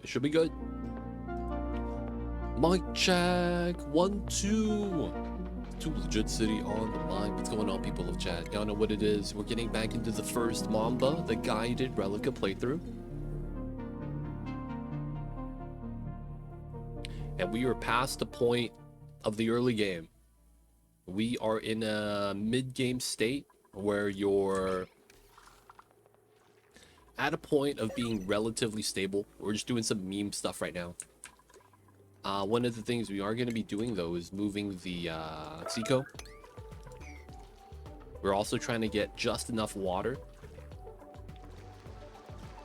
It should be good. Mic check. 1, 2. Too Legit City on the mic. What's going on, people of chat? Y'all know what it is. We're getting back into the first Mamba, the guided Relica playthrough. And we are past the point of the early game. We are in a mid-game state where you're at a point of being relatively stable. We're just doing some meme stuff right now. One of the things we are going to be doing, though, is moving the Seco. We're also trying to get just enough water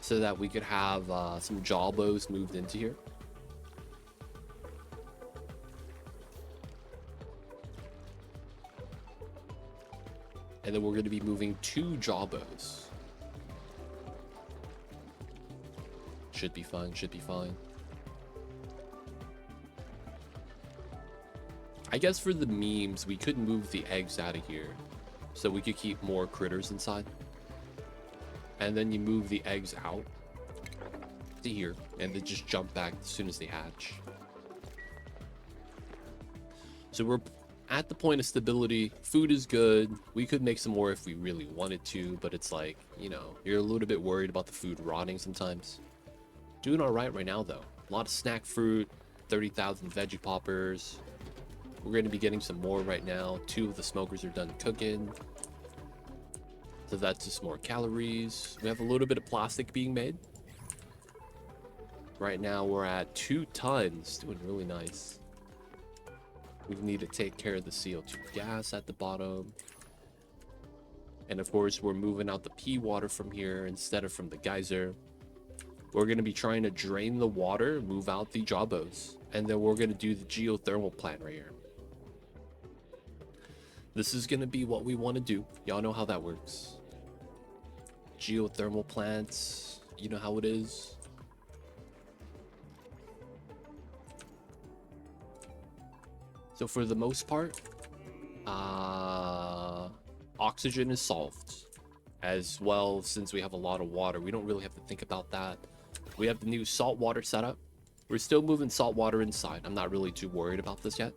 so that we could have some jawbows moved into here. And then we're going to be moving 2 jawbows. Should be fine, should be fine. I guess for the memes, we could move the eggs out of here so we could keep more critters inside. And then you move the eggs out to here and they just jump back as soon as they hatch. So we're at the point of stability. Food is good. We could make some more if we really wanted to, but it's like, you know, you're a little bit worried about the food rotting sometimes. Doing all right now, though. A lot of snack fruit, 30,000 veggie poppers. We're going to be getting some more right now. 2 of the smokers are done cooking. So that's just more calories. We have a little bit of plastic being made. Right now we're at 2 tons. Doing really nice. We need to take care of the CO2 gas at the bottom. And of course we're moving out the pea water from here instead of from the geyser. We're going to be trying to drain the water, move out the jawbows. And then we're going to do the geothermal plant right here. This is going to be what we want to do. Y'all know how that works. Geothermal plants, you know how it is. So for the most part, oxygen is solved. As well, since we have a lot of water, we don't really have to think about that. We have the new saltwater setup. We're still moving saltwater inside. I'm not really too worried about this yet.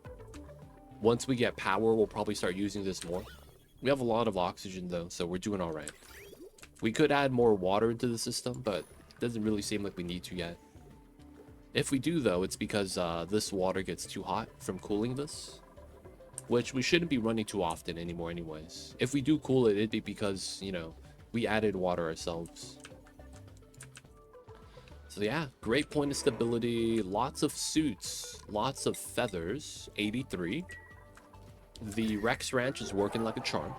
Once we get power, we'll probably start using this more. We have a lot of oxygen, though, so we're doing all right. We could add more water into the system, but it doesn't really seem like we need to yet. If we do, though, it's because this water gets too hot from cooling this, which we shouldn't be running too often anymore anyways. If we do cool it, it'd be because, you know, we added water ourselves. So yeah, great point of stability, lots of suits, lots of feathers, 83. The Rex Ranch is working like a charm.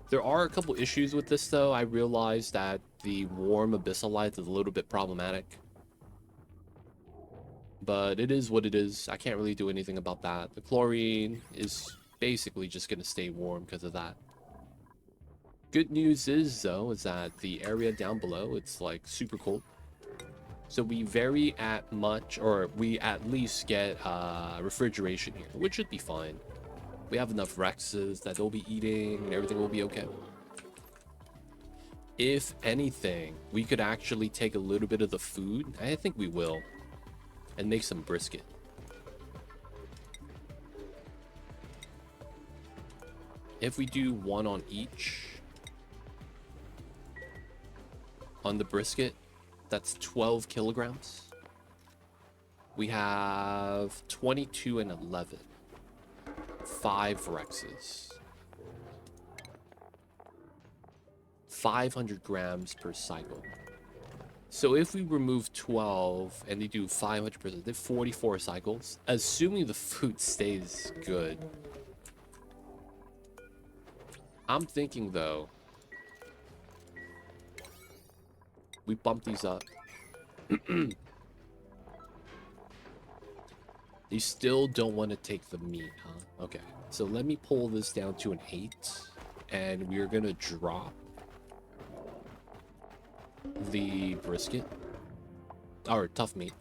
There are a couple issues with this, though. I realized that the warm abyssalites is a little bit problematic. But it is what it is. I can't really do anything about that. The chlorine is basically just going to stay warm because of that. Good news is, though, is that the area down below, it's like super cold. So we vary at much, or we at least get refrigeration here, which should be fine. We have enough Rexes that they'll be eating and everything will be okay. If anything, we could actually take a little bit of the food. I think we will. And make some brisket. If we do 1 on each. On the brisket, that's 12 kilograms. We have 22 and 11. 5 Rexes. 500 grams per cycle. So if we remove 12 and they do 500%, they're 44 cycles. Assuming the food stays good. I'm thinking, though, we bump these up. You still don't want to take the meat, huh? Okay, so let me pull this down to an 8. And we're going to drop the brisket. Or tough meat.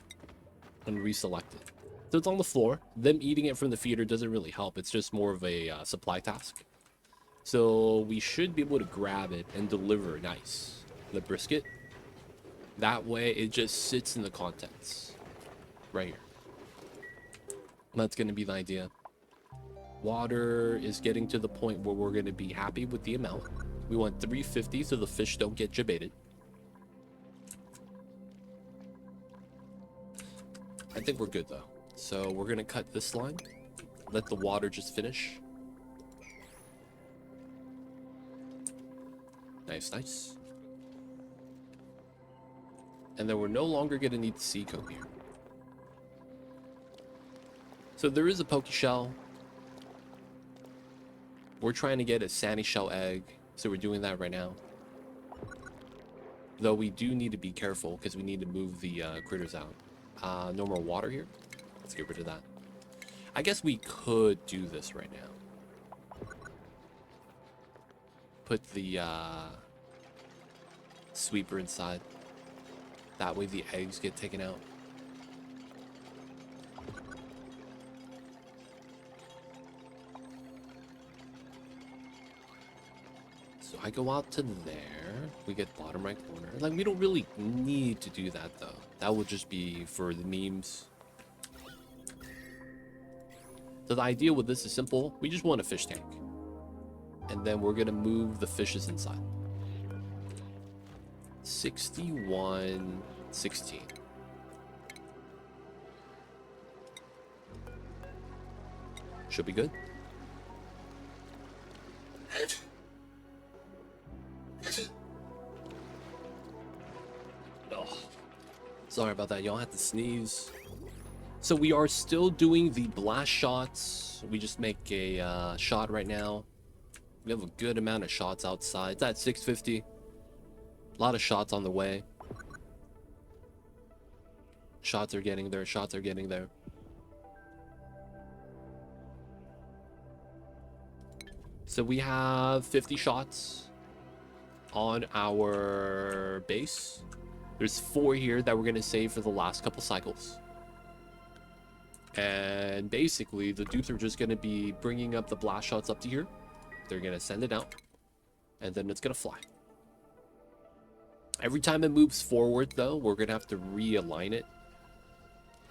And reselect it. So it's on the floor. Them eating it from the feeder doesn't really help. It's just more of a supply task. So we should be able to grab it and deliver nice. The brisket. That way it just sits in the contents. right here. That's going to be the idea. Water is getting to the point where we're going to be happy with the amount. We want 350 so the fish don't get jebaited. I think we're good though. So we're going to cut this line. Let the water just finish. Nice, nice. And then we're no longer going to need the sea comb here. So there is a poke shell. We're trying to get a sandy shell egg, so we're doing that right now. Though we do need to be careful because we need to move the critters out. No more water here. Let's get rid of that. I guess we could do this right now. Put the sweeper inside. That way the eggs get taken out. So I go out to there. We get bottom right corner. Like, we don't really need to do that though. That would just be for the memes. So the idea with this is simple. We just want a fish tank. And then we're gonna move the fishes inside. 61, 16. Should be good. Oh, sorry about that. Y'all had to sneeze. So we are still doing the blast shots. We just make a shot right now. We have a good amount of shots outside. It's at 650. A lot of shots on the way. Shots are getting there. Shots are getting there. So we have 50 shots on our base. There's 4 here that we're going to save for the last couple cycles. And basically, the dupes are just going to be bringing up the blast shots up to here. They're going to send it out. And then it's going to fly. Every time it moves forward, though, we're going to have to realign it.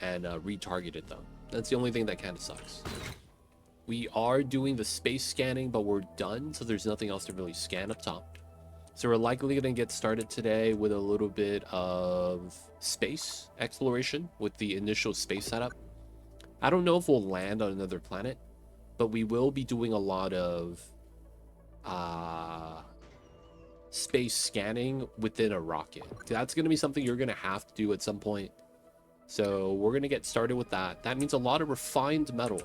And retarget it, though. That's the only thing that kind of sucks. We are doing the space scanning, but we're done. So there's nothing else to really scan up top. So we're likely going to get started today with a little bit of space exploration with the initial space setup. I don't know if we'll land on another planet, but we will be doing a lot of space scanning within a rocket. That's going to be something you're going to have to do at some point. So we're going to get started with that. That means a lot of refined metal.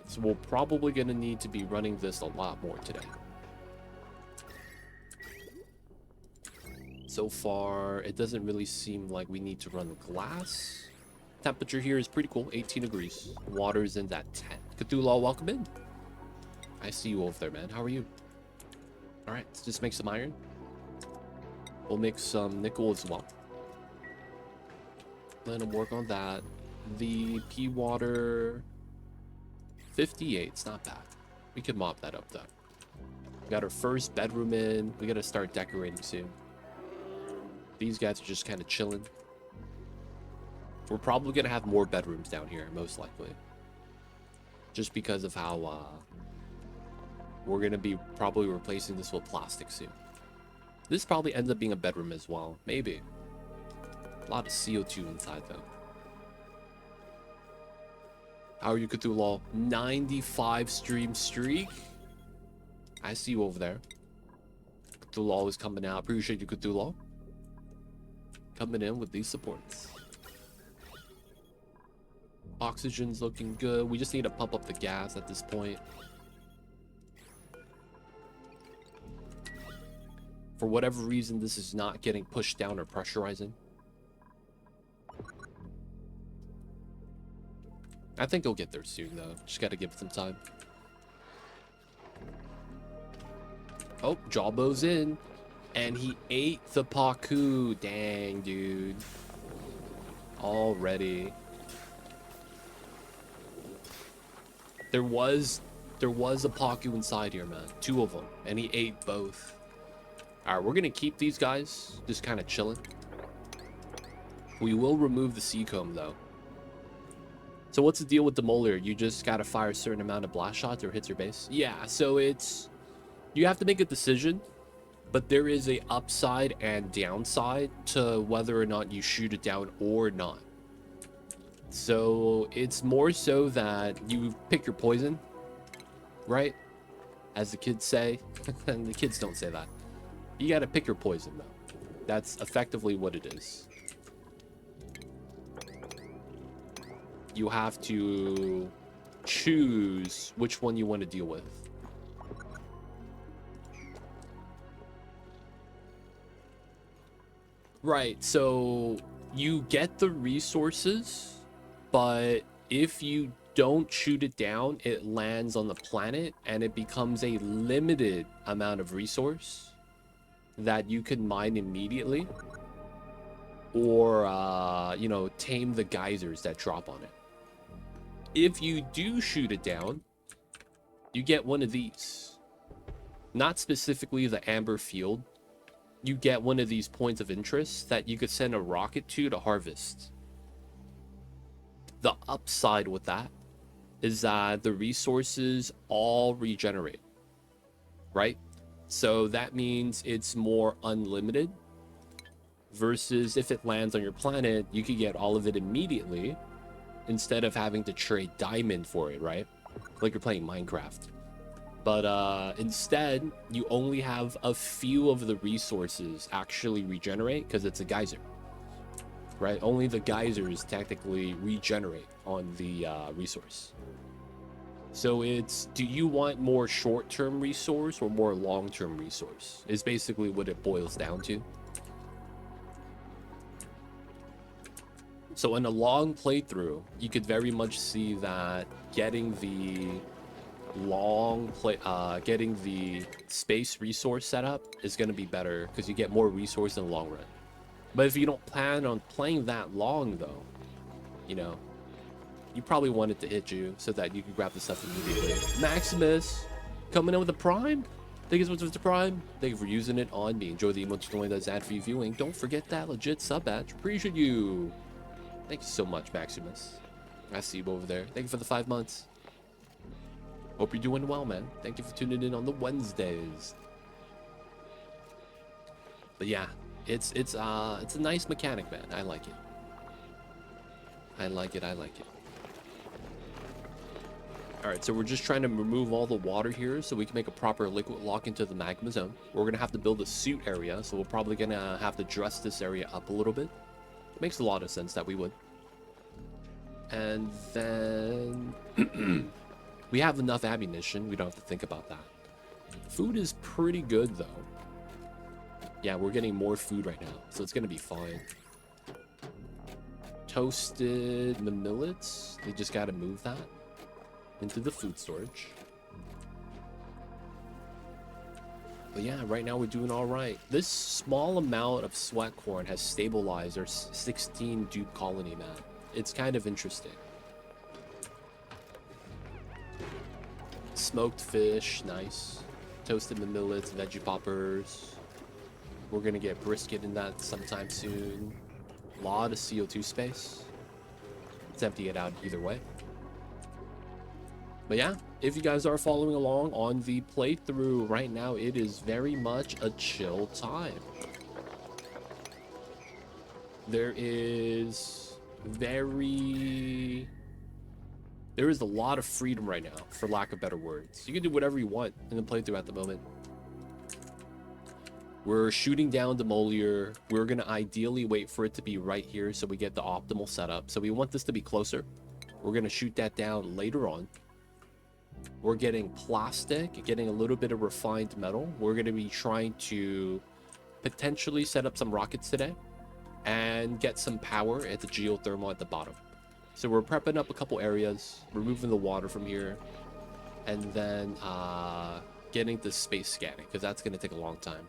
So we're probably going to need to be running this a lot more today. So far, it doesn't really seem like we need to run glass. Temperature here is pretty cool, 18 degrees. Water is in that 10. Cthulhu, welcome in. I see you over there, man. How are you? All right, let's just make some iron. We'll make some nickel as well. Let him work on that. The pea water, 58. It's not bad. We can mop that up though. We got our first bedroom in. We got to start decorating soon. These guys are just kind of chilling. We're probably going to have more bedrooms down here, most likely. Just because of how we're going to be probably replacing this with plastic soon. This probably ends up being a bedroom as well. Maybe. A lot of CO2 inside, though. How are you, Cthulhu? 95 stream streak? I see you over there. Cthulhu is coming out. Appreciate you, Cthulhu. Coming in with these supports. Oxygen's looking good. We just need to pump up the gas at this point. For whatever reason, this is not getting pushed down or pressurizing. I think it'll get there soon, though. Just gotta give it some time. Oh, Jawbo's in. And he ate the Paku. Dang, dude. Already. There was a Paku inside here, man. 2 of them. And he ate both. Alright, we're gonna keep these guys just kind of chilling. We will remove the sea comb, though. So what's the deal with Demolier? You just gotta fire a certain amount of blast shots or hits your base? Yeah, so it's... You have to make a decision, but there is a upside and downside to whether or not you shoot it down or not. So it's more so that you pick your poison, right? As the kids say. And the kids don't say that. You gotta pick your poison, though. That's effectively what it is. You have to choose which one you want to deal with. Right, so you get the resources, but if you don't shoot it down, it lands on the planet and it becomes a limited amount of resource that you can mine immediately, or you know, tame the geysers that drop on it. If you do shoot it down, you get one of these. Not specifically the amber field. You get one of these points of interest that you could send a rocket to harvest. The upside with that is that the resources all regenerate, right? So that means it's more unlimited, versus if it lands on your planet, you could get all of it immediately instead of having to trade diamond for it, right? Like you're playing Minecraft. But instead, you only have a few of the resources actually regenerate because it's a geyser, right? Only the geysers technically regenerate on the resource. So it's, do you want more short-term resource or more long-term resource? Is basically what it boils down to. So in a long playthrough, you could very much see that getting the getting the space resource setup is going to be better because you get more resource in the long run. But if you don't plan on playing that long, though, you know, you probably want it to hit you so that you can grab the stuff immediately. Maximus coming in with a prime. Thank you so much for the prime. Thank you for using it on me. Enjoy the emoji going that's ad free viewing. Don't forget that legit sub badge. Appreciate you. Thank you so much, Maximus. I see you over there. Thank you for the 5 months. Hope you're doing well, man. Thank you for tuning in on the Wednesdays. But yeah, it's a nice mechanic, man. I like it. I like it. All right, so we're just trying to remove all the water here so we can make a proper liquid lock into the magma zone. We're gonna have to build a suit area, so we're probably gonna have to dress this area up a little bit. It makes a lot of sense that we would. And then we have enough ammunition. We don't have to think about that. Food is pretty good, though. Yeah, we're getting more food right now, so it's going to be fine. Toasted millets. We just got to move that into the food storage. But yeah, right now we're doing all right. This small amount of sweat corn has stabilized our 16 dupe colony, man. It's kind of interesting. Smoked fish, nice. Toasted millets, veggie poppers. We're gonna get brisket in that sometime soon. A lot of CO2 space. Let's empty it out either way. But yeah, if you guys are following along on the playthrough right now, it is very much a chill time. There is a lot of freedom right now, for lack of better words. You can do whatever you want in the playthrough at the moment. We're shooting down Demolier. We're going to ideally wait for it to be right here so we get the optimal setup. So we want this to be closer. We're going to shoot that down later on. We're getting plastic, getting a little bit of refined metal. We're going to be trying to potentially set up some rockets today and get some power at the geothermal at the bottom. So we're prepping up a couple areas, removing the water from here, and then getting the space scanning, because that's going to take a long time.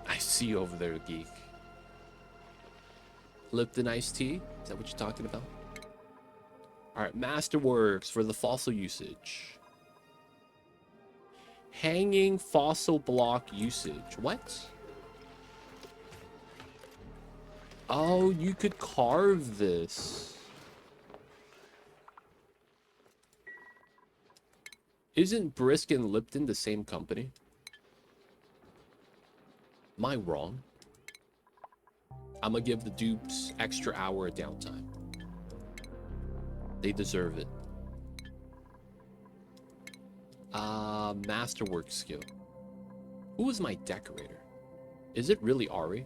I see you over there, geek. Lipton iced tea? Is that what you're talking about? Alright, Masterworks for the fossil usage. Hanging fossil block usage. What? Oh, you could carve this. Isn't Brisk and Lipton the same company? Am I wrong? I'm gonna give the dupes extra hour of downtime. They deserve it. Masterwork skill. Who is my decorator? Is it really Ari?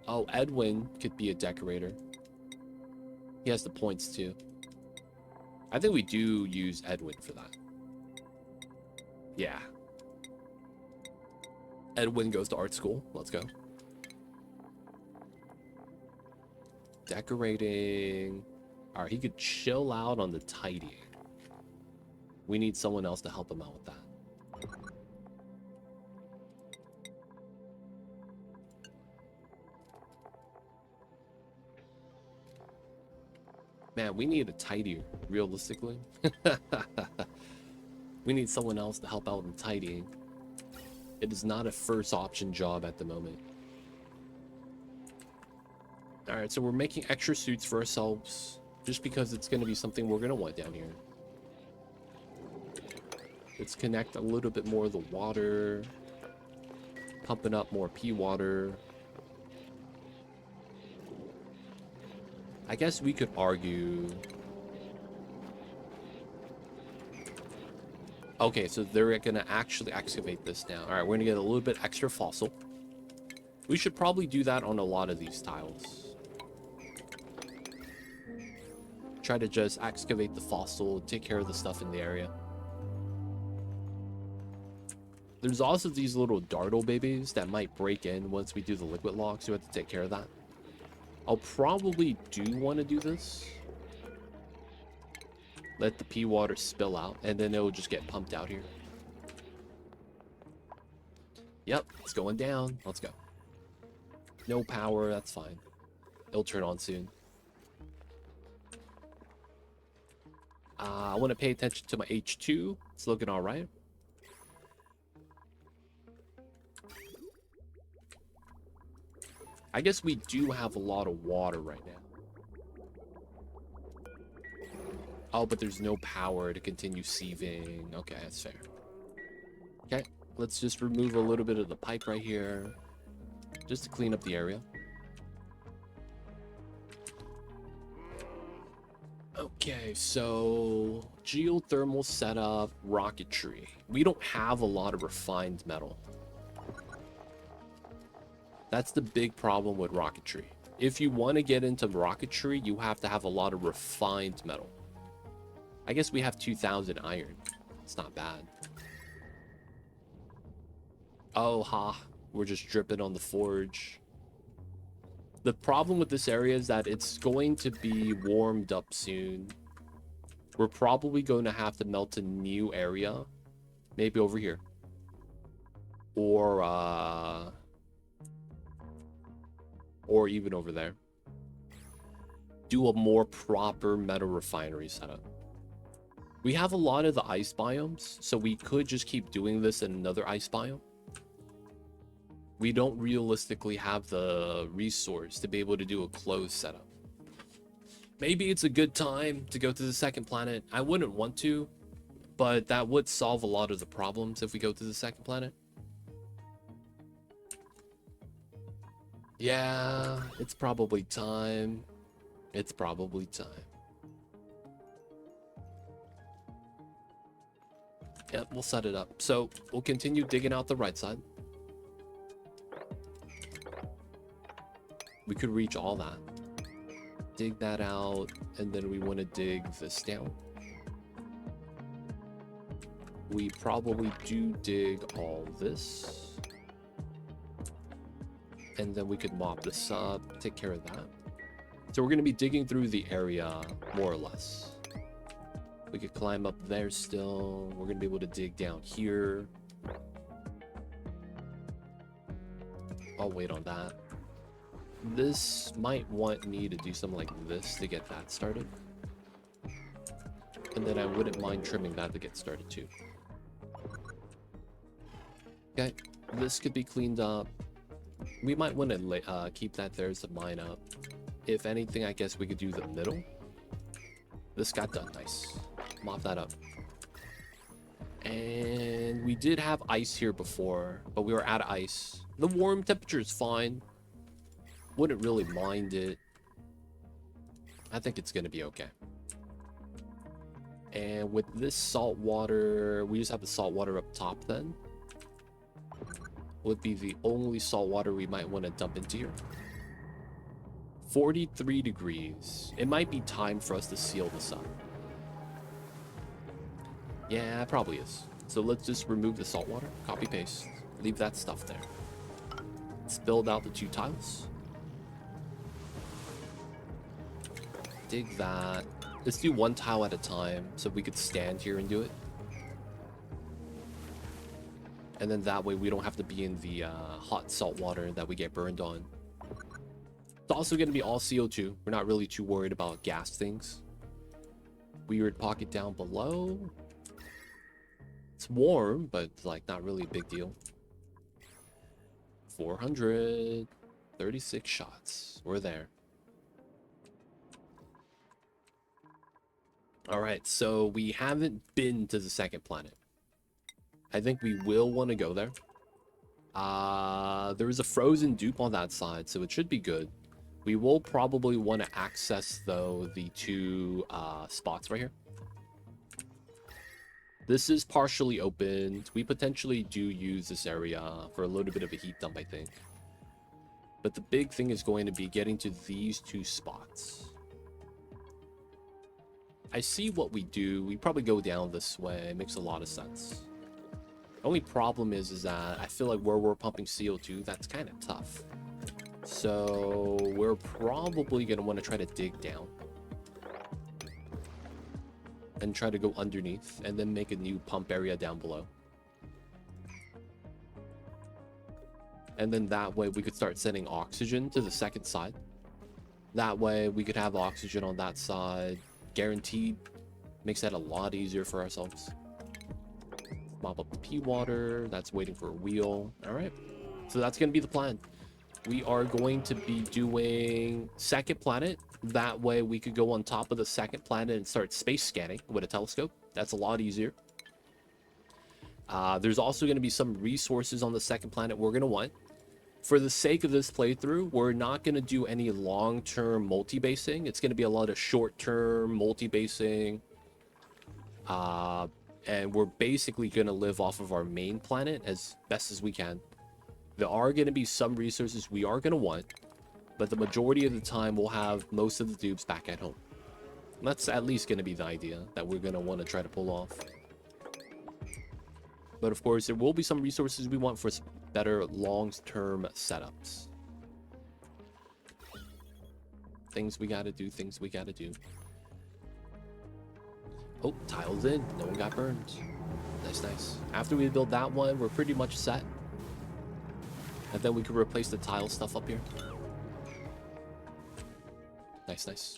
Oh, Edwin could be a decorator. He has the points too. I think we do use Edwin for that. Yeah. Edwin goes to art school. Let's go. Decorating. Alright, he could chill out on the tidying. We need someone else to help him out with that. Man, we need a tidier, realistically. We need someone else to help out in tidying. It is not a first option job at the moment. Alright, so we're making extra suits for ourselves just because it's going to be something we're going to want down here. Let's connect a little bit more of the water. Pumping up more pea water. I guess we could argue... Okay, so they're going to actually excavate this now. Alright, we're going to get a little bit extra fossil. We should probably do that on a lot of these tiles. Try to just excavate the fossil, take care of the stuff in the area. There's also these little dartle babies that might break in once we do the liquid log, so we have to take care of that. I'll probably do want to do this. Let the pea water spill out, and then it'll just get pumped out here. Yep, it's going down. Let's go. No power, that's fine. It'll turn on soon. I want to pay attention to my H2. It's looking all right. I guess we do have a lot of water right now. Oh, but there's no power to continue sieving. Okay, that's fair. Okay, let's just remove a little bit of the pipe right here. Just to clean up the area. Okay, so geothermal setup, rocketry. We don't have a lot of refined metal. That's the big problem with rocketry. If you want to get into rocketry, you have to have a lot of refined metal. I guess we have 2,000 iron. It's not bad. Oh, ha. We're just dripping on the forge. The problem with this area is that it's going to be warmed up soon. We're probably going to have to melt a new area. Maybe over here. Or even over there. Do a more proper metal refinery setup. We have a lot of the ice biomes, so we could just keep doing this in another ice biome. We don't realistically have the resource to be able to do a closed setup. Maybe it's a good time to go to the second planet. I wouldn't want to, but that would solve a lot of the problems if we go to the second planet. Yeah, it's probably time. It's probably time. Yep, we'll set it up. So we'll continue digging out the right side. We could reach all that. Dig that out, and then we want to dig this down. We probably do dig all this. And then we could mop this up, take care of that. So we're going to be digging through the area, more or less. We could climb up there still. We're going to be able to dig down here. I'll wait on that. This might want me to do something like this to get that started. And then I wouldn't mind trimming that to get started too. Okay, this could be cleaned up. We might want to keep that there to mine up. If anything, I guess we could do the middle. This got done. Nice. Mop that up. And we did have ice here before, but we were out of ice. The warm temperature is fine. Wouldn't really mind it. I think it's going to be okay. And with this salt water, we just have the salt water up top then. Would be the only salt water we might want to dump into here. 43 degrees. It might be time for us to seal this up. Yeah, it probably is. So let's just remove the salt water. Copy paste. Leave that stuff there. Let's build out the 2 tiles. Dig that. Let's do 1 tile at a time so we could stand here and do it. And then that way we don't have to be in the hot salt water that we get burned on. It's also going to be all CO2. We're not really too worried about gas things. Weird pocket down below. It's warm, but like not really a big deal. 436 shots. We're there. All right, so we haven't been to the second planet. I think we will want to go there. There is a frozen dupe on that side, so it should be good. We will probably want to access, though, the 2 spots right here. This is partially opened. We potentially do use this area for a little bit of a heat dump, I think. But the big thing is going to be getting to these 2 spots. I see what we do. We probably go down this way. It makes a lot of sense. The only problem is that I feel like where we're pumping CO2, that's kind of tough. So we're probably going to want to try to dig down. And try to go underneath. And then make a new pump area down below. And then that way we could start sending oxygen to the second side. That way we could have oxygen on that side. Guaranteed. Makes that a lot easier for ourselves. Mop up the pea water. That's waiting for a wheel. All right. So that's going to be the plan. We are going to be doing second planet. That way we could go on top of the second planet and start space scanning with a telescope. That's a lot easier. There's also going to be some resources on the second planet we're going to want. For the sake of this playthrough, we're not going to do any long-term multi-basing. It's going to be a lot of short-term multi-basing. And we're basically going to live off of our main planet as best as we can. There are going to be some resources we are going to want, but the majority of the time we'll have most of the dupes back at home. And that's at least going to be the idea that we're going to want to try to pull off. But of course, there will be some resources we want for better long-term setups. Things we got to do, things we got to do. Oh, tiles in. No one got burned. Nice, nice. After we build that one, we're pretty much set. And then we can replace the tile stuff up here. Nice, nice.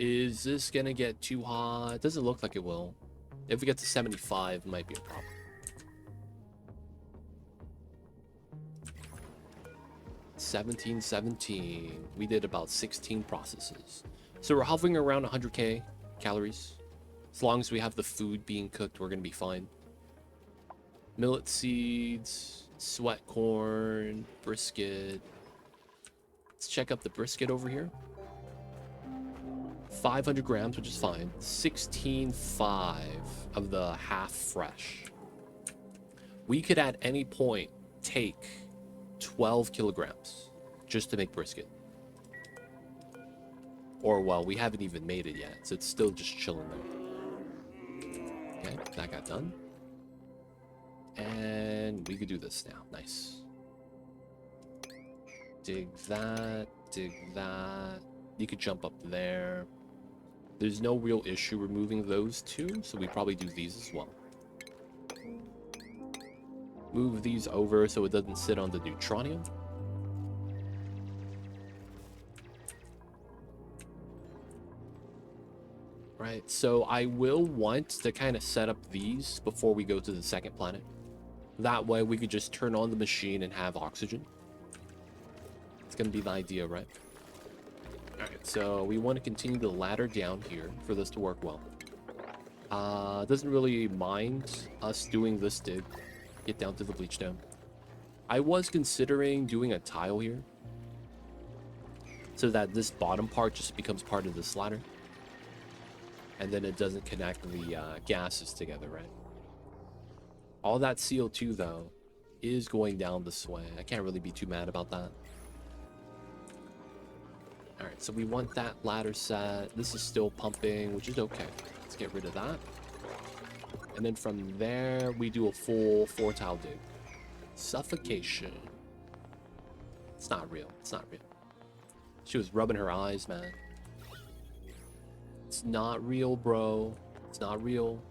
Is this gonna get too hot? It doesn't look like it will. If we get to 75, it might be a problem. $17.17. We did about 16 processes. So we're hovering around 100k calories. As long as we have the food being cooked, we're gonna be fine. Millet seeds. Sweat corn, brisket. Let's check up the brisket over here. 500 grams, which is fine. 16.5 of the half fresh. We could at any point take 12 kilograms just to make brisket. Or, well, we haven't even made it yet, so it's still just chilling there. Okay, that got done. And we could do this now. Nice. Dig that. Dig that. You could jump up there. There's no real issue removing those 2, so we probably do these as well. Move these over so it doesn't sit on the neutronium. Right, so I will want to kind of set up these before we go to the second planet. That way we could just turn on the machine and have oxygen. gonna be the idea, right? Alright, so we want to continue the ladder down here for this to work well. Doesn't really mind us doing this dig. Get down to the bleach dome. I was considering doing a tile here, so that this bottom part just becomes part of this ladder. And then it doesn't connect the gases together, right? All that CO2, though, is going down this way. I can't really be too mad about that. Alright, so we want that ladder set. This is still pumping, which is okay. Let's get rid of that. And then from there, we do a full 4-tile dig. Suffocation. It's not real. It's not real. She was rubbing her eyes, man. It's not real, bro. It's not real.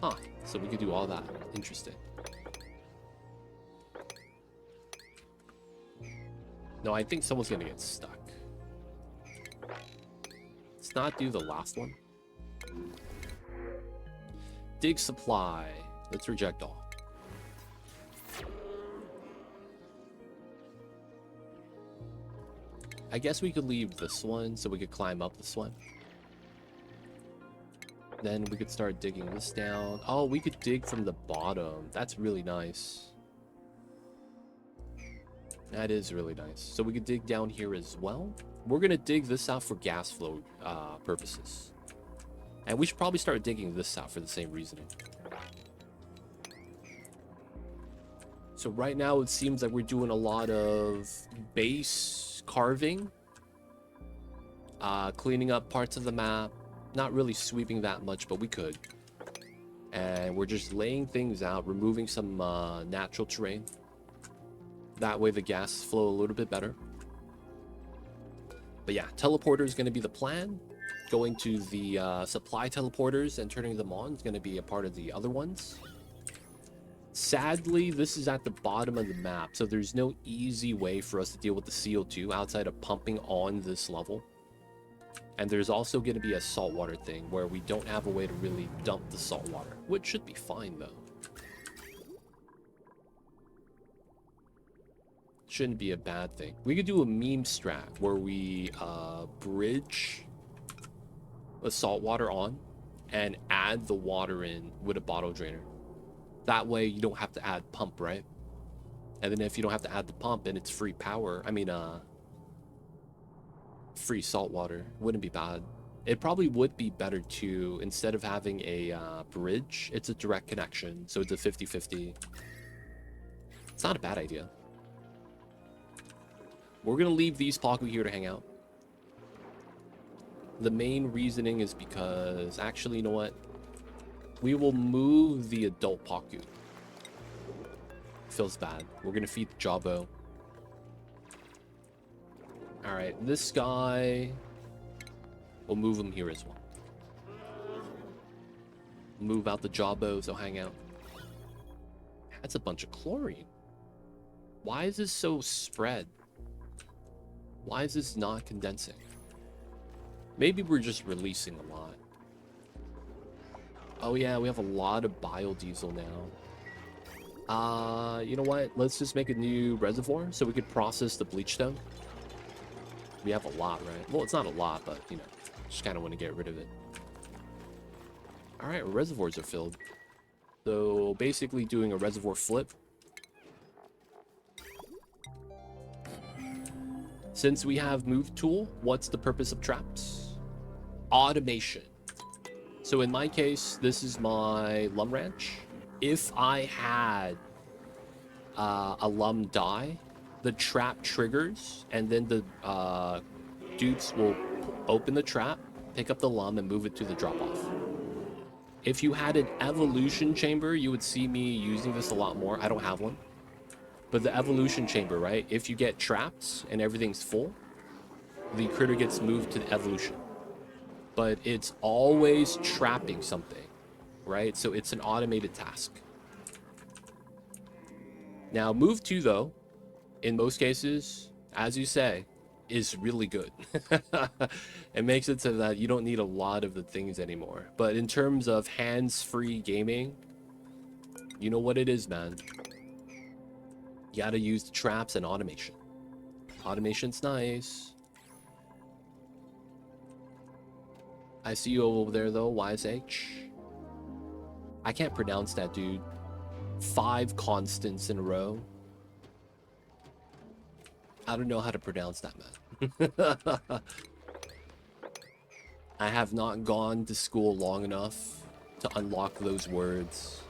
Huh. So we could do all that. Interesting. No, I think someone's gonna get stuck. Let's not do the last one. Dig supply. Let's reject all. I guess we could leave this one so we could climb up this one. Then we could start digging this down. Oh, we could dig from the bottom. That's really nice. That is really nice. So we could dig down here as well. We're going to dig this out for gas flow purposes. And we should probably start digging this out for the same reasoning. So right now it seems like we're doing a lot of base carving. Cleaning up parts of the map. Not really sweeping that much, but we could. And we're just laying things out, removing some natural terrain. That way the gas flow a little bit better. But yeah, teleporter is going to be the plan. Going to the supply teleporters and turning them on is going to be a part of the other ones. Sadly, this is at the bottom of the map, so there's no easy way for us to deal with the CO2 outside of pumping on this level. And there's also going to be a saltwater thing where we don't have a way to really dump the saltwater, which should be fine though. Shouldn't be a bad thing. We could do a meme strat where we bridge the saltwater on and add the water in with a bottle drainer. That way you don't have to add pump, right? And then if you don't have to add the pump and it's free power, I mean, free salt water, wouldn't be bad. It probably would be better to, instead of having a bridge, it's a direct connection. So it's a 50-50. It's not a bad idea. We're going to leave these Paku here to hang out. The main reasoning is because, actually, you know what? We will move the adult Paku. Feels bad. We're going to feed the Jawbo. Alright, this guy... We'll move him here as well. Move out the Jawbos, they'll hang out. That's a bunch of chlorine. Why is this so spread? Why is this not condensing? Maybe we're just releasing a lot. Oh yeah, we have a lot of biodiesel now. You know what? Let's just make a new reservoir so we could process the bleach stone. We have a lot, right? Well, it's not a lot, but, you know, just kind of want to get rid of it. All right, reservoirs are filled. So basically doing a reservoir flip. Since we have move tool, what's the purpose of traps? Automation. So in my case, this is my lum ranch. If I had a lum die, the trap triggers, and then the dudes will open the trap, pick up the lum, and move it to the drop-off. If you had an evolution chamber, you would see me using this a lot more. I don't have one. But the evolution chamber, right? If you get trapped and everything's full, the critter gets moved to the evolution. But it's always trapping something, right? So it's an automated task. Now, move 2, though, in most cases, as you say, is really good. It makes it so that you don't need a lot of the things anymore. But in terms of hands-free gaming, you know what it is, man. You gotta use the traps and automation. Automation's nice. I see you over there, though, YSH. I can't pronounce that, dude. 5 constants in a row. I don't know how to pronounce that, man. I have not gone to school long enough to unlock those words.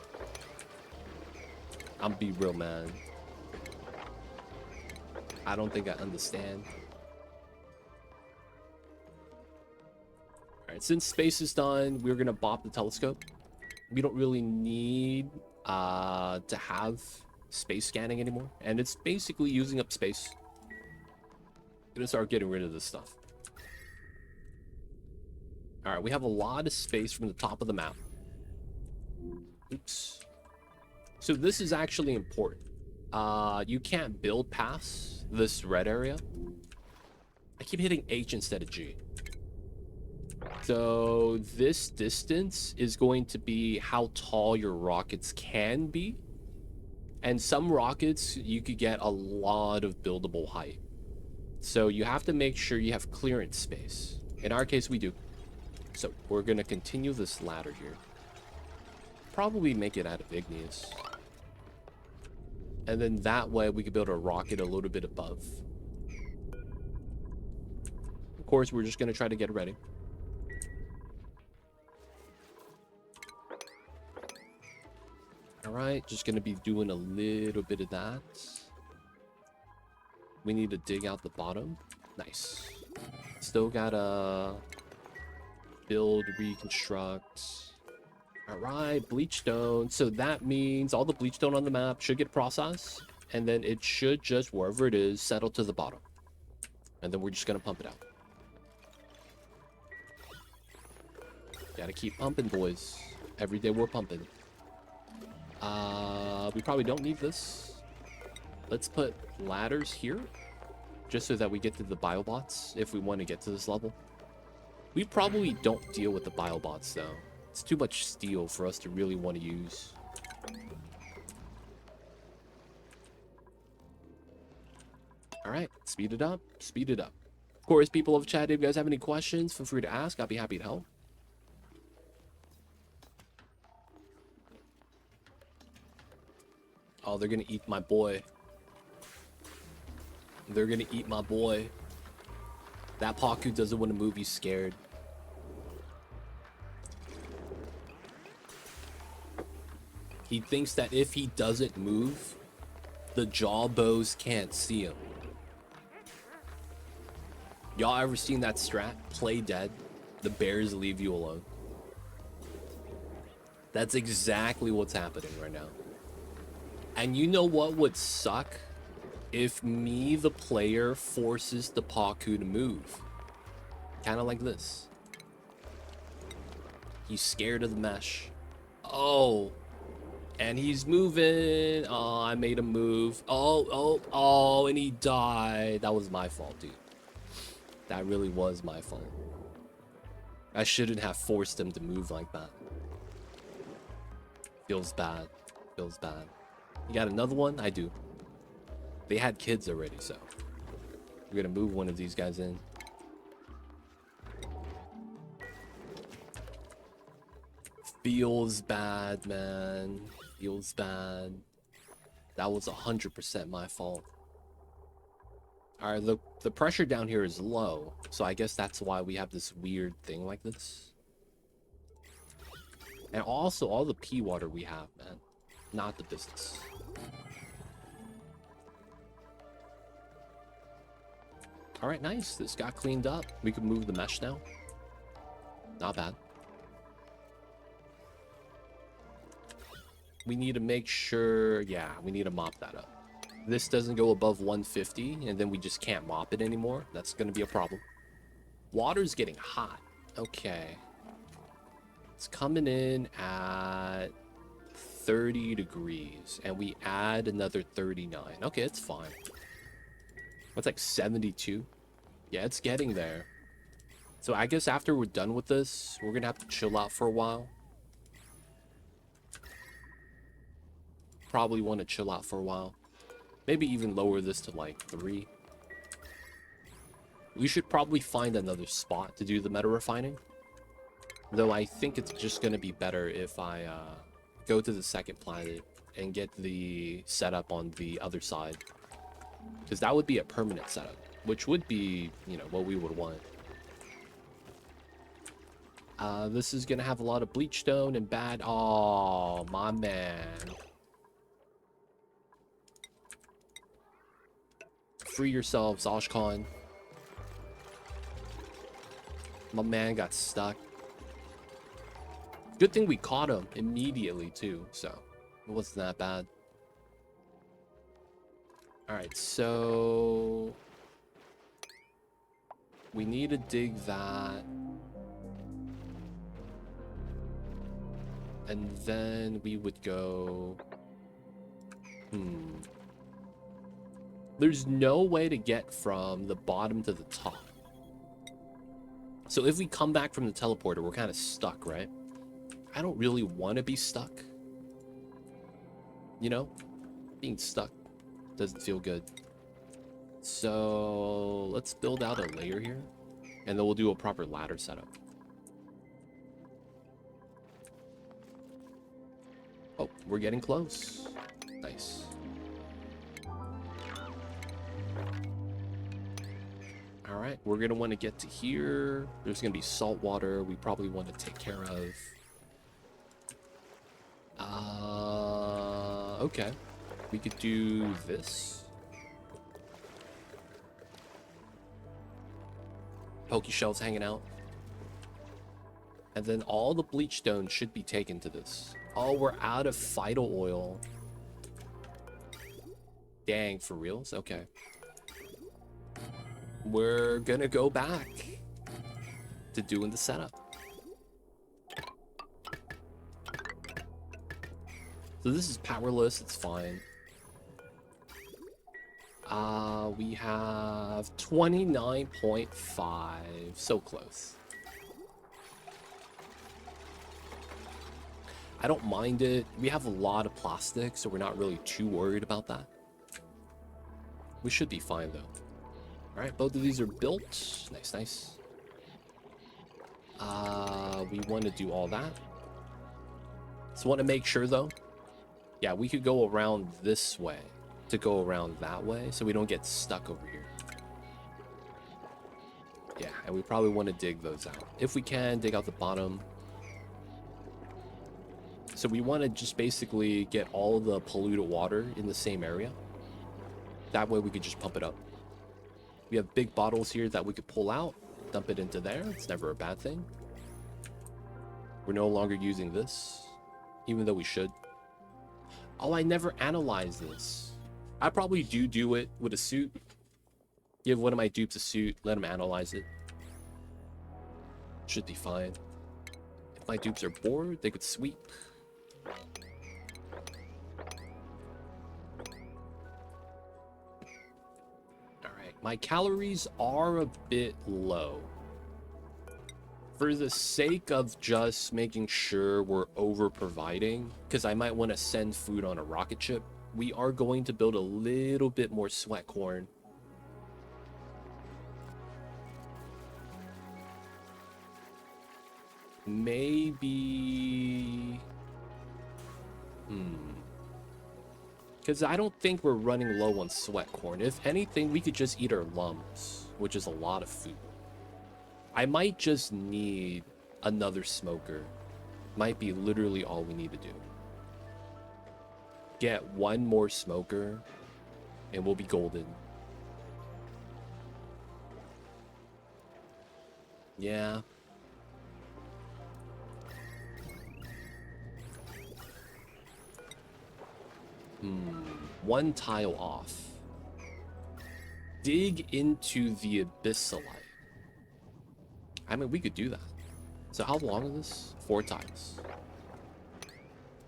I'm be real, man. I don't think I understand. Alright, since space is done, we're gonna bop the telescope. We don't really need to have space scanning anymore. And it's basically using up space. I'm gonna start getting rid of this stuff. Alright, we have a lot of space from the top of the map. Oops. So this is actually important. You can't build past this red area. I keep hitting H instead of G. So this distance is going to be how tall your rockets can be. And some rockets, you could get a lot of buildable height. So you have to make sure you have clearance space. In our case, we do. So we're going to continue this ladder here. Probably make it out of igneous. And then that way we can build a rocket a little bit above. Of course, we're just going to try to get ready. Alright, just going to be doing a little bit of that. We need to dig out the bottom. Nice. Still gotta build, reconstruct. Alright, bleach stone. So that means all the bleach stone on the map should get processed. And then it should just, wherever it is, settle to the bottom. And then we're just gonna pump it out. Gotta keep pumping, boys. Every day we're pumping. We probably don't need this. Let's put ladders here. Just so that we get to the biobots if we want to get to this level. We probably don't deal with the biobots though. It's too much steel for us to really want to use. Alright, speed it up. Speed it up. Of course, people of chat, if you guys have any questions, feel free to ask. I'll be happy to help. Oh, they're gonna eat my boy. They're gonna eat my boy. That Paku doesn't want to move, he's scared. He thinks that if he doesn't move, the jawbows can't see him. Y'all ever seen that strat? Play dead. The bears leave you alone. That's exactly what's happening right now. And you know what would suck? If me, the player, forces the Paku to move. Kind of like this. He's scared of the mesh. Oh. And he's moving. Oh, I made him move. Oh, and he died. That was my fault, dude. That really was my fault. I shouldn't have forced him to move like that. Feels bad. Feels bad. You got another one? I do. They had kids already, so we're gonna move one of these guys in. Feels bad, man. Feels bad. That was 100% my fault. Alright, look, the pressure down here is low, so I guess that's why we have this weird thing like this. And also, all the pea water we have, man. Not the business. Alright, nice. This got cleaned up. We can move the mesh now. Not bad. We need to make sure... Yeah, we need to mop that up. This doesn't go above 150, and then we just can't mop it anymore. That's going to be a problem. Water's getting hot. Okay. It's coming in at 30 degrees, and we add another 39. Okay, it's fine. What's like 72? Yeah, it's getting there. So I guess after we're done with this, we're gonna have to chill out for a while. Probably want to chill out for a while. Maybe even lower this to like 3. We should probably find another spot to do the meta refining. Though I think it's just gonna be better if I go to the second planet and get the setup on the other side. Because that would be a permanent setup, which would be, you know, what we would want. This is gonna have a lot of bleach stone and bad. Oh, my man. Free yourselves, Oshkon. My man got stuck. Good thing we caught him immediately, too, so it wasn't that bad. Alright, so we need to dig that. And then we would go... There's no way to get from the bottom to the top. So if we come back from the teleporter, we're kind of stuck, right? I don't really want to be stuck. You know? Being stuck doesn't feel good. So let's build out a layer here. And then we'll do a proper ladder setup. Oh, we're getting close. Nice. Alright, we're going to want to get to here. There's going to be salt water we probably want to take care of. Okay. We could do this. Poke shells hanging out. And then all the bleach stone should be taken to this. Oh, we're out of vital oil. Dang, for reals? Okay. We're gonna go back to doing the setup. So this is powerless, it's fine. We have 29.5, so close. I don't mind it. We have a lot of plastic, so we're not really too worried about that. We should be fine though. Alright, both of these are built. Nice, nice. We want to do all that. So want to make sure though. Yeah, we could go around this way to go around that way so we don't get stuck over here. Yeah, and we probably want to dig those out. If we can, dig out the bottom. So we want to just basically get all the polluted water in the same area. That way we could just pump it up. We have big bottles here that we could pull out, dump it into there. It's never a bad thing. We're no longer using this, even though we should. Oh, I never analyzed this. I probably do it with a suit. Give one of my dupes a suit, let him analyze it. Should be fine. If my dupes are bored, they could sweep. Alright, my calories are a bit low. For the sake of just making sure we're over providing, because I might want to send food on a rocket ship, we are going to build a little bit more sweat corn. Maybe... Because I don't think we're running low on sweat corn. If anything, we could just eat our lumps, which is a lot of food. I might just need another smoker. Might be literally all we need to do. Get one more smoker, and we'll be golden. Yeah. One tile off. Dig into the abyssalite. I mean, we could do that. So how long is this? 4 tiles.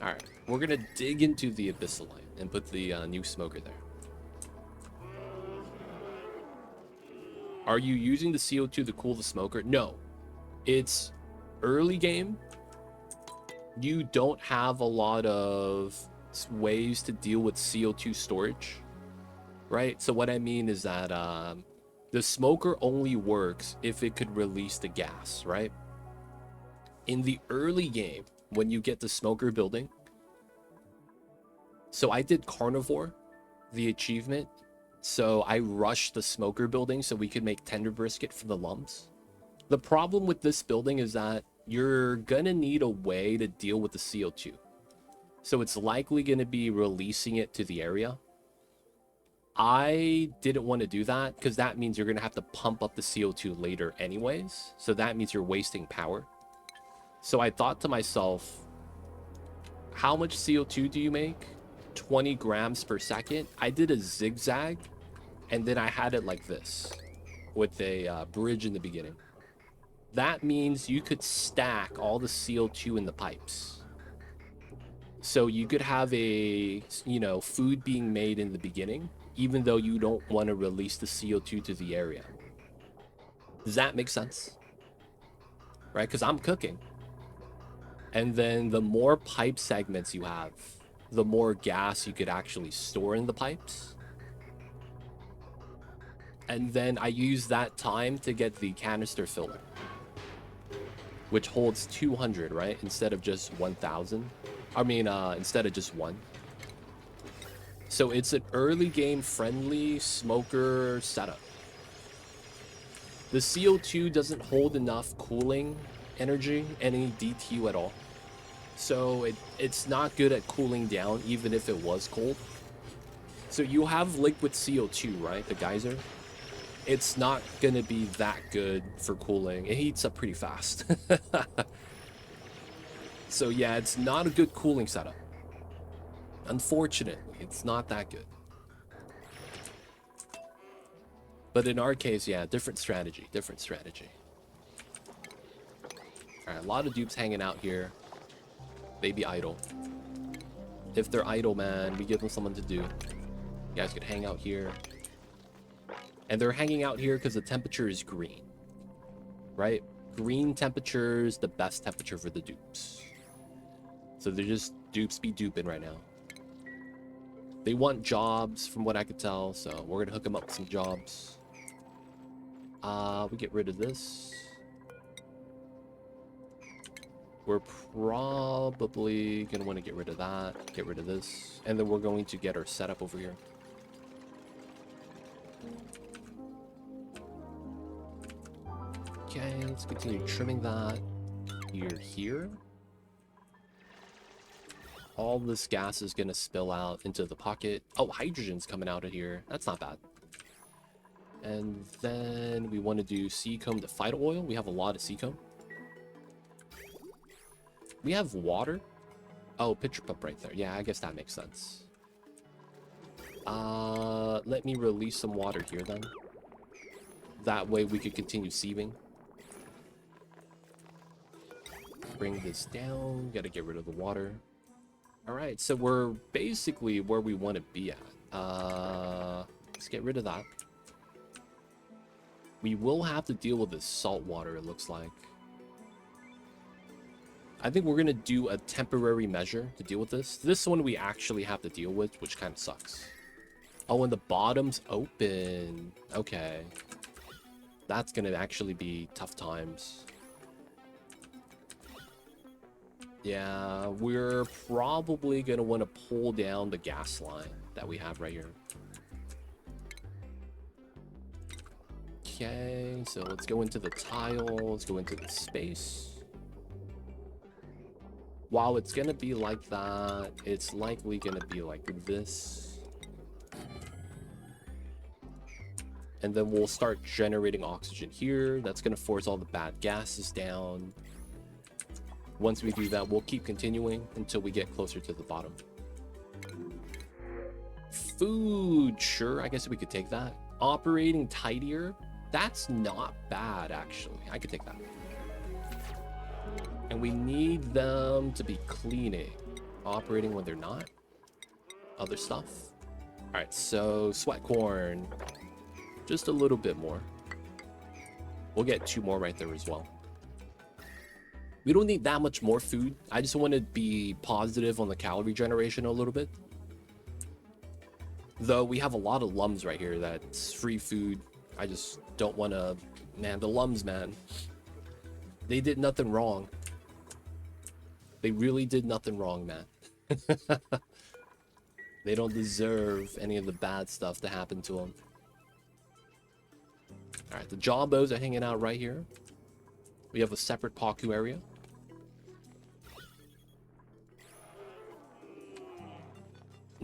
Alright, we're gonna dig into the abyssalite and put the new smoker there. Are you using the CO2 to cool the smoker? No. It's early game. You don't have a lot of ways to deal with CO2 storage, right? So what I mean is that the smoker only works if it could release the gas, right? In the early game, when you get the smoker building, so I did carnivore, the achievement. So I rushed the smoker building so we could make tender brisket for the lumps. The problem with this building is that you're gonna need a way to deal with the CO2. So it's likely gonna be releasing it to the area. I didn't want to do that because that means you're gonna have to pump up the CO2 later anyways. So that means you're wasting power. So I thought to myself, how much CO2 do you make? 20 grams per second. I did a zigzag and then I had it like this with a bridge in the beginning. That means you could stack all the CO2 in the pipes. So you could have a, food being made in the beginning, even though you don't want to release the CO2 to the area. Does that make sense? Right? Because I'm cooking. And then the more pipe segments you have, the more gas you could actually store in the pipes. And then I use that time to get the canister filler, which holds 200, right? Instead of just 1,000. I mean, instead of just one. So it's an early game friendly smoker setup. The CO2 doesn't hold enough cooling energy, any DTU at all. So it's not good at cooling down, even if it was cold. So you have liquid CO2, right? The geyser. It's not gonna be that good for cooling. It heats up pretty fast. So yeah, it's not a good cooling setup. Unfortunately, it's not that good. But in our case, yeah, different strategy, different strategy. All right, a lot of dupes hanging out here. They be idle. If they're idle, man, we give them something to do. You guys could hang out here. And they're hanging out here because the temperature is green. Right? Green temperature is the best temperature for the dupes. So they're just dupes be duping right now. They want jobs from what I could tell, so we're gonna hook them up with some jobs. We get rid of this. We're probably gonna want to get rid of that, get rid of this, and then we're going to get our setup over here. Okay, let's continue trimming that. Here. All this gas is gonna spill out into the pocket. Oh, hydrogen's coming out of here. That's not bad. And then we want to do seacomb to phyto oil. We have a lot of seacomb. We have water. Oh, pitcher pump right there. Yeah, I guess that makes sense. Let me release some water here then. That way we could continue sieving. Bring this down. Gotta get rid of the water. Alright, so we're basically where we want to be at. Let's get rid of that. We will have to deal with this salt water, it looks like. I think we're going to do a temporary measure to deal with this. This one we actually have to deal with, which kind of sucks. Oh, and the bottom's open. Okay. That's going to actually be tough times. Yeah, we're probably going to want to pull down the gas line that we have right here. Okay, so let's go into the tile. Let's go into the space. While it's going to be like that, it's likely going to be like this. And then we'll start generating oxygen here. That's going to force all the bad gases down. Once we do that, we'll keep continuing until we get closer to the bottom. Food, sure, I guess we could take that. Operating tidier, that's not bad, actually. I could take that. And we need them to be cleaning. Operating when they're not. Other stuff. All right, so sweat corn. Just a little bit more. We'll get 2 more right there as well. We don't need that much more food. I just want to be positive on the calorie generation a little bit. Though we have a lot of lums right here that's free food. I just don't want to... Man, the lums, man. They did nothing wrong. They really did nothing wrong, man. They don't deserve any of the bad stuff to happen to them. Alright, the jawbows are hanging out right here. We have a separate Paku area.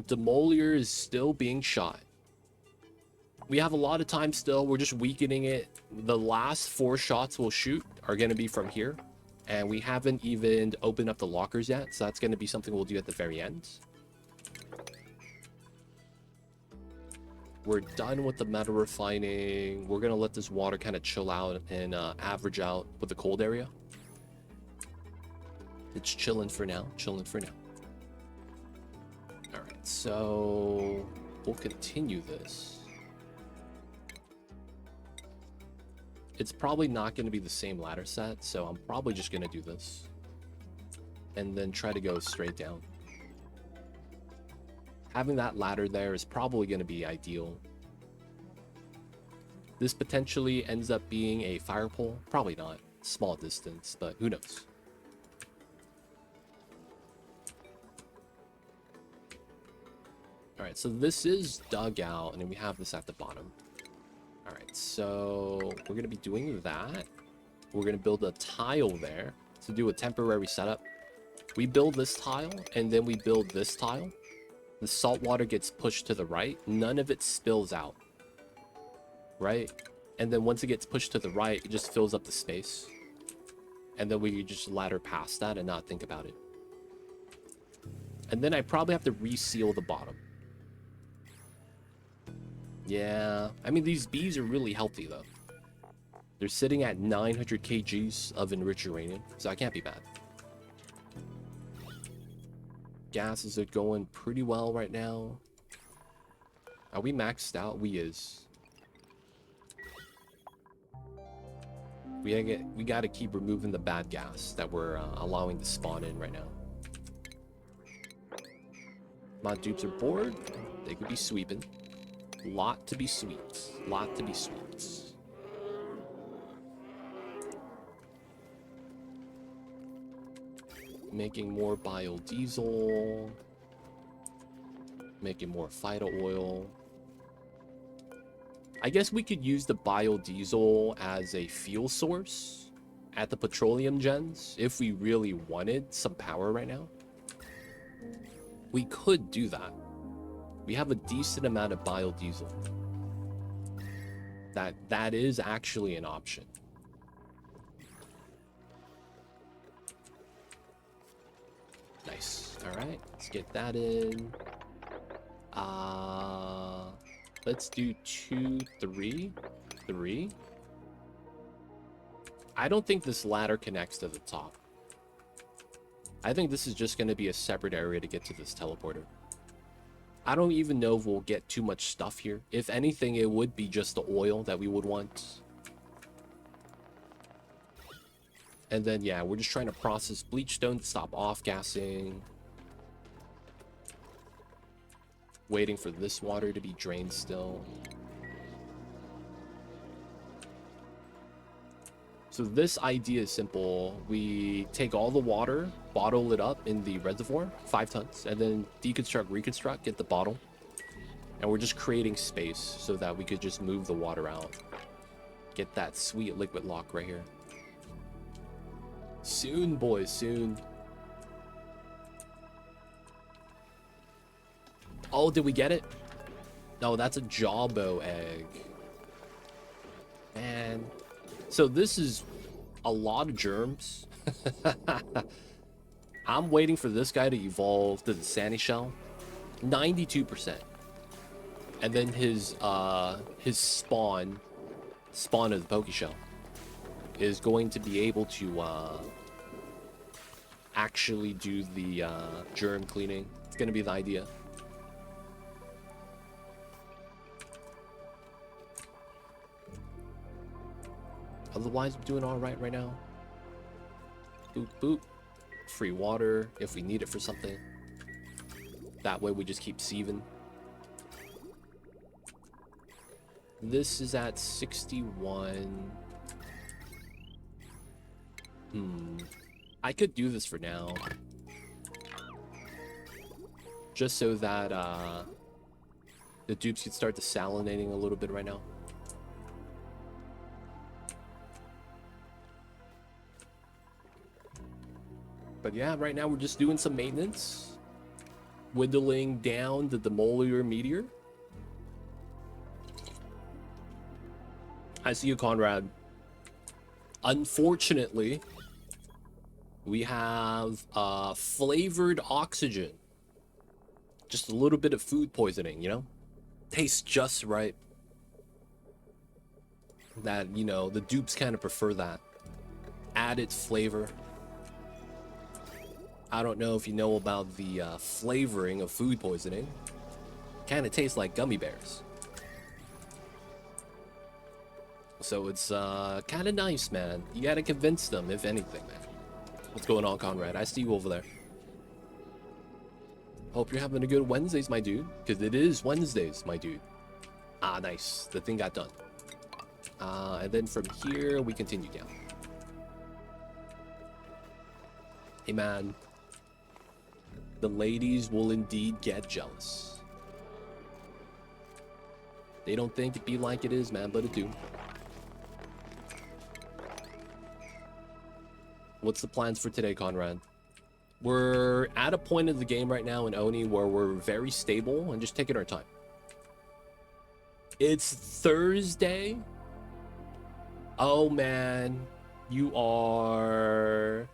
Demolier is still being shot. We have a lot of time still. We're just weakening it. The last 4 shots we'll shoot are going to be from here. And we haven't even opened up the lockers yet. So that's going to be something we'll do at the very end. We're done with the metal refining. We're going to let this water kind of chill out and average out with the cold area. It's chilling for now. Chilling for now. Alright, so we'll continue this. It's probably not going to be the same ladder set, so I'm probably just going to do this. And then try to go straight down. Having that ladder there is probably going to be ideal. This potentially ends up being a fire pole. Probably not. Small distance, but who knows. Alright, so this is dug out, and then we have this at the bottom. Alright, so we're going to be doing that. We're going to build a tile there to do a temporary setup. We build this tile, and then we build this tile. The salt water gets pushed to the right. None of it spills out. Right? And then once it gets pushed to the right, it just fills up the space. And then we just ladder past that and not think about it. And then I probably have to reseal the bottom. Yeah, I mean, these bees are really healthy, though. They're sitting at 900 kgs of enriched uranium, so that can't be bad. Gases are going pretty well right now. Are we maxed out? We is. We gotta keep removing the bad gas that we're allowing to spawn in right now. My dupes are bored. They could be sweeping. Lot to be sweet. Lot to be sweet. Making more biodiesel. Making more phyto oil. I guess we could use the biodiesel as a fuel source at the petroleum gens if we really wanted some power right now. We could do that. We have a decent amount of biodiesel. That is actually an option. Nice. All right, let's get that in. Let's do 2, 3, 3. I don't think this ladder connects to the top. I think this is just going to be a separate area to get to this teleporter. I don't even know if we'll get too much stuff here. If anything, it would be just the oil that we would want. And then, yeah, we're just trying to process bleach stone to stop off-gassing. Waiting for this water to be drained still. So this idea is simple. We take all the water, bottle it up in the reservoir, 5 tons, and then deconstruct, reconstruct, get the bottle. And we're just creating space so that we could just move the water out. Get that sweet liquid lock right here. Soon, boys, soon. Oh, did we get it? No, that's a jawbow egg. Man. So this is a lot of germs. I'm waiting for this guy to evolve to the Sandy Shell. 92%. And then his spawn of the Poke Shell is going to be able to actually do the germ cleaning. It's going to be the idea. Otherwise, we're doing all right now. Boop, boop. Free water if we need it for something. That way we just keep sieving. This is at 61. I could do this for now. Just so that the dupes could start desalinating a little bit right now. But yeah, right now we're just doing some maintenance. Whittling down the Demolier meteor. I see you, Conrad. Unfortunately, we have flavored oxygen. Just a little bit of food poisoning, you know? Tastes just right. That, you know, the dupes kind of prefer that. Added flavor. I don't know if you know about the flavoring of food poisoning. Kind of tastes like gummy bears. So it's kind of nice, man. You gotta convince them, if anything, man. What's going on, Conrad? I see you over there. Hope you're having a good Wednesdays, my dude. Because it is Wednesdays, my dude. Ah, nice. The thing got done. And then from here, we continue down. Hey, man. The ladies will indeed get jealous. They don't think it be like it is, man, but it do. What's the plans for today, Conrad? We're at a point of the game right now in Oni where we're very stable and just taking our time. It's Thursday. Oh, man. You are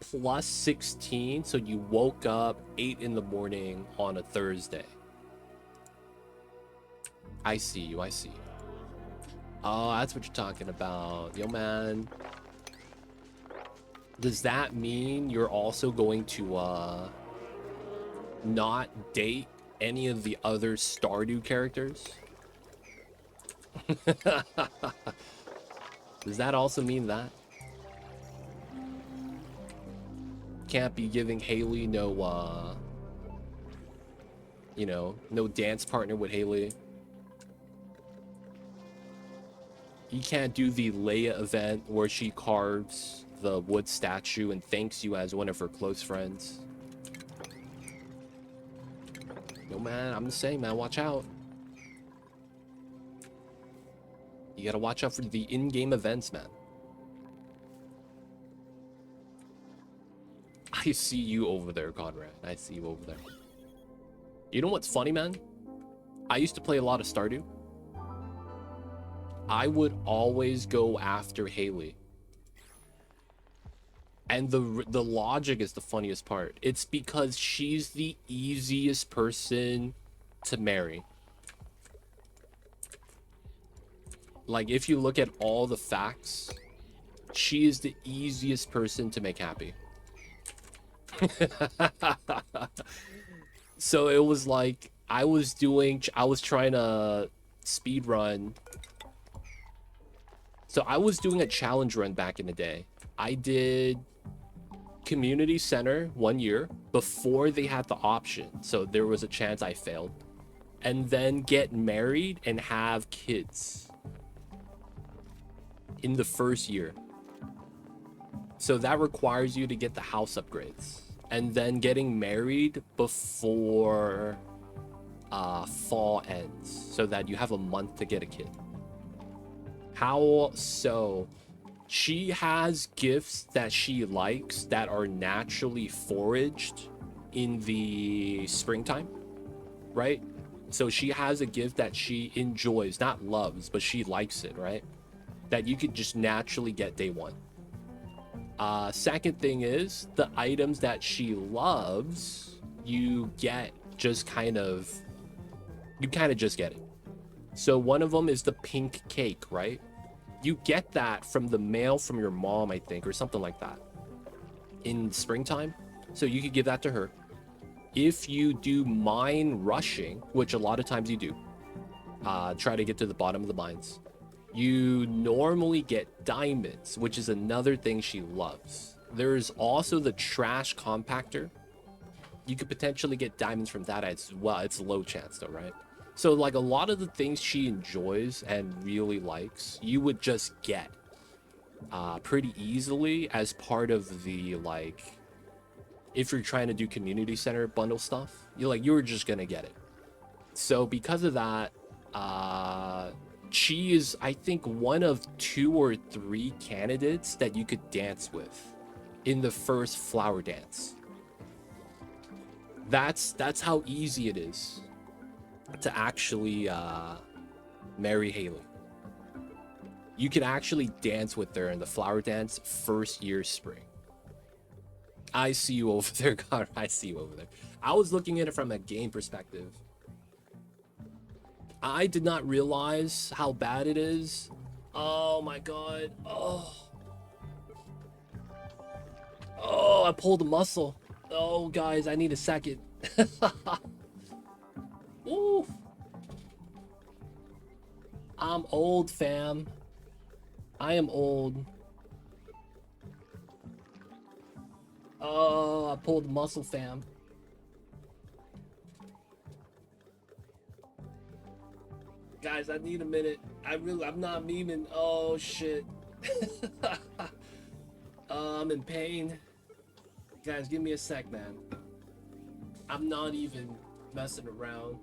plus 16, so you woke up 8 in the morning on a Thursday. I see you, I see you. Oh, that's what you're talking about. Yo, man. Does that mean you're also going to not date any of the other Stardew characters? Does that also mean that? Can't be giving Haley no, you know, no dance partner with Haley. You can't do the Leia event where she carves the wood statue and thanks you as one of her close friends. No, man, I'm just saying, man, watch out. You gotta watch out for the in-game events, man. I see you over there, Conrad. I see you over there. You know what's funny, man? I used to play a lot of Stardew. I would always go after Haley. And the logic is the funniest part. It's because she's the easiest person to marry. Like, if you look at all the facts, she is the easiest person to make happy. So it was like, I was trying to speed run. So I was doing a challenge run back in the day. I did community center 1 year before they had the option, so there was a chance I failed, and then get married and have kids in the first year. So that requires you to get the house upgrades and then getting married before fall ends so that you have a month to get a kid. How so? She has gifts that she likes that are naturally foraged in the springtime, right? So she has a gift that she enjoys, not loves, but she likes it, right? That you could just naturally get day one. Second thing is, the items that she loves, you get just kind of just get it. So one of them is the pink cake, right? You get that from the mail from your mom, I think, or something like that in springtime. So you could give that to her. If you do mine rushing, which a lot of times you do, try to get to the bottom of the mines. You normally get diamonds, which is another thing she loves. There's also the trash compactor. You could potentially get diamonds from that as well. It's low chance though, right? So like a lot of the things she enjoys and really likes, you would just get pretty easily as part of the, like, if you're trying to do community center bundle stuff, you're just gonna get it. So because of that, she is, I think, one of 2 or 3 candidates that you could dance with in the first flower dance. That's how easy it is to actually marry Haley. You can actually dance with her in the flower dance first year spring. I see you over there, God. I see you over there. I was looking at it from a game perspective. I did not realize how bad it is. Oh my god. Oh, I pulled a muscle. Oh, guys, I need a second. Oof. I'm old, fam. I am old. Oh, I pulled a muscle, fam. Guys, I need a minute. I'm not memeing. Oh, shit. I'm in pain. Guys, give me a sec, man. I'm not even messing around.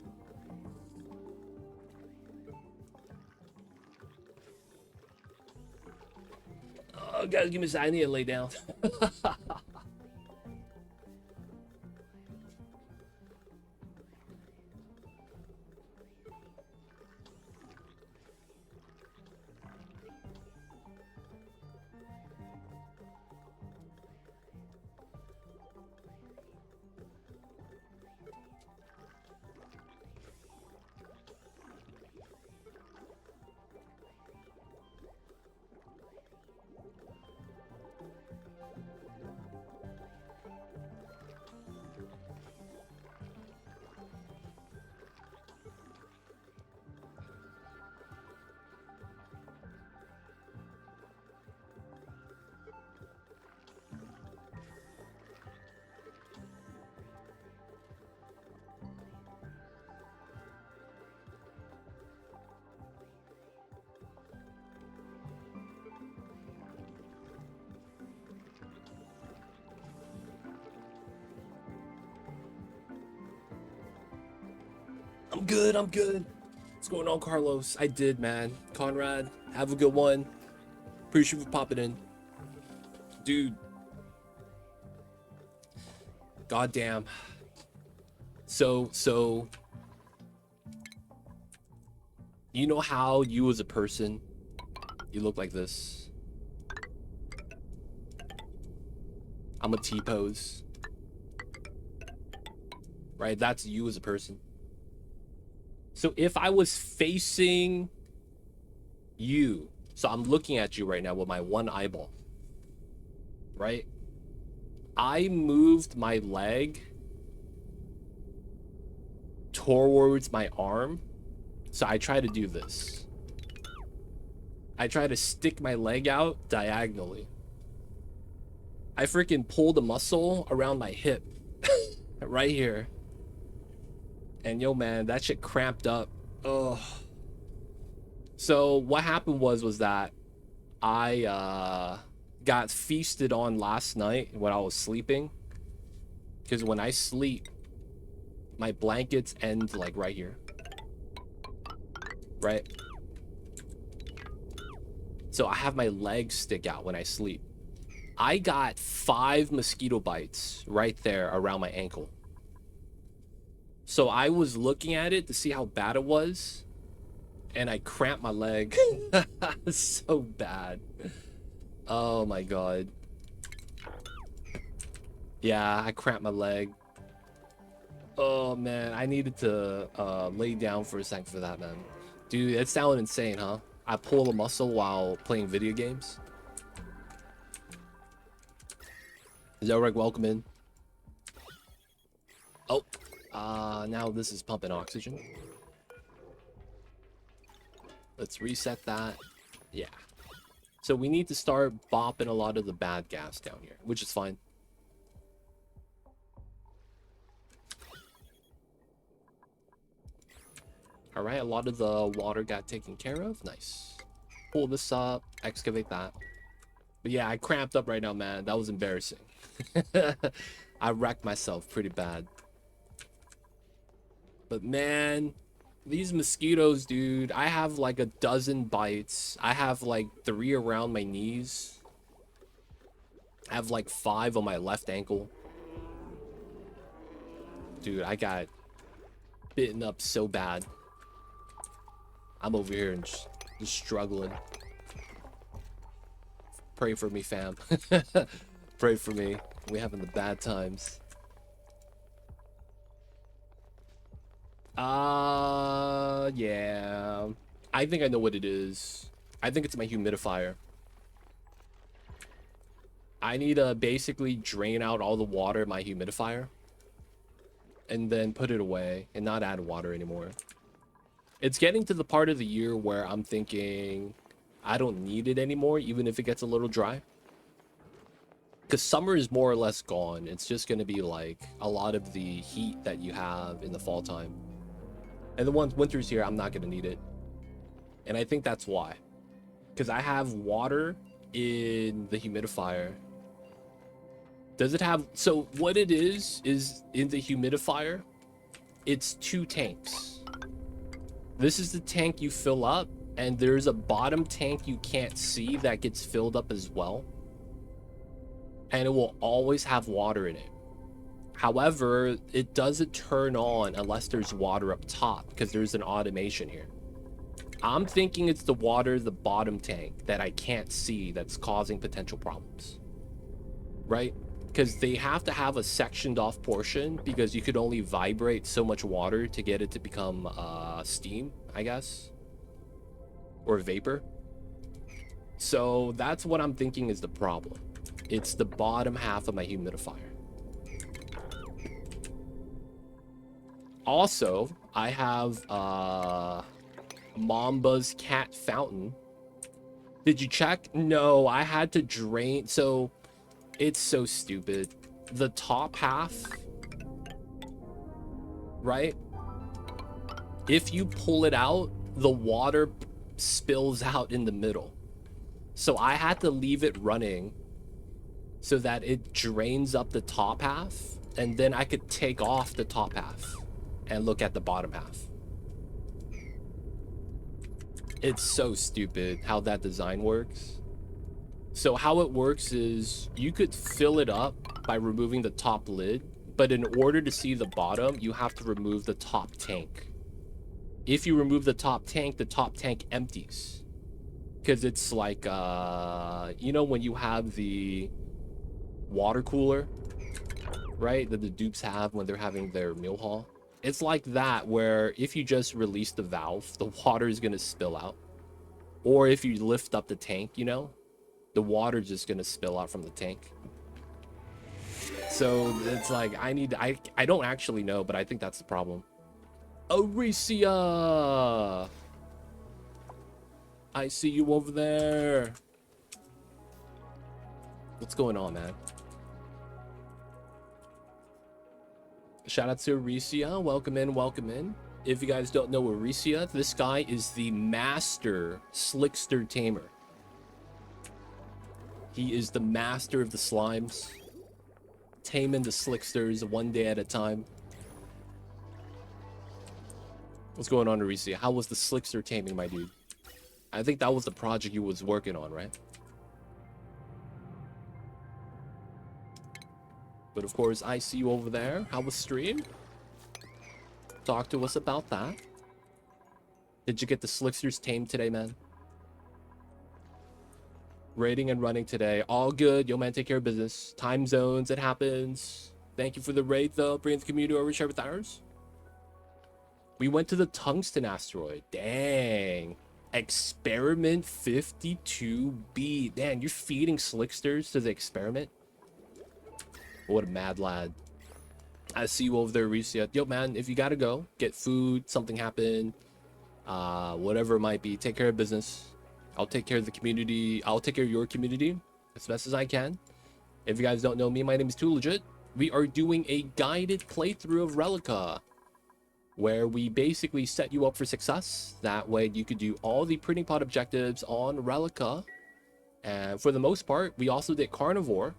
Oh, guys, give me a sec. I need to lay down. I'm good, I'm good. What's going on, Carlos? I did, man. Conrad, have a good one. Appreciate you for popping in. Dude. Goddamn. So, you know how you as a person, you look like this? I'm a T-pose. Right? That's you as a person. So if I was facing you, so I'm looking at you right now with my one eyeball, right? I moved my leg towards my arm. So I try to do this. I try to stick my leg out diagonally. I freaking pulled a muscle around my hip right here. And yo, man, that shit cramped up. Ugh. So what happened was that I got feasted on last night when I was sleeping. Because when I sleep, my blankets end like right here. Right? So I have my legs stick out when I sleep. I got 5 mosquito bites right there around my ankle. So I was looking at it to see how bad it was, and I cramped my leg. So bad. Oh my god. Yeah, I cramped my leg. Oh man, I needed to lay down for a second for that, man. Dude, it sounded insane, huh? I pull a muscle while playing video games. Zelrek, welcome in. Oh, now this is pumping oxygen. Let's reset that. Yeah. So we need to start bopping a lot of the bad gas down here, which is fine. All right, a lot of the water got taken care of. Nice. Pull this up, excavate that. But yeah, I cramped up right now, man. That was embarrassing. I wrecked myself pretty bad. But man, these mosquitoes, dude, I have like a dozen bites. I have like 3 around my knees. I have like 5 on my left ankle. Dude, I got bitten up so bad. I'm over here and just struggling. Pray for me, fam. Pray for me. We having the bad times. Yeah. I think I know what it is. I think it's my humidifier. I need to basically drain out all the water in my humidifier and then put it away and not add water anymore. It's getting to the part of the year where I'm thinking I don't need it anymore, even if it gets a little dry. Because summer is more or less gone. It's just going to be like a lot of the heat that you have in the fall time. And then once winter's here, I'm not going to need it. And I think that's why. Because I have water in the humidifier. Does it have... So what it is in the humidifier, it's 2 tanks. This is the tank you fill up, and there's a bottom tank you can't see that gets filled up as well. And it will always have water in it. However, it doesn't turn on unless there's water up top, because there's an automation here. I'm thinking it's the water, the bottom tank, that I can't see that's causing potential problems. Right? Because they have to have a sectioned off portion, because you could only vibrate so much water to get it to become steam, I guess. Or vapor. So that's what I'm thinking is the problem. It's the bottom half of my humidifier. Also, I have Mamba's cat fountain. Did you check? No, I had to drain. So it's so stupid. The top half, right? If you pull it out, the water spills out in the middle. So I had to leave it running so that it drains up the top half, and then I could take off the top half and look at the bottom half. It's so stupid how that design works. So how it works is you could fill it up by removing the top lid, but in order to see the bottom, you have to remove the top tank. If you remove the top tank empties. Because it's like, you know, when you have the water cooler, right, that the dupes have when they're having their meal haul? It's like that, where if you just release the valve, the water is going to spill out. Or if you lift up the tank, you know, the water is just going to spill out from the tank. So it's like, I don't actually know, but I think that's the problem. Aricia! I see you over there. What's going on, man? Shout out to Aricia. Welcome in, welcome in. If you guys don't know Aricia, this guy is the master slickster tamer. He is the master of the slimes. Taming the slicksters one day at a time. What's going on, Aricia? How was the slickster taming, my dude? I think that was the project you was working on, right? But of course, I see you over there. How was stream? Talk to us about that. Did you get the slicksters tamed today, man? Raiding and running today. All good. Yo, man, take care of business. Time zones, it happens. Thank you for the raid, though. Bringing the community over, share with ours. We went to the tungsten asteroid. Dang. Experiment 52B. Man, you're feeding slicksters to the experiment? What a mad lad. I see you over there, Reese. Yo, man, if you gotta go, get food, something happened, whatever it might be, take care of business. I'll take care of the community. I'll take care of your community as best as I can. If you guys don't know me, my name is Too Legit. We are doing a guided playthrough of Relica, where we basically set you up for success. That way you could do all the printing pod objectives on Relica. And for the most part, we also did Carnivore.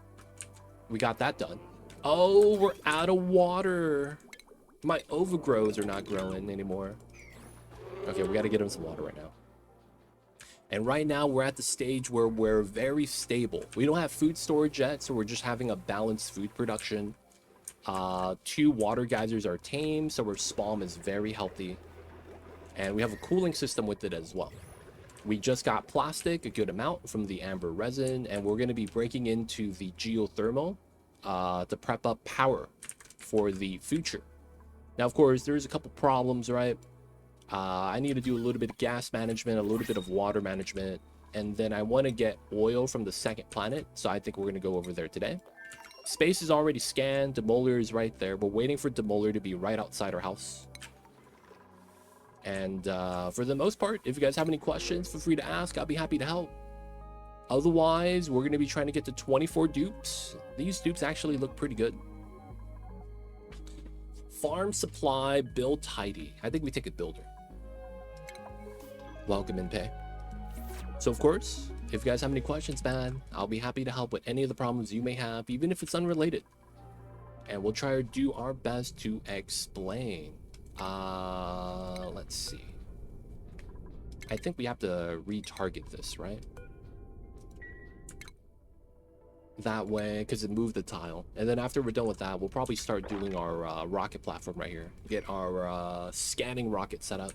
We got that done. Oh, we're out of water. My overgrows are not growing anymore. Okay, we got to get them some water right now. And right now, we're at the stage where we're very stable. We don't have food storage yet, so we're just having a balanced food production. 2 water geysers are tame, so our spawn is very healthy. And we have a cooling system with it as well. We just got plastic, a good amount, from the amber resin, and we're going to be breaking into the geothermal to prep up power for the future. Now, of course, there's a couple problems, right? I need to do a little bit of gas management, a little bit of water management, and then I want to get oil from the second planet, so I think we're going to go over there today. Space is already scanned. Demolier is right there. We're waiting for Demolier to be right outside our house. And for the most part, if you guys have any questions, feel free to ask. I'll be happy to help. Otherwise, we're going to be trying to get to 24 dupes. These dupes actually look pretty good. Farm supply, build tidy. I think we take a builder. Welcome and pay. So, of course, if you guys have any questions, man, I'll be happy to help with any of the problems you may have, even if it's unrelated. And we'll try to do our best to explain. Let's see. I think we have to retarget this, right? That way, because it moved the tile. And then after we're done with that, we'll probably start doing our rocket platform right here. Get our scanning rocket set up.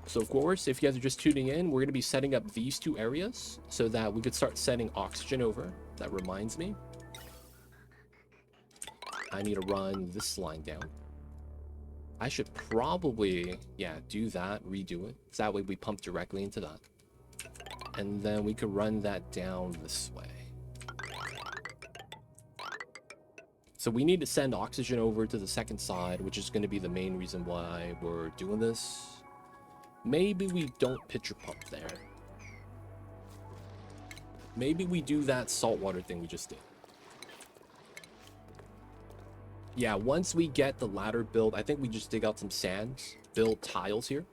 So, of course, if you guys are just tuning in, we're going to be setting up these 2 areas so that we could start sending oxygen over. That reminds me. I need to run this line down. I should probably, yeah, do that, redo it. So that way we pump directly into that. And then we could run that down this way. So we need to send oxygen over to the second side, which is going to be the main reason why we're doing this. Maybe we don't pitcher pump there. Maybe we do that saltwater thing we just did. Yeah, once we get the ladder built, I think we just dig out some sand, build tiles here,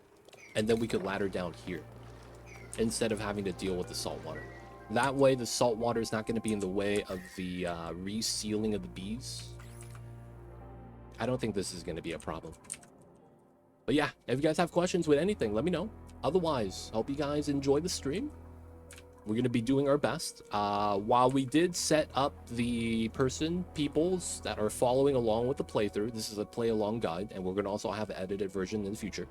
and then we could ladder down here instead of having to deal with the salt water. That way, the salt water is not going to be in the way of the resealing of the bees. I don't think this is going to be a problem. But yeah, if you guys have questions with anything, let me know. Otherwise, hope you guys enjoy the stream. We're going to be doing our best. While we did set up the peoples that are following along with the playthrough, this is a play-along guide, and we're going to also have an edited version in the future.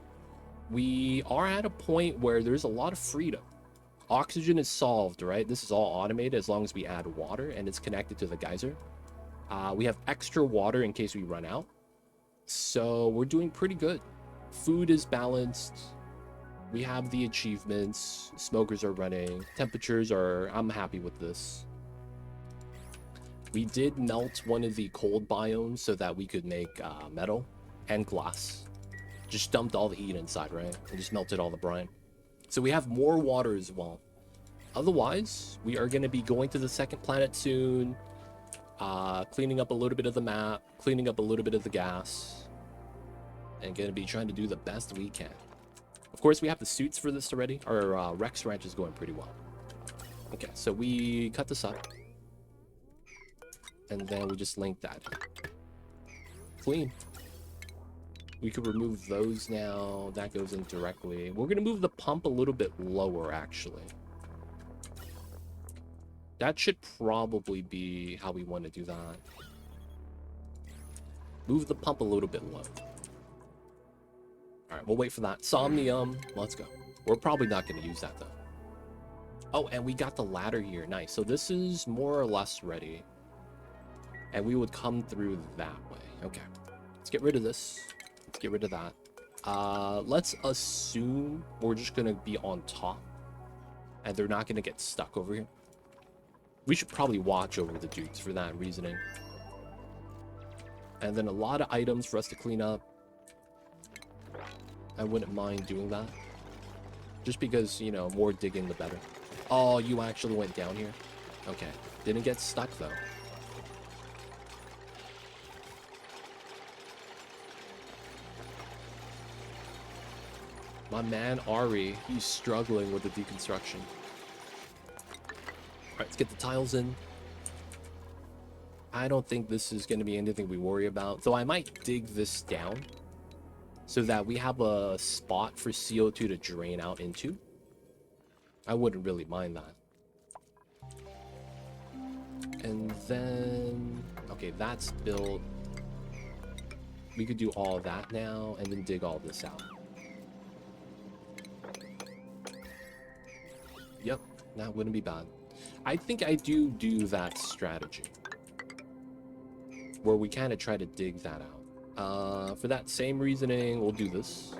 We are at a point where there's a lot of freedom. Oxygen is solved, right? This is all automated as long as we add water, and it's connected to the geyser. We have extra water in case we run out. So we're doing pretty good. Food is balanced. We have the achievements. Smokers are running. Temperatures are... I'm happy with this. We did melt one of the cold biomes so that we could make metal and glass. Just dumped all the heat inside, right? And just melted all the brine. So we have more water as well. Otherwise, we are going to be going to the second planet soon. Cleaning up a little bit of the map. Cleaning up a little bit of the gas. And going to be trying to do the best we can. Of course, we have the suits for this already. Our Rex Ranch is going pretty well. Okay, so we cut this up. And then we just link that. Clean. We could remove those now. That goes in directly. We're going to move the pump a little bit lower, actually. That should probably be how we want to do that. Move the pump a little bit low. Alright, we'll wait for that. Somnium. Let's go. We're probably not going to use that, though. Oh, and we got the ladder here. Nice. So this is more or less ready. And we would come through that way. Okay. Let's get rid of this. Let's get rid of that. Let's assume we're just going to be on top. And they're not going to get stuck over here. We should probably watch over the dudes for that reasoning. And then a lot of items for us to clean up. I wouldn't mind doing that. Just because, you know, more digging the better. Oh, you actually went down here? Okay. Didn't get stuck, though. My man, Ari, he's struggling with the deconstruction. Alright, let's get the tiles in. I don't think this is going to be anything we worry about. Though I might dig this down so that we have a spot for CO2 to drain out into. I wouldn't really mind that. And then... okay, that's built. We could do all that now and then dig all this out. Yep, that wouldn't be bad. I think I do that strategy where we kind of try to dig that out. For that same reasoning, we'll do this.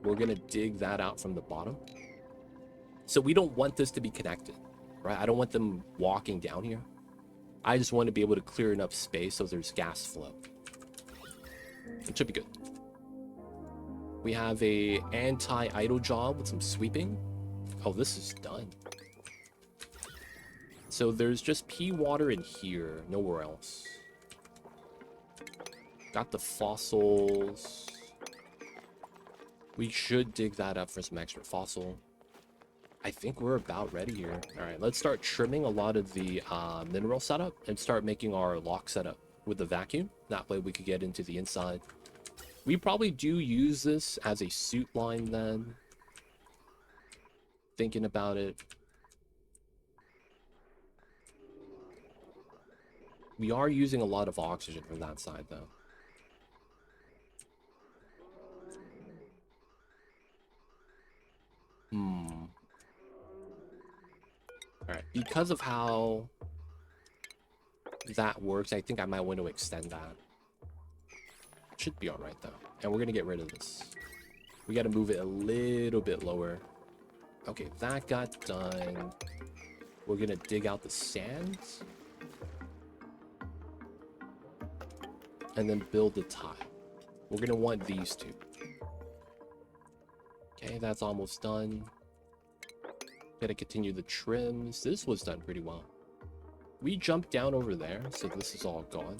We're gonna dig that out from the bottom. So we don't want this to be connected, right? I don't want them walking down here. I just want to be able to clear enough space so there's gas flow. It should be good. We have a anti-idle job with some sweeping. Oh, this is done. So there's just pea water in here, nowhere else. Got the fossils. We should dig that up for some extra fossil. I think we're about ready here. All right, let's start trimming a lot of the mineral setup and start making our lock setup with the vacuum. That way we could get into the inside. We probably do use this as a suit line then. Thinking about it. We are using a lot of oxygen from that side though. Alright, because of how that works, I think I might want to extend that. Should be alright though. And we're gonna get rid of this. We gotta move it a little bit lower. Okay, that got done. We're gonna dig out the sand. And then build the tile. We're gonna want these two. Okay, that's almost done. Gotta continue the trims. This was done pretty well. We jumped down over there, so this is all gone.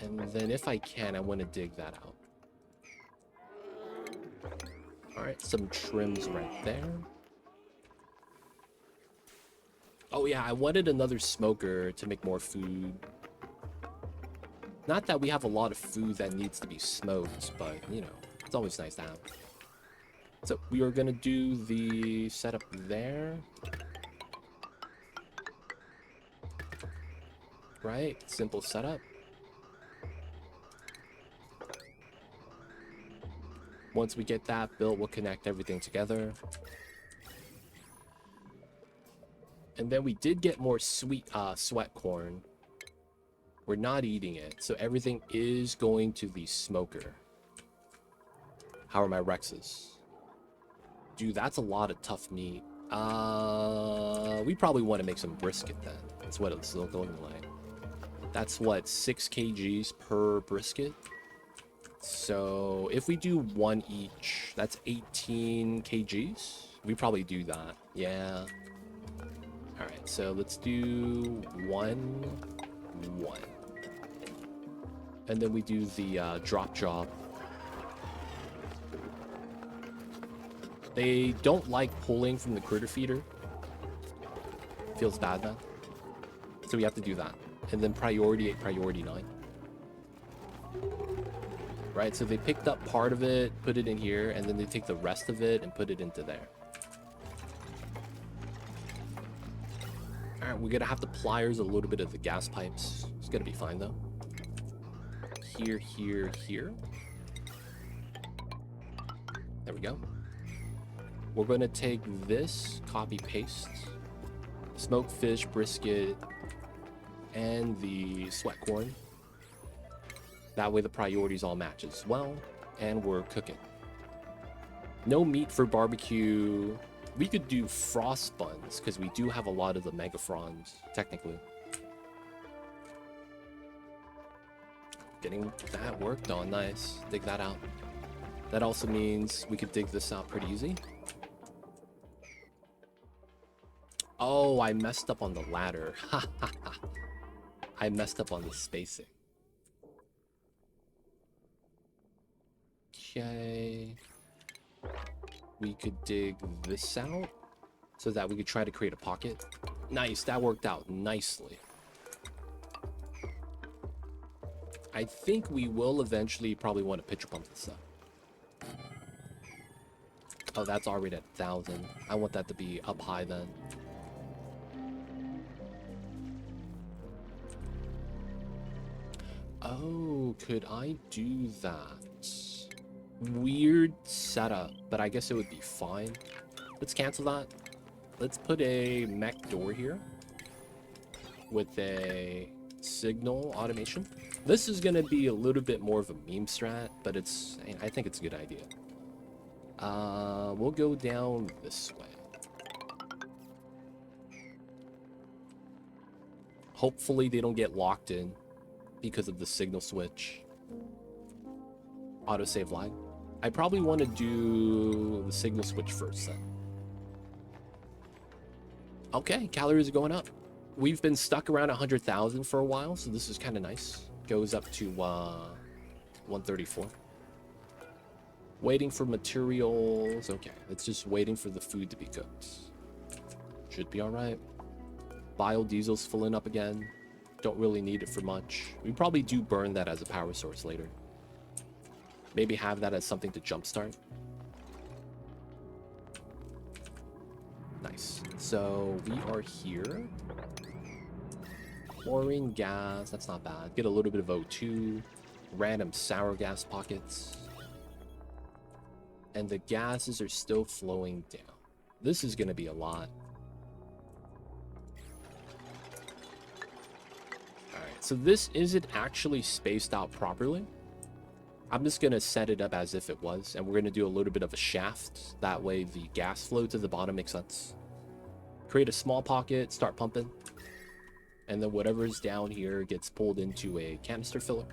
And then if I can, I want to dig that out. Alright, some trims right there. Oh yeah, I wanted another smoker to make more food. Not that we have a lot of food that needs to be smoked, but, you know, it's always nice to have. So we are going to do the setup there. Right, simple setup. Once we get that built, we'll connect everything together. And then we did get more sweet sweat corn. We're not eating it, so everything is going to the smoker. How are my Rexes? Dude, that's a lot of tough meat. We probably want to make some brisket then. That's what it's looking like. That's what, 6 kgs per brisket? So if we do one each, that's 18 kgs. We probably do that. Yeah. All right, so let's do one. And then we do the drop job. They don't like pulling from the critter feeder. Feels bad, man. So we have to do that. And then priority 8, priority 9. Right, so they picked up part of it, put it in here, and then they take the rest of it and put it into there. Alright, we're gonna have to pliers a little bit of the gas pipes. It's gonna be fine though. Here, here, here. There we go. We're gonna take this, copy paste, smoked fish, brisket, and the sweat corn. That way the priorities all match as well, and we're cooking. No meat for barbecue. We could do frost buns, because we do have a lot of the megafrons, technically. Getting that worked on. Nice. Dig that out. That also means we could dig this out pretty easy. Oh, I messed up on the ladder. Ha ha ha. I messed up on the spacing. Okay. We could dig this out so that we could try to create a pocket. Nice, that worked out nicely. I think we will eventually probably want to pitcher pump this up. Oh, that's already at 1,000. I want that to be up high then. Oh, could I do that? Weird setup, but I guess it would be fine. Let's cancel that. Let's put a mech door here with a signal automation. This is going to be a little bit more of a meme strat, but I think it's a good idea. We'll go down this way. Hopefully they don't get locked in because of the signal switch. Autosave lag. I probably want to do the signal switch first then. Okay, calories are going up. We've been stuck around 100,000 for a while, so this is kind of nice. Goes up to 134. Waiting for materials. Okay, it's just waiting for the food to be cooked. Should be all right. Biodiesel's filling up again. Don't really need it for much. We probably do burn that as a power source later. Maybe have that as something to jumpstart. Nice. So we are here. Chlorine gas, that's not bad. Get a little bit of O2. Random sour gas pockets. And the gases are still flowing down. This is going to be a lot. Alright, so this isn't actually spaced out properly. I'm just going to set it up as if it was, and we're going to do a little bit of a shaft. That way the gas flow to the bottom makes sense. Create a small pocket, start pumping. And then whatever's down here gets pulled into a canister filler.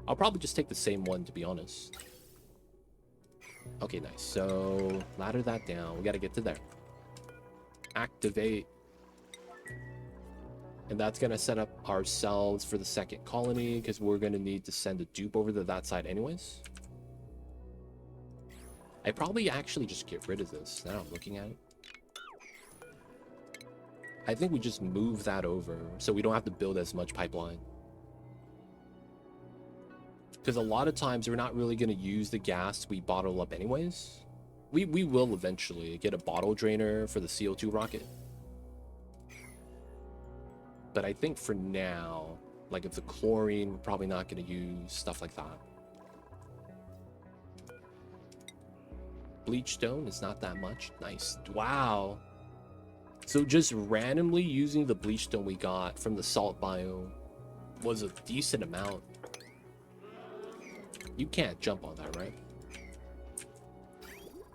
I'll probably just take the same one, to be honest. Okay, nice. So, ladder that down. We got to get to there. Activate. And that's going to set up ourselves for the second colony, because we're going to need to send a dupe over to that side anyways. I probably actually just get rid of this, now I'm looking at it. I think we just move that over, so we don't have to build as much pipeline. Because a lot of times we're not really going to use the gas we bottle up anyways. We will eventually get a bottle drainer for the CO2 rocket. But I think for now, like if the chlorine, we're probably not going to use stuff like that. Bleach stone is not that much. Nice. Wow. So just randomly using the bleach stone we got from the salt biome was a decent amount. You can't jump on that, right?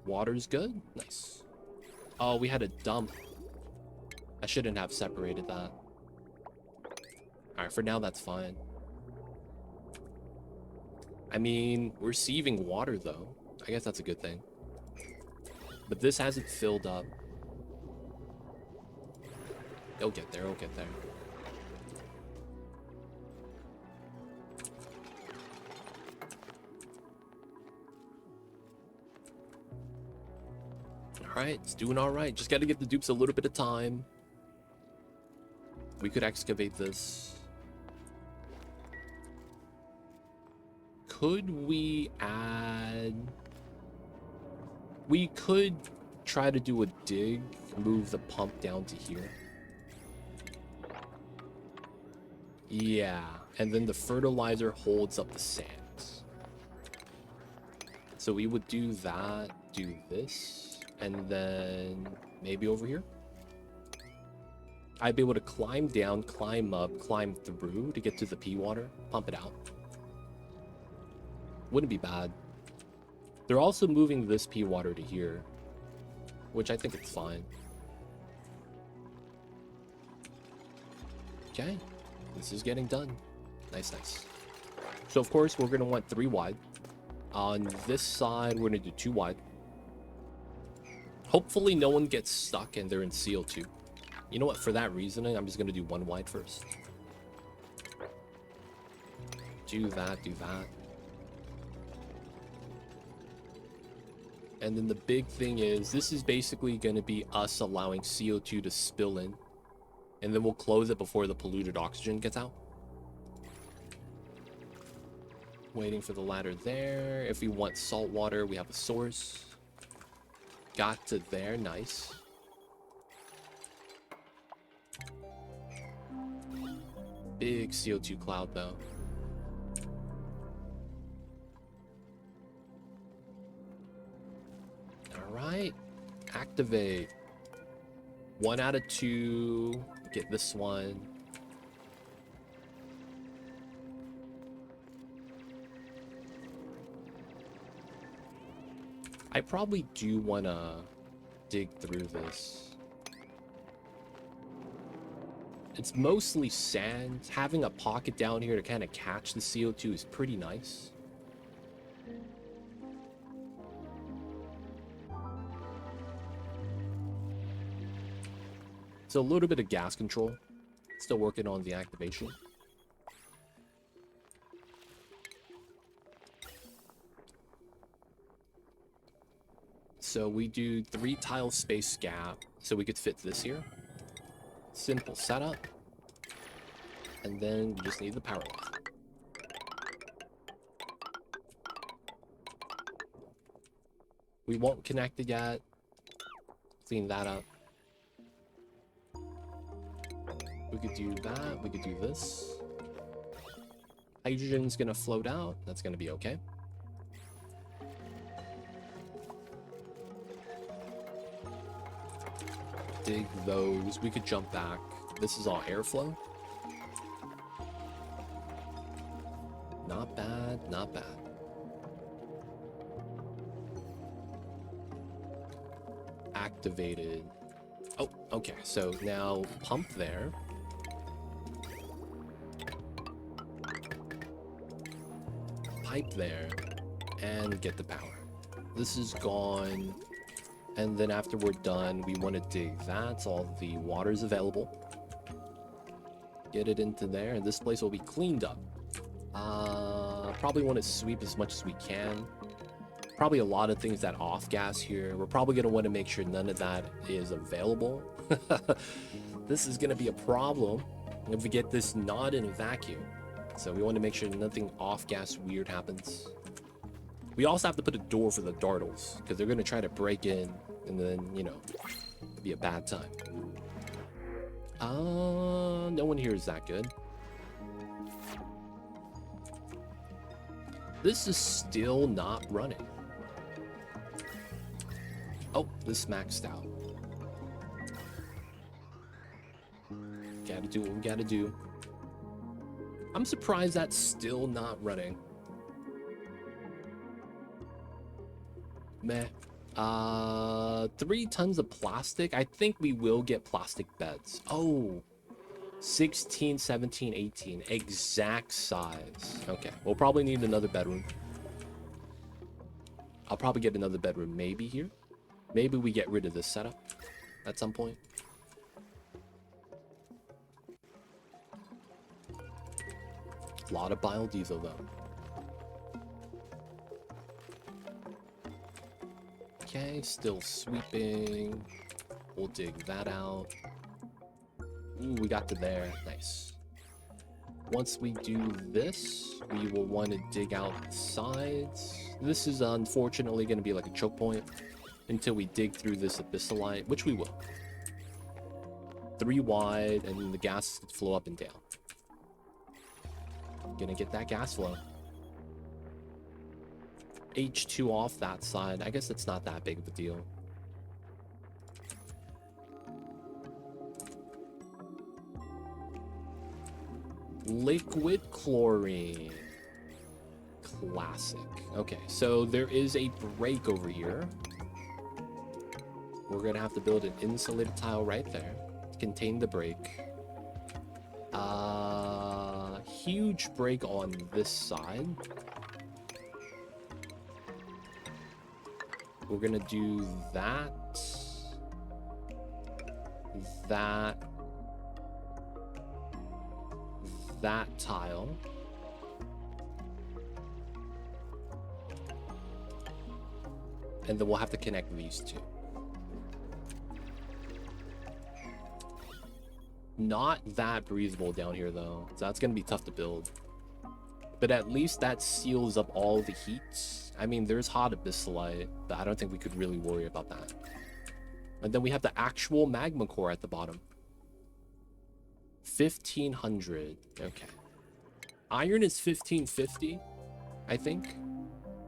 Water's good. Nice. Oh, we had a dump. I shouldn't have separated that. Alright, for now that's fine. I mean, we're receiving water though. I guess that's a good thing. But this hasn't filled up. It'll get there, it'll get there. Alright, it's doing alright. Just gotta give the dupes a little bit of time. We could excavate this. Could we add... We could try to do a dig, move the pump down to here. Yeah, and then the fertilizer holds up the sand. So we would do that, do this, and then maybe over here. I'd be able to climb down, climb up, climb through to get to the pea water, pump it out. Wouldn't be bad. They're also moving this pea water to here, which I think it's fine. Okay, this is getting done. Nice, nice. So of course we're gonna want 3 wide. On this side, we're gonna do 2 wide. Hopefully no one gets stuck and they're in CO2. You know what? For that reasoning, I'm just gonna do 1 wide first. Do that, do that. And then the big thing is, this is basically going to be us allowing CO2 to spill in. And then we'll close it before the polluted oxygen gets out. Waiting for the ladder there. If we want salt water, we have a source. Got to there, nice. Big CO2 cloud though. Alright, activate. 1 out of 2. Get this one. I probably do want to dig through this. It's mostly sand. Having a pocket down here to kind of catch the CO2 is pretty nice. So a little bit of gas control. Still working on the activation. So we do 3 tile space gap so we could fit this here. Simple setup. And then we just need the power line. We won't connect it yet. Clean that up. We could do that. We could do this. Hydrogen's gonna float out. That's gonna be okay. Dig those. We could jump back. This is all airflow. Not bad, not bad. Activated. Oh, okay. So now pump there. Pipe there. And get the power. This is gone. And then after we're done, we want to dig that so all the water's available. Get it into there, and this place will be cleaned up. Probably want to sweep as much as we can. Probably a lot of things that off gas here. We're probably going to want to make sure none of that is available. This is going to be a problem if we get this not in a vacuum. So we want to make sure nothing off gas weird happens. We also have to put a door for the dartles, because they're going to try to break in, and then, you know, it'll be a bad time. No one here is that good. This is still not running. Oh, this maxed out. Gotta do what we gotta do. I'm surprised that's still not running. Meh. 3 tons of plastic. I think we will get plastic beds. Oh, 16, 17, 18. Exact size. Okay, we'll probably need another bedroom. I'll probably get another bedroom maybe here. Maybe we get rid of this setup at some point. A lot of biodiesel though. Okay, still sweeping. We'll dig that out. Ooh, we got to there. Nice. Once we do this, we will want to dig out the sides. This is unfortunately going to be like a choke point until we dig through this abyssalite, which we will. 3 wide, and the gas could flow up and down. Gonna get that gas flow. H2 off that side. I guess it's not that big of a deal. Liquid chlorine. Classic. Okay, so there is a break over here. We're gonna have to build an insulated tile right there to contain the break. huge break on this side. We're gonna do that, that tile. And then we'll have to connect these two. Not that breathable down here though, so that's gonna be tough to build. But at least that seals up all the heat. I mean, there's hot abyssalite, but I don't think we could really worry about that. And then we have the actual magma core at the bottom. 1500. Okay. Iron is 1550, I think.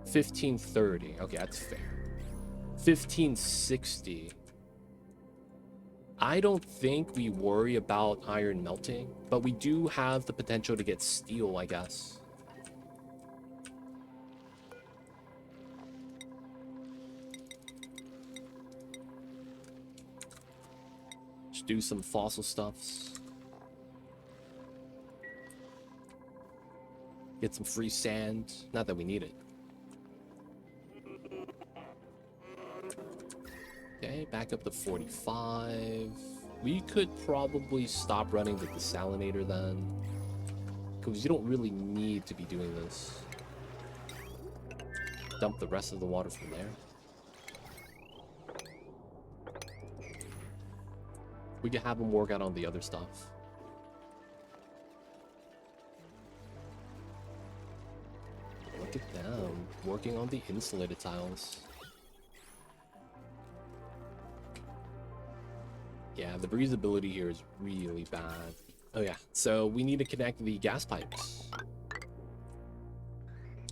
1530. Okay, that's fair. 1560. I don't think we worry about iron melting, but we do have the potential to get steel, I guess. Just do some fossil stuffs. Get some free sand. Not that we need it. Okay, back up to 45. We could probably stop running the desalinator then, because you don't really need to be doing this. Dump the rest of the water from there. We can have them work out on the other stuff. Look at them working on the insulated tiles. Yeah, the breathability here is really bad. Oh yeah, so we need to connect the gas pipes.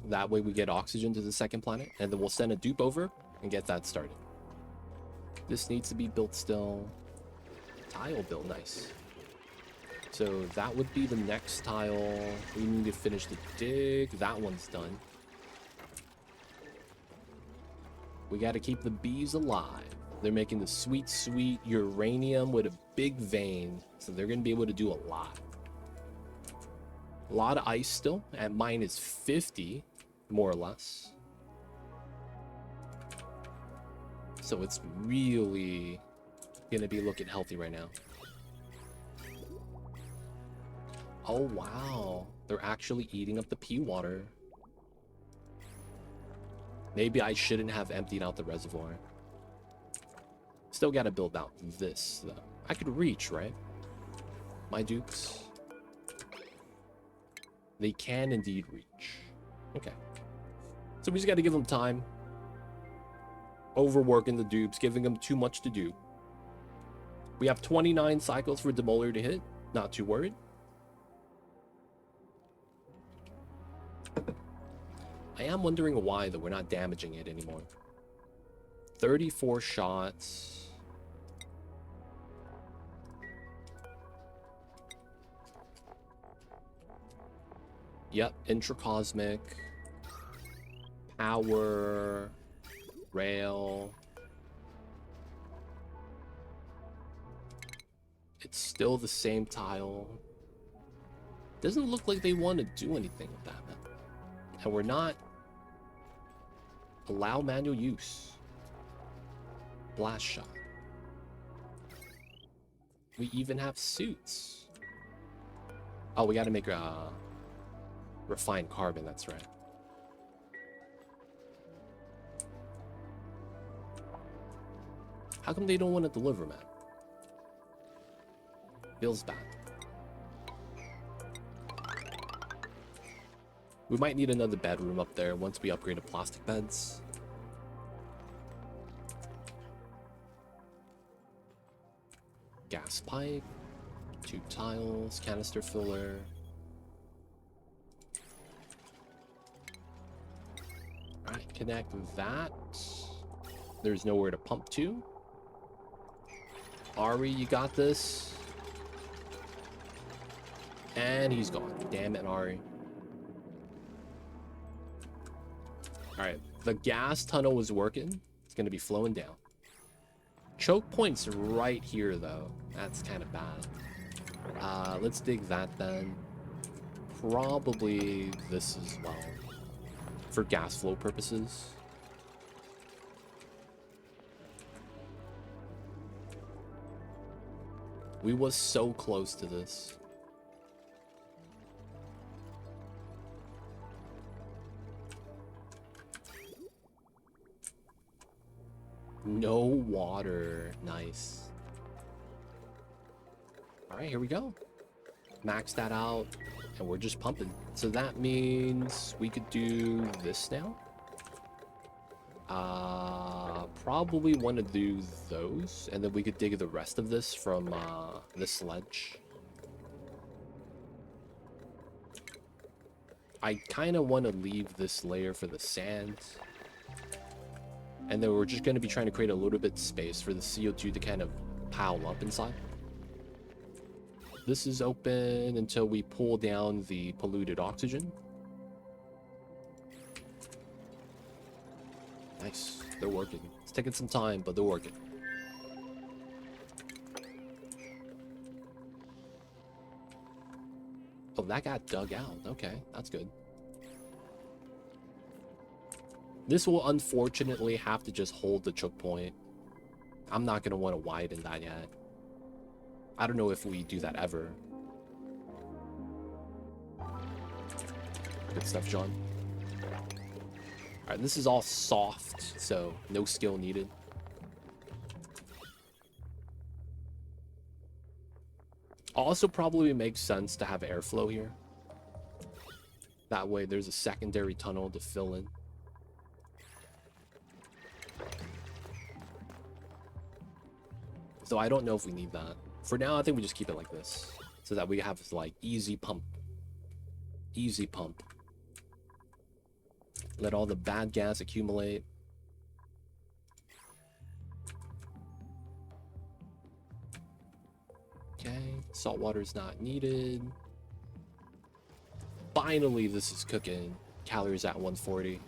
That way we get oxygen to the second planet, and then we'll send a dupe over and get that started. This needs to be built still. Tile built, nice. So that would be the next tile. We need to finish the dig. That one's done. We got to keep the bees alive. They're making the sweet, sweet uranium with a big vein. So they're going to be able to do a lot. A lot of ice still. At minus 50, more or less. So it's really going to be looking healthy right now. Oh, wow. They're actually eating up the pea water. Maybe I shouldn't have emptied out the reservoir. Still got to build out this, though. I could reach, right? My dupes. They can indeed reach. Okay. So we just got to give them time. Overworking the dupes, giving them too much to do. We have 29 cycles for Demolier to hit. Not too worried. I am wondering why, though, we're not damaging it anymore. 34 shots. Yep, intracosmic. Power. Rail. It's still the same tile. Doesn't look like they want to do anything with that, man. And we're not. Allow manual use. Blast shot. We even have suits. Oh, we gotta make refined carbon, that's right. How come they don't want to deliver, man? Feels bad. We might need another bedroom up there once we upgrade to plastic beds. Gas pipe, 2 tiles, canister filler. Alright, connect that. There's nowhere to pump to. Ari, you got this. And he's gone. Damn it, Ari. Alright, the gas tunnel was working. It's going to be flowing down. Choke point's right here, though. That's kind of bad. Let's dig that then. probably this as well, for gas flow purposes. We was so close to this. No water. Nice. All right, here we go. Max that out, and we're just pumping. So that means we could do this now. Probably want to do those, and then we could dig the rest of this from the sledge. I kind of want to leave this layer for the sand. And then we're just going to be trying to create a little bit of space for the CO2 to kind of pile up inside. This is open until we pull down the polluted oxygen. Nice. They're working. It's taking some time, but they're working. Oh, that got dug out. Okay, that's good. This will unfortunately have to just hold the choke point. I'm not going to want to widen that yet. I don't know if we do that ever. Good stuff, John. Alright, this is all soft, so no skill needed. Also probably makes sense to have airflow here. That way there's a secondary tunnel to fill in. So I don't know if we need that. For now, I think we just keep it like this. So that we have, like, easy pump. Easy pump. Let all the bad gas accumulate. Okay, salt water is not needed. Finally, this is cooking. Calories at 140.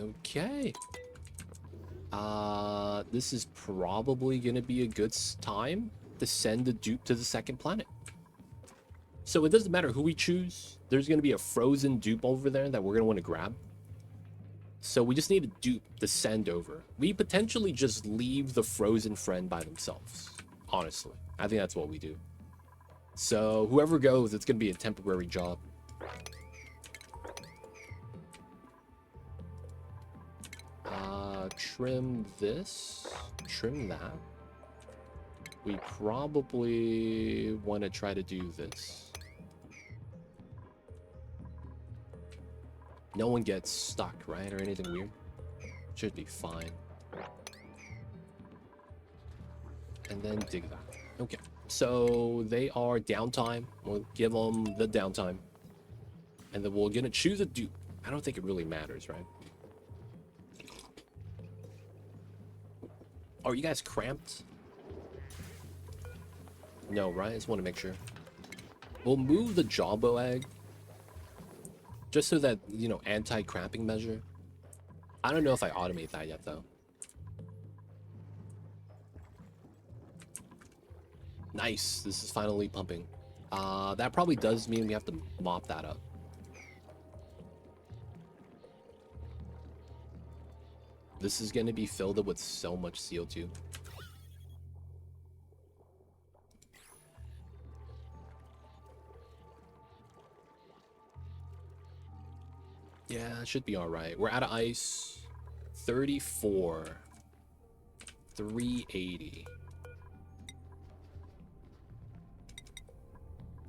Okay. This is probably gonna be a good time to send the dupe to the second planet. So it doesn't matter who we choose. There's gonna be a frozen dupe over there that we're gonna want to grab. So we just need a dupe to send over. We potentially just leave the frozen friend by themselves. Honestly, I think that's what we do. So whoever goes, it's gonna be a temporary job. Trim this, trim that. We probably want to try to do this. No one gets stuck, right? Or anything weird. Should be fine. And then dig that. Okay. So they are downtime. We'll give them the downtime. And then we're gonna choose a dupe. I don't think it really matters, right? Are you guys cramped? No, right? I just want to make sure. We'll move the jawbow egg. Just so that, you know, anti-cramping measure. I don't know if I automate that yet, though. Nice. This is finally pumping. That probably does mean we have to mop that up. This is going to be filled up with so much CO2. Yeah, it should be all right. We're out of ice. 34. 380.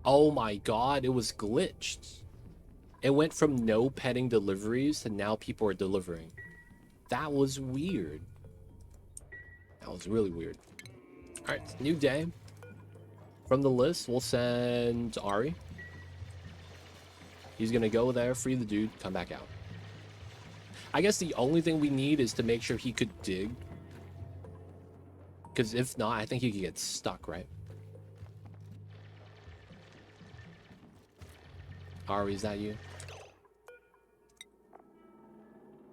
Oh my god, it was glitched. It went from no petting deliveries to now people are delivering. That was weird. That was really weird. Alright, new day. From the list, we'll send Ari. He's gonna go there, free the dude, come back out. I guess the only thing we need is to make sure he could dig. Because if not, I think he could get stuck, right? Ari, is that you?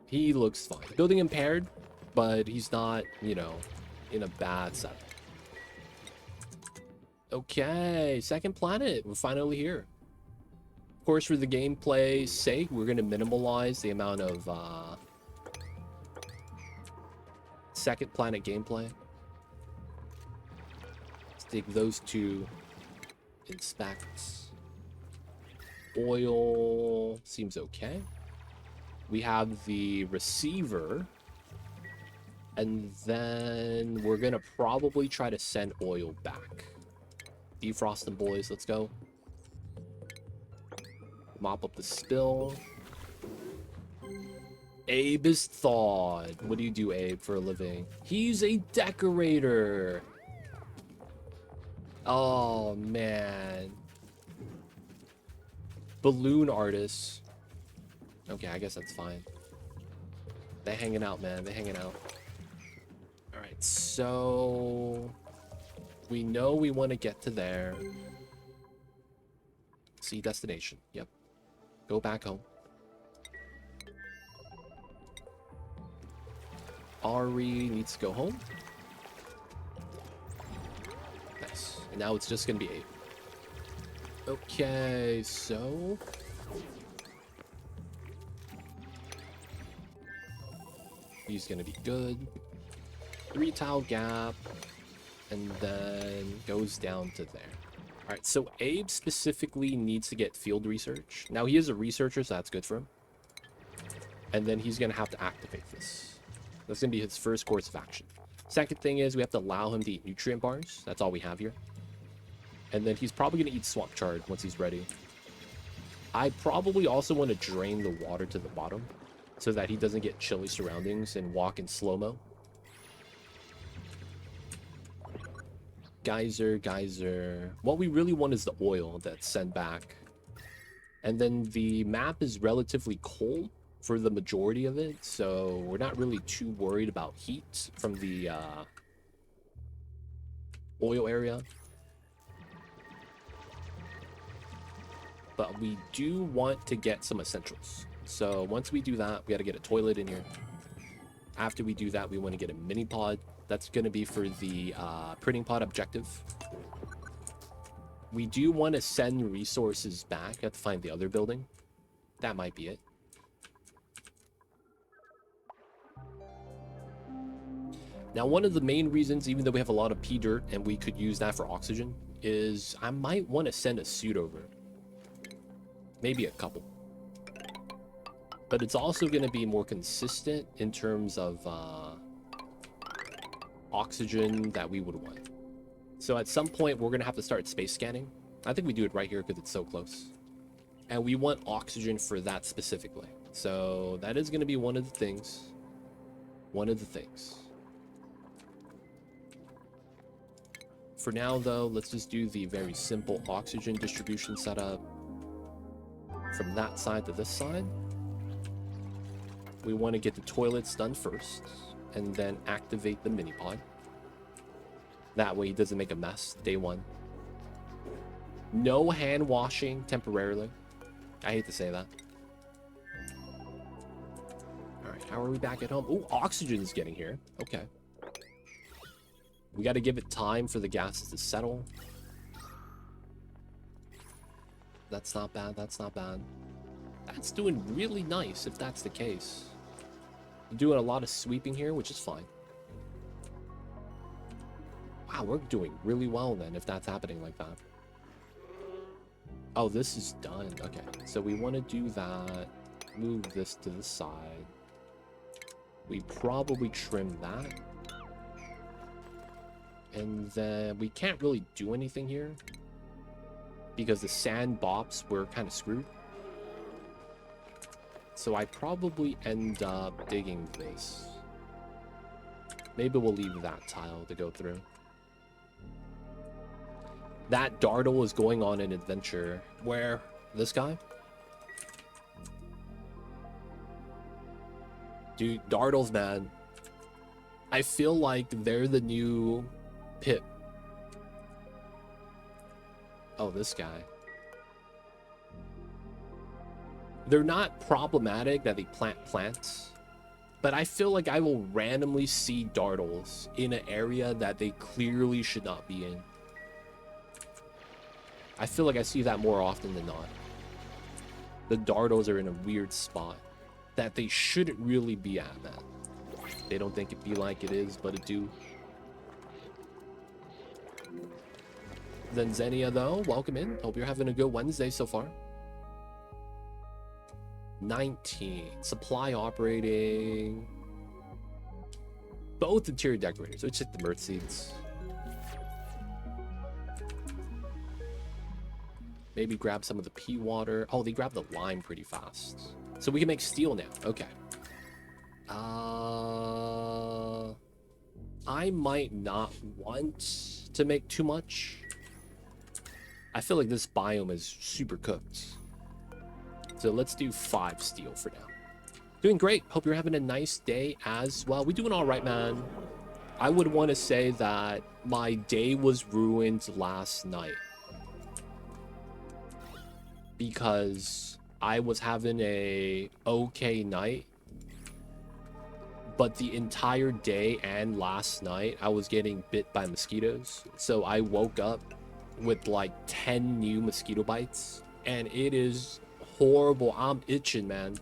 He looks fine. Building impaired, but he's not, you know, in a bad setup. Okay, second planet. We're finally here. Of course, for the gameplay's sake, we're going to minimalize the amount of second planet gameplay. Let's take those two. Inspect. Oil seems okay. We have the receiver. And then we're going to probably try to send oil back. Defrost them, boys. Let's go. Mop up the spill. Abe is thawed. What do you do, Abe, for a living? He's a decorator. Oh, man. Balloon artist. Okay, I guess that's fine. They're hanging out, man. They're hanging out. All right, so we know we want to get to there. See destination. Yep. Go back home. Ari needs to go home. Nice. And now it's just going to be 8. Okay, so... he's going to be good. 3 tile gap. And then goes down to there. Alright, so Abe specifically needs to get field research. Now, he is a researcher, so that's good for him. And then he's going to have to activate this. That's going to be his first course of action. Second thing is we have to allow him to eat nutrient bars. That's all we have here. And then he's probably going to eat swamp chard once he's ready. I probably also want to drain the water to the bottom so that he doesn't get chilly surroundings and walk in slow-mo. Geyser. What we really want is the oil that's sent back. And then the map is relatively cold for the majority of it, so we're not really too worried about heat from the oil area. But we do want to get some essentials. So once we do that, we got to get a toilet in here. After we do that, we want to get a mini pod. That's going to be for the printing pod objective. We do want to send resources back. I have to find the other building. That might be it. Now, one of the main reasons, even though we have a lot of pea dirt and we could use that for oxygen, is I might want to send a suit over. Maybe a couple. But it's also going to be more consistent in terms of oxygen that we would want. So at some point, we're going to have to start space scanning. I think we do it right here because it's so close. And we want oxygen for that specifically. So that is going to be one of the things. For now, though, let's just do the very simple oxygen distribution setup. From that side to this side. We want to get the toilets done first. And then activate the mini pod. That way he doesn't make a mess day one. No hand washing temporarily. I hate to say that. Alright, how are we back at home? Oh, oxygen is getting here. Okay. We got to give it time for the gases to settle. That's not bad. That's doing really nice if that's the case. Doing a lot of sweeping here, which is fine. Wow, we're doing really well then if that's happening like that. Oh, this is done. Okay, so we want to do that. Move this to the side. We probably trim that. And then we can't really do anything here because the sand bops were kind of screwed. So I probably end up digging this. Maybe we'll leave that tile to go through. That Dartle is going on an adventure. Where? This guy? Dude, Dartles, man. I feel like they're the new Pip. Oh, this guy. They're not problematic that they plant plants, But I feel like I will randomly see dartles in an area that they clearly should not be in. I feel like I see that more often than not. The dartles are in a weird spot that they shouldn't really be at, man. They don't think it be like it is, but it do. Then Xenia, though, welcome in. Hope you're having a good Wednesday so far. 19. Supply operating. Both interior decorators. Let's hit the mirth seeds. Maybe grab some of the pea water. Oh, they grab the lime pretty fast. So we can make steel now. Okay. I might not want to make too much. I feel like this biome is super cooked. So let's do 5 steel for now. Doing great. Hope you're having a nice day as well. We doing all right, man. I would want to say that my day was ruined last night. Because I was having a okay night. But the entire day and last night, I was getting bit by mosquitoes. So I woke up with like 10 new mosquito bites. And it is horrible. I'm itching, man.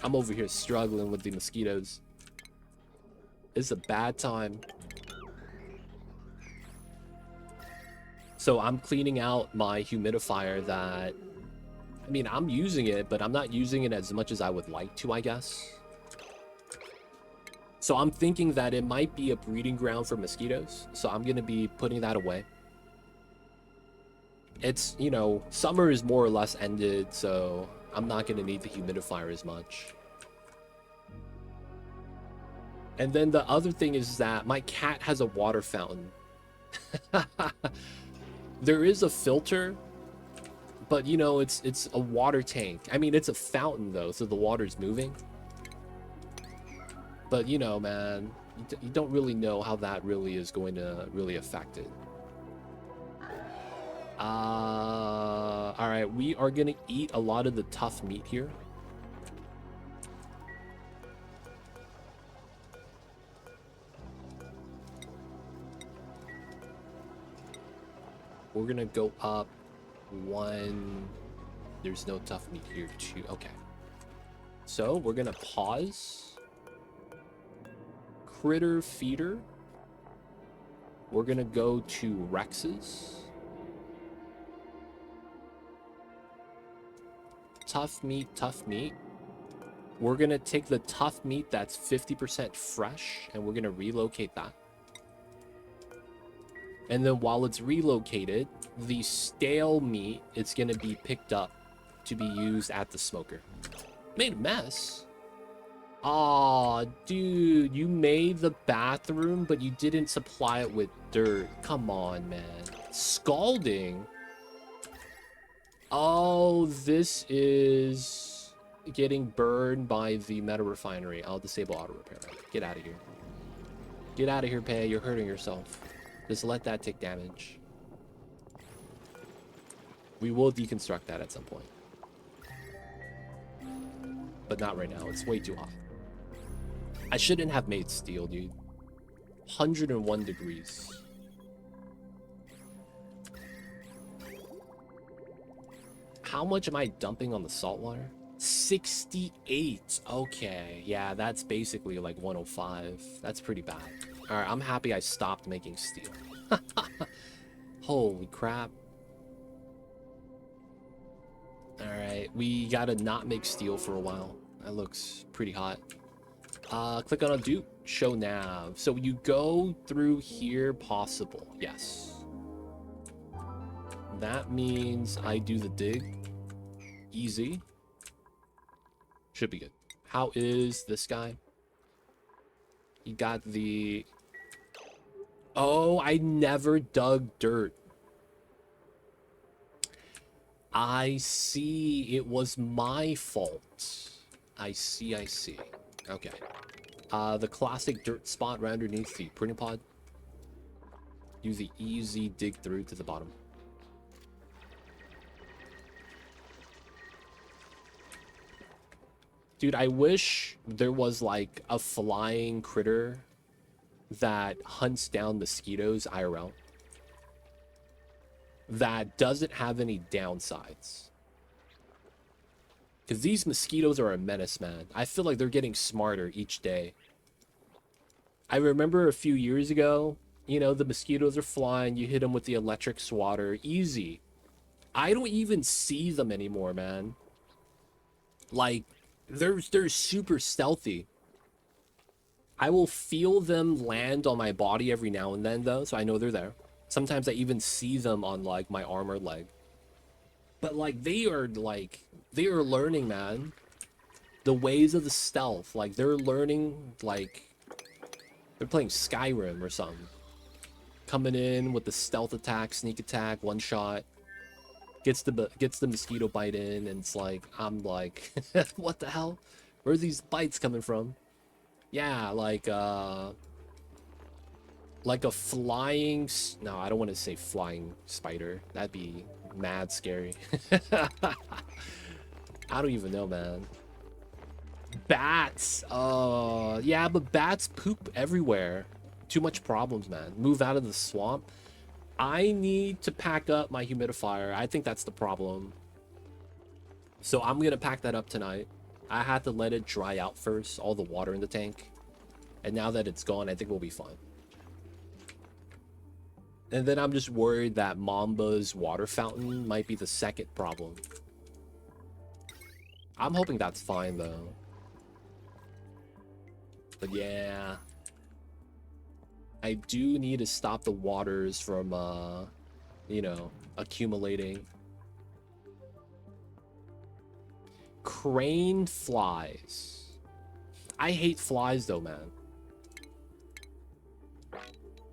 I'm over here struggling with the mosquitoes. It's a bad time. So I'm cleaning out my humidifier that... I mean, I'm using it, but I'm not using it as much as I would like to, I guess. So I'm thinking that it might be a breeding ground for mosquitoes. So I'm going to be putting that away. It's, you know, summer is more or less ended, so I'm not going to need the humidifier as much. And then the other thing is that my cat has a water fountain. There is a filter, but, you know, it's a water tank. I mean, it's a fountain, though, so the water's moving. But, you know, man, you don't really know how that really is going to really affect it. All right, we are going to eat a lot of the tough meat here. We're going to go up 1. There's no tough meat here, 2. Okay. So we're going to pause. Critter feeder. We're going to go to Rex's. Tough meat, tough meat. We're going to take the tough meat that's 50% fresh, and we're going to relocate that. And then while it's relocated, the stale meat, it's going to be picked up to be used at the smoker. Made a mess. Aw, dude, you made the bathroom, but you didn't supply it with dirt. Come on, man. Scalding? Oh, this is getting burned by the meta refinery. I'll disable auto repair. Get out of here. Get out of here, Pei. You're hurting yourself. Just let that take damage. We will deconstruct that at some point. But not right now. It's way too hot. I shouldn't have made steel, dude. 101 degrees. How much am I dumping on the salt water? 68. Okay. Yeah, that's basically like 105. That's pretty bad. All right, I'm happy I stopped making steel. Holy crap. All right, we gotta not make steel for a while. That looks pretty hot. Click on undo, show nav. So you go through here, possible. Yes. That means I do the dig. Easy. Should be good. How is this guy? He got the... Oh, I never dug dirt. I see. It was my fault. I see, I see. Okay. The classic dirt spot right underneath the printing pod. Do the easy dig through to the bottom. Dude, I wish there was like a flying critter that hunts down mosquitoes IRL that doesn't have any downsides. Because these mosquitoes are a menace, man. I feel like they're getting smarter each day. I remember a few years ago, you know, the mosquitoes are flying. You hit them with the electric swatter. Easy. I don't even see them anymore, man. Like, they're super stealthy. I will feel them land on my body every now and then, though, so I know they're there. Sometimes I even see them on, like, my arm or leg. But, like, they are learning, man. The ways of the stealth. Like, they're learning, like, they're playing Skyrim or something. Coming in with the stealth attack, sneak attack, one shot. Gets the mosquito bite in, and it's like, I'm like, what the hell? Where are these bites coming from? Yeah, like a flying... No, I don't want to say flying spider. That'd be mad scary. I don't even know, man. Bats. Yeah, but bats poop everywhere. Too much problems, man. Move out of the swamp. I need to pack up my humidifier. I think that's the problem. So I'm going to pack that up tonight. I had to let it dry out first, all the water in the tank. And now that it's gone, I think we'll be fine. And then I'm just worried that Mamba's water fountain might be the second problem. I'm hoping that's fine, though. But yeah, I do need to stop the waters from, you know, accumulating. Crane flies. I hate flies, though, man.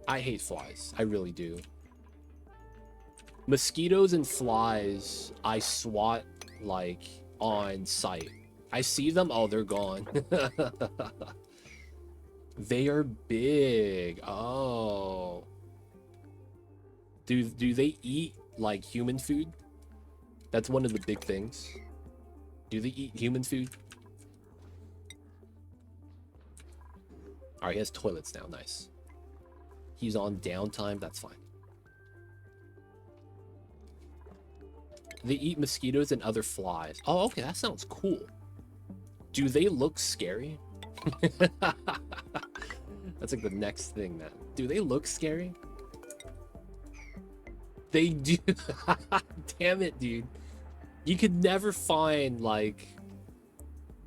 I hate flies. I really do. Mosquitoes and flies, I swat, like, on sight. I see them, oh, they're gone. They are big. Oh. Do they eat, like, human food? That's one of the big things. Do they eat human food? Alright, he has toilets now. Nice. He's on downtime. That's fine. They eat mosquitoes and other flies. Oh, okay. That sounds cool. Do they look scary? That's like the next thing, man. Do they look scary? They do. Damn it, dude. You could never find, like...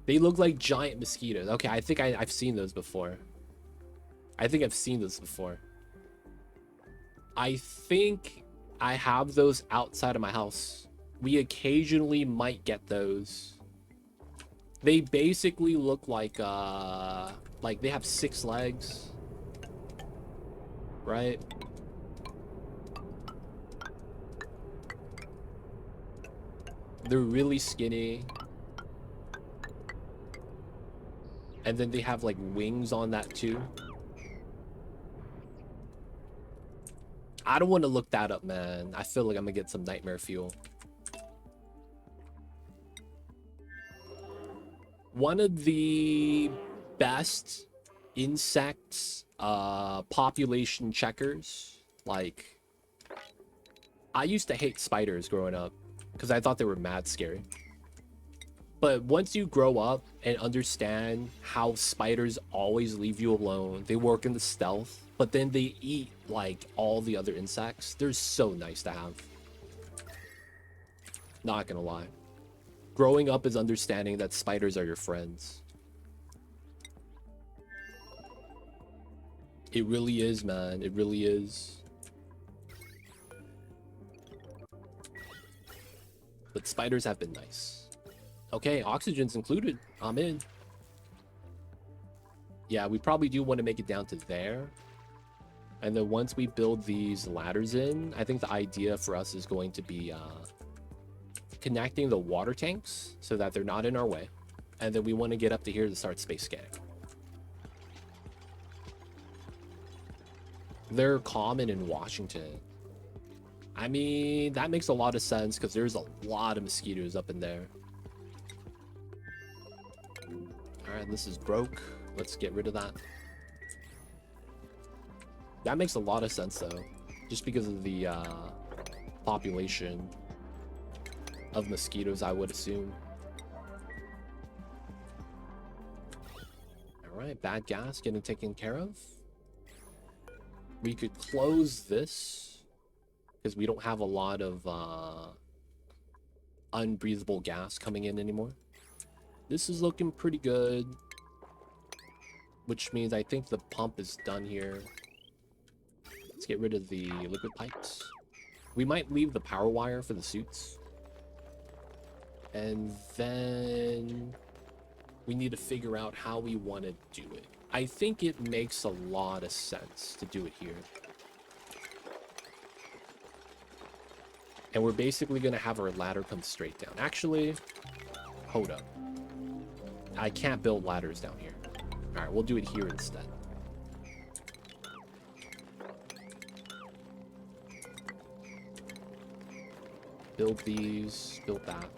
They look like giant mosquitoes. Okay, I think I've seen those before. I think I've seen those before. I think I have those outside of my house. We occasionally might get those. They basically look like they have 6 legs. Right? They're really skinny. And then they have like wings on that too. I don't want to look that up, man. I feel like I'm gonna get some nightmare fuel. One of the best insects population checkers, like, I used to hate spiders growing up because I thought they were mad scary. But once you grow up and understand how spiders always leave you alone, they work in the stealth, but then they eat like all the other insects, they're so nice to have. Not gonna lie. Growing up is understanding that spiders are your friends. It really is, man. It really is. But spiders have been nice. Okay, oxygen's included. I'm in. Yeah, we probably do want to make it down to there. And then once we build these ladders in, I think the idea for us is going to be connecting the water tanks so that they're not in our way. And then we want to get up to here to start space scanning. They're common in Washington. I mean, that makes a lot of sense because there's a lot of mosquitoes up in there. All right, this is broke. Let's get rid of that. That makes a lot of sense though, just because of the population of mosquitoes, I would assume. All right, bad gas getting taken care of. We could close this because we don't have a lot of unbreathable gas coming in anymore. This is looking pretty good, which means I think the pump is done here. Let's get rid of the liquid pipes. We might leave the power wire for the suits. And then we need to figure out how we want to do it. I think it makes a lot of sense to do it here. And we're basically going to have our ladder come straight down. Actually, hold up. I can't build ladders down here. All right, we'll do it here instead. Build these, build that.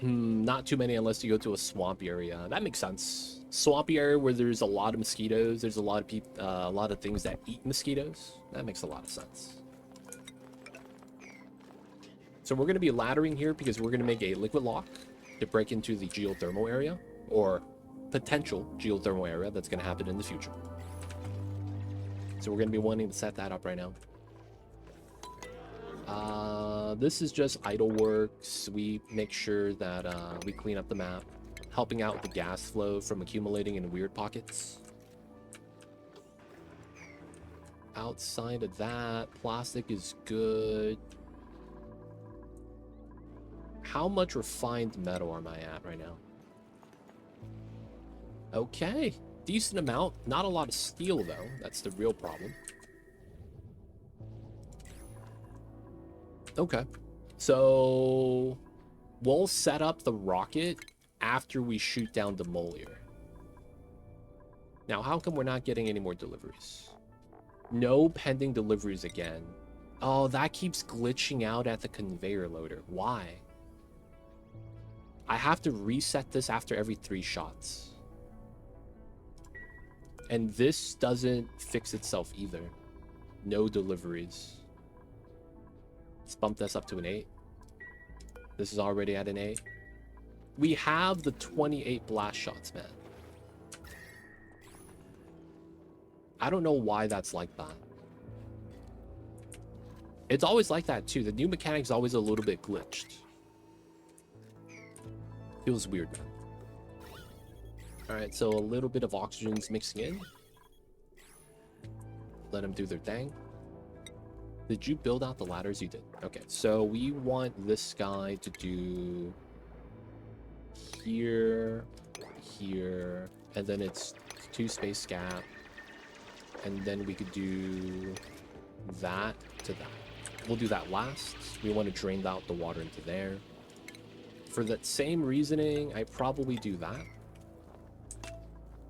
Not too many unless you go to a swamp area. That makes sense. Swampy area where there's a lot of mosquitoes. There's a lot of people, a lot of things that eat mosquitoes. That makes a lot of sense. So we're going to be laddering here because we're going to make a liquid lock to break into the geothermal area, or potential geothermal area that's going to happen in the future. So we're going to be wanting to set that up right now. This is just idle work, sweep, make sure that we clean up the map, helping out with the gas flow from accumulating in weird pockets. Outside of that, plastic is good. How much refined metal am I at right now? Okay, decent amount. Not a lot of steel though. That's the real problem. Okay, so we'll set up the rocket after we shoot down Demolier. Now, how come we're not getting any more deliveries? No pending deliveries again. Oh, that keeps glitching out at the conveyor loader. Why? I have to reset this after every 3 shots. And this doesn't fix itself either. No deliveries. Let's bump this up to an 8. This is already at an 8. We have the 28 blast shots, man. I don't know why that's like that. It's always like that too. The new mechanic's always a little bit glitched. Feels weird, man. Alright, so a little bit of oxygen's mixing in. Let them do their thing. Did you build out the ladders? You did. Okay, so we want this guy to do here, here, and then it's 2 space gap. And then we could do that to that. We'll do that last. We want to drain out the water into there. For that same reasoning, I probably do that.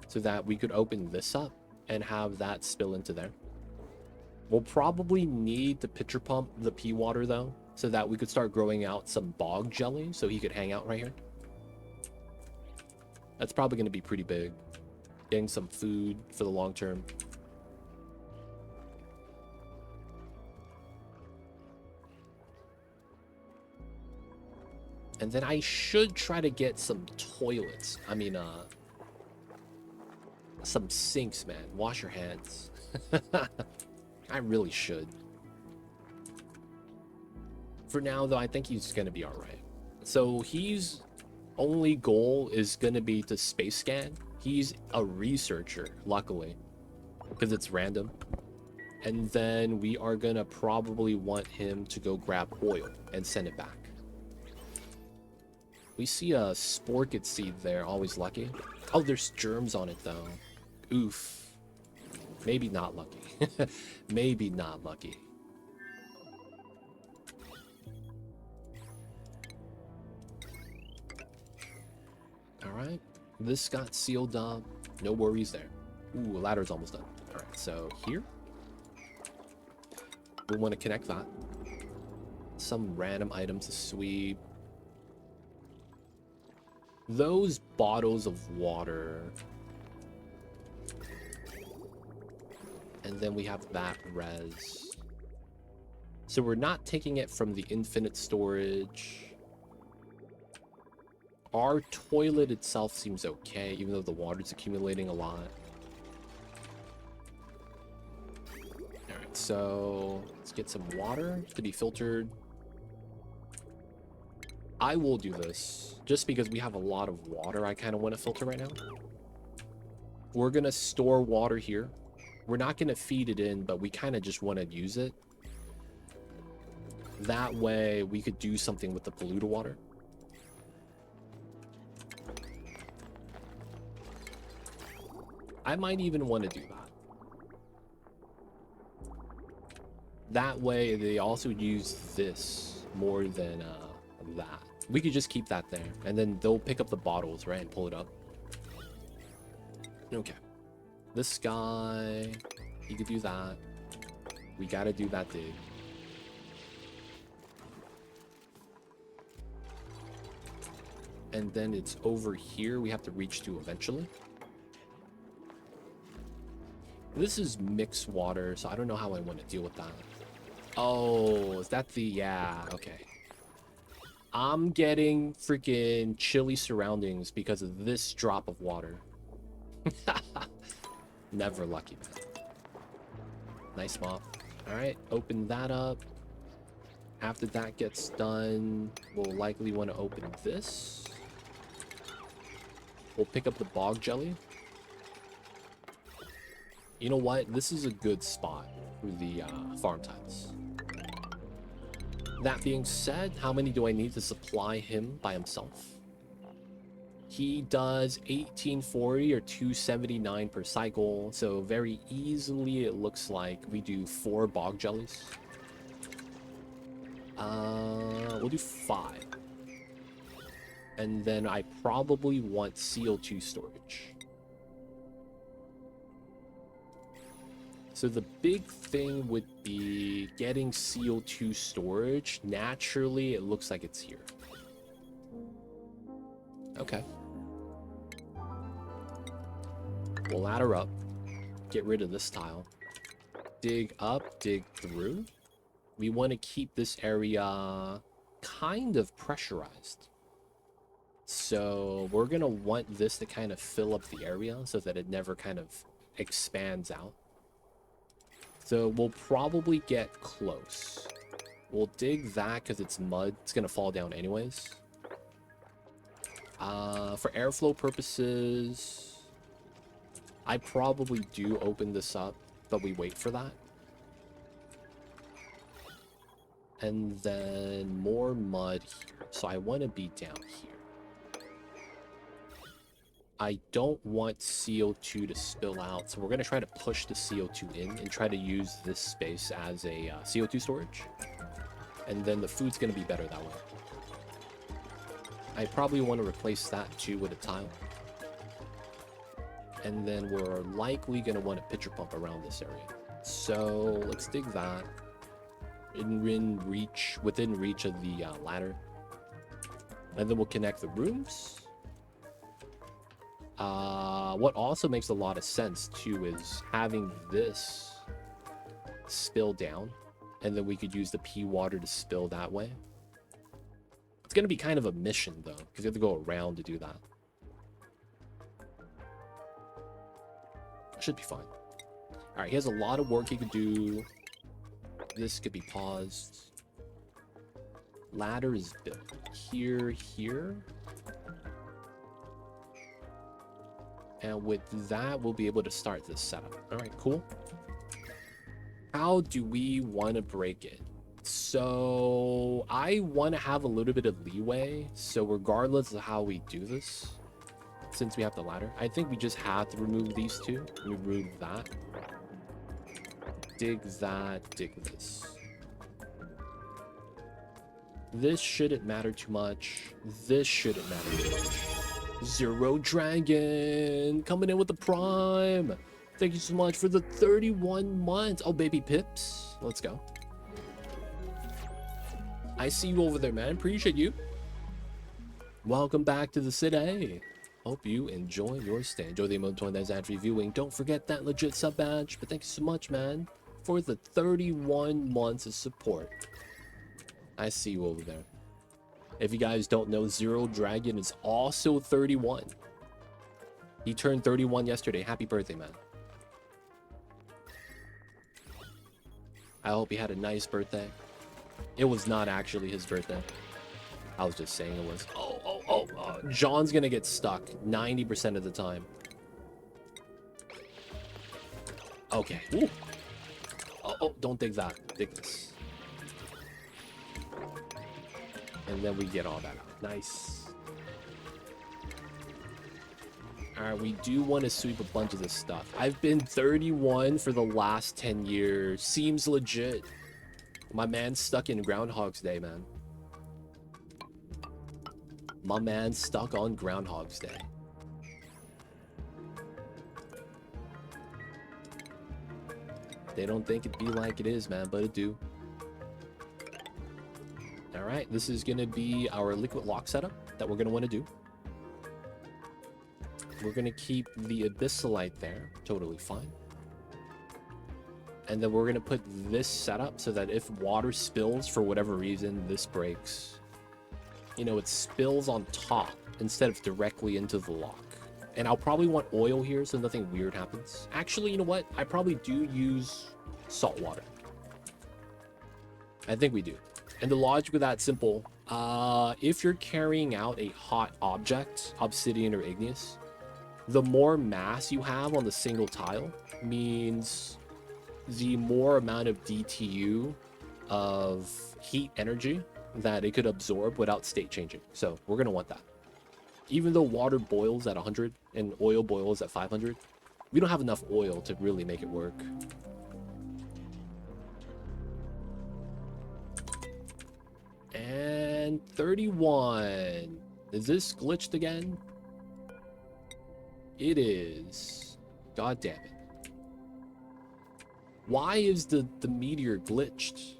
So that we could open this up and have that spill into there. We'll probably need to pitcher pump the pea water though, so that we could start growing out some bog jelly so he could hang out right here. That's probably going to be pretty big. Getting some food for the long term. And then I should try to get some toilets. I mean, some sinks, man. Wash your hands. I really should. For now, though, I think he's going to be all right. So he's only goal is going to be to space scan. He's a researcher, luckily, because it's random. And then we are going to probably want him to go grab oil and send it back. We see a sporkid seed there, always lucky. Oh, there's germs on it, though. Oof. Maybe not lucky. Maybe not lucky. Alright. This got sealed up. No worries there. Ooh, ladder's almost done. Alright, so here. We want to connect that. Some random items to sweep. Those bottles of water. And then we have that res. So we're not taking it from the infinite storage. Our toilet itself seems okay, even though the water's accumulating a lot. Alright, so let's get some water to be filtered. I will do this, just because we have a lot of water I kind of want to filter right now. We're going to store water here. We're not going to feed it in, but we kind of just want to use it. That way, we could do something with the polluted water. I might even want to do that. That way, they also use this more than that. We could just keep that there, and then they'll pick up the bottles, right, and pull it up. Okay. This guy, he could do that. We gotta do that dig. And then it's over here we have to reach to eventually. This is mixed water, so I don't know how I want to deal with that. Oh, is that the... yeah, okay. I'm getting freaking chilly surroundings because of this drop of water. Never lucky, man. Nice mop. Alright, open that up. After that gets done, we'll likely want to open this. We'll pick up the bog jelly. You know what? This is a good spot for the farm tiles. That being said, how many do I need to supply him by himself? He does 1840 or 279 per cycle, so very easily it looks like we do 4 bog jellies. We'll do 5. And then I probably want CO2 storage. So the big thing would be getting CO2 storage. Naturally, it looks like it's here. Okay. We'll ladder up. Get rid of this tile. Dig up, dig through. We want to keep this area kind of pressurized. So we're going to want this to kind of fill up the area so that it never kind of expands out. So we'll probably get close. We'll dig that because it's mud. It's going to fall down anyways. For airflow purposes, I probably do open this up, but we wait for that. And then more mud here. So I want to be down here. I don't want CO2 to spill out, so we're going to try to push the CO2 in and try to use this space as a CO2 storage. And then the food's going to be better that way. I probably want to replace that too with a tile. And then we're likely going to want a pitcher pump around this area. So let's dig that. Within reach of the ladder. And then we'll connect the rooms. What also makes a lot of sense too is having this spill down, and then we could use the pea water to spill that way. It's gonna be kind of a mission though, because you have to go around to do that. Should be fine. All right, he has a lot of work he could do. This could be paused. Ladder is built here. And with that, we'll be able to start this setup. All right, cool. How do we want to break it? So I want to have a little bit of leeway. So regardless of how we do this, since we have the ladder, I think we just have to remove these two. Remove that. Dig that, dig this. This shouldn't matter too much. This shouldn't matter too much. Zero Dragon coming in with the prime. Thank you so much for the 31 months. Oh, baby pips. Let's go. I see you over there, man. Appreciate you. Welcome back to the city. Hope you enjoy your stay. Enjoy the emote 20 days ad viewing. Don't forget that legit sub badge. But thank you so much, man, for the 31 months of support. I see you over there. If you guys don't know, Zero Dragon is also 31. He turned 31 yesterday. Happy birthday, man. I hope he had a nice birthday. It was not actually his birthday. I was just saying it was. John's gonna get stuck 90% of the time. Okay. Ooh. Don't dig that. Dig this. And then we get all that out. Nice. Alright, we do want to sweep a bunch of this stuff. I've been 31 for the last 10 years. Seems legit. My man's stuck in Groundhog's Day, man. My man's stuck on Groundhog's Day. They don't think it be like it is, man, but it do. Alright, this is going to be our liquid lock setup that we're going to want to do. We're going to keep the abyssalite there. Totally fine. And then we're going to put this setup so that if water spills for whatever reason, this breaks. You know, it spills on top instead of directly into the lock. And I'll probably want oil here so nothing weird happens. Actually, you know what? I probably do use salt water. I think we do. And the logic of that simple. If you're carrying out a hot object, obsidian or igneous, the more mass you have on the single tile means the more amount of DTU of heat energy that it could absorb without state changing. So we're going to want that. Even though water boils at 100 and oil boils at 500, we don't have enough oil to really make it work. And 31. Is this glitched again? It is. God damn it. Why is the meteor glitched?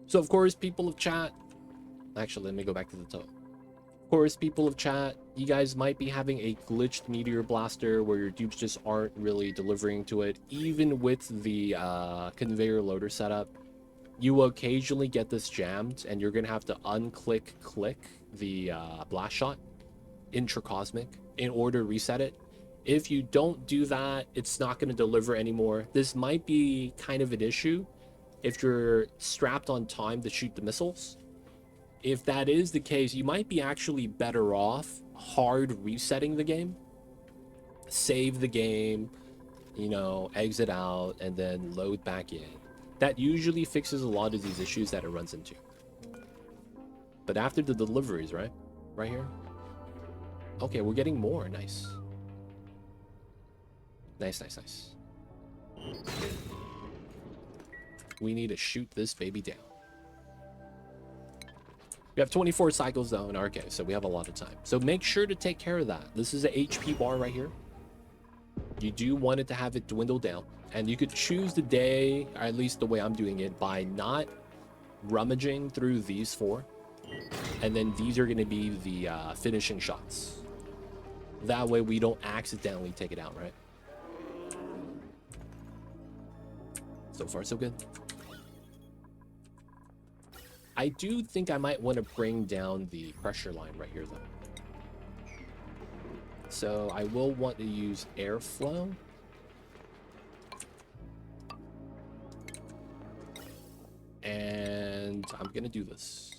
So of course, people of chat. Actually, let me go back to the top. Of course, people of chat, you guys might be having a glitched meteor blaster where your dupes just aren't really delivering to it. Even with the conveyor loader setup, you will occasionally get this jammed and you're going to have to click the blast shot intracosmic in order to reset it. If you don't do that, it's not going to deliver anymore. This might be kind of an issue if you're strapped on time to shoot the missiles. If that is the case, you might be actually better off hard resetting the game. Save the game, you know, exit out, and then load back in. That usually fixes a lot of these issues that it runs into. But after the deliveries, right? Right here. Okay, we're getting more. Nice. Nice. We need to shoot this baby down. We have 24 cycles though in our case, so we have a lot of time. So make sure to take care of that. This is an HP bar right here. You do want it to have it dwindle down. And you could choose the day, or at least the way I'm doing it, by not rummaging through these four. And then these are going to be the finishing shots. That way we don't accidentally take it out, right? So far, so good. I do think I might want to bring down the pressure line right here, though. So I will want to use airflow. And I'm going to do this.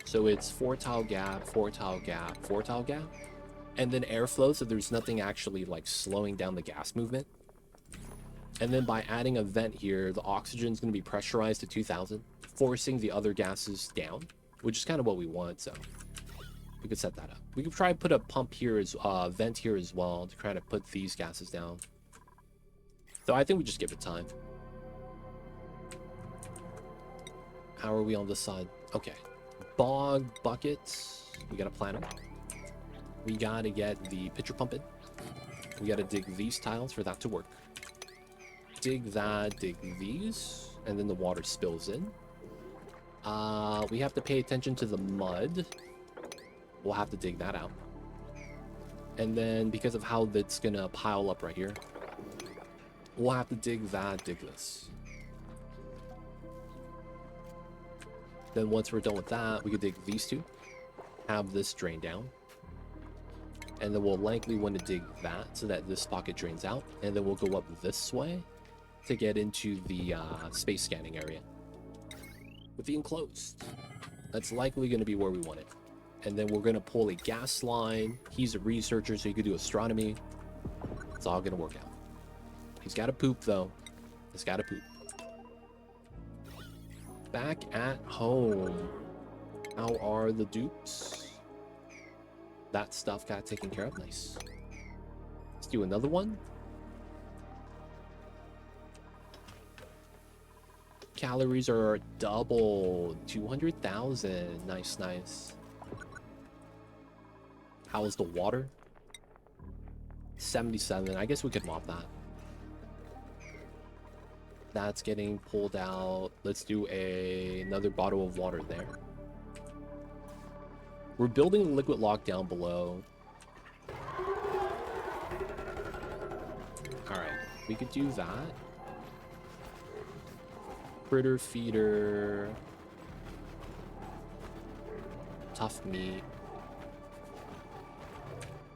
So it's 4 tile gap, 4 tile gap, 4 tile gap. And then airflow, so there's nothing actually like slowing down the gas movement. And then by adding a vent here, the oxygen is going to be pressurized to 2000, forcing the other gases down, which is kind of what we want. So we could set that up. We could try to put a pump here as vent here as well to try to put these gases down. So I think we just give it time. How are we on this side? Okay. Bog buckets. We got to plan them. We got to get the pitcher pump in. We got to dig these tiles for that to work. Dig that, dig these. and then the water spills in. We have to pay attention to the mud. We'll have to dig that out. And then because of how that's gonna pile up right here, we'll have to dig that, dig this. Then once we're done with that, we could dig these two, have this drain down. And then we'll likely want to dig that so that this pocket drains out. And then we'll go up this way to get into the space scanning area with the enclosed. That's likely going to be where we want it. And then we're going to pull a gas line. He's a researcher, so he could do astronomy. It's all going to work out. He's got to poop, though. He's got to poop. Back at home. How are the dupes? That stuff got taken care of. Nice. Let's do another one. Calories are double. 200,000. Nice, nice. How is the water? 77. I guess we could mop that. That's getting pulled out. Let's do another bottle of water there. We're building a liquid lock down below. Alright, we could do that. Critter feeder. Tough meat.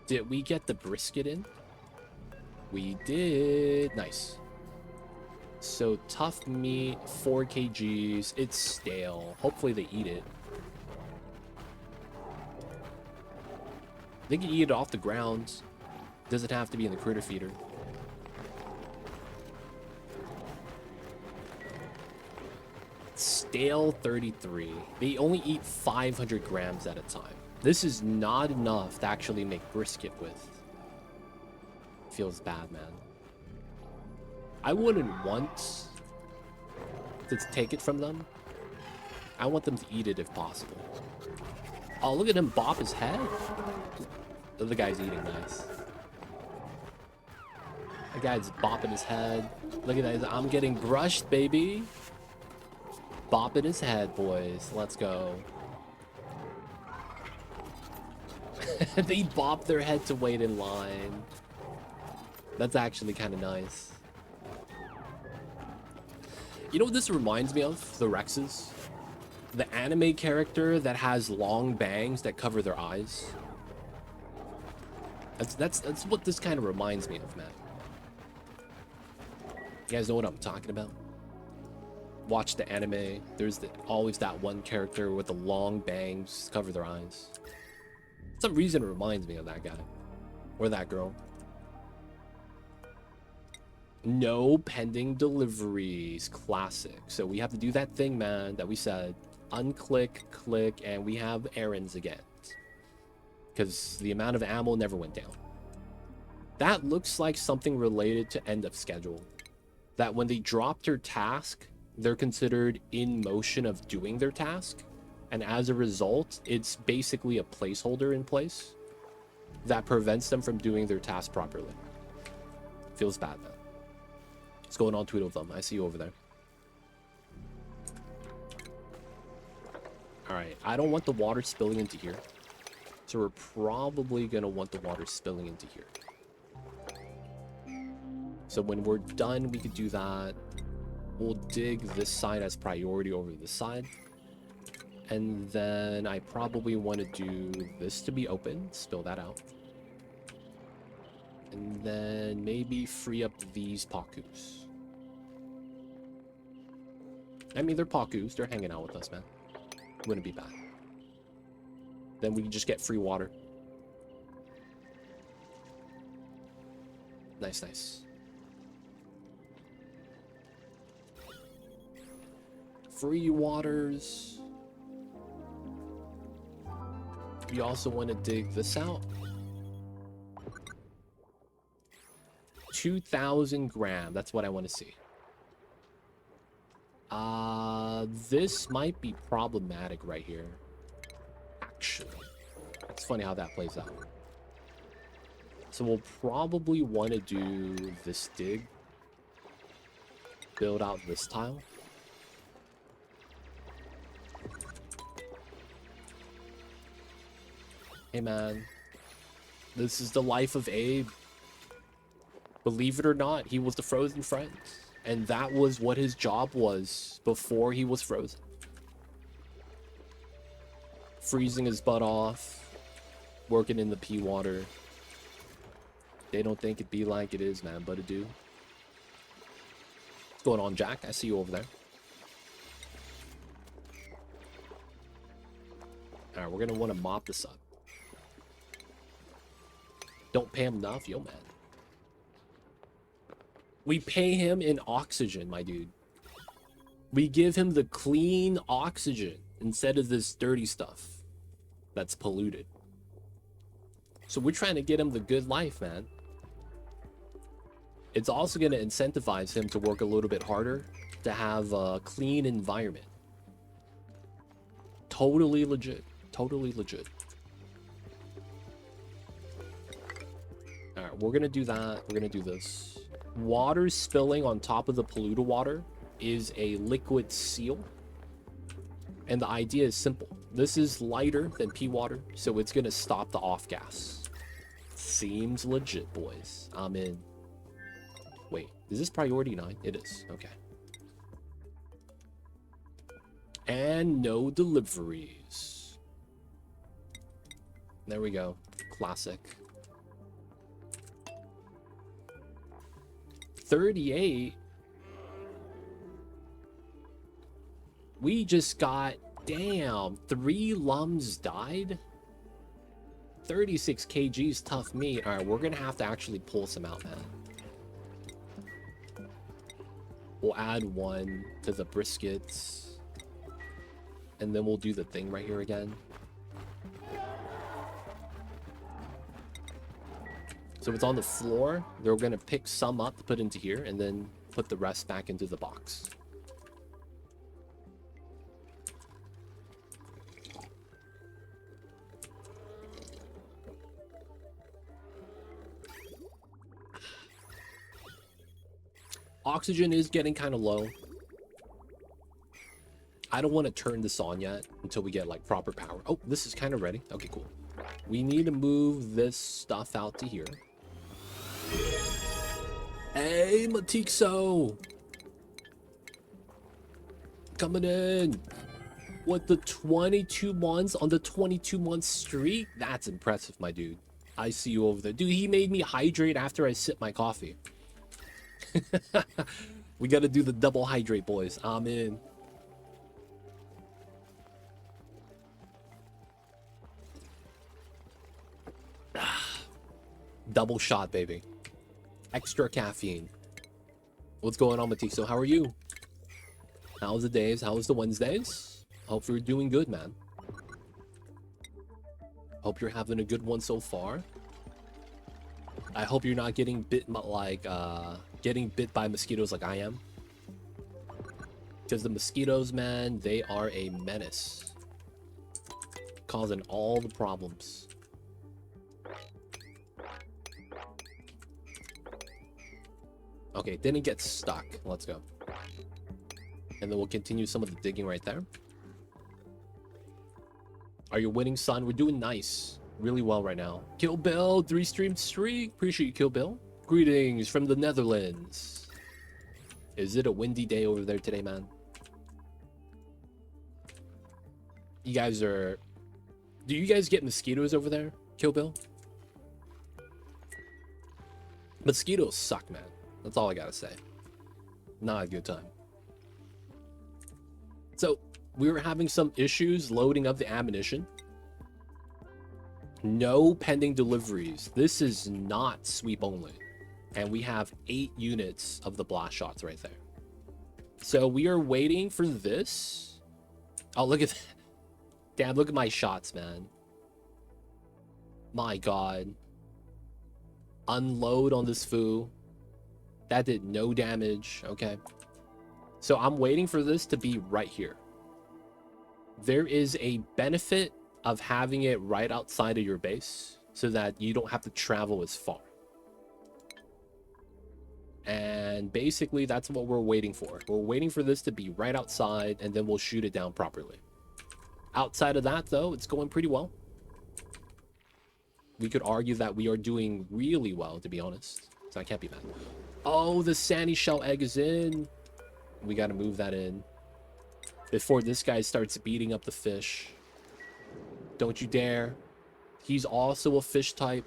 Did we get the brisket in? We did. Nice. So tough meat, 4 kgs. It's stale. Hopefully they eat it. They can eat it off the ground. Doesn't have to be in the critter feeder. Stale 33. They only eat 500 grams at a time. This is not enough to actually make brisket with. Feels bad, man. I wouldn't want to take it from them. I want them to eat it if possible. Oh, look at him bop his head. The other guy's eating nice. The guy's bopping his head. Look at that. I'm getting brushed, baby. Bopping his head, boys. Let's go. They bop their head to wait in line. That's actually kind of nice. You know what this reminds me of? The Rexes. The anime character that has long bangs that cover their eyes. That's what this kind of reminds me of, man. You guys know what I'm talking about? Watch the anime. There's always that one character with the long bangs cover their eyes. For some reason it reminds me of that guy. Or that girl. No pending deliveries. Classic. So we have to do that thing, man, that we said. Unclick, click, and we have errands again. Because the amount of ammo never went down. That looks like something related to end of schedule. That when they drop their task, they're considered in motion of doing their task. And as a result, it's basically a placeholder in place that prevents them from doing their task properly. Feels bad, man. What's going on, Tweet of them? I see you over there. Alright, I don't want the water spilling into here. So we're probably going to want the water spilling into here. So when we're done, we could do that. We'll dig this side as priority over this side. And then I probably want to do this to be open. Spill that out. And then maybe free up these Pakus. I mean, they're Pakus. They're hanging out with us, man. Wouldn't be bad. Then we can just get free water. Nice, nice. Free waters. We also want to dig this out. 2,000 grams. That's what I want to see. This might be problematic right here. Actually, it's funny how that plays out. So we'll probably want to do this dig. Build out this tile. Hey, man. This is the life of Abe. Believe it or not, he was the frozen friend. And that was what his job was before he was frozen. Freezing his butt off. Working in the pea water. They don't think it be like it is, man, but it do. What's going on, Jack? I see you over there. Alright, we're gonna want to mop this up. Don't pay him enough? Yo, man. We pay him in oxygen, my dude. We give him the clean oxygen instead of this dirty stuff that's polluted. So we're trying to get him the good life, man. It's also going to incentivize him to work a little bit harder to have a clean environment. Totally legit. Totally legit. Alright, we're going to do that. We're going to do this. Water spilling on top of the polluted water is a liquid seal. And the idea is simple. This is lighter than pea water, so it's going to stop the off gas. Seems legit, boys. I'm in. Wait, is this priority 9? It is. Okay. And no deliveries. There we go. Classic. 38. We just got, damn, 3 lums died. 36 kgs tough meat. All right, we're gonna have to actually pull some out, man. We'll add 1 to the briskets, and then we'll do the thing right here again. So it's on the floor. They're gonna pick some up to put into here, and then put the rest back into the box. Oxygen is getting kind of low. I don't want to turn this on yet until we get like proper power. Oh, this is kind of ready. Okay, cool. We need to move this stuff out to here. Hey, Matixo! Coming in. What, the 22 months on the 22-month streak? That's impressive, my dude. I see you over there. Dude, he made me hydrate after I sip my coffee. We gotta do the double hydrate, boys. I'm in. Double shot, baby. Extra caffeine. What's going on, Matixo? How are you? How's the days? How's the Wednesdays? Hope you're doing good, man. Hope you're having a good one so far. I hope you're not getting bit like getting bit by mosquitoes like I am. Because the mosquitoes, man, they are a menace. Causing all the problems. Okay, didn't get stuck. Let's go. And then we'll continue some of the digging right there. Are you winning, son? We're doing nice. Really well right now. Kill Bill, 3-stream streak. Appreciate you, Kill Bill. Greetings from the Netherlands. Is it a windy day over there today, man? You guys are... Do you guys get mosquitoes over there, Kill Bill? Mosquitoes suck, man. That's all I gotta say. Not a good time. So, we were having some issues loading up the ammunition. No pending deliveries. This is not sweep only. And we have 8 units of the blast shots right there. So we are waiting for this. Oh, look at that. Damn, look at my shots, man. My God. Unload on this foo. That did no damage. Okay. So I'm waiting for this to be right here. There is a benefit of having it right outside of your base so that you don't have to travel as far. And basically that's what we're waiting for. We're waiting for this to be right outside, and then we'll shoot it down properly. Outside of that, though, it's going pretty well. We could argue that we are doing really well, to be honest. So I can't be mad. Oh, the sandy shell egg is in. We got to move that in before this guy starts beating up the fish. Don't you dare. He's also a fish type.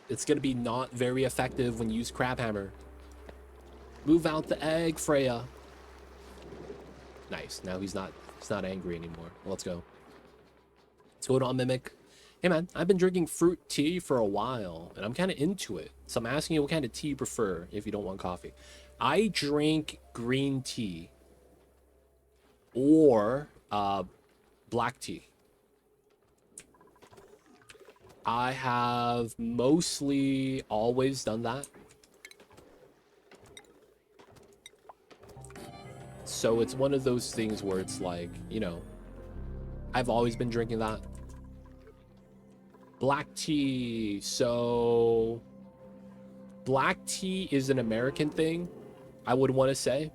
It's going to be not very effective when you use crab hammer. Move out the egg, Freya. Nice. Now he's not angry anymore. Let's go. Let's go to Mimic. Hey man, I've been drinking fruit tea for a while, and I'm kind of into it. So I'm asking you what kind of tea you prefer if you don't want coffee. I drink green tea or black tea. I have mostly always done that. So it's one of those things where it's like, you know, I've always been drinking that. Black tea. So black tea is an American thing, I would want to say.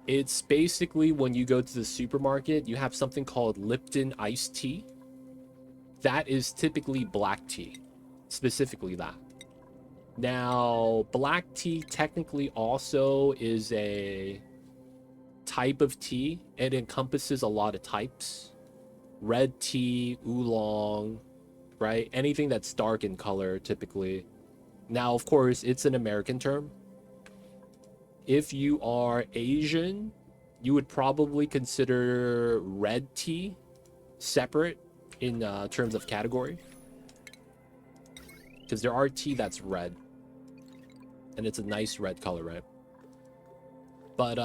It's basically when you go to the supermarket, you have something called Lipton iced tea. That is typically black tea, specifically that. Now, black tea technically also is a type of tea. It encompasses a lot of types. Red tea, oolong, right? Anything that's dark in color, typically. Now, of course, it's an American term. If you are Asian, you would probably consider red tea separate in terms of category. Because there are tea that's red. And it's a nice red color, right? But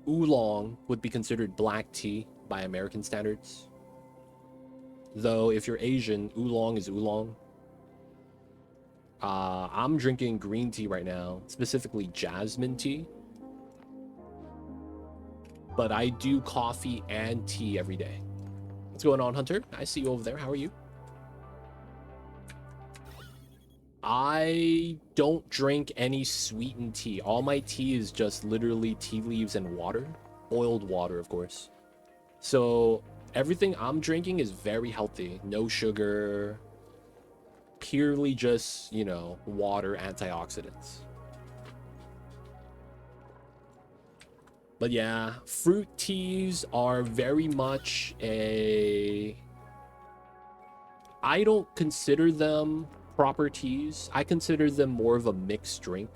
oolong would be considered black tea by American standards. Though if you're Asian, oolong is oolong. I'm drinking green tea right now, specifically jasmine tea. But I do coffee and tea every day. What's going on, Hunter? I see you over there. How are you? I don't drink any sweetened tea. All my tea is just literally tea leaves and water. Boiled water, of course. So everything I'm drinking is very healthy. No sugar. Purely just, you know, water, antioxidants. But yeah, fruit teas are very much a... I don't consider them proper teas. I consider them more of a mixed drink.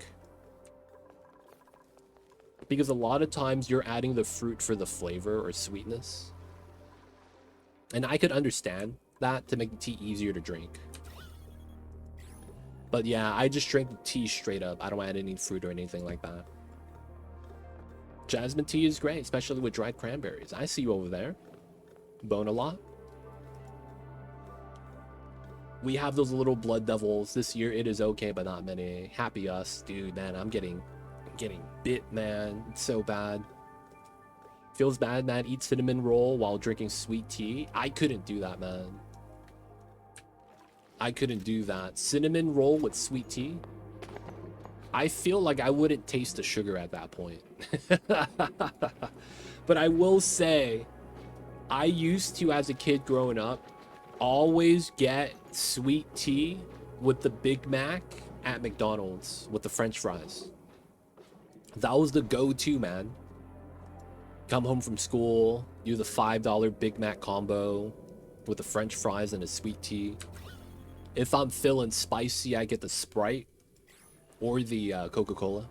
Because a lot of times you're adding the fruit for the flavor or sweetness. And I could understand that to make the tea easier to drink. But yeah, I just drink the tea straight up. I don't add any fruit or anything like that. Jasmine tea is great, especially with dried cranberries. I see you over there. Bone a lot. We have those little blood devils. This year it is okay, but not many. Happy us, dude, man. I'm getting bit, man. It's so bad. Feels bad, man. Eat cinnamon roll while drinking sweet tea. I couldn't do that, man. I couldn't do that. Cinnamon roll with sweet tea. I feel like I wouldn't taste the sugar at that point. But I will say, I used to, as a kid growing up, always get sweet tea with the Big Mac at McDonald's with the French fries. That was the go-to, man. Come home from school, do the $5 Big Mac combo with the French fries and a sweet tea. If I'm feeling spicy, I get the Sprite or the Coca-Cola.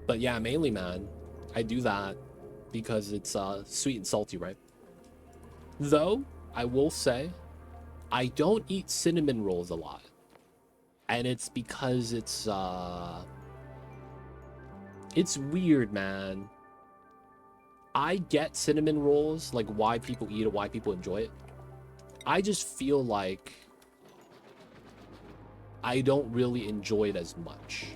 But yeah, mainly, man, I do that because it's sweet and salty, right? Though, I will say, I don't eat cinnamon rolls a lot. And it's because it's weird, man. I get cinnamon rolls, like why people eat it, why people enjoy it. I just feel like I don't really enjoy it as much.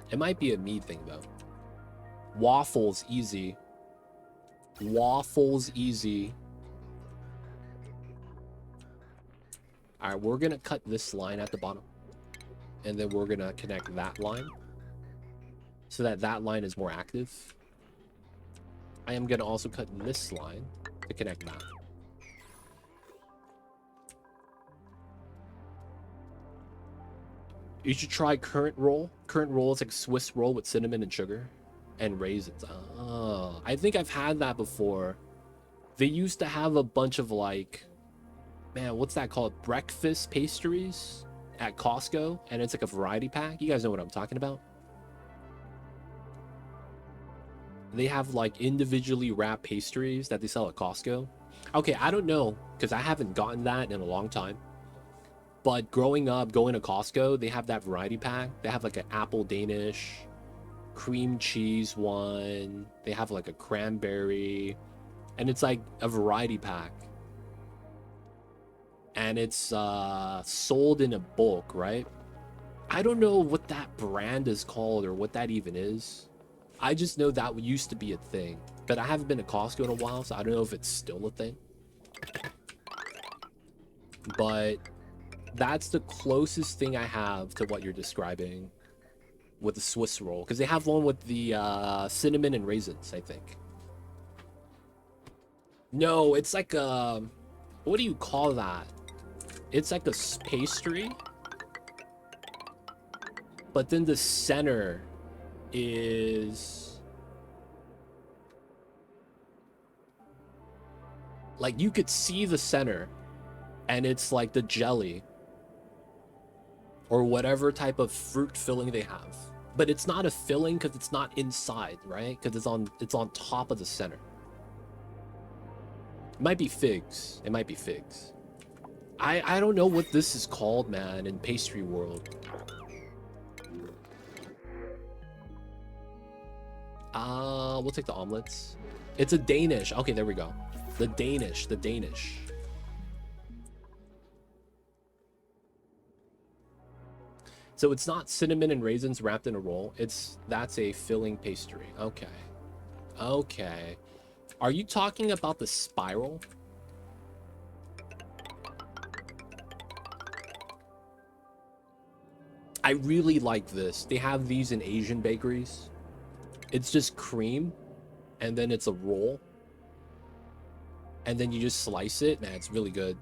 It might be a me thing, though. Waffles, easy. Waffles, easy. Alright, we're gonna cut this line at the bottom. And then we're gonna connect that line. So that that line is more active. I am gonna also cut this line to connect that. You should try current roll. Current roll is like Swiss roll with cinnamon and sugar and raisins. Oh, I think I've had that before. They used to have a bunch of like, man, what's that called? Breakfast pastries at Costco, and it's like a variety pack. You guys know what I'm talking about? They have like individually wrapped pastries that they sell at Costco. Okay, I don't know because I haven't gotten that in a long time. But growing up, going to Costco, they have that variety pack. They have like an apple Danish, cream cheese one. They have like a cranberry, and it's like a variety pack. And it's sold in a bulk, right? I don't know what that brand is called or what that even is. I just know that used to be a thing. But I haven't been to Costco in a while, so I don't know if it's still a thing. But that's the closest thing I have to what you're describing with the Swiss roll, because they have one with the cinnamon and raisins, I think. No, it's like a, what do you call that? It's like a pastry, but then the center is like, you could see the center, and it's like the jelly or whatever type of fruit filling they have, but it's not a filling because it's not inside, right? Because it's on top of the center. It might be figs. It might be figs. I don't know what this is called, man, in pastry world. We'll take the omelets. It's a Danish. Okay, there we go. The Danish. So it's not cinnamon and raisins wrapped in a roll. That's a filling pastry. Okay. Okay. Are you talking about the spiral? I really like this. They have these in Asian bakeries. It's just cream, and then it's a roll. And then you just slice it. Man, it's really good.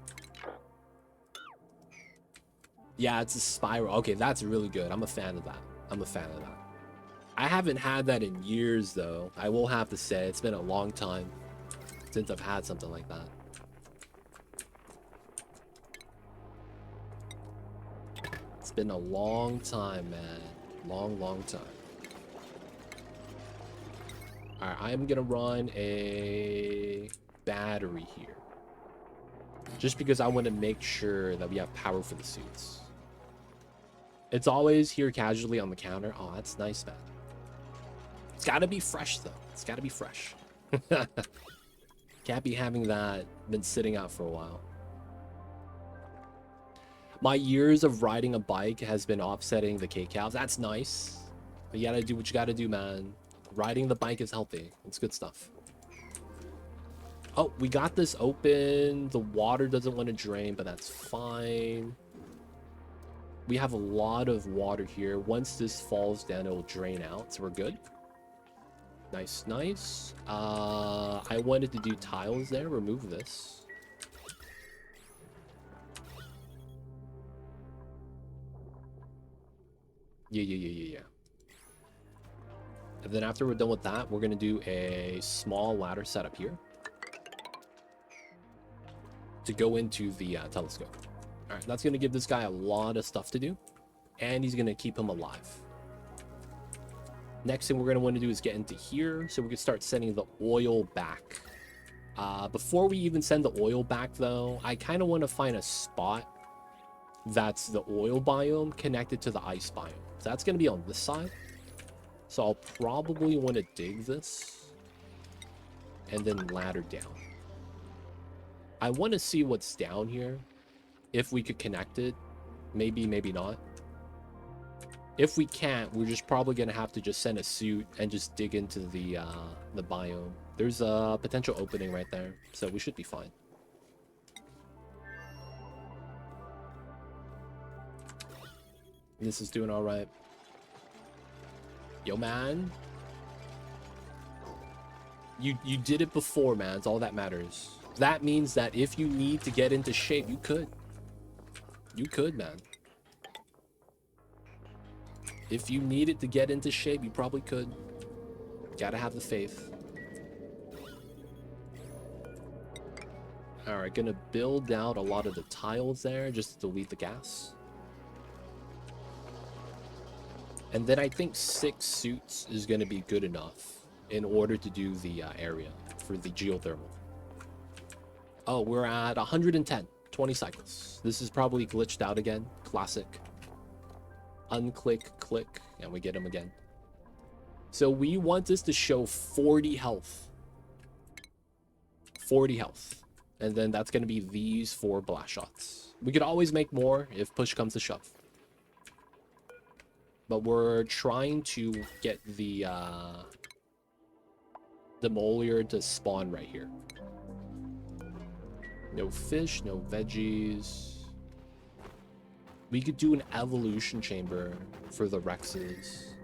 Yeah, it's a spiral. Okay, that's really good. I'm a fan of that. I haven't had that in years, though. I will have to say, it's been a long time since I've had something like that. It's been a long time, man. Long time. Alright, I'm gonna run a battery here. Just because I want to make sure that we have power for the suits. It's always here casually on the counter. Oh, that's nice, man. It's gotta be fresh, though. It's gotta be fresh. Can't be having that been sitting out for a while. My years of riding a bike has been offsetting the K-Cows. That's nice. But you gotta do what you gotta do, man. Riding the bike is healthy. It's good stuff. Oh, we got this open. The water doesn't want to drain, but that's fine. We have a lot of water here. Once this falls down, it will drain out, so we're good. Nice. I wanted to do tiles there. Remove this. Yeah. And then after we're done with that, we're gonna do a small ladder setup here to go into the telescope. All right, that's gonna give this guy a lot of stuff to do, and he's gonna keep him alive. Next thing we're gonna want to do is get into here, so we can start sending the oil back. Before we even send the oil back, though, I kind of want to find a spot that's the oil biome connected to the ice biome. So that's gonna be on this side. So I'll probably want to dig this and then ladder down. I want to see what's down here. If we could connect it. Maybe, maybe not. If we can't, we're just probably going to have to just send a suit and just dig into the biome. There's a potential opening right there, so we should be fine. This is doing all right. Yo, man. You did it before, man. It's all that matters. That means that if you need to get into shape, you could. You could, man. If you needed to get into shape, you probably could. Gotta have the faith. Alright, gonna build out a lot of the tiles there just to delete the gas. And then I think 6 suits is gonna be good enough in order to do the area for the geothermal. Oh, we're at 110, 20 cycles. This is probably glitched out again. Classic. Unclick, click, and we get him again. So we want this to show 40 health. 40 health. And then that's going to be these 4 blast shots. We could always make more if push comes to shove. But we're trying to get the Demolier to spawn right here. No fish, no veggies. We could do an evolution chamber for the Rexes.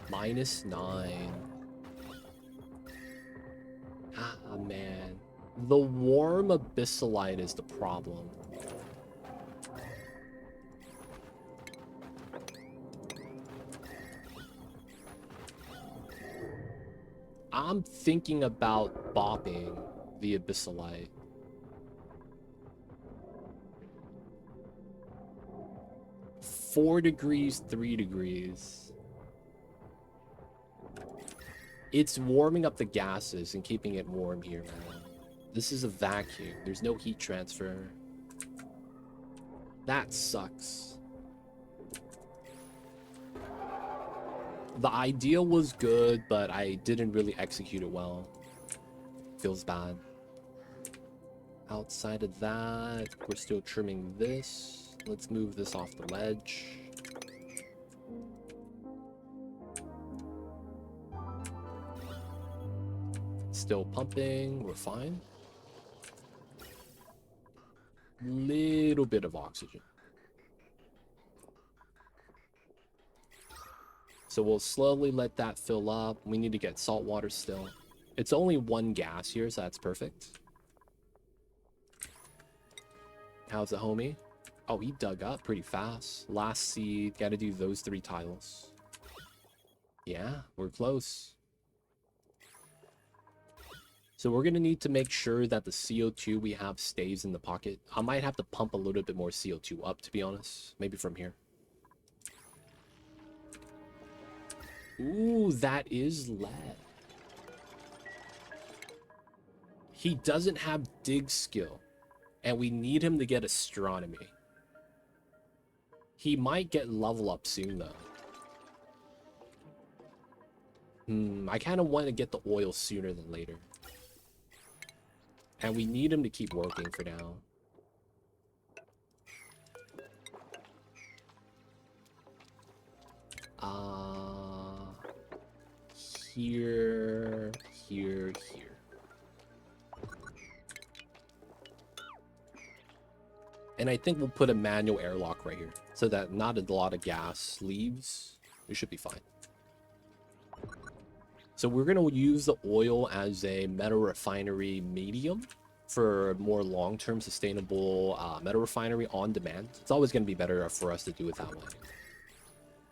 -9. Ah, man. The warm abyssalite is the problem. I'm thinking about bopping the abyssalite. Four degrees, 3 degrees. It's warming up the gases and keeping it warm here, man. This is a vacuum. There's no heat transfer. That sucks. The idea was good, but I didn't really execute it well. Feels bad. Outside of that, we're still trimming this. Let's move this off the ledge. Still pumping, we're fine. Little bit of oxygen. So we'll slowly let that fill up. We need to get salt water still. It's only 1 gas here, so that's perfect. How's the homie? Oh, he dug up pretty fast. Last seed, gotta do those 3 tiles. Yeah, we're close. So we're gonna need to make sure that the CO2 we have stays in the pocket. I might have to pump a little bit more CO2 up, to be honest. Maybe from here. Ooh, that is lead. He doesn't have dig skill, and we need him to get astronomy. He might get level up soon, though. I kind of want to get the oil sooner than later. And we need him to keep working for now. Here, here, here. And I think we'll put a manual airlock right here so that not a lot of gas leaves. We should be fine. So we're going to use the oil as a metal refinery medium for more long-term sustainable metal refinery on demand. It's always going to be better for us to do it that way.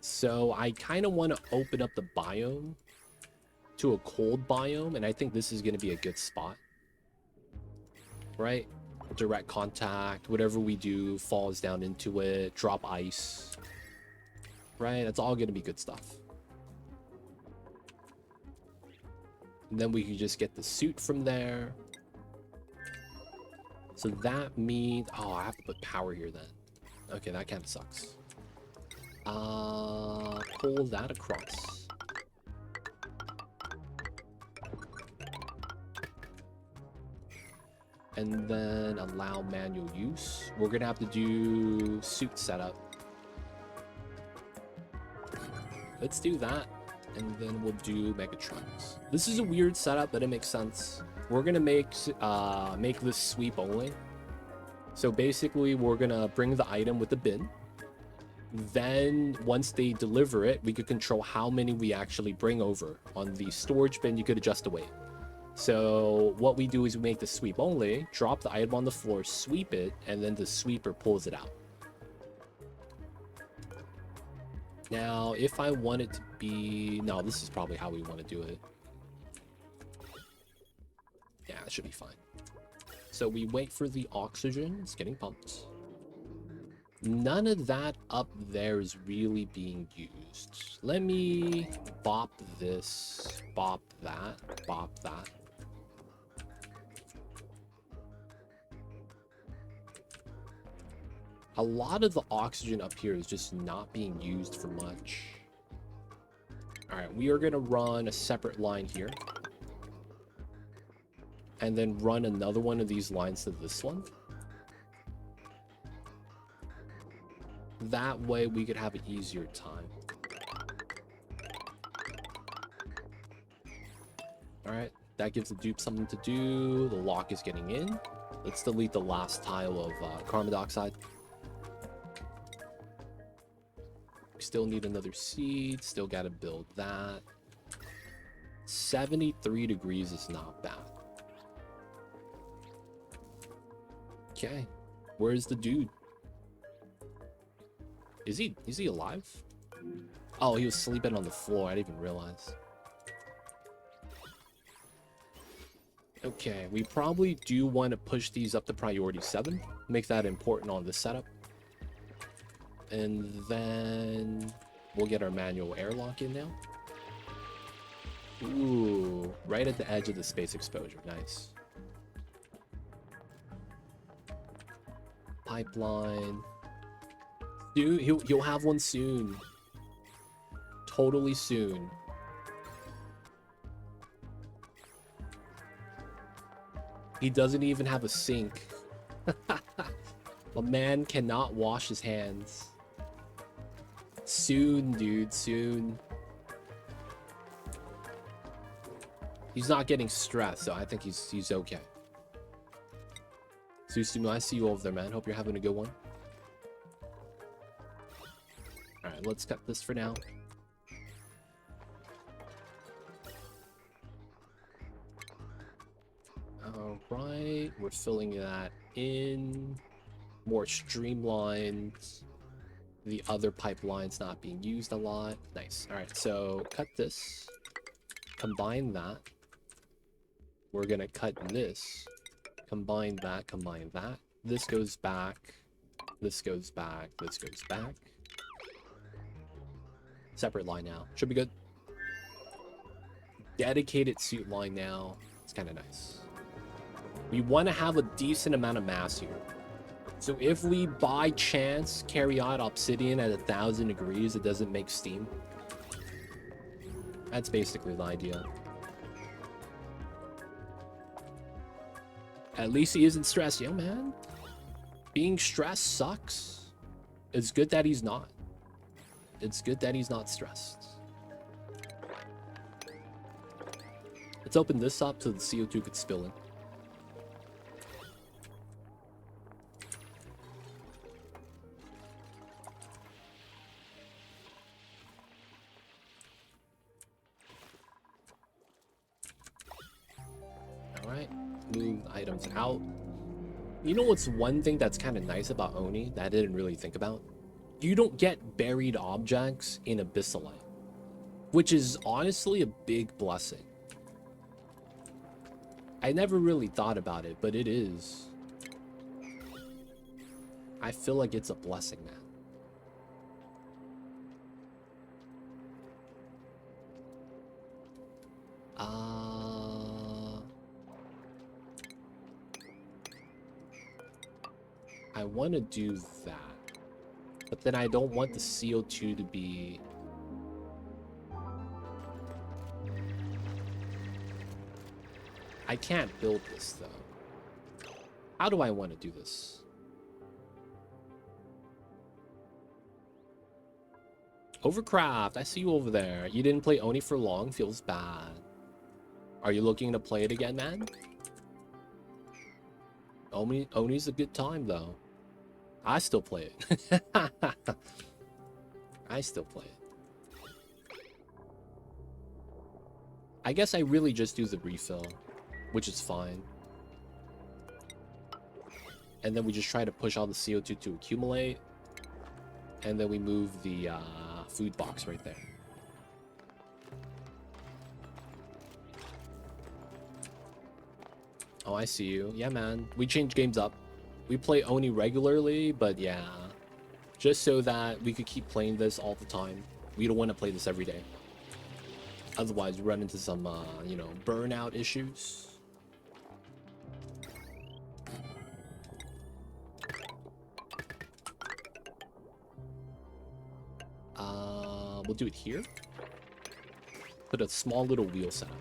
So I kind of want to open up the biome to a cold biome, and I think this is going to be a good spot. Right? Direct contact, whatever we do falls down into it, drop ice. Right? That's all going to be good stuff. And then we can just get the suit from there. So that means... Oh, I have to put power here then. Okay, that kind of sucks. Pull that across. And then allow manual use. We're going to have to do suit setup. Let's do that. And then we'll do Megatrons. This is a weird setup, but it makes sense. We're gonna make this sweep only. So basically, we're gonna bring the item with the bin. Then once they deliver it, we could control how many we actually bring over. On the storage bin, you could adjust the weight. So what we do is we make the sweep only, drop the item on the floor, sweep it, and then the sweeper pulls it out. Now, if I want it to be... No, this is probably how we want to do it. Yeah, it should be fine. So we wait for the oxygen. It's getting pumped. None of that up there is really being used. Let me bop this, bop that, bop that. A lot of the oxygen up here is just not being used for much. All right, we are going to run a separate line here. And then run another one of these lines to this one. That way we could have an easier time. Alright, that gives the dupe something to do. The lock is getting in. Let's delete the last tile of carbon dioxide. We still need another seed. Still gotta build that. 73 degrees is not bad. Okay, where's the dude? Is he alive? Oh, he was sleeping on the floor. I didn't even realize. Okay, we probably do want to push these up to priority 7. Make that important on the setup. And then we'll get our manual airlock in now. Ooh, right at the edge of the space exposure. Nice. Pipeline. Dude, he'll have one soon. Totally soon. He doesn't even have a sink. A man cannot wash his hands. Soon, dude, soon. He's not getting stressed, so I think he's okay. Susumu, I see you over there, man. Hope you're having a good one. Alright, let's cut this for now. Alright, we're filling that in. More streamlined. The other pipeline's not being used a lot. Nice. Alright, so cut this. Combine that. We're gonna cut this. Combine that, combine that. This goes back. This goes back. This goes back. Separate line now. Should be good. Dedicated suit line now. It's kind of nice. We want to have a decent amount of mass here. So if we by chance carry out obsidian at 1,000 degrees, it doesn't make steam. That's basically the idea. At least he isn't stressed. Yo, man. Being stressed sucks. It's good that he's not. It's good that he's not stressed. Let's open this up so the CO2 could spill in. Alright, move items out. You know what's one thing that's kind of nice about Oni that I didn't really think about? You don't get buried objects in Abyssalite, which is honestly a big blessing. I never really thought about it, but it is. I feel like it's a blessing, man. I want to do that. But then I don't want the CO2 to be... I can't build this, though. How do I want to do this? Overcraft, I see you over there. You didn't play Oni for long, feels bad. Are you looking to play it again, man? Oni's a good time, though. I still play it. I still play it. I guess I really just do the refill, which is fine. And then we just try to push all the CO2 to accumulate. And then we move the food box right there. Oh, I see you. Yeah, man. We change games up. We play Oni regularly, but yeah. Just so that we could keep playing this all the time. We don't want to play this every day. Otherwise, we run into some, you know, burnout issues. We'll do it here. Put a small little wheel setup.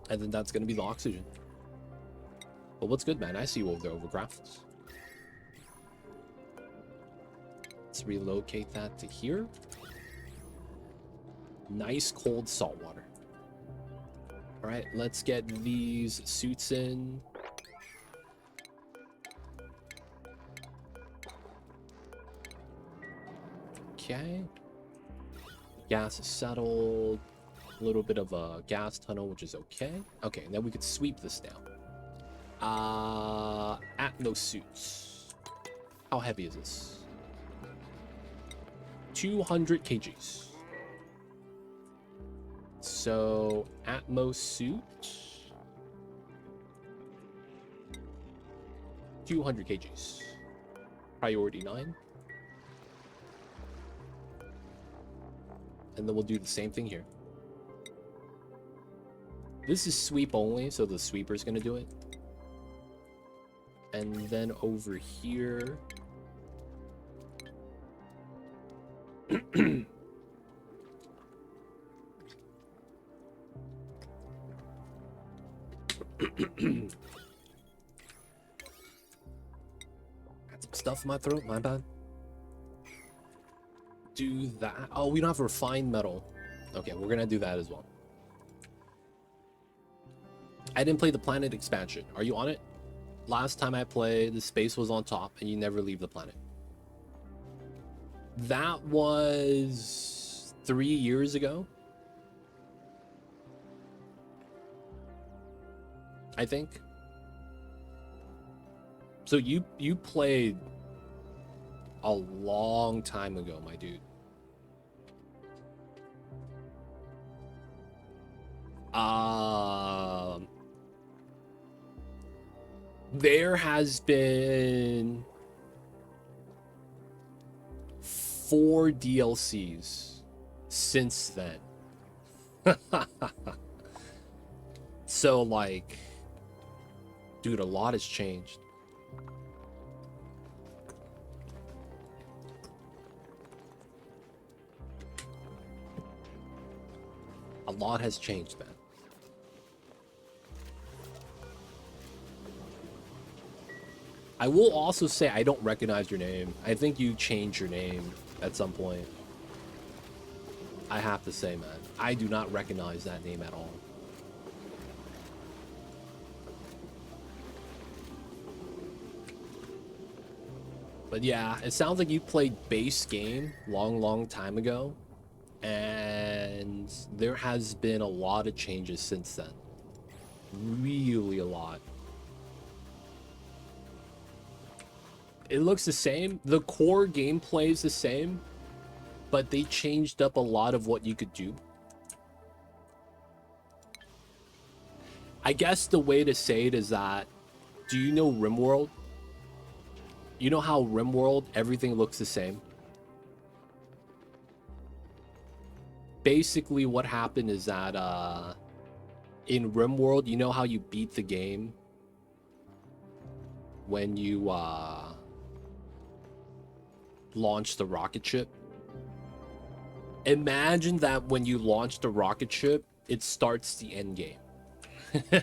And then that's gonna be the oxygen. But what's good, man? I see you over there, Overcrafts. Let's relocate that to here. Nice cold salt water. All right, let's get these suits in. Okay. Gas is settled. A little bit of a gas tunnel, which is okay. Okay, then we could sweep this down. Atmos suits. How heavy is this? 200 kgs. So, Atmos suit. 200 kgs. Priority 9. And then we'll do the same thing here. This is sweep only, so the sweeper's gonna do it. And then over here... Add some stuff in my throat, my bad. Do that. Oh, we don't have refined metal. Okay, we're gonna do that as well. I didn't play the planet expansion. Are you on it? Last time I played, the space was on top and you never leave the planet. That was 3 years ago, I think. So you played a long time ago, my dude. There has been 4 DLCs since then. So, like, dude, a lot has changed. A lot has changed, man. I will also say I don't recognize your name. I think you changed your name at some point. I have to say, man, I do not recognize that name at all. But yeah, it sounds like you played base game long time ago. And there has been a lot of changes since then. Really a lot. It looks the same. The core gameplay is the same, but they changed up a lot of what you could do. I guess the way to say it is that, do you know RimWorld? You know how RimWorld, everything looks the same? Basically what happened is that in RimWorld, you know how you beat the game when you launch the rocket ship? Imagine that when you launch the rocket ship, it starts the end game. You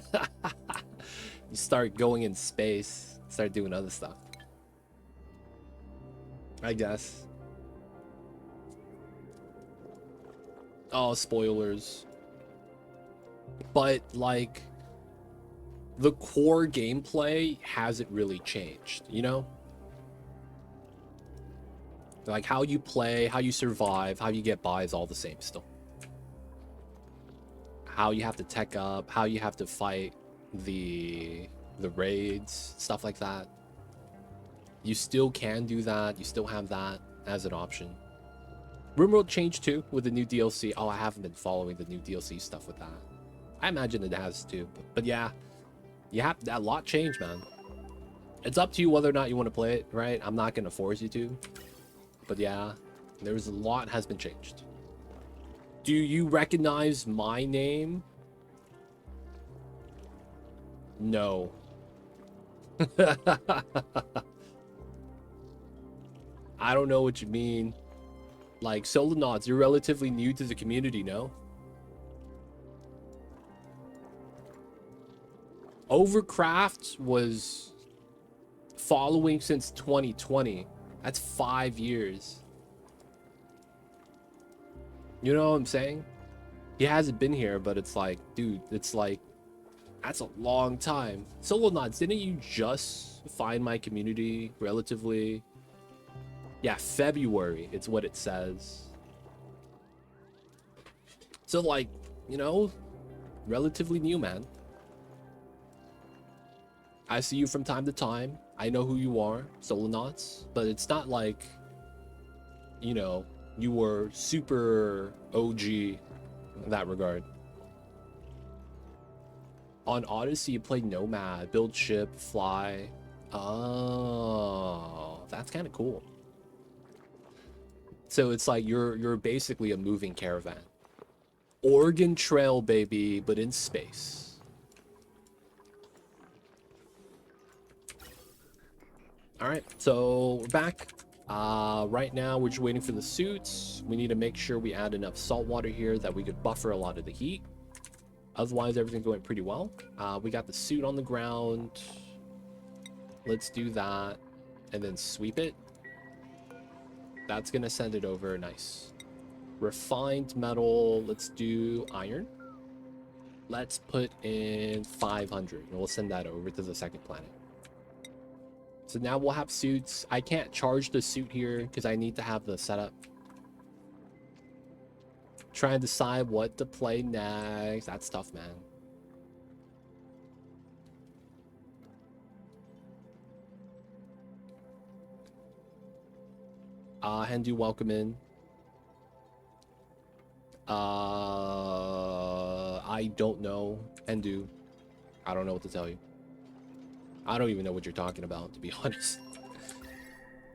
start going in space, start doing other stuff, I guess. Oh, spoilers. But, like, the core gameplay hasn't really changed, you know? Like how you play, how you survive, how you get by is all the same still. How you have to tech up, how you have to fight the raids, stuff like that. You still can do that. You still have that as an option. RimWorld changed too with the new DLC. Oh, I haven't been following the new DLC stuff with that. I imagine it has too. But yeah, you have a lot changed, man. It's up to you whether or not you want to play it, right? I'm not going to force you to. But yeah, there's a lot has been changed. Do you recognize my name? No. I don't know what you mean. Like, Solonauts, you're relatively new to the community, no? Overcraft was following since 2020. That's 5 years. You know what I'm saying? He hasn't been here, but it's like, dude, it's like, that's a long time. Solonauts, didn't you just find my community relatively? Yeah, February, it's what it says. So, like, you know, relatively new, man. I see you from time to time. I know who you are, Solonauts, but it's not like, you know, you were super OG in that regard. On Odyssey, you play Nomad, build ship, fly. Oh, that's kind of cool. So it's like you're basically a moving caravan. Oregon Trail, baby, but in space. All right, so we're back. Right now, we're just waiting for the suits. We need to make sure we add enough salt water here that we could buffer a lot of the heat. Otherwise, everything's going pretty well. We got the suit on the ground. Let's do that. And then sweep it. That's going to send it over. Nice. Refined metal. Let's do iron. Let's put in 500. And we'll send that over to the second planet. So now we'll have suits. I can't charge the suit here because I need to have the setup. Trying to decide what to play next. That's tough, man. Hendu, welcome in. I don't know. Hendu, I don't know what to tell you. I don't even know what you're talking about, to be honest.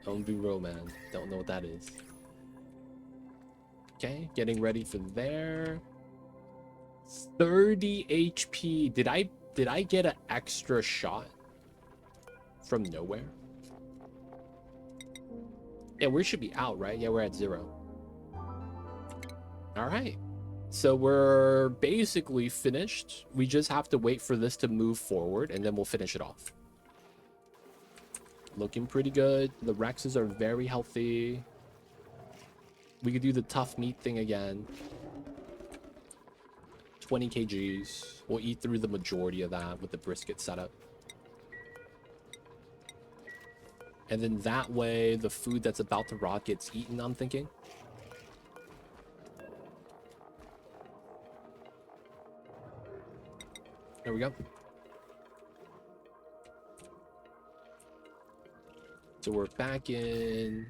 Don't be real, man. Don't know what that is. Okay, getting ready for there. 30 HP. Did I get an extra shot from nowhere? Yeah, we should be out, right? Yeah, we're at 0. All right. So we're basically finished. We just have to wait for this to move forward, and then we'll finish it off. Looking pretty good. The Rexes are very healthy. We could do the tough meat thing again. 20 kgs. We'll eat through the majority of that with the brisket setup. And then that way, the food that's about to rot gets eaten, I'm thinking. There we go. So we're back in.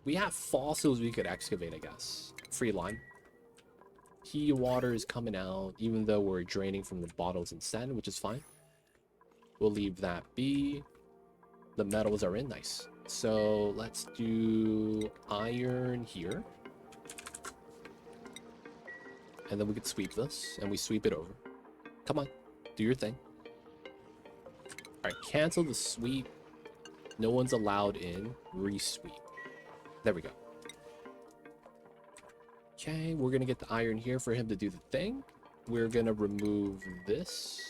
We have fossils we could excavate, I guess. Free lime. Key water is coming out, even though we're draining from the bottles instead, which is fine. We'll leave that be. The metals are in, nice. So let's do iron here. And then we could sweep this, and we sweep it over. Come on, do your thing. All right, cancel the sweep. No one's allowed in. Re-sweep. There we go. Okay, we're gonna get the iron here for him to do the thing. We're gonna remove this.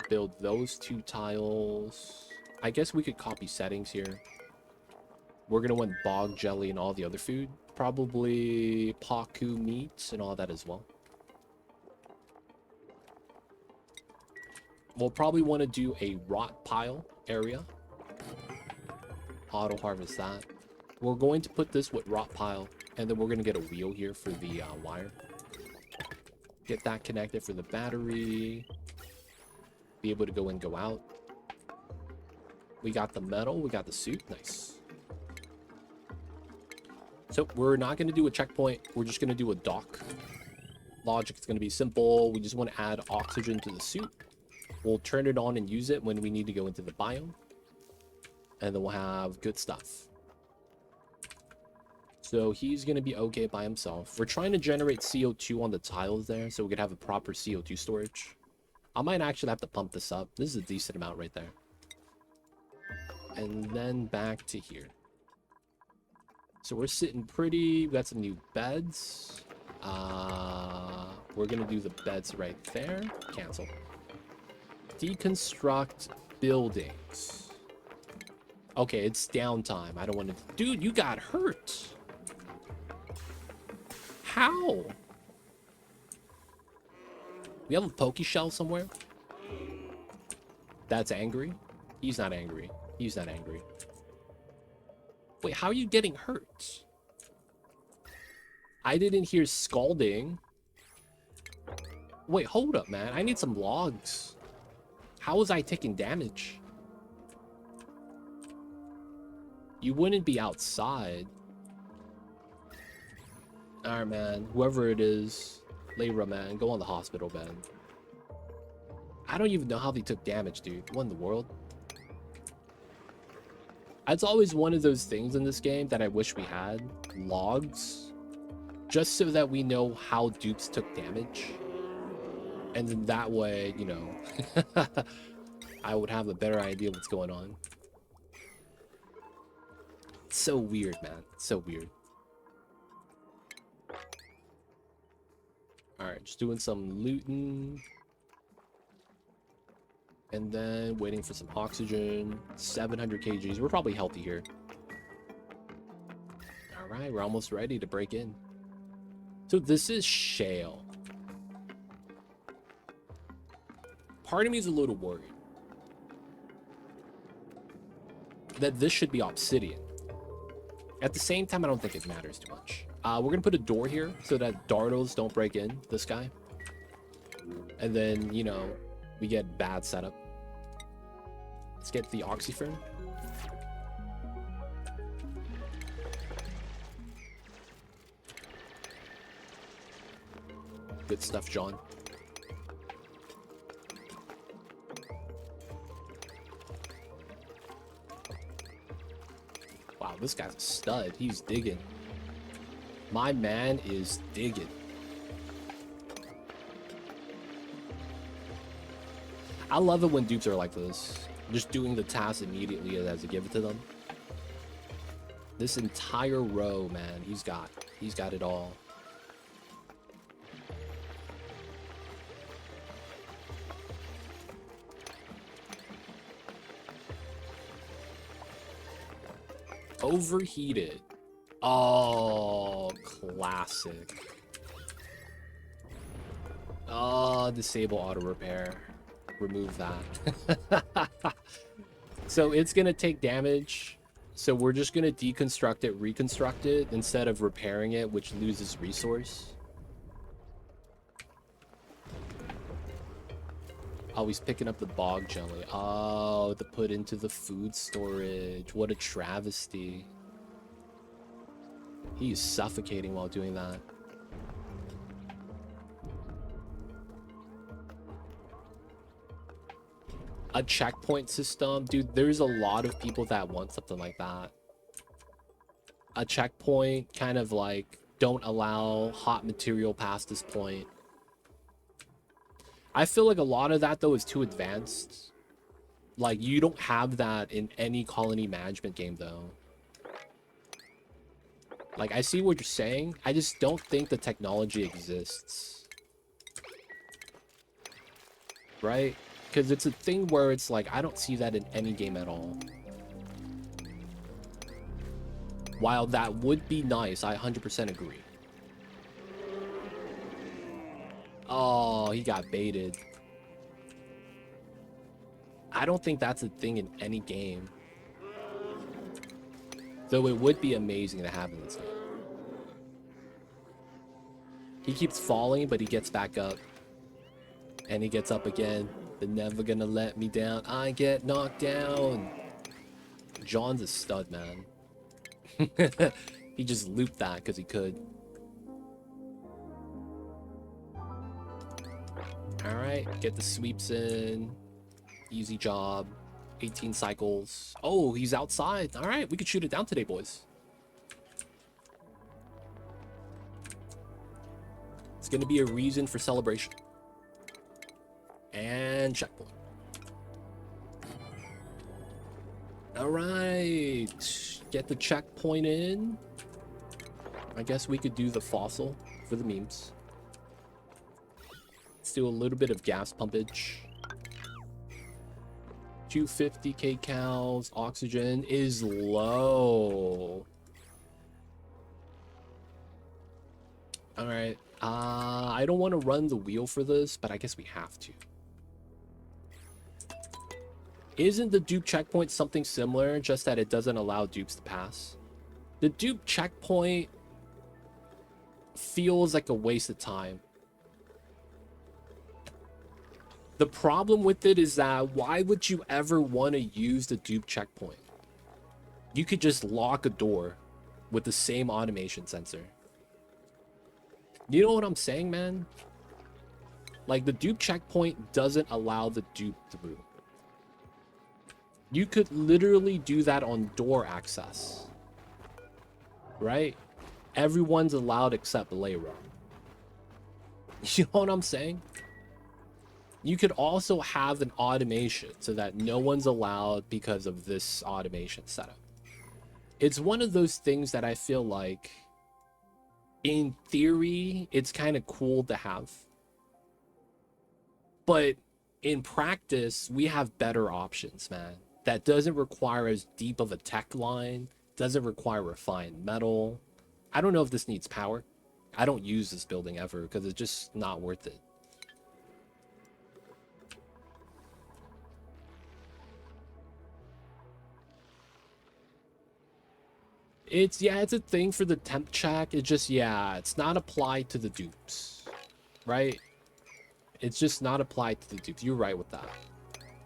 Build those 2 tiles. I guess we could copy settings here. We're gonna want bog jelly and all the other food. Probably Paku meat and all that as well. We'll probably want to do a rot pile area. Auto harvest that. We're going to put this with rot pile, and then we're going to get a wheel here for the wire. Get that connected for the battery. Be able to go in, go out. We got the metal, we got the suit. Nice. So we're not going to do a checkpoint. We're just going to do a dock. Logic is going to be simple. We just want to add oxygen to the suit. We'll turn it on and use it when we need to go into the biome. And then we'll have good stuff. So he's going to be okay by himself. We're trying to generate CO2 on the tiles there so we could have a proper CO2 storage. I might actually have to pump this up. This is a decent amount right there. And then back to here. So we're sitting pretty. We got some new beds. We're going to do the beds right there. Cancel. Deconstruct buildings. Okay, it's downtime. I don't want to... Dude, you got hurt. How? We have a Poke Shell somewhere? That's angry? He's not angry. He's not angry. Wait, how are you getting hurt? I didn't hear scalding. Wait, hold up, man. I need some logs. How was I taking damage? You wouldn't be outside. Alright, man. Whoever it is, Layra, man, go on the hospital bed. I don't even know how they took damage, dude. What in the world? It's always one of those things in this game that I wish we had. Logs. Just so that we know how dupes took damage. And then that way, you know, I would have a better idea what's going on. It's so weird, man. It's so weird. Alright, just doing some looting. And then waiting for some oxygen. 700 kgs. We're probably healthy here. Alright, we're almost ready to break in. So this is shale. Part of me is a little worried that this should be obsidian. At the same time, I don't think it matters too much. We're going to put a door here so that dartles don't break in this guy. And then, you know, we get bad setup. Let's get the oxyfern. Good stuff, John. Wow, this guy's a stud. He's digging. My man is digging. I love it when dupes are like this. Just doing the task immediately as I give it to them. This entire row, man, he's got it all. Overheated. Oh, classic. Oh, disable auto repair. Remove that. So it's gonna take damage. So we're just gonna deconstruct it, reconstruct it instead of repairing it, which loses resource. Oh, he's picking up the bog jelly. Oh, to put into the food storage. What a travesty. He's suffocating while doing that. A checkpoint system? Dude, there's a lot of people that want something like that. A checkpoint, kind of like, don't allow hot material past this point. I feel like a lot of that, though, is too advanced. Like, you don't have that in any colony management game, though. Like, I see what you're saying. I just don't think the technology exists. Right? Because it's a thing where it's like, I don't see that in any game at all. While that would be nice, I 100% agree. Oh, he got baited. I don't think that's a thing in any game. Though it would be amazing to have in this game. He keeps falling, but he gets back up. And he gets up again. They're never gonna let me down. I get knocked down. John's a stud, man. He just looped that because he could. Alright, get the sweeps in. Easy job. 18 cycles. Oh, he's outside. Alright, we could shoot it down today, boys. It's gonna be a reason for celebration. And checkpoint. Alright. Get the checkpoint in. I guess we could do the fossil for the memes. Let's do a little bit of gas pumpage. 250 kcals. Oxygen is low. Alright. I don't want to run the wheel for this, but I guess we have to. Isn't the dupe checkpoint something similar, just that it doesn't allow dupes to pass? The dupe checkpoint feels like a waste of time. The problem with it is that why would you ever want to use the dupe checkpoint? You could just lock a door with the same automation sensor. You know what I'm saying, man? Like, the dupe checkpoint doesn't allow the dupe through. You could literally do that on door access. Right? Everyone's allowed except Layro. You know what I'm saying? You could also have an automation so that no one's allowed because of this automation setup. It's one of those things that I feel like, in theory, it's kind of cool to have. But in practice, we have better options, man. That doesn't require as deep of a tech line, doesn't require refined metal. I don't know if this needs power. I don't use this building ever because it's just not worth it. It's a thing for the temp check. It's just, it's not applied to the dupes, right? It's just not applied to the dupes. You're right with that.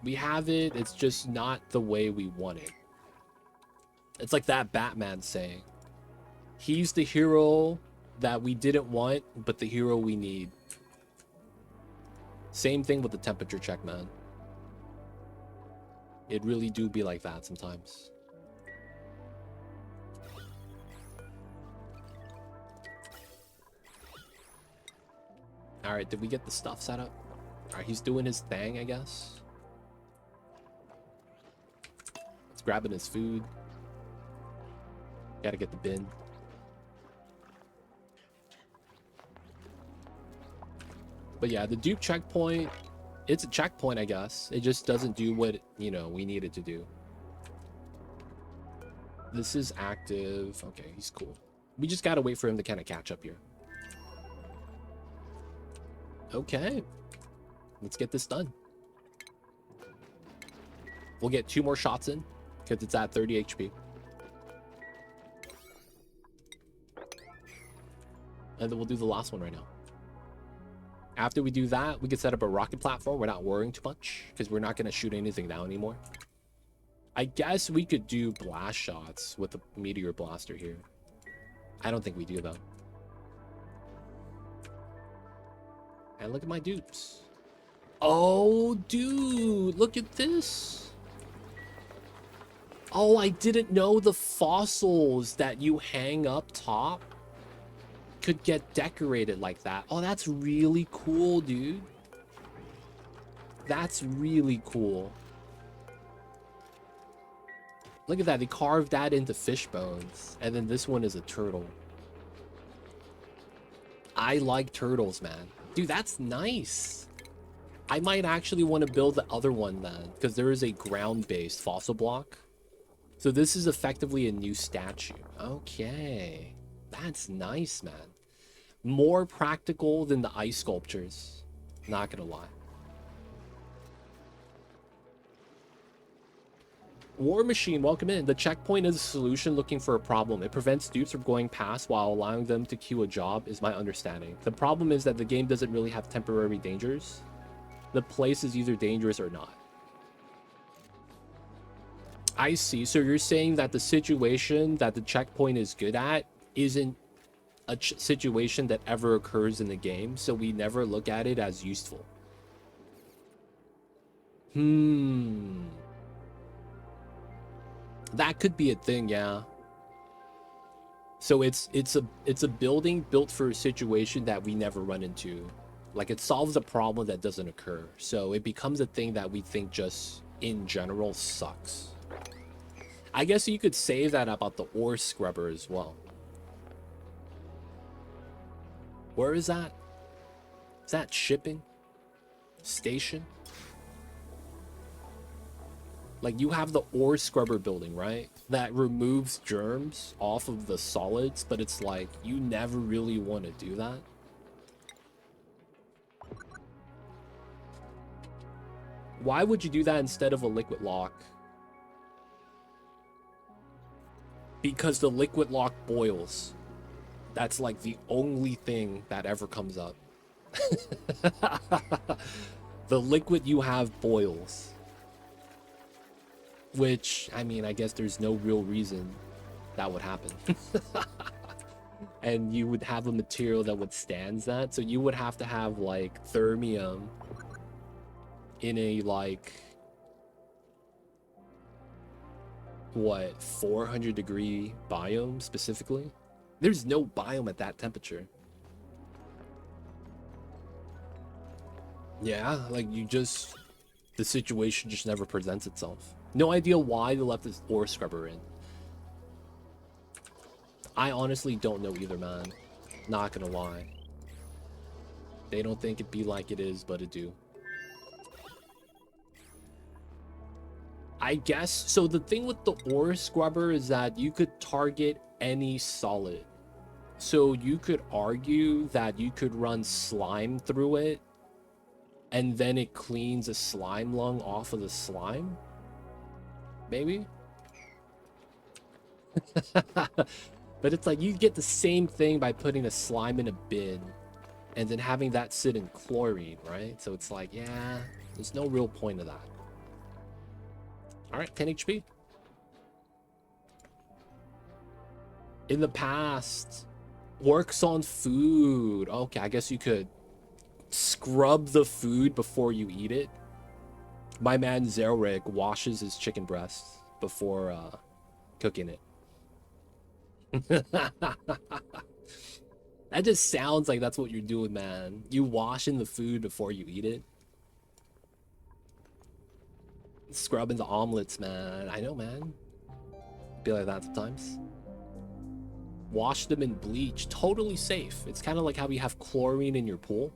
We have it, it's just not the way we want it. It's like that Batman saying, he's the hero that we didn't want, but the hero we need. Same thing with the temperature check, man. It really do be like that sometimes. Alright, did we get the stuff set up? Alright, he's doing his thing, I guess. He's grabbing his food. Gotta get the bin. But yeah, the dupe checkpoint, it's a checkpoint, I guess. It just doesn't do what, you know, we need it to do. This is active. Okay, he's cool. We just gotta wait for him to kind of catch up here. Okay. Let's get this done. We'll get 2 more shots in because it's at 30 HP. And then we'll do the last one right now. After we do that, we can set up a rocket platform. We're not worrying too much because we're not going to shoot anything down anymore. I guess we could do blast shots with the meteor blaster here. I don't think we do, though. And look at my dupes. Oh, dude, look at this. Oh, I didn't know the fossils that you hang up top could get decorated like that. Oh, that's really cool, dude. That's really cool. Look at that. They carved that into fish bones. And then this one is a turtle. I like turtles, man. Dude, that's nice. I might actually want to build the other one then, because there is a ground-based fossil block. So this is effectively a new statue. Okay. That's nice, man. More practical than the ice sculptures. Not gonna lie. War Machine, welcome in. The checkpoint is a solution looking for a problem. It prevents dupes from going past while allowing them to queue a job, is my understanding. The problem is that the game doesn't really have temporary dangers. The place is either dangerous or not. I see. So you're saying that the situation that the checkpoint is good at isn't a situation that ever occurs in the game, so we never look at it as useful. That could be a thing, yeah. So it's a building built for a situation that we never run into. Like, it solves a problem that doesn't occur. So it becomes a thing that we think just in general sucks. I guess you could say that about the ore scrubber as well. Where is that? Is that shipping? Station? Like, you have the ore scrubber building, right? That removes germs off of the solids, but it's like, you never really want to do that. Why would you do that instead of a liquid lock? Because the liquid lock boils. That's like the only thing that ever comes up. The liquid you have boils. Which, I mean, I guess there's no real reason that would happen. And you would have a material that withstands that. So you would have to have, like, thermium in a, like, what, 400-degree biome specifically? There's no biome at that temperature. Yeah, like, you just... the situation just never presents itself. No idea why they left this ore scrubber in. I honestly don't know either, man. Not gonna lie. They don't think it be like it is, but it do. I guess, so the thing with the ore scrubber is that you could target any solid. So you could argue that you could run slime through it, and then it cleans a slime lung off of the slime? Maybe? But it's like, you get the same thing by putting a slime in a bin and then having that sit in chlorine, right? So it's like, yeah, there's no real point of that. All right, 10 HP. In the past, works on food. Okay, I guess you could scrub the food before you eat it. My man Zelric washes his chicken breast before cooking it. That just sounds like that's what you're doing, man. You washing the food before you eat it. Scrubbing the omelets, man. I know, man. Be like that sometimes. Wash them in bleach. Totally safe. It's kind of like how you have chlorine in your pool.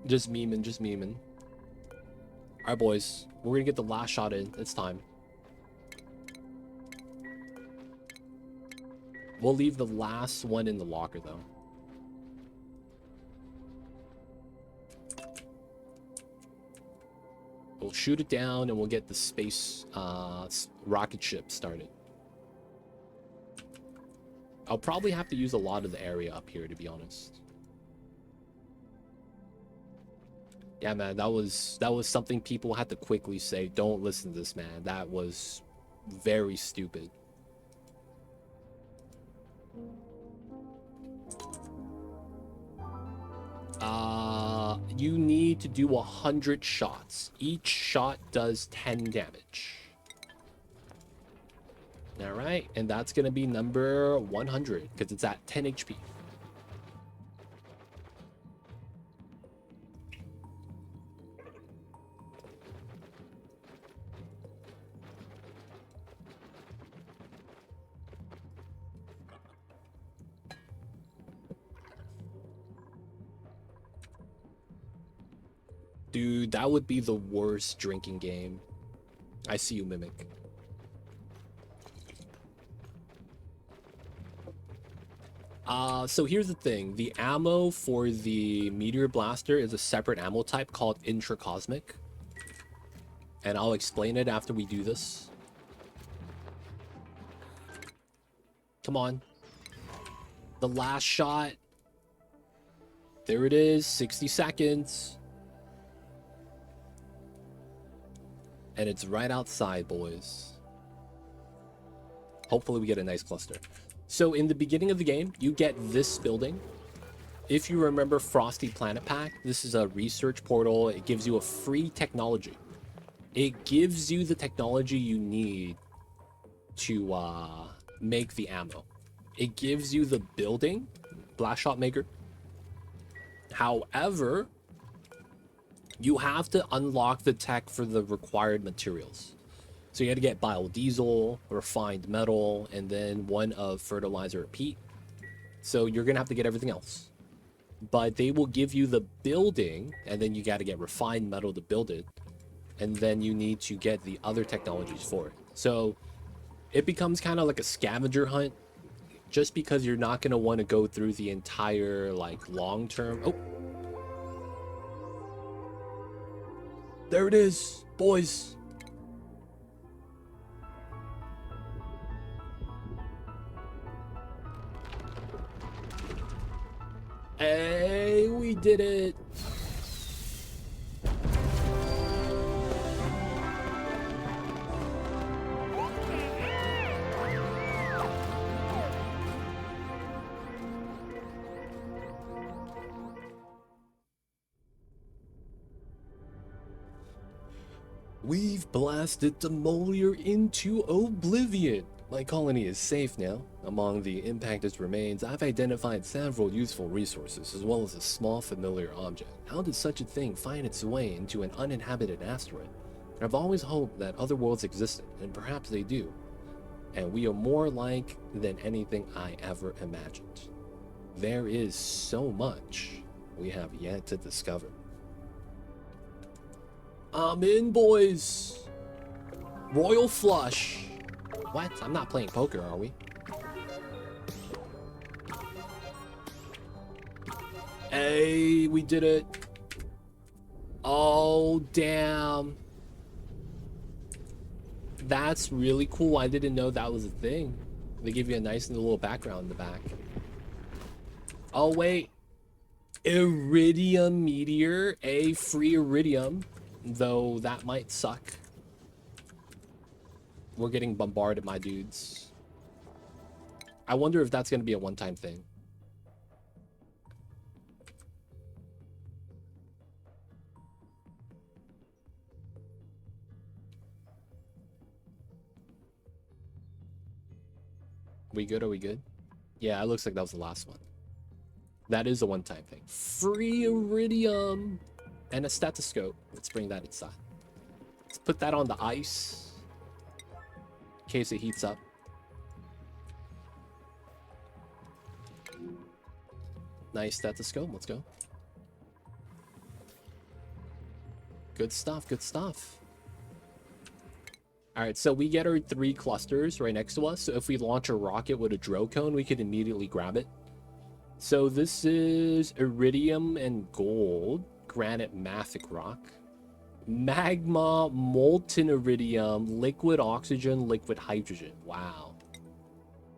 Just memeing, just memeing. Alright, boys. We're gonna get the last shot in. It's time. We'll leave the last one in the locker, though. We'll shoot it down, and we'll get the space rocket ship started. I'll probably have to use a lot of the area up here, to be honest. Yeah, man, that was something people had to quickly say. Don't listen to this, man. That was very stupid. You need to do 100 shots. Each shot does 10 damage. All right, and that's gonna be number 100 because it's at 10 HP. Dude, that would be the worst drinking game. I see you, Mimic. So here's the thing. The ammo for the Meteor Blaster is a separate ammo type called Intracosmic. And I'll explain it after we do this. Come on. The last shot. There it is. 60 seconds. And it's right outside, boys. Hopefully we get a nice cluster. So in the beginning of the game, you get this building. If you remember Frosty Planet Pack, this is a research portal. It gives you a free technology. It gives you the technology you need to make the ammo. It gives you the building, blast shot maker. However, you have to unlock the tech for the required materials. So you got to get biodiesel, refined metal, and then one of fertilizer or peat. So you're going to have to get everything else. But they will give you the building, and then you got to get refined metal to build it. And then you need to get the other technologies for it. So it becomes kind of like a scavenger hunt, just because you're not going to want to go through the entire, like, long-term... Oh! There it is, boys! Hey, we did it! We've blasted Demolier into oblivion. My colony is safe now. Among the impacted remains, I've identified several useful resources, as well as a small familiar object. How did such a thing find its way into an uninhabited asteroid? I've always hoped that other worlds existed, and perhaps they do. And we are more alike than anything I ever imagined. There is so much we have yet to discover. I'm in, boys. Royal flush. What? I'm not playing poker, are we? Hey, we did it. Oh, damn. That's really cool. I didn't know that was a thing. They give you a nice little background in the back. Oh, wait. Iridium meteor. A free iridium. Though that might suck. We're getting bombarded, my dudes. I wonder if that's going to be a one-time thing. We good? Are we good? Yeah, it looks like that was the last one. That is a one-time thing. Free iridium and a stethoscope. Let's bring that inside. Let's put that on the ice in case it heats up. Nice stethoscope. Let's go. Good stuff. Good stuff. All right, so we get our 3 clusters right next to us. So if we launch a rocket with a drill cone, we can immediately grab it. So this is iridium and gold, granite mafic rock, magma, molten iridium, liquid oxygen, liquid hydrogen. Wow.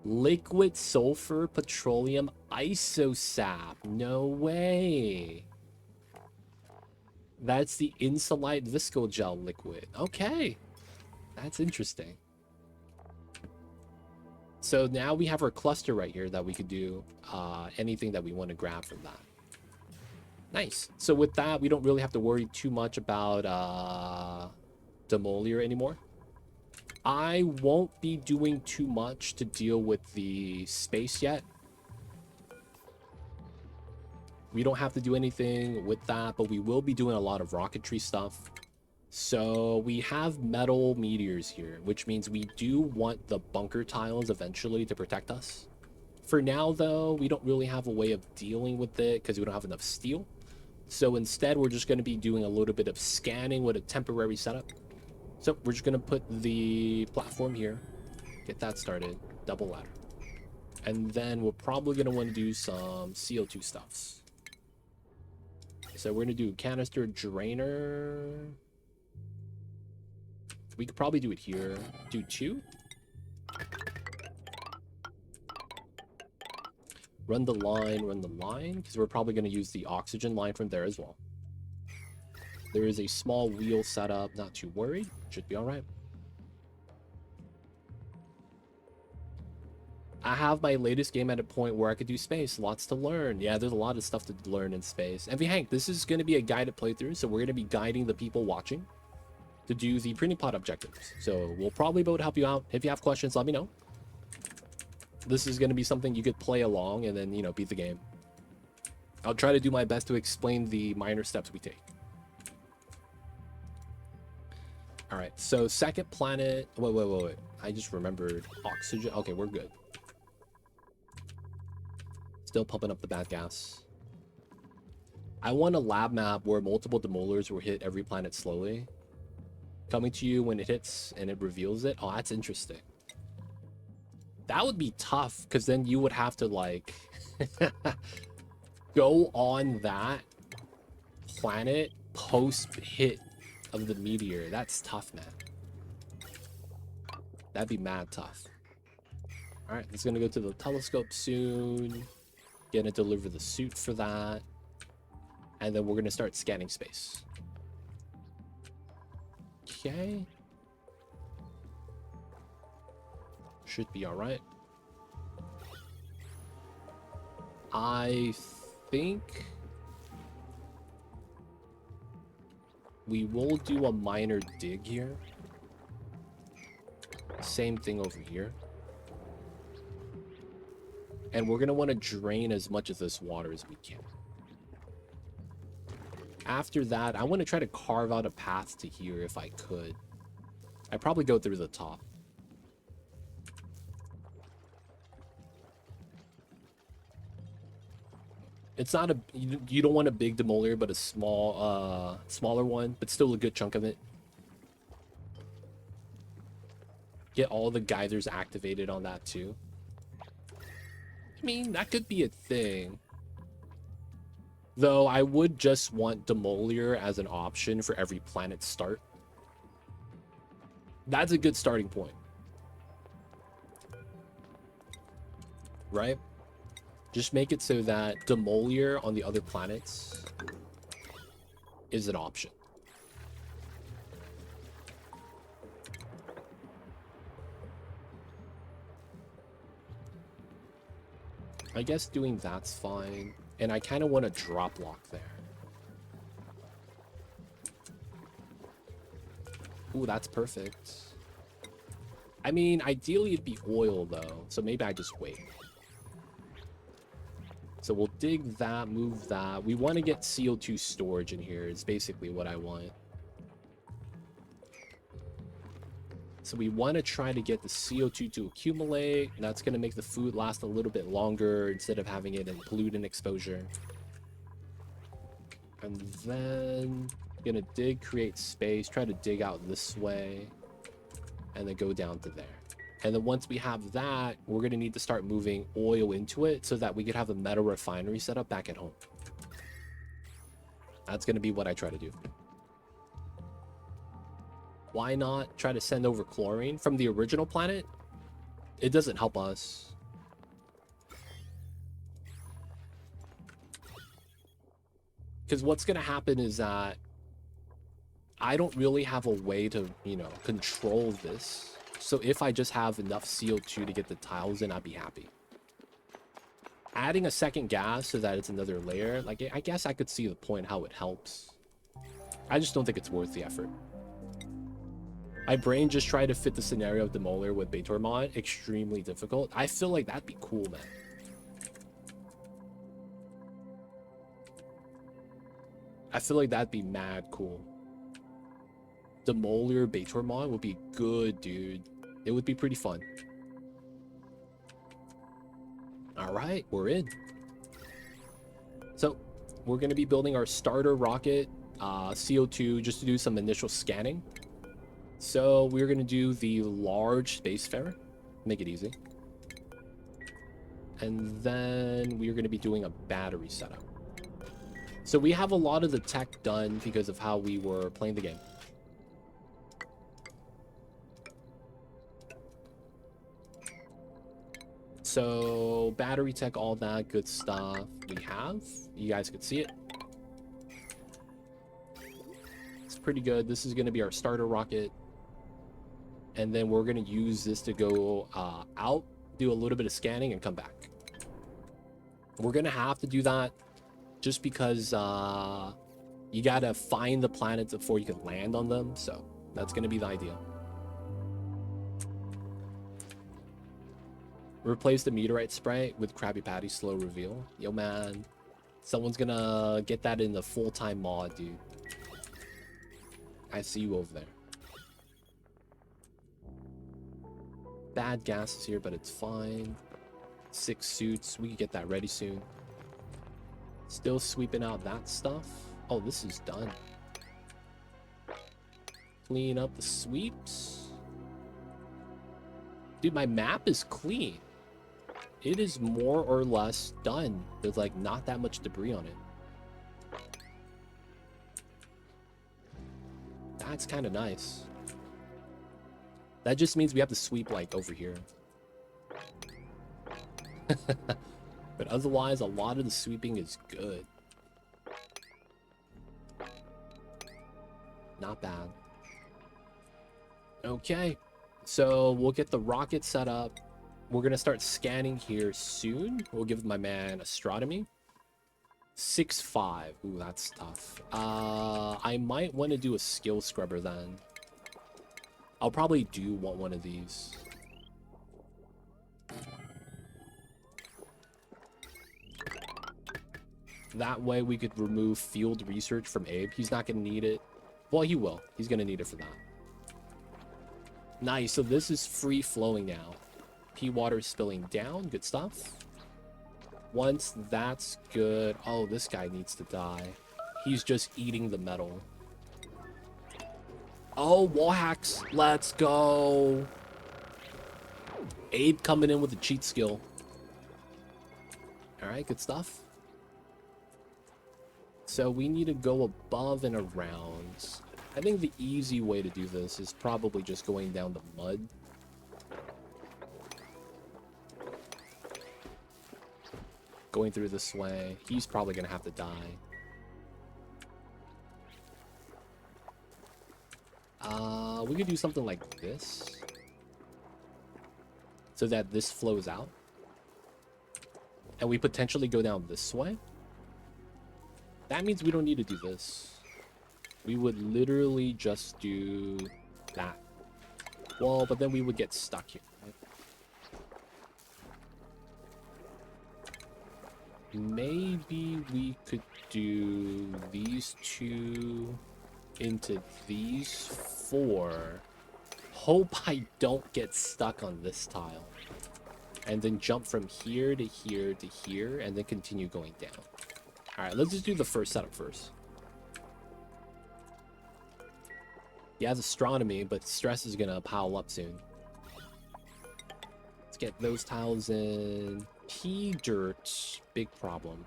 Liquid sulfur, petroleum, isosap. No way. That's the insulite viscogel liquid. Okay. That's interesting. So now we have our cluster right here that we could do anything that we want to grab from that. Nice. So with that, we don't really have to worry too much about Demolier anymore. I won't be doing too much to deal with the space yet. We don't have to do anything with that, but we will be doing a lot of rocketry stuff. So we have metal meteors here, which means we do want the bunker tiles eventually to protect us. For now, though, we don't really have a way of dealing with it because we don't have enough steel. So instead, we're just going to be doing a little bit of scanning with a temporary setup. So we're just going to put the platform here, get that started, double ladder. And then we're probably going to want to do some CO2 stuffs. So we're going to do canister drainer. We could probably do it here. Do 2. Run the line, because we're probably going to use the oxygen line from there as well. There is a small wheel setup, not too worried. Should be all right. I have my latest game at a point where I could do space. Lots to learn. Yeah, there's a lot of stuff to learn in space. And Hank, this is going to be a guided playthrough, so we're going to be guiding the people watching to do the printing pod objectives. So we'll probably be able to help you out. If you have questions, let me know. This is going to be something you could play along and then, you know, beat the game. I'll try to do my best to explain the minor steps we take. All right, so second planet. Wait. I just remembered oxygen. Okay, we're good. Still pumping up the bad gas. I want a lab map where multiple demolers will hit every planet slowly. Coming to you when it hits and it reveals it. Oh, that's interesting. That would be tough, because then you would have to, like, go on that planet post-hit of the meteor. That's tough, man. That'd be mad tough. Alright, it's gonna go to the telescope soon. Gonna deliver the suit for that. And then we're gonna start scanning space. Okay. Should be alright. I think we will do a minor dig here. Same thing over here. And we're going to want to drain as much of this water as we can. After that, I want to try to carve out a path to here if I could. I'd probably go through the top. It's not a, you don't want a big demolier, but a small, smaller one, but still a good chunk of it. Get all the geysers activated on that too. I mean, that could be a thing. Though I would just want Demolier as an option for every planet start. That's a good starting point. Right? Just make it so that Demolier on the other planets is an option. I guess doing that's fine. And I kind of want a drop lock there. Ooh, that's perfect. I mean, ideally it'd be oil though, so maybe I just wait. So we'll dig that, move that. We want to get CO2 storage in here. It's basically what I want. So we want to try to get the CO2 to accumulate. That's going to make the food last a little bit longer instead of having it in pollutant exposure. And then gonna dig, create space, try to dig out this way, and then go down to there. And then once we have that, we're gonna need to start moving oil into it so that we could have a metal refinery set up back at home. That's gonna be what I try to do. Why not try to send over chlorine from the original planet? It doesn't help us. Because what's going to happen is that I don't really have a way to, you know, control this. So if I just have enough CO2 to get the tiles in, I'd be happy. Adding a second gas so that it's another layer, like, I guess I could see the point how it helps. I just don't think it's worth the effort. My brain just tried to fit the scenario of Demolier with Baitor mod. Extremely difficult. I feel like that'd be cool, man. I feel like that'd be mad cool. Demolier Baitor mod would be good, dude. It would be pretty fun. Alright, we're in. So, we're going to be building our starter rocket, CO2, just to do some initial scanning. So we're going to do the large spacefarer, make it easy. And then we're going to be doing a battery setup. So we have a lot of the tech done because of how we were playing the game. So battery tech, all that good stuff we have. You guys could see it. It's pretty good. This is going to be our starter rocket. And then we're going to use this to go out, do a little bit of scanning, and come back. We're going to have to do that just because you got to find the planets before you can land on them. So that's going to be the idea. Replace the meteorite spray with Krabby Patty slow reveal. Yo, man. Someone's going to get that in the full-time mod, dude. I see you over there. Bad gas is here, but it's fine. 6 suits. We can get that ready soon. Still sweeping out that stuff. Oh, this is done. Clean up the sweeps. Dude, my map is clean. It is more or less done. There's like not that much debris on it. That's kind of nice. That just means we have to sweep like over here. But otherwise, a lot of the sweeping is good. Not bad. Okay, so we'll get the rocket set up. We're gonna start scanning here soon. We'll give my man astronomy. 6-5. Ooh, that's tough. I might want to do a skill scrubber then. I'll probably do want one of these. That way we could remove field research from Abe. He's not going to need it. Well, he will. He's going to need it for that. Nice. So this is free flowing now. Pea water is spilling down. Good stuff. Once that's good. Oh, this guy needs to die. He's just eating the metal. Oh, wall hacks. Let's go. Abe coming in with a cheat skill. All right, good stuff. So we need to go above and around. I think the easy way to do this is probably just going down the mud. Going through this way. He's probably going to have to die. We could do something like this. So that this flows out. And we potentially go down this way. That means we don't need to do this. We would literally just do that. Well, but then we would get stuck here, right? Maybe we could do these two into these four. Hope I don't get stuck on this tile. And then jump from here to here to here, and then continue going down. Alright, let's just do the first setup first. He has astronomy, but stress is gonna pile up soon. Let's get those tiles in. Pea dirt, big problem.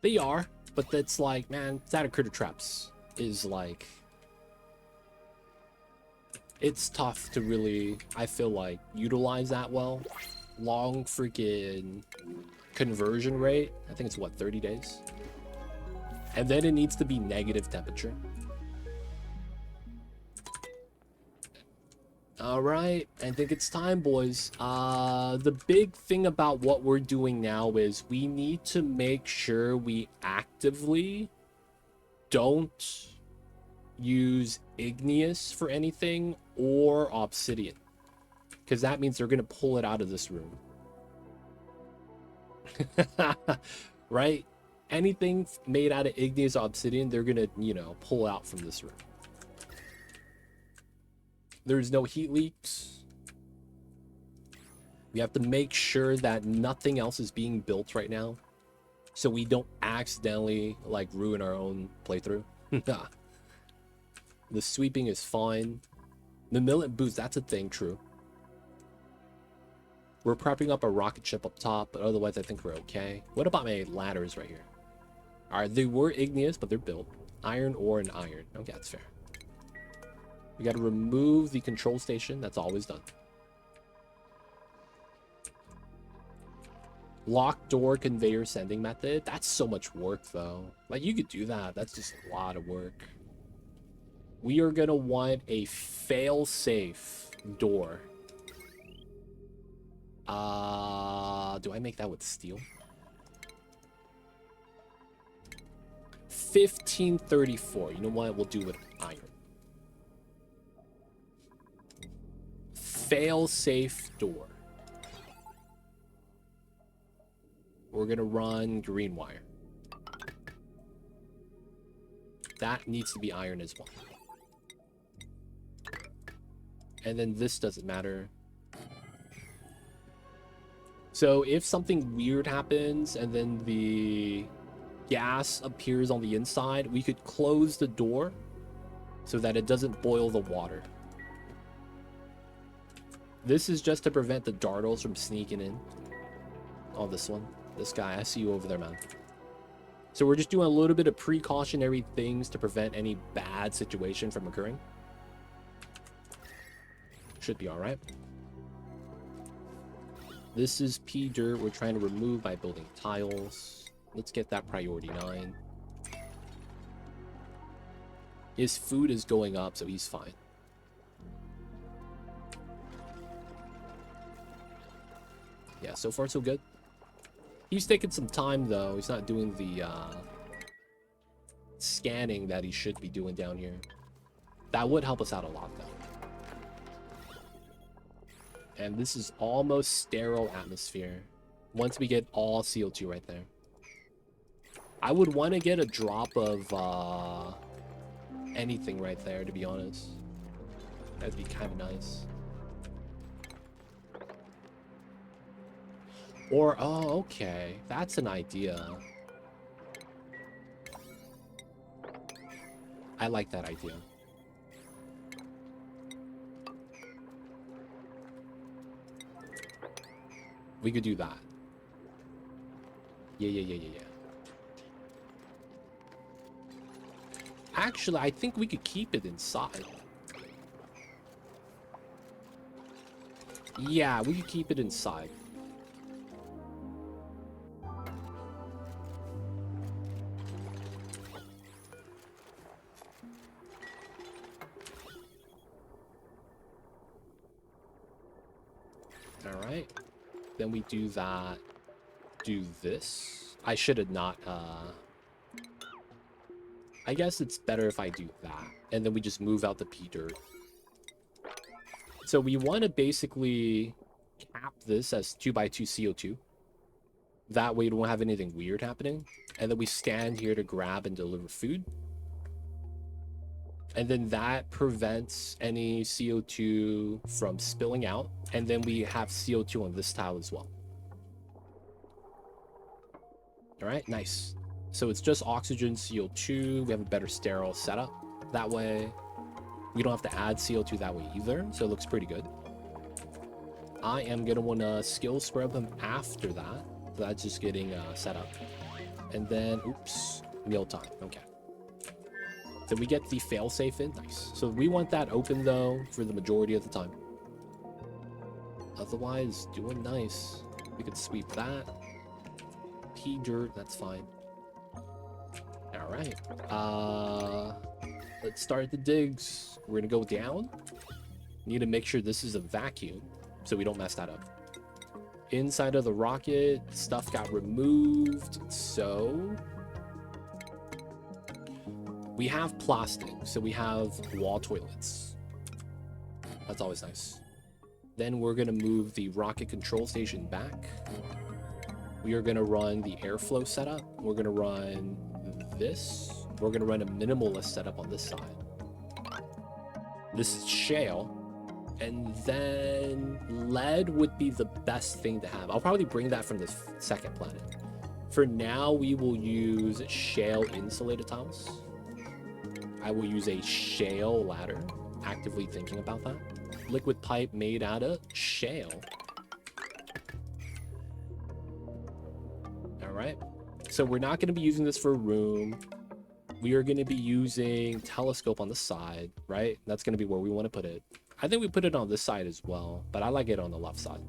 They are, but that's like, man, that critter traps is like... It's tough to really, I feel like, utilize that well. Long freaking conversion rate. I think it's, what, 30 days? And then it needs to be negative temperature. Alright, I think it's time, boys. The big thing about what we're doing now is we need to make sure we actively don't use igneous for anything or obsidian, because that means they're going to pull it out of this room. Right? Anything made out of igneous obsidian, they're going to, you know, pull out from this room. There's no heat leaks. We have to make sure that nothing else is being built right now, so we don't accidentally like ruin our own playthrough. The sweeping is fine. The millet boost, that's a thing, true. We're prepping up a rocket ship up top, but otherwise I think we're okay. What about my ladders right here? Alright, they were igneous, but they're built. Iron ore and iron. Okay, that's fair. We got to remove the control station. That's always done. Lock door conveyor sending method. That's so much work, though. Like, you could do that. That's just a lot of work. We are going to want a fail-safe door. Do I make that with steel? 1534. You know what? We'll do it with iron. Fail-safe door. We're gonna run green wire. That needs to be iron as well. And then this doesn't matter. So if something weird happens and then the gas appears on the inside, we could close the door so that it doesn't boil the water. This is just to prevent the dartles from sneaking in. Oh, this one. This guy. I see you over there, man. So we're just doing a little bit of precautionary things to prevent any bad situation from occurring. Should be all right. This is P dirt we're trying to remove by building tiles. Let's get that priority 9. His food is going up, so he's fine. Yeah, so far so good. He's taking some time, though. He's not doing the scanning that he should be doing down here. That would help us out a lot, though. And this is almost sterile atmosphere. Once we get all CO2 right there. I would want to get a drop of anything right there, to be honest. That'd be kind of nice. Or, oh, okay. That's an idea. I like that idea. We could do that. Yeah. Actually, I think we could keep it inside. Yeah, we could keep it inside. Alright. Then we do that. Do this. I should have not, I guess it's better if I do that. And then we just move out the P dirt. So we want to basically cap this as 2x2 CO2. That way we don't have anything weird happening. And then we stand here to grab and deliver food. And then that prevents any CO2 from spilling out. And then we have CO2 on this tile as well. All right, nice. So it's just oxygen, CO2. We have a better sterile setup that way. We don't have to add CO2 that way either. So it looks pretty good. I am going to want to skill scrub them after that. That's just getting set up. And then, oops, meal time. Okay. Then we get the failsafe in. Nice. So we want that open, though, for the majority of the time. Otherwise, doing nice. We could sweep that. P dirt, that's fine. All right. Let's start the digs. We're going to go down. Need to make sure this is a vacuum so we don't mess that up. Inside of the rocket, stuff got removed. So we have plastic, so we have wall toilets. That's always nice. Then we're going to move the rocket control station back. We are going to run the airflow setup. We're going to run this. We're going to run a minimalist setup on this side. This is shale. And then lead would be the best thing to have. I'll probably bring that from the second planet. For now, we will use shale insulated tiles. I will use a shale ladder. Actively thinking about that. Liquid pipe made out of shale. All right. So we're not going to be using this for a room. we are going to be using telescope on the side, right? That's going to be where we want to put it. I think we put it on this side as well, but I like it on the left side.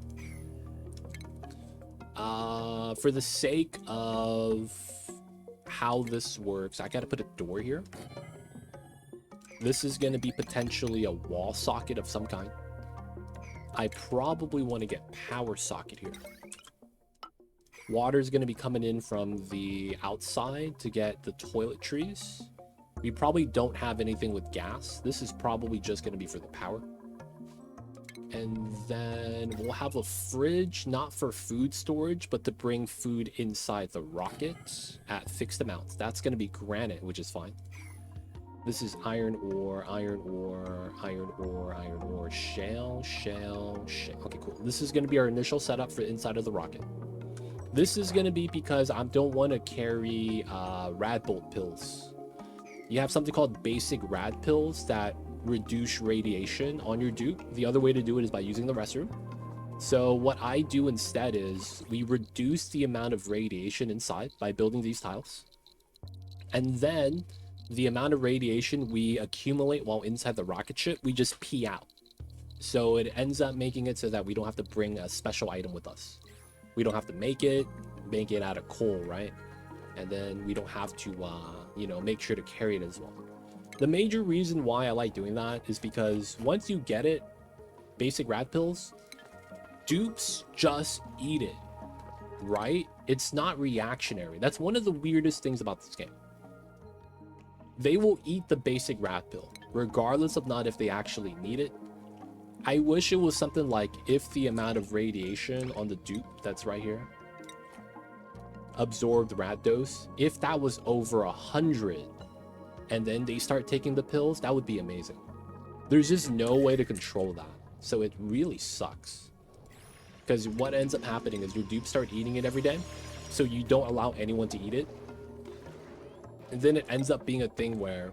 For the sake of how this works, I got to put a door here. This is going to be potentially a wall socket of some kind. I probably want to get power socket here. Water is going to be coming in from the outside to get the toiletries. We probably don't have anything with gas. This is probably just going to be for the power. And then we'll have a fridge, not for food storage, but to bring food inside the rocket at fixed amounts. That's going to be granite, which is fine. This is iron ore, iron ore, iron ore, iron ore, shale, shale, shale. Okay, cool. This is going to be our initial setup for inside of the rocket. This is going to be because I don't want to carry rad bolt pills. You have something called basic rad pills that reduce radiation on your dupe. The other way to do it is by using the restroom. So what I do instead is we reduce the amount of radiation inside by building these tiles. And then the amount of radiation we accumulate while inside the rocket ship, we just pee out. So it ends up making it so that we don't have to bring a special item with us. We don't have to make it out of coal, right? And then we don't have to, you know, make sure to carry it as well. The major reason why I like doing that is because once you get it, basic rad pills, dupes just eat it, right? It's not reactionary. That's one of the weirdest things about this game. They will eat the basic rad pill, regardless of not if they actually need it. I wish it was something like if the amount of radiation on the dupe that's right here, absorbed rad dose, if that was over 100, and then they start taking the pills, that would be amazing. There's just no way to control that. So it really sucks. Because what ends up happening is your dupes start eating it every day. So you don't allow anyone to eat it. And then it ends up being a thing where,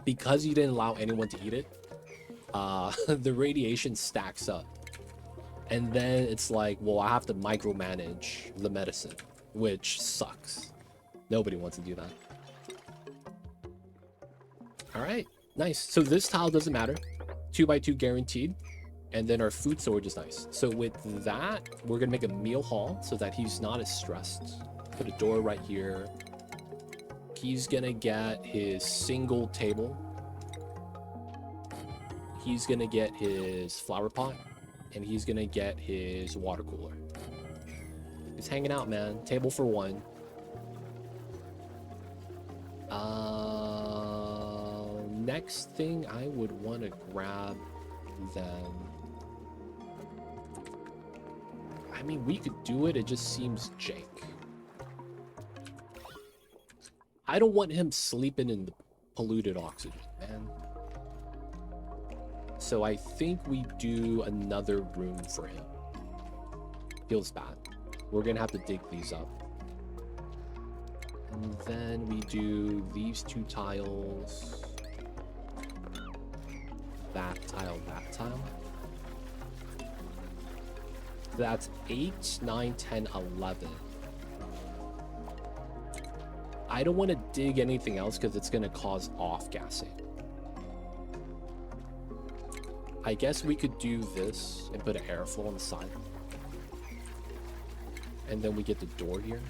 because you didn't allow anyone to eat it, the radiation stacks up. And then it's like, well, I have to micromanage the medicine, which sucks. Nobody wants to do that. All right, nice. So this tile doesn't matter. 2x2 guaranteed. And then our food storage is nice. So with that, we're gonna make a meal hall so that he's not as stressed. Put a door right here. He's gonna get his single table. He's gonna get his flower pot. And he's gonna get his water cooler. He's hanging out, man. Table for one. Next thing I would want to grab them. I mean, we could do it. It just seems jank. I don't want him sleeping in the polluted oxygen, man. So I think we do another room for him. Feels bad. We're gonna have to dig these up. And then we do these two tiles. That tile, that tile. That's 8, 9, 10, 11. I don't want to dig anything else because it's going to cause off-gassing. I guess we could do this and put an airflow on the side. And then we get the door here.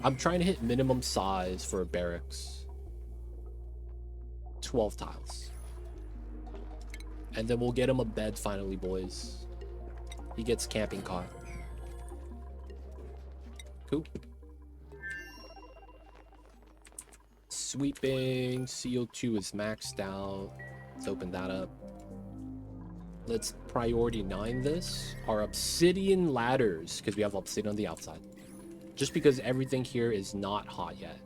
I'm trying to hit minimum size for a barracks. 12 tiles. And then we'll get him a bed finally, boys. He gets camping cot. Cool. Sweeping. CO2 is maxed out. Let's open that up. Let's priority 9 this. Our obsidian ladders, because we have obsidian on the outside. Just because everything here is not hot yet.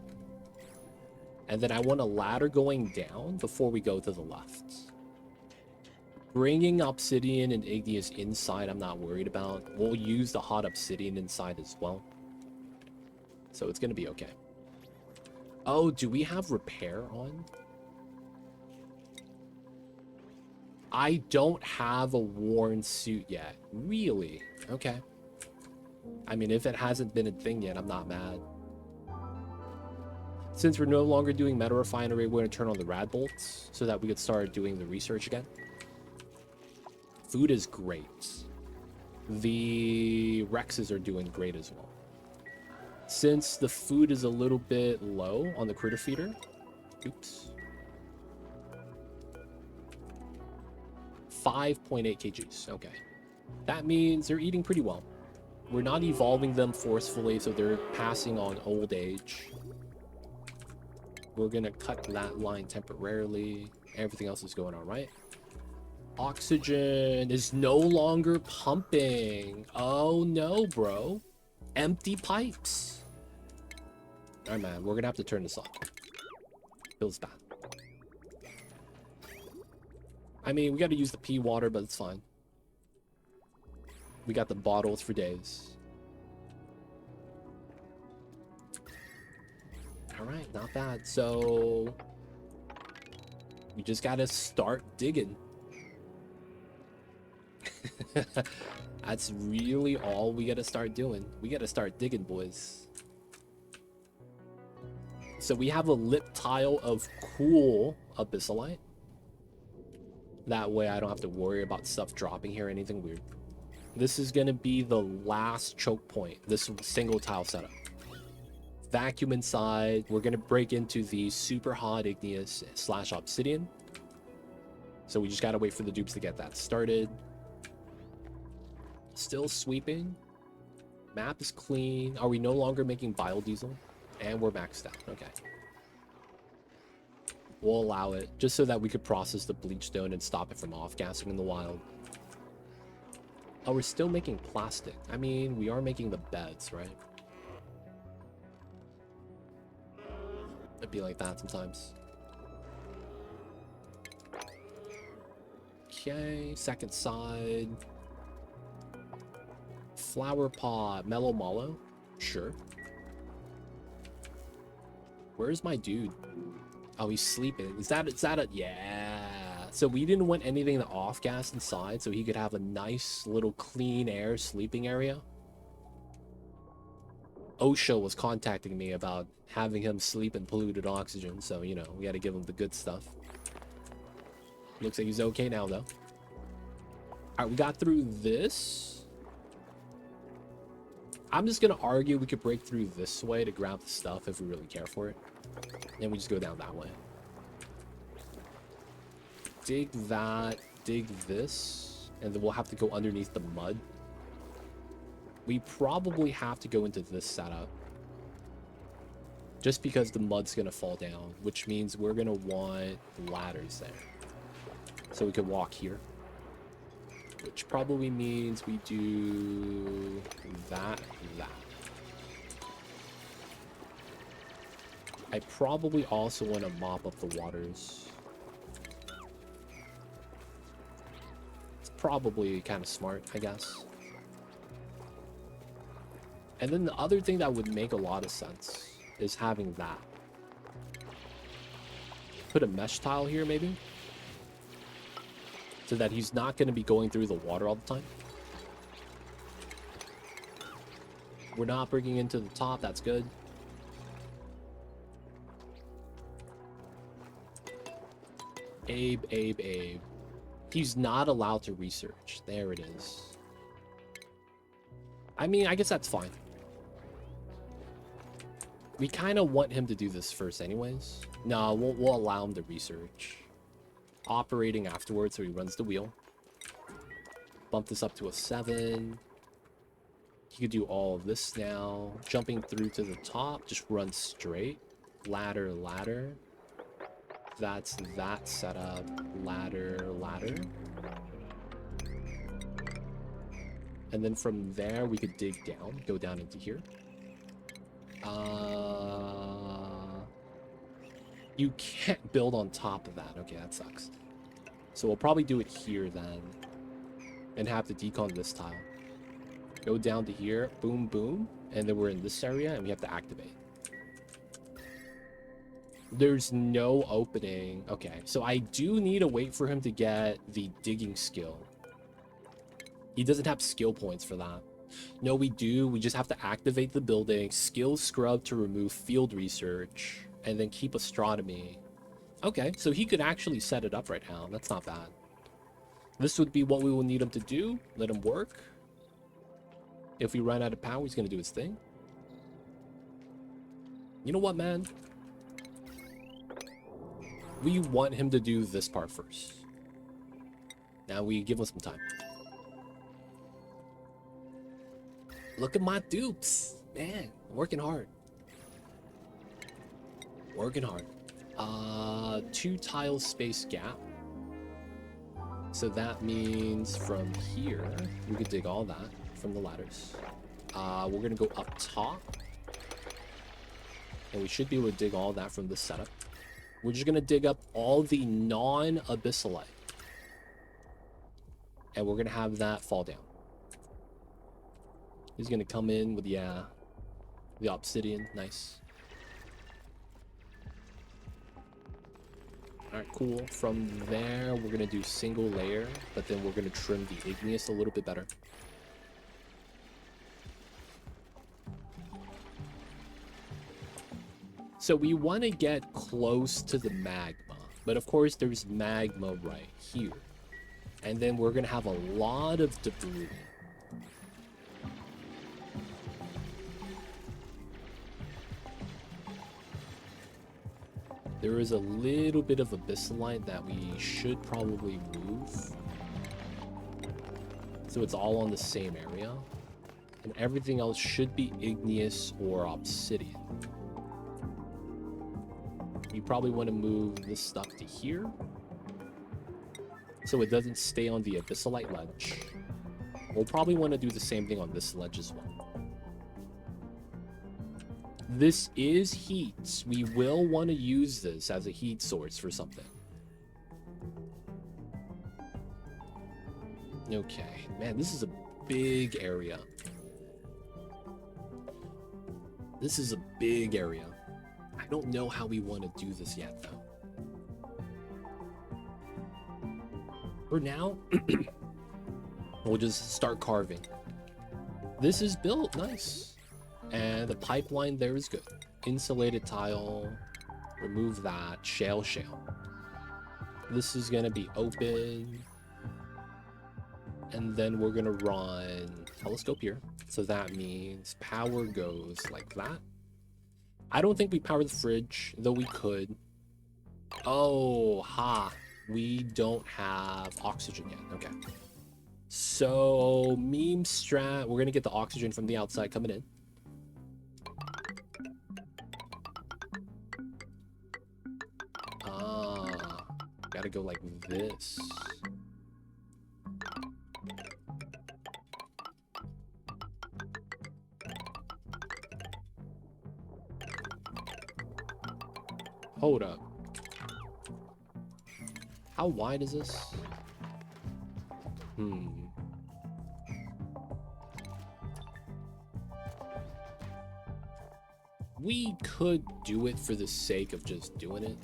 And then I want a ladder going down before we go to the left. Bringing obsidian and igneous inside, I'm not worried about. We'll use the hot obsidian inside as well. So it's going to be okay. Oh, do we have repair on? I don't have a worn suit yet. Really? Okay. I mean, if it hasn't been a thing yet, I'm not mad. Since we're no longer doing Meta Refinery, we're going to turn on the rad bolts so that we could start doing the research again. Food is great. The Rexes are doing great as well. Since the food is a little bit low on the critter feeder, oops, 5.8 kgs. Okay, that means they're eating pretty well. We're not evolving them forcefully, so they're passing on old age. We're gonna cut that line temporarily. Everything else is going all right. Oxygen is no longer pumping. Oh no, bro. Empty pipes. All right, man, we're gonna have to turn this off. Feels bad. I mean, we gotta use the pea water, but it's fine. We got the bottles for days. All right, not bad. So we just gotta start digging. That's really all we gotta start doing. We gotta start digging, boys. So we have a lip tile of cool abyssalite. That way I don't have to worry about stuff dropping here or anything weird. This is gonna be the last choke point, this single tile setup. Vacuum inside. We're gonna break into the super hot igneous / obsidian. So we just gotta wait for the dupes to get that started. Still sweeping. Map is clean. Are we no longer making biodiesel? And we're maxed out. Okay. We'll allow it just so that we could process the bleach stone and stop it from off-gassing in the wild. Oh, we're still making plastic. I mean, we are making the beds, right? It'd be like that sometimes. Okay, second side. Flower pot, mellow mallow. Sure. Where's my dude? Oh, he's sleeping. Is that a... Yeah. So we didn't want anything to off-gas inside, so he could have a nice little clean air sleeping area. OSHA was contacting me about having him sleep in polluted oxygen, so, you know, we got to give him the good stuff. Looks like he's okay now, though. Alright, we got through this. I'm just going to argue we could break through this way to grab the stuff if we really care for it. And we just go down that way. Dig that, dig this, and then we'll have to go underneath the mud. We probably have to go into this setup. Just because the mud's going to fall down, which means we're going to want ladders there. So we can walk here. Which probably means we do that. I probably also want to mop up the waters. It's probably kind of smart, I guess. And then the other thing that would make a lot of sense is having that. Put a mesh tile here, maybe? So that he's not going to be going through the water all the time. We're not breaking into the top, that's good. Abe. He's not allowed to research. There it is. I mean, I guess that's fine. We kind of want him to do this first anyways. No, we'll allow him to research. Operating afterwards, so he runs the wheel. Bump this up to a 7. He could do all of this now. Jumping through to the top, just run straight. Ladder. That's that setup. Ladder. And then from there, we could dig down, go down into here. You can't build on top of that. Okay, that sucks. So we'll probably do it here then. And have to decon this tile. Go down to here. Boom. And then we're in this area and we have to activate. There's no opening. Okay, so I do need to wait for him to get the digging skill. He doesn't have skill points for that. No, we do. We just have to activate the building. Skill scrub to remove field research. and then keep astronomy. Okay, so he could actually set it up right now. That's not bad. This would be what we will need him to do. Let him work. If we run out of power, he's going to do his thing. You know what, man? We want him to do this part first. Now we give him some time. Look at my dupes. Man, working hard. Working hard. 2 tile space gap. So that means from here, we could dig all that from the ladders. We're gonna go up top. And we should be able to dig all that from this setup. We're just gonna dig up all the non-abyssalite. And we're gonna have that fall down. He's gonna come in with, yeah, the obsidian. Nice. Alright, cool. From there, we're gonna do single layer, but then we're gonna trim the igneous a little bit better. So we want to get close to the magma, but of course there's magma right here. And then we're gonna have a lot of debris. There is a little bit of abyssalite that we should probably move. So it's all on the same area. And everything else should be igneous or obsidian. You probably want to move this stuff to here, so it doesn't stay on the abyssalite ledge. We'll probably want to do the same thing on this ledge as well. This is heat. We will want to use this as a heat source for something. Okay, man, this is a big area. This is a big area. I don't know how we want to do this yet, though. For now, we'll just start carving. This is built nice. And the pipeline there is good. Insulated tile. Remove that. Shale. This is going to be open. And then we're going to run telescope here. So that means power goes like that. I don't think we power the fridge, though we could. Oh, ha. We don't have oxygen yet. Okay. So, meme strat. We're going to get the oxygen from the outside coming in. Gotta go like this. Hold up. How wide is this? We could do it for the sake of just doing it.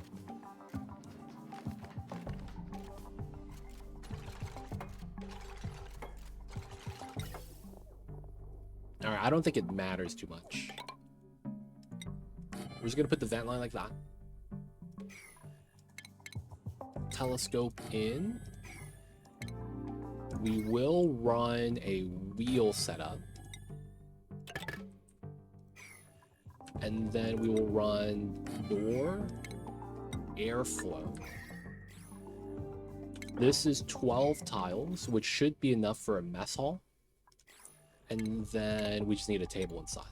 Alright, I don't think it matters too much. We're just gonna put the vent line like that. Telescope in. We will run a wheel setup. And then we will run door, airflow. This is 12 tiles, which should be enough for a mess hall. And then we just need a table inside.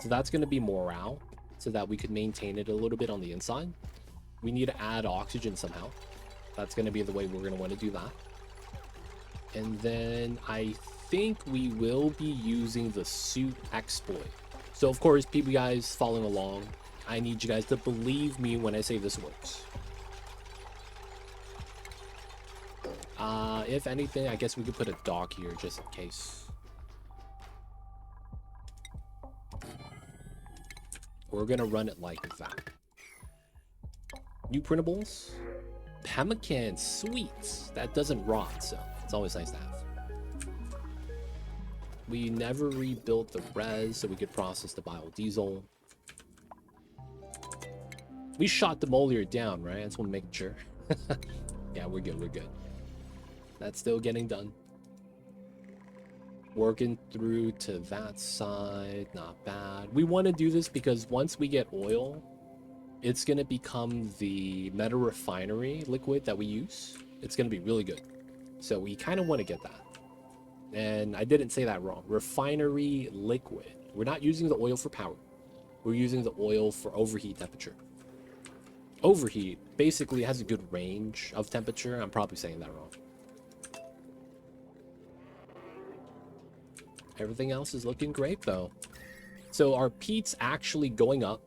So that's going to be morale, so that we could maintain it a little bit on the inside. We need to add oxygen somehow. That's going to be the way we're going to want to do that. And then I think we will be using the suit exploit. So of course, people guys following along, I need you guys to believe me when I say this works. If anything, I guess we could put a dock here just in case. We're gonna run it like that. New printables. Pemmican, sweet. That doesn't rot, so it's always nice to have. We never rebuilt the res, so we could process the biodiesel. We shot Demolier down, right? I just want to make sure. Yeah, we're good, we're good. That's still getting done. Working through to that side, not bad. We want to do this because once we get oil, it's going to become the meta refinery liquid that we use. It's going to be really good. So we kind of want to get that. And I didn't say that wrong. Refinery liquid. We're not using the oil for power. We're using the oil for overheat temperature. Overheat basically has a good range of temperature. I'm probably saying that wrong. Everything else is looking great though. So our peat's actually going up.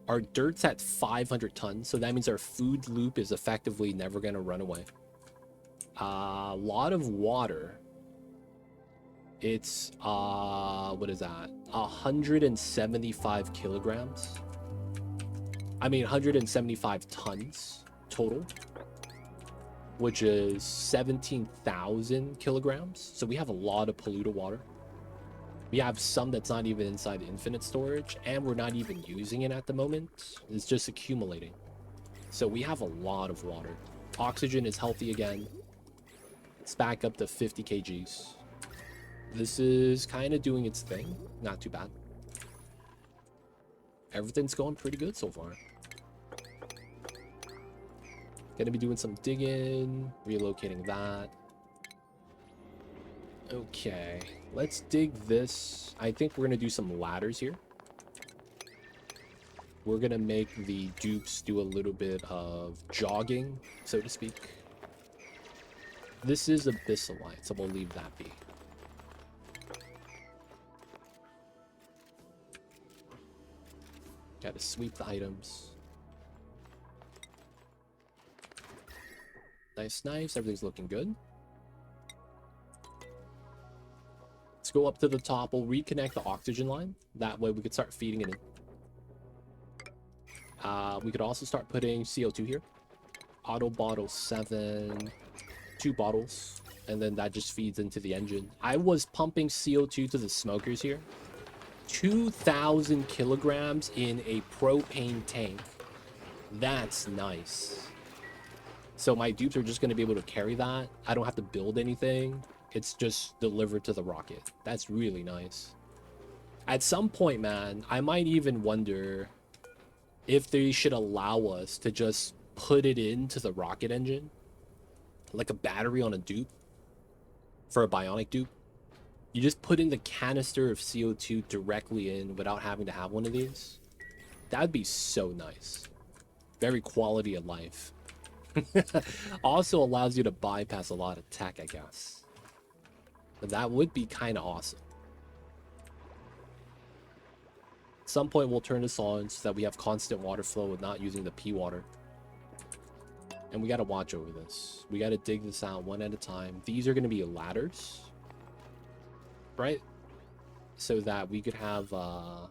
Our dirt's at 500 tons. So that means our food loop is effectively never going to run away. A lot of water. It's, what is that? 175 kilograms. I mean, 175 tons total, which is 17,000 kilograms. So we have a lot of polluted water. We have some that's not even inside infinite storage, and we're not even using it at the moment. It's just accumulating. So we have a lot of water. Oxygen is healthy again. It's back up to 50 kgs. This is kind of doing its thing. Not too bad. Everything's going pretty good so far. Gonna be doing some digging, relocating that. Okay, let's dig this. I think we're gonna do some ladders here. We're gonna make the dupes do a little bit of jogging, so to speak. This is abyssalite, so we'll leave that be. Gotta sweep the items. Nice, nice. Everything's looking good. Let's go up to the top. We'll reconnect the oxygen line. That way we could start feeding it in. We could also start putting CO2 here. Auto bottle 7. 2 bottles. And then that just feeds into the engine. I was pumping CO2 to the smokers here. 2,000 kilograms in a propane tank. That's nice. So my dupes are just going to be able to carry that. I don't have to build anything. It's just delivered to the rocket. That's really nice. At some point, man, I might even wonder if they should allow us to just put it into the rocket engine. Like a battery on a dupe. For a bionic dupe. You just put in the canister of CO2 directly in without having to have one of these. That'd be so nice. Very quality of life. Also allows you to bypass a lot of tech, I guess. But that would be kind of awesome. At some point we'll turn this on so that we have constant water flow with not using the pee water. And we got to watch over this. We got to dig this out one at a time. These are going to be ladders. Right? So that we could have a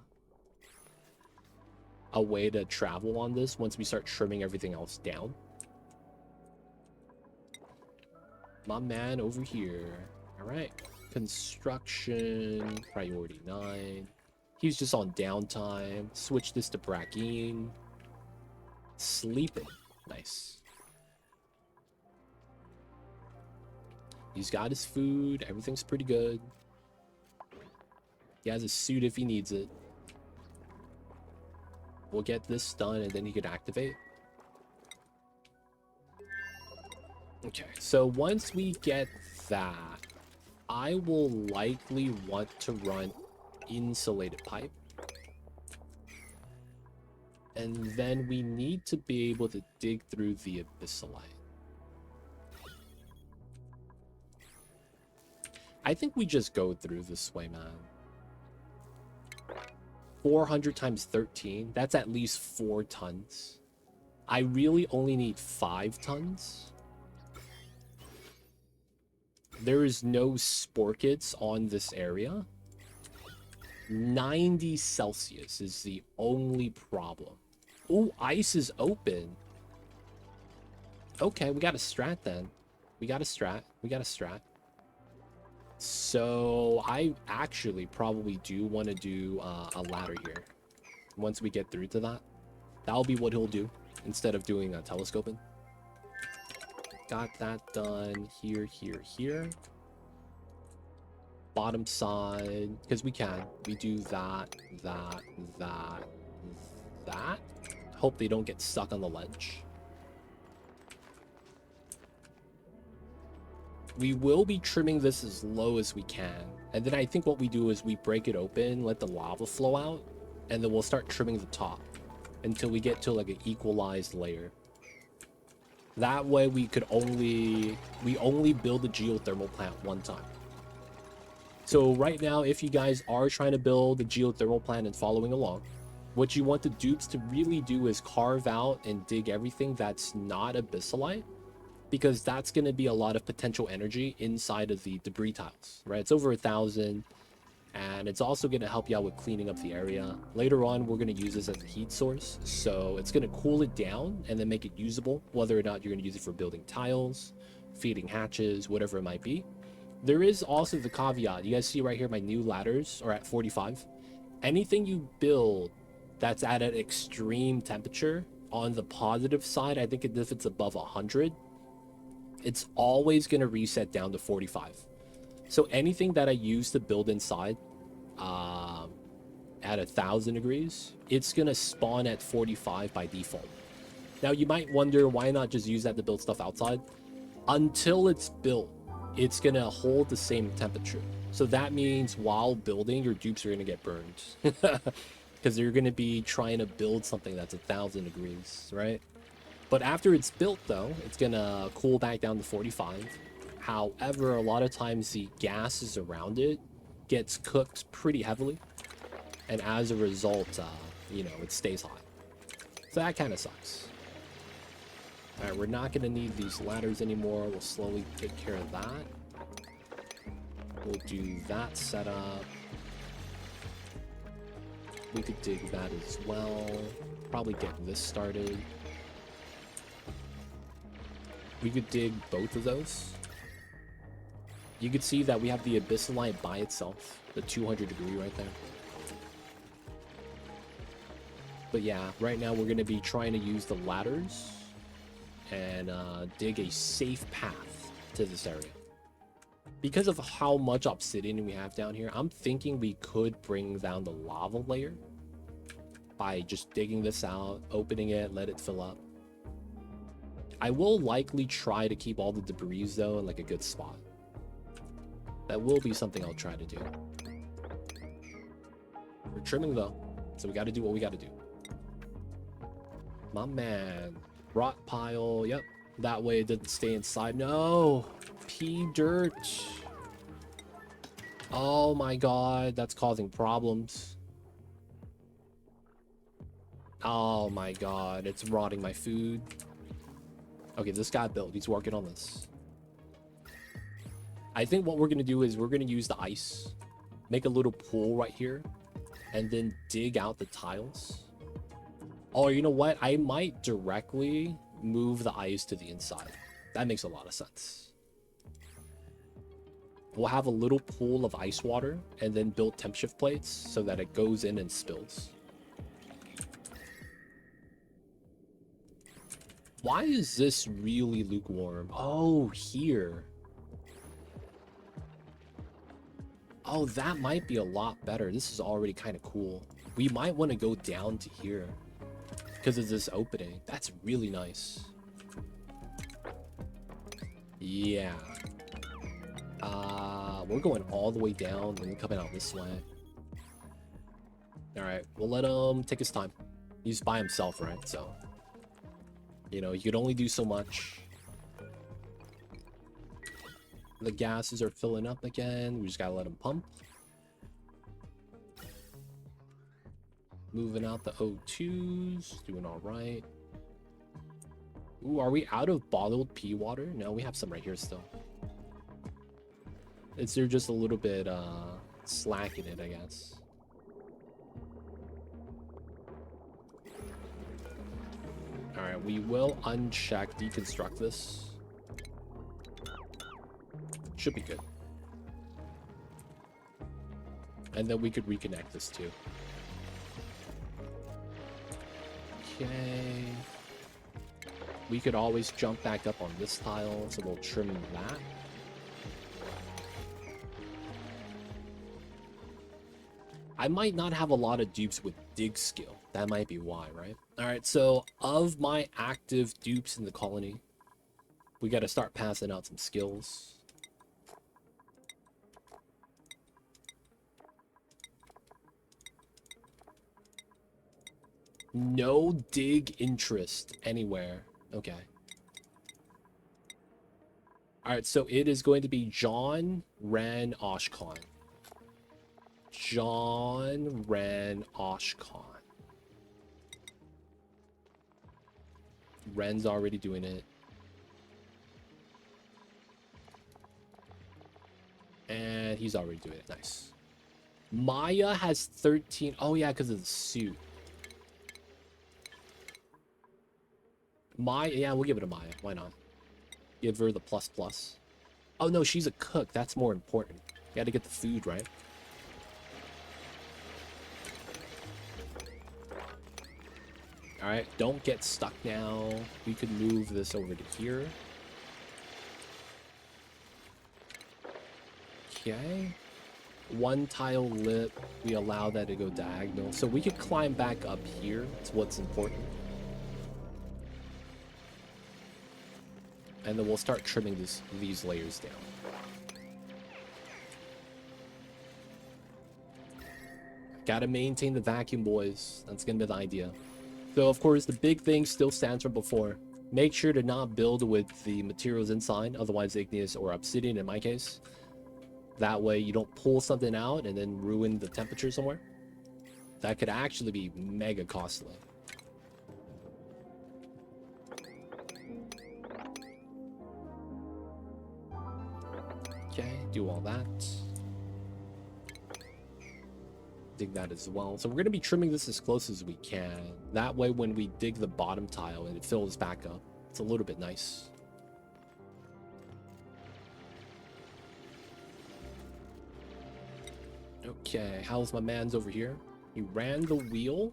way to travel on this once we start trimming everything else down. My man over here. All right. Construction. Priority 9. He's just on downtime. Switch this to Brackeen. Sleeping. Nice. He's got his food. Everything's pretty good. He has a suit if he needs it. We'll get this done and then he could activate. Okay, so once we get that, I will likely want to run insulated pipe. And then we need to be able to dig through the abyssalite. I think we just go through this way, man. 400 times 13, that's at least 4 tons. I really only need 5 tons. There is no sporkets on this area. 90 Celsius is the only problem. Oh, ice is open. Okay, we got a strat then. We got a strat. We got a strat. So I actually probably do want to do a ladder here once we get through to that. That'll be what he'll do instead of doing a telescoping. Got that done. Here, here, here. Bottom side, because we can. We do that, that, that, that. Hope they don't get stuck on the ledge. We will be trimming this as low as we can. And then I think what we do is we break it open, let the lava flow out, and then we'll start trimming the top until we get to like an equalized layer. That way we only build the geothermal plant one time. So right now, if you guys are trying to build the geothermal plant and following along, what you want the dupes to really do is carve out and dig everything that's not abyssalite, because that's going to be a lot of potential energy inside of the debris tiles, right? It's over 1,000, and it's also going to help you out with cleaning up the area. Later on, we're going to use this as a heat source, so it's going to cool it down and then make it usable, whether or not you're going to use it for building tiles, feeding hatches, whatever it might be. There is also the caveat. You guys see right here, my new ladders are at 45. Anything you build that's at an extreme temperature, on the positive side, I think if it's above 100, it's always going to reset down to 45. So anything that I use to build inside at 1,000 degrees, it's going to spawn at 45 by default. Now, you might wonder, why not just use that to build stuff outside? Until it's built, it's going to hold the same temperature. So that means while building, your dupes are going to get burned. Because you're going to be trying to build something that's 1,000 degrees, right? But after it's built, though, it's going to cool back down to 45. However, a lot of times the gases around it gets cooked pretty heavily. And as a result, you know, it stays hot. So that kind of sucks. All right, we're not going to need these ladders anymore. We'll slowly take care of that. We'll do that setup. We could dig that as well. Probably get this started. We could dig both of those. You could see that we have the abyssalite by itself, the 200 degree right there. But yeah, right now we're going to be trying to use the ladders and dig a safe path to this area. Because of how much obsidian we have down here, I'm thinking we could bring down the lava layer by just digging this out, opening it, let it fill up. I will likely try to keep all the debris though in like a good spot. That will be something I'll try to do. We're trimming though, so we got to do what we got to do. My man. Rock pile, yep. That way it didn't stay inside. No! Pea dirt. Oh my god, that's causing problems. Oh my god, it's rotting my food. Okay, this guy built. He's working on this. I think what we're going to do is we're going to use the ice. Make a little pool right here. And then dig out the tiles. Oh, you know what? I might directly move the ice to the inside. That makes a lot of sense. We'll have a little pool of ice water and then build temp shift plates so that it goes in and spills. Why is this really lukewarm? Oh, here. Oh, that might be a lot better. This is already kind of cool. We might want to go down to here because of this opening. That's really nice. Yeah. We're going all the way down and then coming out this way. All right, we'll let him take his time. He's by himself, right? So, you know, you could only do so much. The gases are filling up again. We just gotta let them pump. Moving out the O2s. Doing all right. Ooh, are we out of bottled pea water? No, we have some right here still. They're just a little bit slacking it, I guess. All right, we will uncheck, deconstruct this. Should be good. And then we could reconnect this too. Okay. We could always jump back up on this tile, so we'll trim that. I might not have a lot of dupes with dig skill. That might be why, right? Alright, so of my active dupes in the colony, we gotta start passing out some skills. No dig interest anywhere. Okay. Alright, so it is going to be John Ren Oshkon. John Ren Oshkon. Ren's already doing it. And he's already doing it. Nice. Maya has 13. Oh, yeah, because of the suit. Maya, yeah, we'll give it to Maya. Why not? Give her the plus plus. Oh, no, she's a cook. That's more important. You gotta get the food, right? Alright, don't get stuck now. We could move this over to here. Okay. One tile lip. We allow that to go diagonal. So we could climb back up here. That's what's important. And then we'll start trimming these layers down. Gotta maintain the vacuum, boys. That's gonna be the idea. So, of course, the big thing still stands from before. Make sure to not build with the materials inside, otherwise igneous or obsidian in my case. That way you don't pull something out and then ruin the temperature somewhere. That could actually be mega costly. Okay, do all that. Dig that as well. So we're going to be trimming this as close as we can. That way when we dig the bottom tile and it fills back up, it's a little bit nice. Okay, how's my man's over here? He ran the wheel.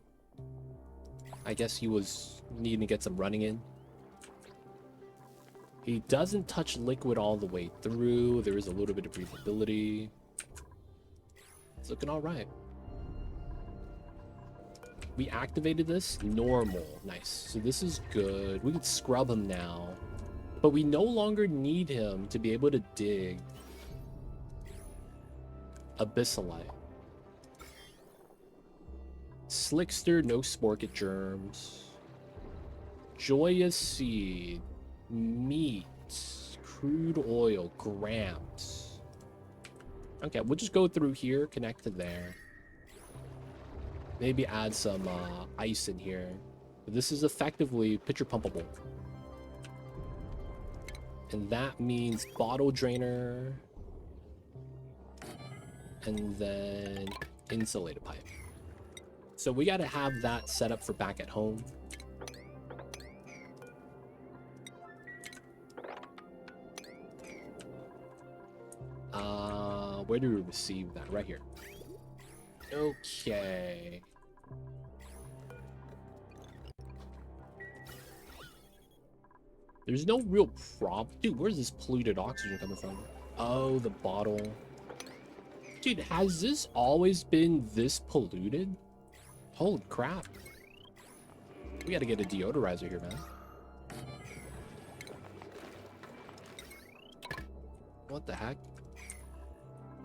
I guess he was needing to get some running in. He doesn't touch liquid all the way through. There is a little bit of breathability. It's looking all right. We activated this normal. Nice. So this is good. We could scrub him now, but we no longer need him to be able to dig abyssalite. Slickster, no sporket germs. Joyous seed. Meat. Crude oil. Grams. Okay, we'll just go through here, connect to there. Maybe add some ice in here. But this is effectively pitcher pumpable. And that means bottle drainer. And then insulated pipe. So we got to have that set up for back at home. Where do we receive that? Right here. Okay. There's no real problem. Dude, where's this polluted oxygen coming from? Oh, the bottle. Dude, has this always been this polluted? Holy crap. We gotta get a deodorizer here, man. What the heck?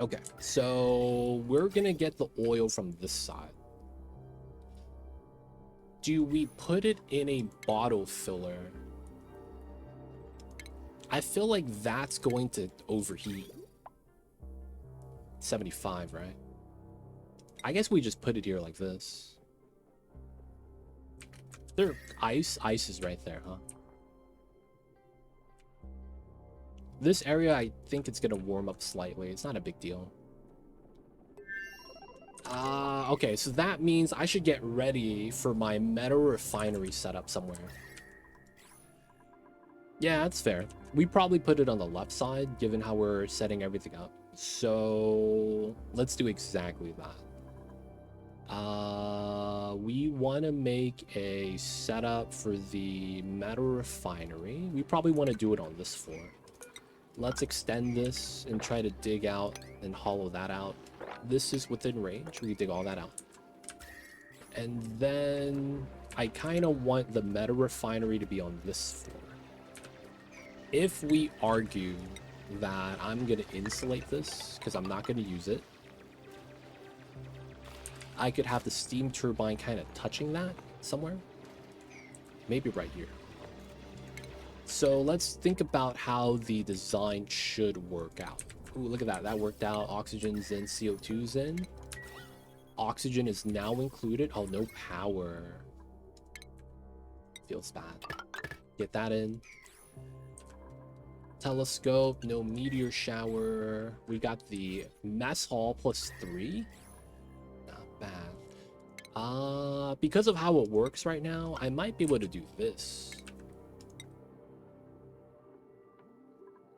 Okay, so we're gonna get the oil from this side. Do we put it in a bottle filler? I feel like that's going to overheat. 75, right? I guess we just put it here like this. There, ice is right there, huh? This area, I think it's gonna warm up slightly. It's not a big deal. Okay, so that means I should get ready for my metal refinery setup somewhere. Yeah, that's fair. We probably put it on the left side, given how we're setting everything up. So let's do exactly that. We want to make a setup for the metal refinery. We probably want to do it on this floor. Let's extend this and try to dig out and hollow that out. This is within range. We can dig all that out. And then I kind of want the metal refinery to be on this floor. If we argue that I'm going to insulate this because I'm not going to use it, I could have the steam turbine kind of touching that somewhere. Maybe right here. So let's think about how the design should work out. Ooh, look at that. That worked out. Oxygen's in, CO2's in. Oxygen is now included. Oh, no power. Feels bad. Get that in. Telescope, no meteor shower. We got the mess hall +3. Not bad. Because of how it works right now, I might be able to do this.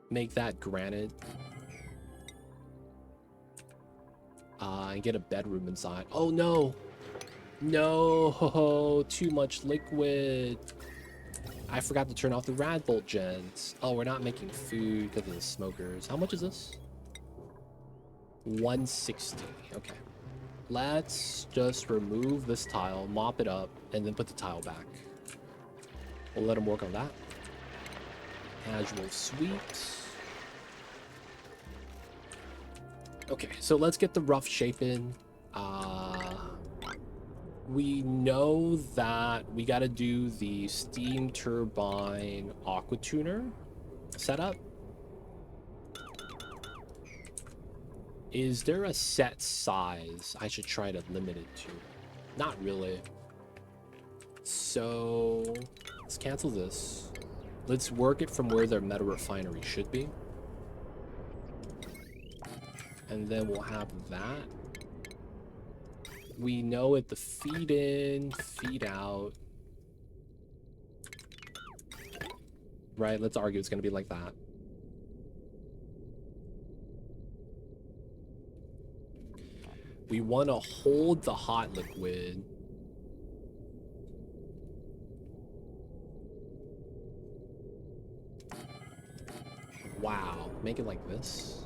Make that granite. And get a bedroom inside. Oh no! No! Too much liquid. I forgot to turn off the rad bolt gens. Oh, we're not making food because of the smokers. How much is this? 160. Okay. Let's just remove this tile, mop it up, and then put the tile back. We'll let them work on that. Casual sweeps. Okay, so let's get the rough shape in. We know that we got to do the steam turbine aqua tuner setup. Is there a set size I should try to limit it to? Not really. So let's cancel this. Let's work it from where their metal refinery should be. And then we'll have that. We know it, the feed in, feed out. Right, let's argue it's going to be like that. We want to hold the hot liquid. Wow, make it like this.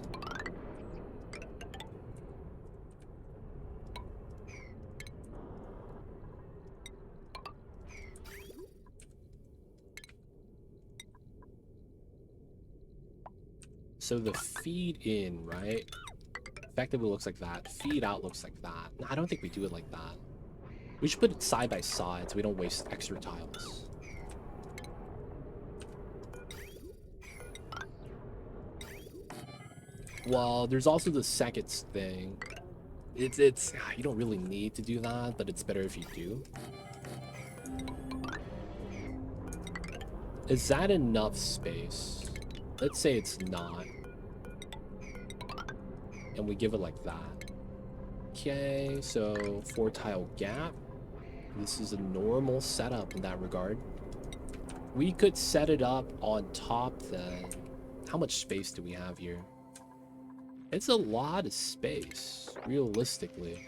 So the feed in, right? Effectively looks like that. Feed out looks like that. No, I don't think we do it like that. We should put it side by side so we don't waste extra tiles. Well, there's also the seconds thing. It's you don't really need to do that, but it's better if you do. Is that enough space? Let's say it's not. And we give it like that. Okay, so 4 tile gap. This is a normal setup in that regard. We could set it up on top then. How much space do we have here? It's a lot of space, realistically.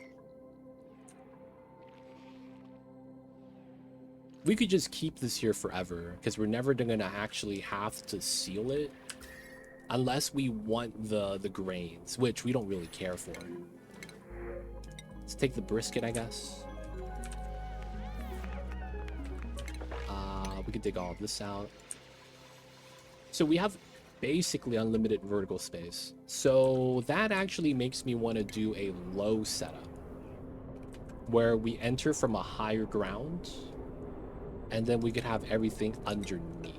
We could just keep this here forever, because we're never going to actually have to seal it. Unless we want the grains, which we don't really care for. Let's take the brisket, I guess. We could dig all of this out. So we have basically unlimited vertical space. So that actually makes me want to do a low setup. Where we enter from a higher ground. And then we could have everything underneath.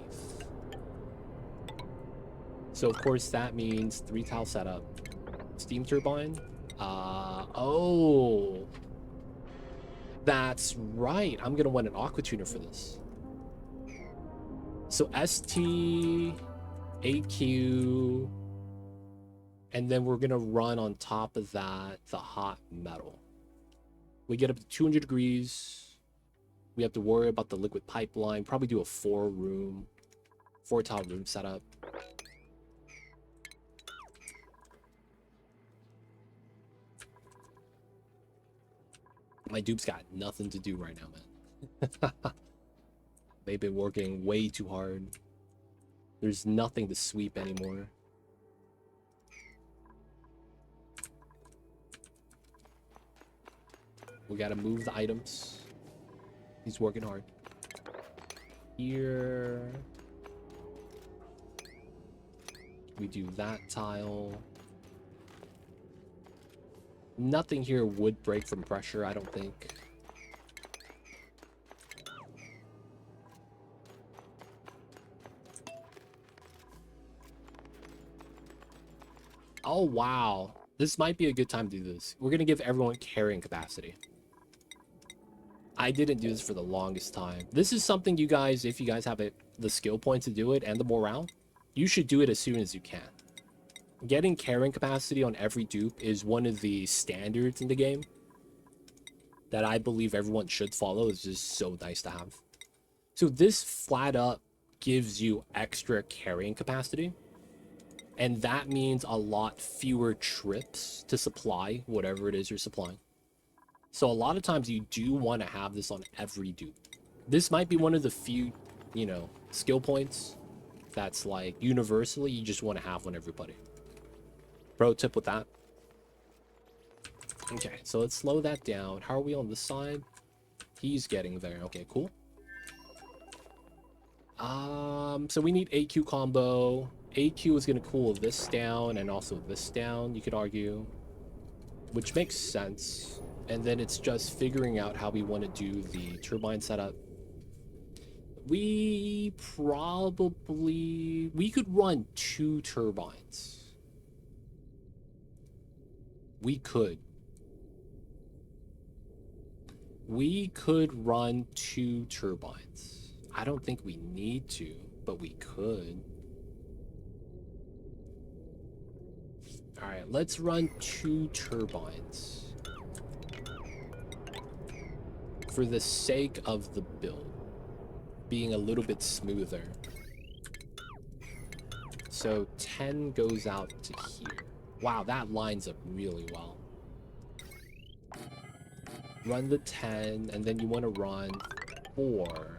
So, of course, that means 3 tile setup. Steam turbine. Oh. That's right. I'm going to want an aqua tuner for this. So, ST, AQ. And then we're going to run on top of that the hot metal. We get up to 200 degrees. We have to worry about the liquid pipeline. Probably do a 4 tile room setup. My dupe's got nothing to do right now, man. They've been working way too hard. There's nothing to sweep anymore. We gotta move the items. He's working hard. Here. We do that tile. Nothing here would break from pressure, I don't think. Oh, wow. This might be a good time to do this. We're going to give everyone carrying capacity. I didn't do this for the longest time. This is something you guys, if you guys have the skill points to do it and the morale, you should do it as soon as you can. Getting carrying capacity on every dupe is one of the standards in the game that I believe everyone should follow. It's just so nice to have. So this flat up gives you extra carrying capacity. And that means a lot fewer trips to supply whatever it is you're supplying. So a lot of times you do want to have this on every dupe. This might be one of the few, you know, skill points that's like universally you just want to have on everybody. Pro tip with that. Okay, so let's slow that down. How are we on this side? He's getting there. Okay, cool. So we need AQ combo. AQ is going to cool this down and also this down, you could argue, which makes sense. And then it's just figuring out how we want to do the turbine setup. We could run 2 turbines. We could run 2 turbines. I don't think we need to, but we could. All right, let's run 2 turbines for the sake of the build being a little bit smoother. So 10 goes out to here. Wow, that lines up really well. Run the 10, and then you want to run 4.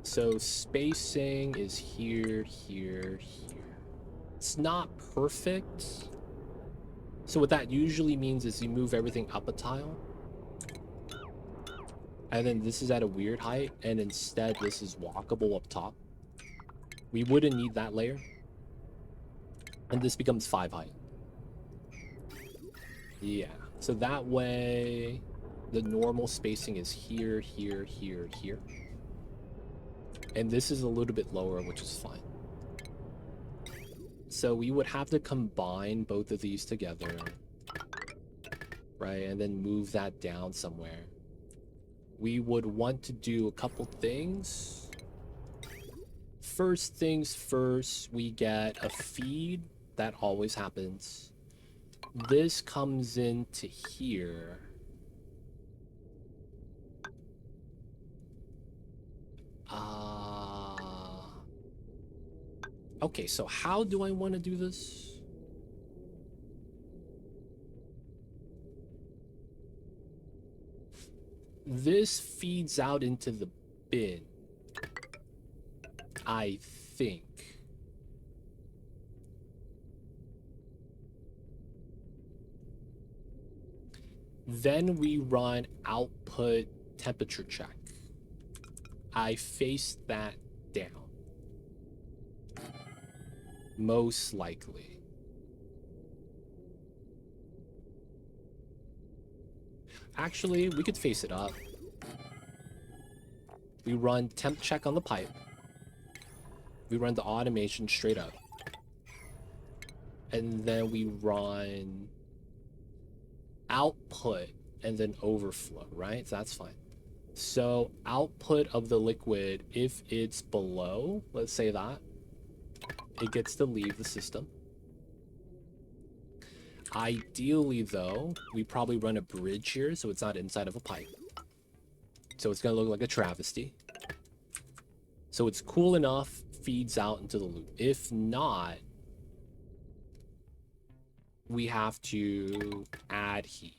So spacing is here, here, here. It's not perfect. So what that usually means is you move everything up a tile. And then this is at a weird height, and instead this is walkable up top. We wouldn't need that layer. And this becomes 5 height. Yeah. So that way, the normal spacing is here, here, here, here. And this is a little bit lower, which is fine. So we would have to combine both of these together, right? And then move that down somewhere. We would want to do a couple things. First things first, we get a feed. That always happens. This comes into here. Okay, so how do I want to do this? This feeds out into the bin, I think. Then we run output temperature check. I face that down. Most likely. Actually, we could face it up. We run temp check on the pipe. We run the automation straight up. And then we run output and then overflow, right? So that's fine. So output of the liquid, if it's below, let's say that, it gets to leave the system. Ideally, though, we probably run a bridge here so it's not inside of a pipe. So it's going to look like a travesty. So it's cool enough, feeds out into the loop. If not, we have to add heat.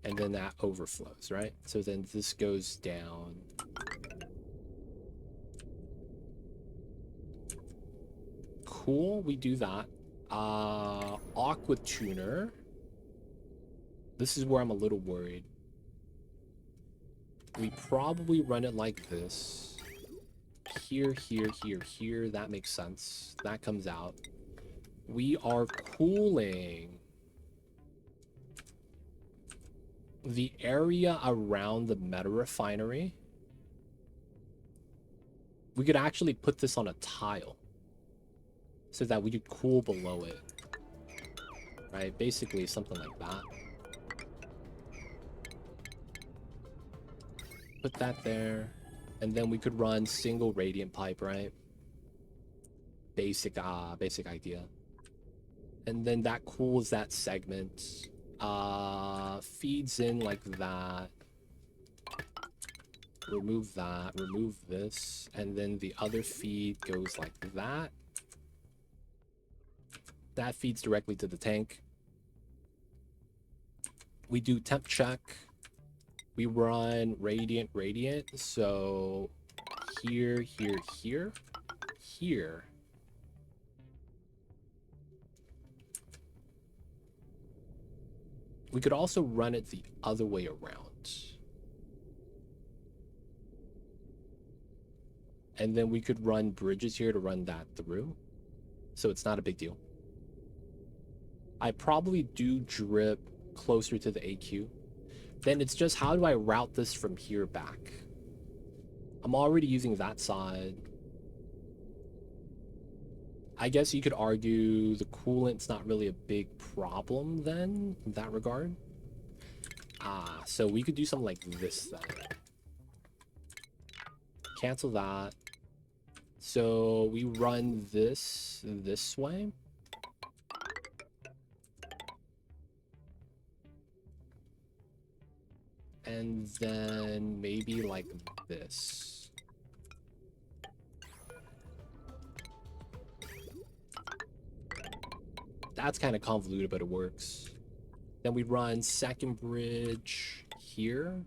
and then that overflows, right? So then this goes down. Cool, we do that. Aqua tuner. This is where I'm a little worried. We probably run it like this. Here, here, here, here. That makes sense. That comes out. We are cooling the area around the meta refinery. We could actually put this on a tile so that we could cool below it. Right? Basically something like that. Put that there. And then we could run single radiant pipe, right? Basic idea. And then that cools that segment. Feeds in like that. Remove that. Remove this. And then the other feed goes like that. That feeds directly to the tank. We do temp check. We run radiant. So here, here, here, here. We could also run it the other way around. And then we could run bridges here to run that through. So it's not a big deal. I probably do drip closer to the AQ. Then it's just, how do I route this from here back? I'm already using that side. I guess you could argue the coolant's not really a big problem then, in that regard. So we could do something like this then. Cancel that. So we run this way. And then maybe like this. That's kind of convoluted, but it works. Then we run second bridge here.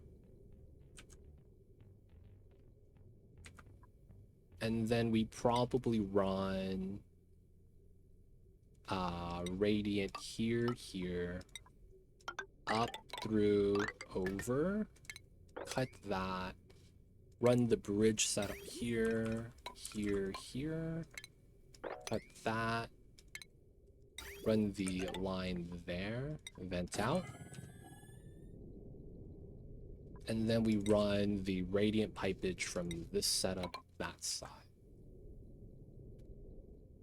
And then we probably run radiant here, up, through, over, cut that, run the bridge setup here, cut that, run the line there, vent out, and then we run the radiant pipage from this setup that side.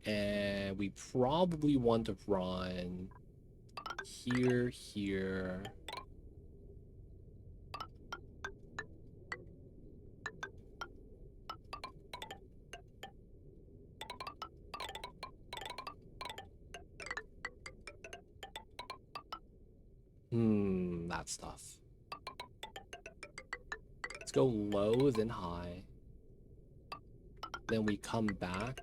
And we probably want to run here. That's tough. Let's go low, then high. Then we come back.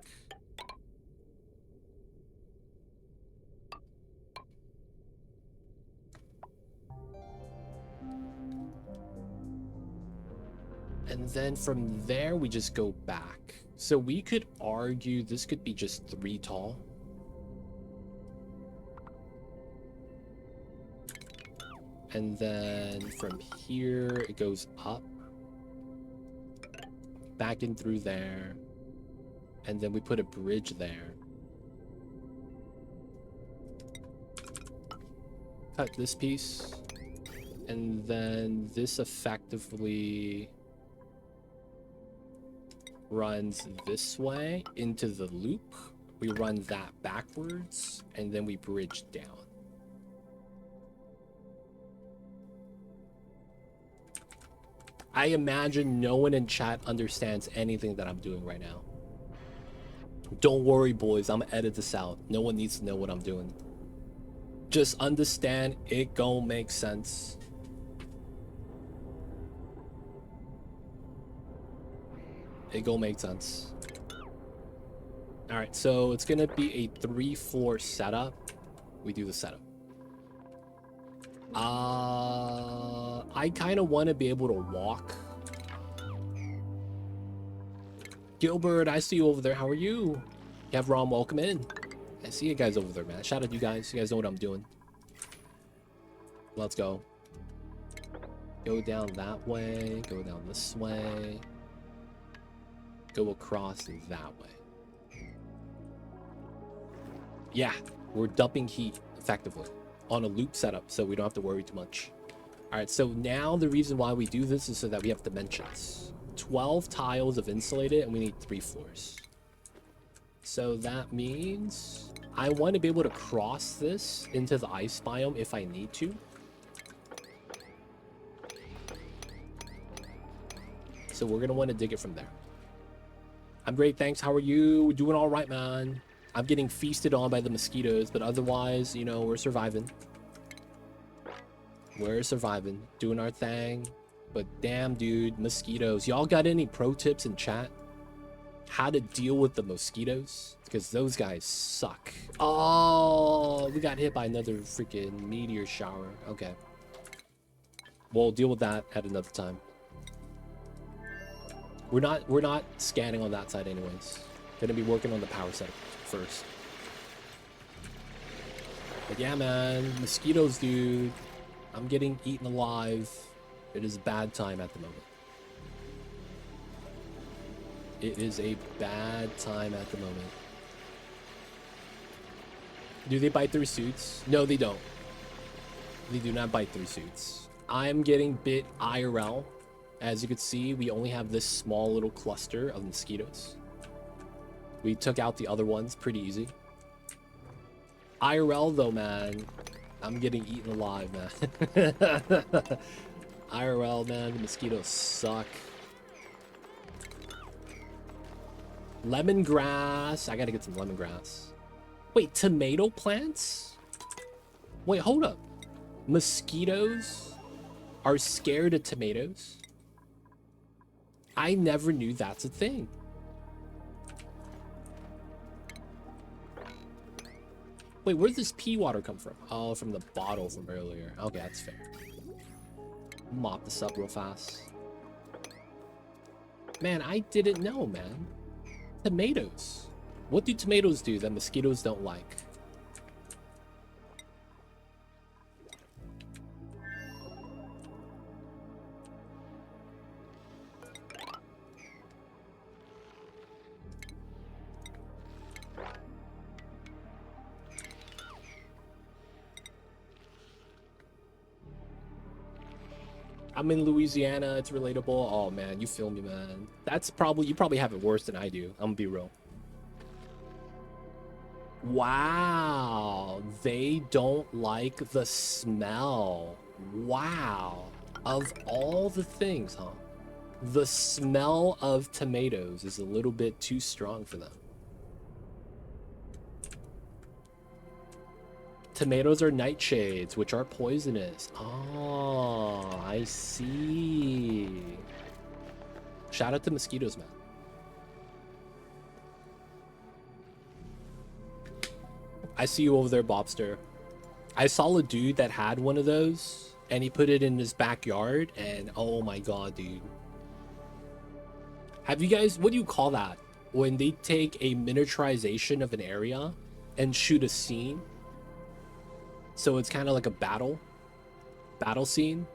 And then from there, we just go back. So we could argue this could be just 3 tall. And then from here, it goes up. Back in through there. And then we put a bridge there. Cut this piece. And then this effectively runs this way into the loop. We run that backwards, and then we bridge down. I imagine no one in chat understands anything that I'm doing right now. Don't worry, boys. I'm gonna edit this out. No one needs to know what I'm doing. Just understand it gon' make sense. It gon' make sense. Alright, so it's gonna be a 3-floor setup. We do the setup. I kind of want to be able to walk. Gilbert, I see you over there. How are you? You have Ron, welcome in. I see you guys over there, man. Shout out to you guys. You guys know what I'm doing. Let's go. Go down that way. Go down this way. Go across that way. Yeah, we're dumping heat effectively on a loop setup, so we don't have to worry too much. All right, so now the reason why we do this is so that we have dimensions. 12 tiles of insulated, and we need 3 floors. So that means I want to be able to cross this into the ice biome if I need to. So we're going to want to dig it from there. I'm great, thanks. How are you? Doing all right, man. I'm getting feasted on by the mosquitoes, but otherwise, you know, we're surviving. We're surviving, doing our thing. But damn, dude, mosquitoes. Y'all got any pro tips in chat? How to deal with the mosquitoes? Because those guys suck. Oh, we got hit by another freaking meteor shower. Okay. We'll deal with that at another time. We're not scanning on that side anyways. Gonna be working on the power set first. But yeah, man, mosquitoes, dude. I'm getting eaten alive. It is a bad time at the moment. It is a bad time at the moment. Do they bite through suits? No, they don't. They do not bite through suits. I'm getting bit IRL. As you can see, we only have this small little cluster of mosquitoes. We took out the other ones pretty easy. IRL though, man, I'm getting eaten alive, man. IRL, man, the mosquitoes suck. Lemongrass. I gotta get some lemongrass. Wait, tomato plants? Wait, hold up. Mosquitoes are scared of tomatoes? I never knew that's a thing. Wait, where did this pea water come from? Oh, from the bottle from earlier. Okay, that's fair. Mop this up real fast. Man, I didn't know, man. Tomatoes. What do tomatoes do that mosquitoes don't like? I'm in Louisiana, it's relatable. Oh man, you feel me, man. That's probably, you probably have it worse than I do. I'm gonna be real. Wow, they don't like the smell. Wow. Of all the things, huh? The smell of tomatoes is a little bit too strong for them. Tomatoes are nightshades, which are poisonous. Oh, I see. Shout out to mosquitoes, man. I see you over there, Bobster. I saw a dude that had one of those, and he put it in his backyard, and oh my god, dude. Have you guys, what do you call that? When they take a miniaturization of an area and shoot a scene? So it's kind of like a battle scene.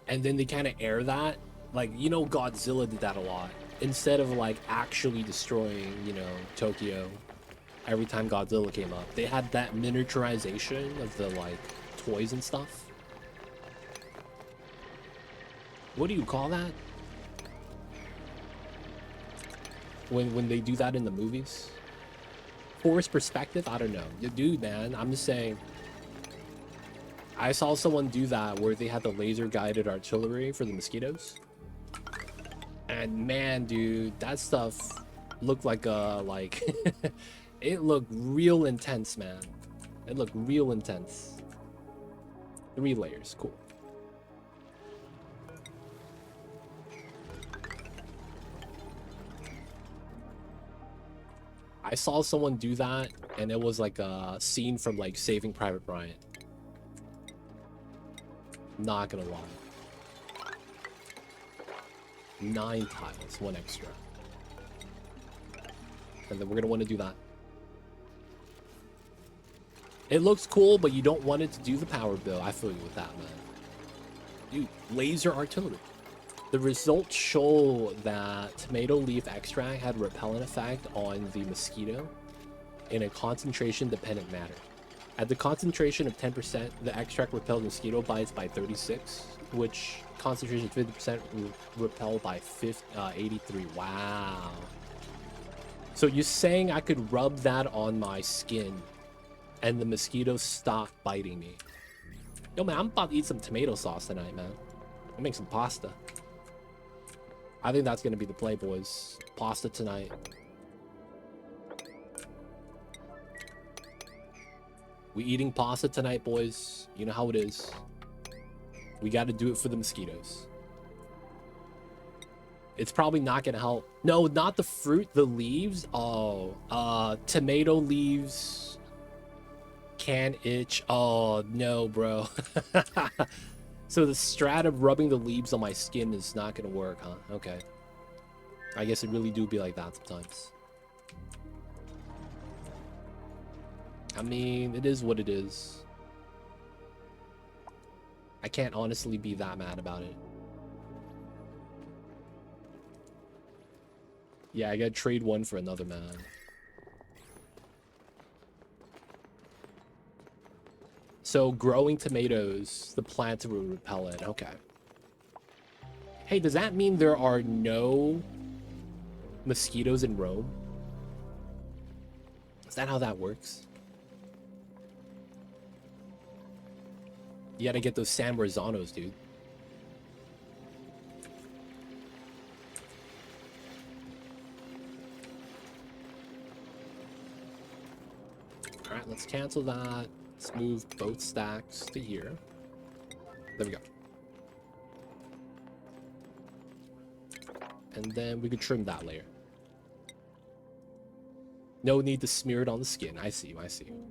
And then they kind of air that. Like, you know, Godzilla did that a lot. Instead of like actually destroying, you know, Tokyo every time Godzilla came up, they had that miniaturization of the like toys and stuff. What do you call that? When they do that in the movies? Forced perspective? I don't know. Dude, man, I'm just saying. I saw someone do that where they had the laser guided artillery for the mosquitoes. And man, dude, that stuff looked like a, like, it looked real intense, man. It looked real intense. 3 layers, cool. I saw someone do that, and it was like a scene from like Saving Private Ryan. Not gonna lie. 9 tiles, 1 extra. And then we're gonna want to do that. It looks cool, but you don't want it to do the power bill. I feel you with that, man. Dude, laser artillery. The results show that tomato leaf extract had a repellent effect on the mosquito in a concentration-dependent manner. At the concentration of 10%, the extract repelled mosquito bites by 36, which concentration 50% repelled by 83. Wow. So you're saying I could rub that on my skin and the mosquitoes stop biting me? Yo, man, I'm about to eat some tomato sauce tonight, man. I'll make some pasta. I think that's gonna be the play, boys. Pasta tonight. We eating pasta tonight, boys. You know how it is. We gotta do it for the mosquitoes. It's probably not gonna help. No, not the fruit, the leaves. Oh, tomato leaves can itch. Oh, no, bro. So the strat of rubbing the leaves on my skin is not gonna work, huh? Okay. I guess it really do be like that sometimes. I mean, it is what it is. I can't honestly be that mad about it. Yeah, I gotta trade one for another, man. So growing tomatoes, the plant will repel it. Okay. Hey, does that mean there are no mosquitoes in Rome? Is that how that works? You gotta get those San Marzanos, dude. Alright, let's cancel that. Let's move both stacks to here. There we go. And then we could trim that layer. No need to smear it on the skin. I see you, I see you.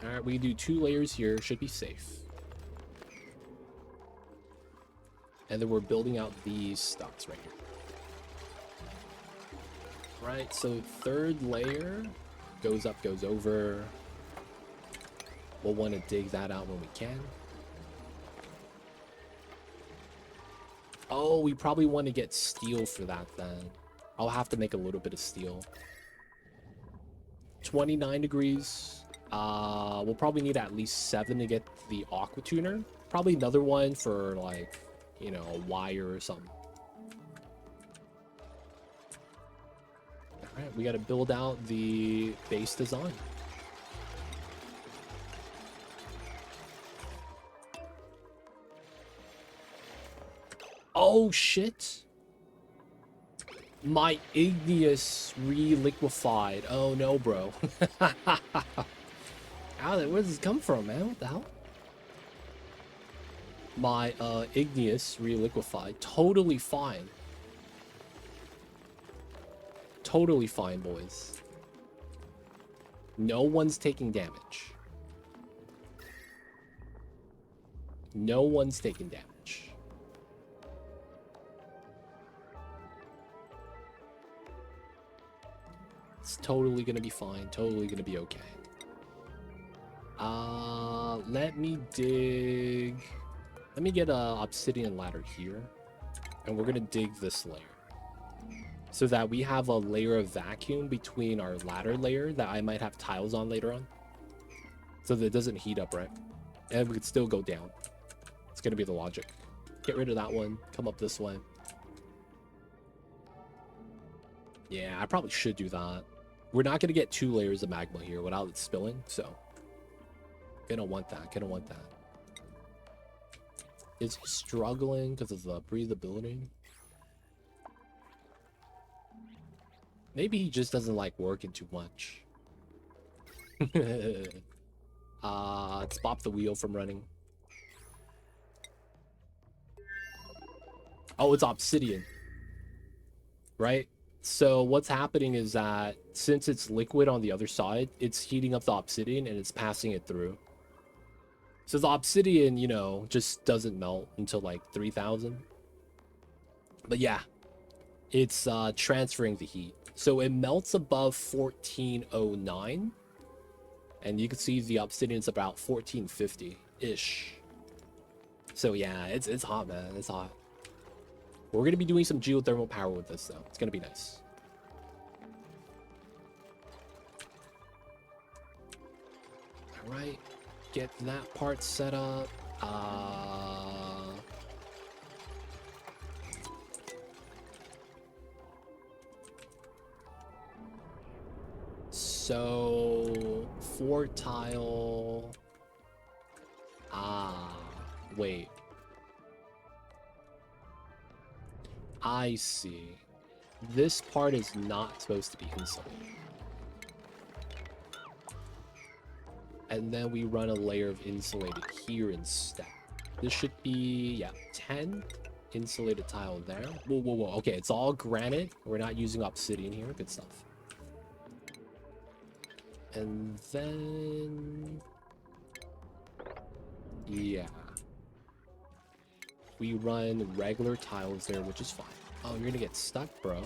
Alright, we can do 2 layers here. Should be safe. And then we're building out these stocks right here. Right, so 3rd layer goes up, goes over. We'll want to dig that out when we can. Oh, we probably want to get steel for that then. I'll have to make a little bit of steel. 29 degrees. We'll probably need at least 7 to get the aqua tuner. Probably another one for, like, you know, a wire or something. Alright, we gotta build out the base design. Oh, shit. My igneous re-liquefied. Oh, no, bro. Where does this come from, man? What the hell? My igneous re-liquefied. Totally fine. Totally fine, boys. No one's taking damage. No one's taking damage. It's totally gonna be fine. Totally gonna be okay. Let me dig. Let me get a obsidian ladder here, and we're gonna dig this layer so that we have a layer of vacuum between our ladder layer that I might have tiles on later on, so that it doesn't heat up, right? And we could still go down. It's gonna be the logic. Get rid of that one. Come up this way. Yeah, I probably should do that. We're not gonna get 2 layers of magma here without it spilling, so gonna want that. Gonna want that. Is he struggling because of the breathability? Maybe he just doesn't like working too much. Let's pop the wheel from running. Oh, it's obsidian. Right? So what's happening is that since it's liquid on the other side, it's heating up the obsidian and it's passing it through. So the obsidian, you know, just doesn't melt until like 3000. But yeah, it's transferring the heat. So it melts above 1409. And you can see the obsidian's about 1450-ish. So yeah, it's hot, man. It's hot. We're going to be doing some geothermal power with this, though. It's going to be nice. All right. Get that part set up. So 4 tile. Wait. I see. This part is not supposed to be insulated. And then we run a layer of insulated here instead. This should be, yeah, 10 insulated tile there. Whoa, whoa, whoa. Okay, it's all granite. We're not using obsidian here. Good stuff. And then... yeah. We run regular tiles there, which is fine. Oh, you're gonna get stuck, bro.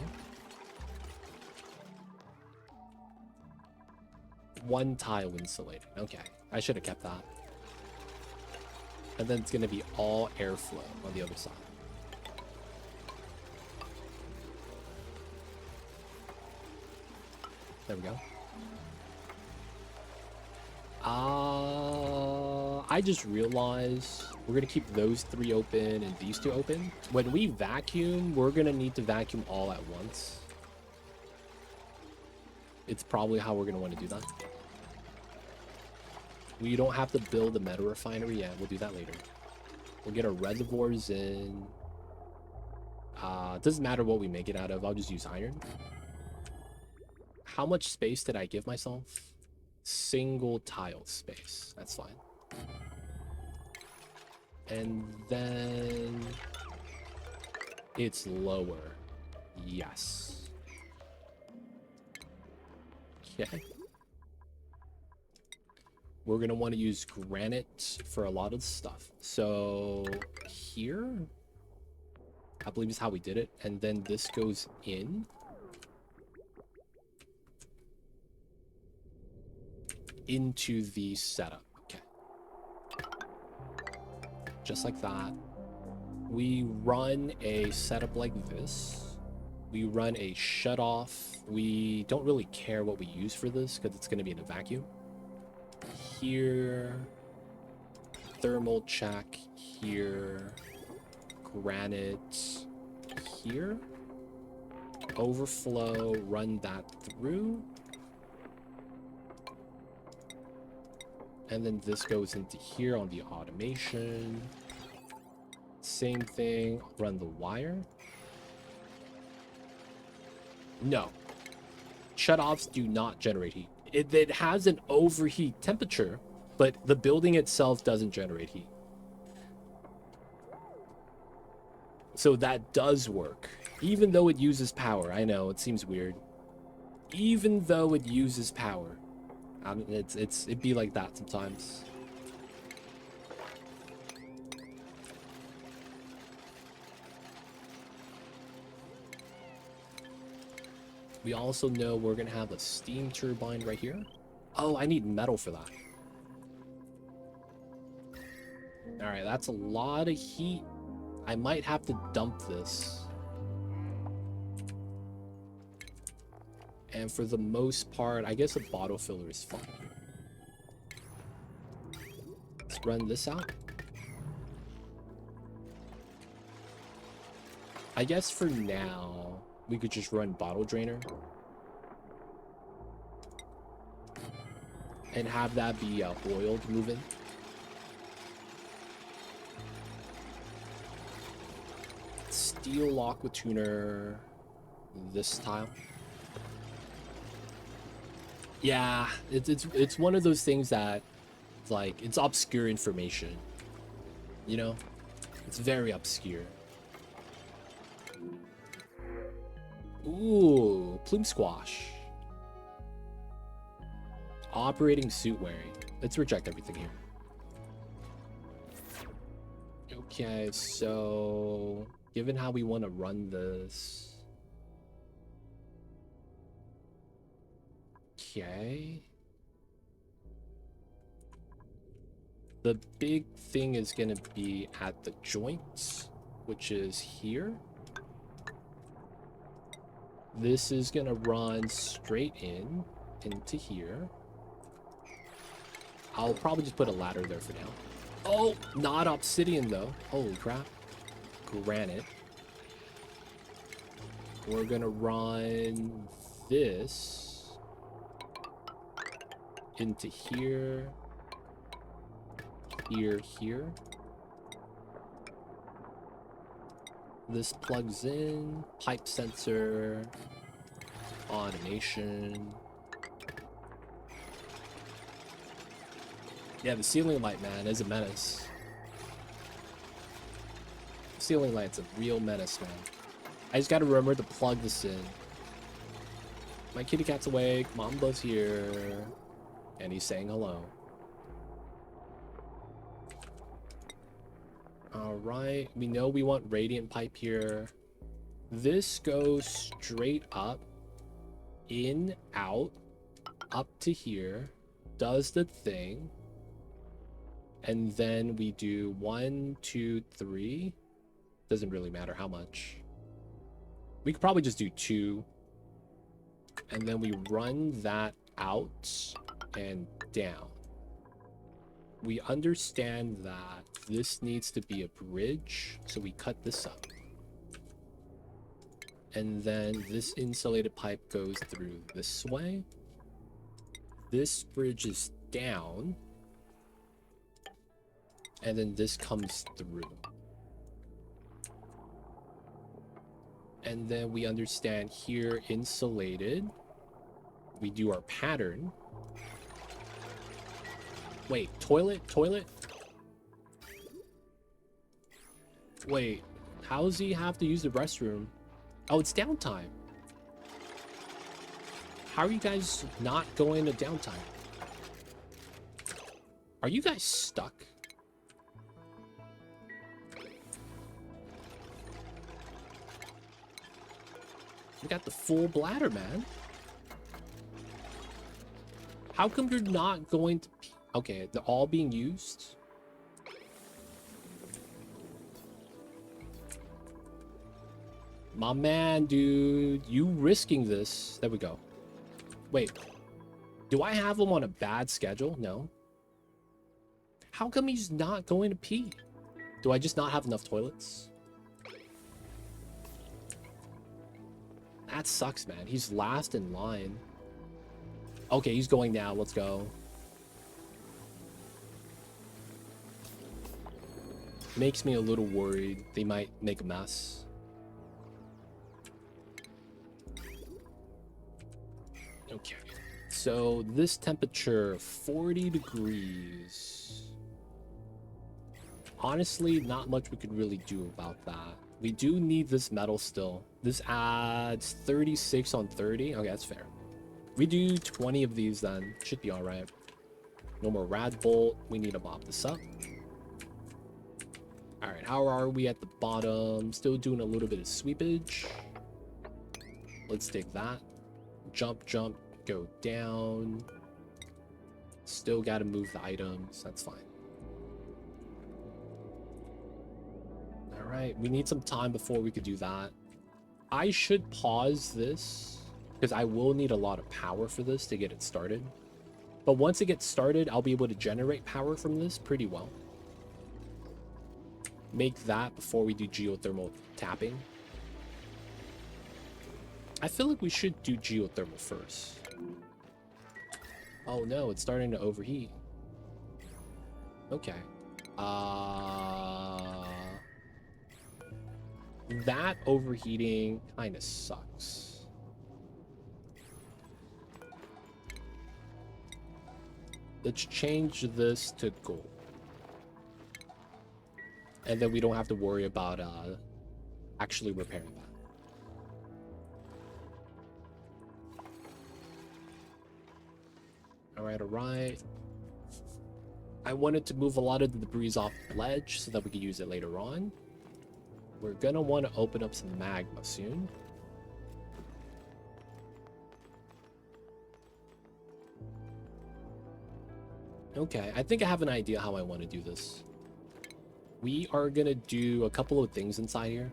1 tile insulated. Okay, I should have kept that. And then it's gonna be all airflow on the other side. There we go. I just realized we're gonna keep those 3 open and these 2 open. When we vacuum, we're gonna need to vacuum all at once. It's probably how we're gonna want to do that. We don't have to build a metal refinery yet. We'll do that later. We'll get our reservoirs in. It doesn't matter what we make it out of. I'll just use iron. How much space did I give myself? Single tile space. That's fine. And then it's lower. Yes. Okay. We're going to want to use granite for a lot of stuff. So here, I believe is how we did it. And then this goes in. Into the setup. Okay. Just like that. We run a setup like this. We run a shut off. We don't really care what we use for this because it's going to be in a vacuum. Here. Thermal check. Here. Granite. Here. Overflow. Run that through. And then this goes into here on the automation. Same thing, run the wire. No. Shutoffs do not generate heat. It has an overheat temperature, but the building itself doesn't generate heat. So that does work. Even though it uses power. I know, it seems weird. Even though it uses power. I mean, it'd be like that sometimes. We also know we're gonna have a steam turbine right here. Oh, I need metal for that. All right, that's a lot of heat. I might have to dump this. And for the most part, I guess a bottle filler is fine. Let's run this out. I guess for now, we could just run bottle drainer. And have that be oiled moving. Steel aqua tuner. This tile. Yeah, it's one of those things that, like, it's obscure information. You know? It's very obscure. Ooh, plume squash. Operating suit wearing. Let's reject everything here. Okay, so given how we want to run this. Okay. The big thing is going to be at the joints, which is here. This is going to run straight into here. I'll probably just put a ladder there for now. Oh, not obsidian though. Holy crap. Granite. We're going to run this into here. Here. This plugs in. Pipe sensor. Automation. Yeah, the ceiling light, man, is a menace. The ceiling light's a real menace, man. I just gotta remember to plug this in. My kitty cat's awake. Mamba's here. And he's saying hello. Alright, we know we want radiant pipe here. This goes straight up, in, out, up to here, does the thing, and then we do 1, 2, 3. Doesn't really matter how much. We could probably just do 2, and then we run that out and down. We understand that this needs to be a bridge, so we cut this up. And then this insulated pipe goes through this way. This bridge is down. And then this comes through. And then we understand here, insulated. We do our pattern. Wait, toilet? Wait, how does he have to use the restroom? Oh, it's downtime. How are you guys not going to downtime? Are you guys stuck? You got the full bladder, man. How come you're not going to... Okay, they're all being used. My man, dude. You risking this. There we go. Wait. Do I have him on a bad schedule? No. How come he's not going to pee? Do I just not have enough toilets? That sucks, man. He's last in line. Okay, he's going now. Let's go. Makes me a little worried. They might make a mess. Okay. So this temperature, 40 degrees. Honestly, not much we could really do about that. We do need this metal still. This adds 36 on 30. Okay, that's fair. We do 20 of these then. Should be alright. No more rad bolt. We need to mop this up. Alright, how are we at the bottom? Still doing a little bit of sweepage. Let's take that. Jump, go down. Still gotta move the items. That's fine. Alright, we need some time before we could do that. I should pause this, because I will need a lot of power for this to get it started. But once it gets started, I'll be able to generate power from this pretty well. Make that before we do geothermal tapping. I feel like we should do geothermal first. Oh no, it's starting to overheat. Okay. That overheating kind of sucks. Let's change this to gold. And then we don't have to worry about actually repairing that. Alright, alright. I wanted to move a lot of the debris off the ledge so that we could use it later on. We're gonna want to open up some magma soon. Okay, I think I have an idea how I want to do this. We are gonna do a couple of things inside here.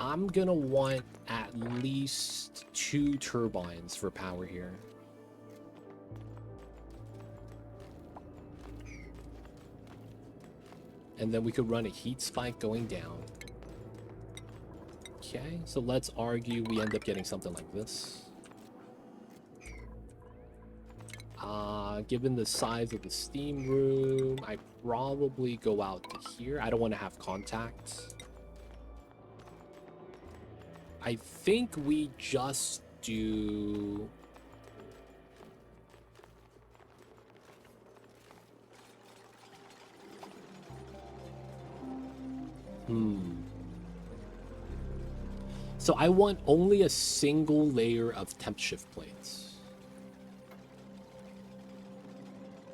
I'm gonna want at least 2 turbines for power here. And then we could run a heat spike going down. Okay, so let's argue we end up getting something like this. Given the size of the steam room, I probably go out to here. I don't want to have contact. I think we just do... So I want only a single layer of temp shift plates.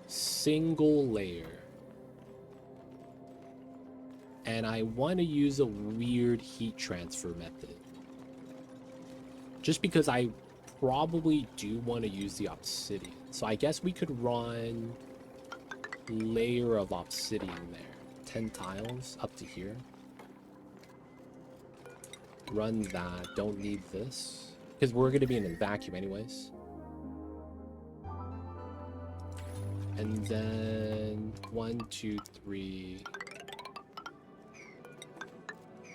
Single layer. And I want to use a weird heat transfer method. Just because I probably do want to use the obsidian. So I guess we could run layer of obsidian there. 10 tiles up to here. Run that. Don't need this. Because we're going to be in a vacuum anyways. And then 1, 2, 3.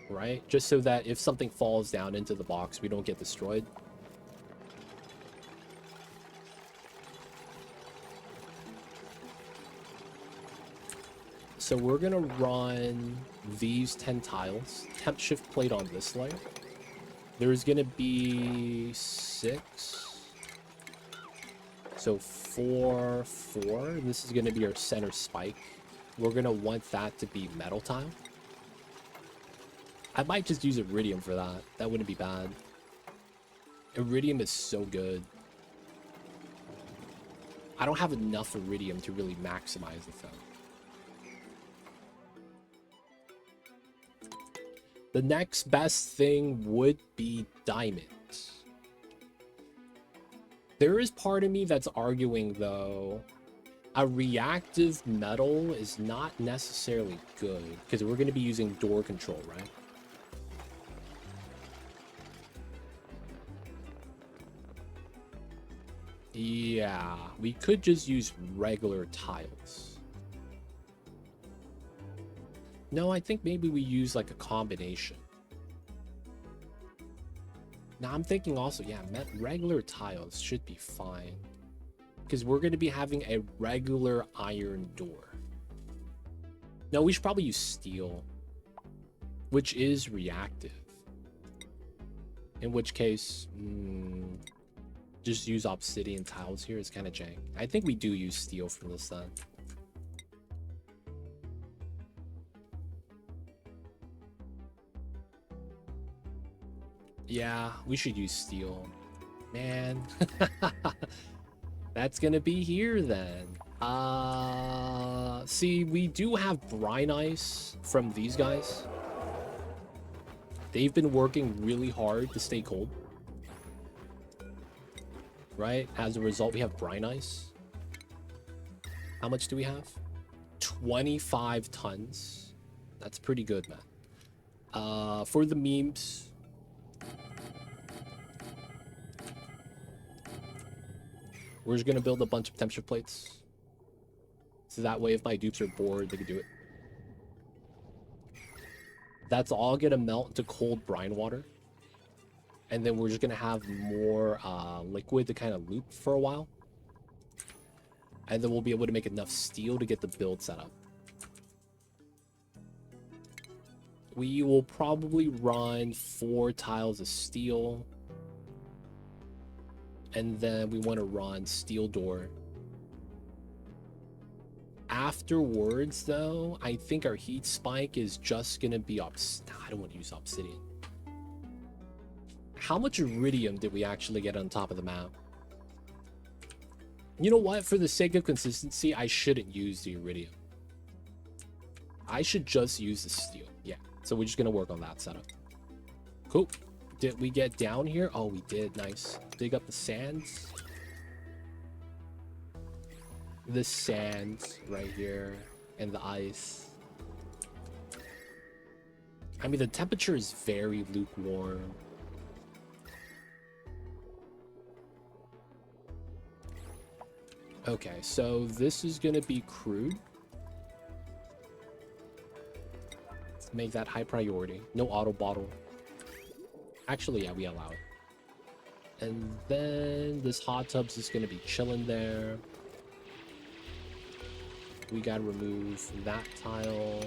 Right? Just so that if something falls down into the box, we don't get destroyed. So we're gonna run these 10 tiles. Temp shift plate on this layer. There's gonna be 6. So 4, 4. This is gonna be our center spike. We're gonna want that to be metal tile. I might just use iridium for that. That wouldn't be bad. Iridium is so good. I don't have enough iridium to really maximize the thing. The next best thing would be diamonds. There is part of me that's arguing, though, a reactive metal is not necessarily good, because we're going to be using door control, right? Yeah, we could just use regular tiles. No, I think maybe we use like a combination. Now I'm thinking also, yeah, regular tiles should be fine. Because we're going to be having a regular iron door. No, we should probably use steel, which is reactive. In which case, just use obsidian tiles here is kind of jank. I think we do use steel for this then. Yeah, we should use steel. Man. That's gonna be here then. See, we do have brine ice from these guys. They've been working really hard to stay cold. Right? As a result, we have brine ice. How much do we have? 25 tons. That's pretty good, man. For the memes... we're just gonna build a bunch of temperature plates. So that way, if my dupes are bored, they can do it. That's all gonna melt into cold brine water. And then we're just gonna have more liquid to kind of loop for a while. And then we'll be able to make enough steel to get the build set up. We will probably run 4 tiles of steel. And then we want to run steel door. Afterwards, though, I think our heat spike is just going to be I don't want to use obsidian. How much iridium did we actually get on top of the map? You know what? For the sake of consistency, I shouldn't use the iridium. I should just use the steel. Yeah. So we're just going to work on that setup. Cool. Did we get down here? Oh, we did. Nice. Dig up the sands. The sand right here. And the ice. I mean, the temperature is very lukewarm. Okay, so this is going to be crude. Let's make that high priority. No auto bottle. Actually, yeah, we allow it. And then this hot tub's just going to be chilling there. We got to remove that tile.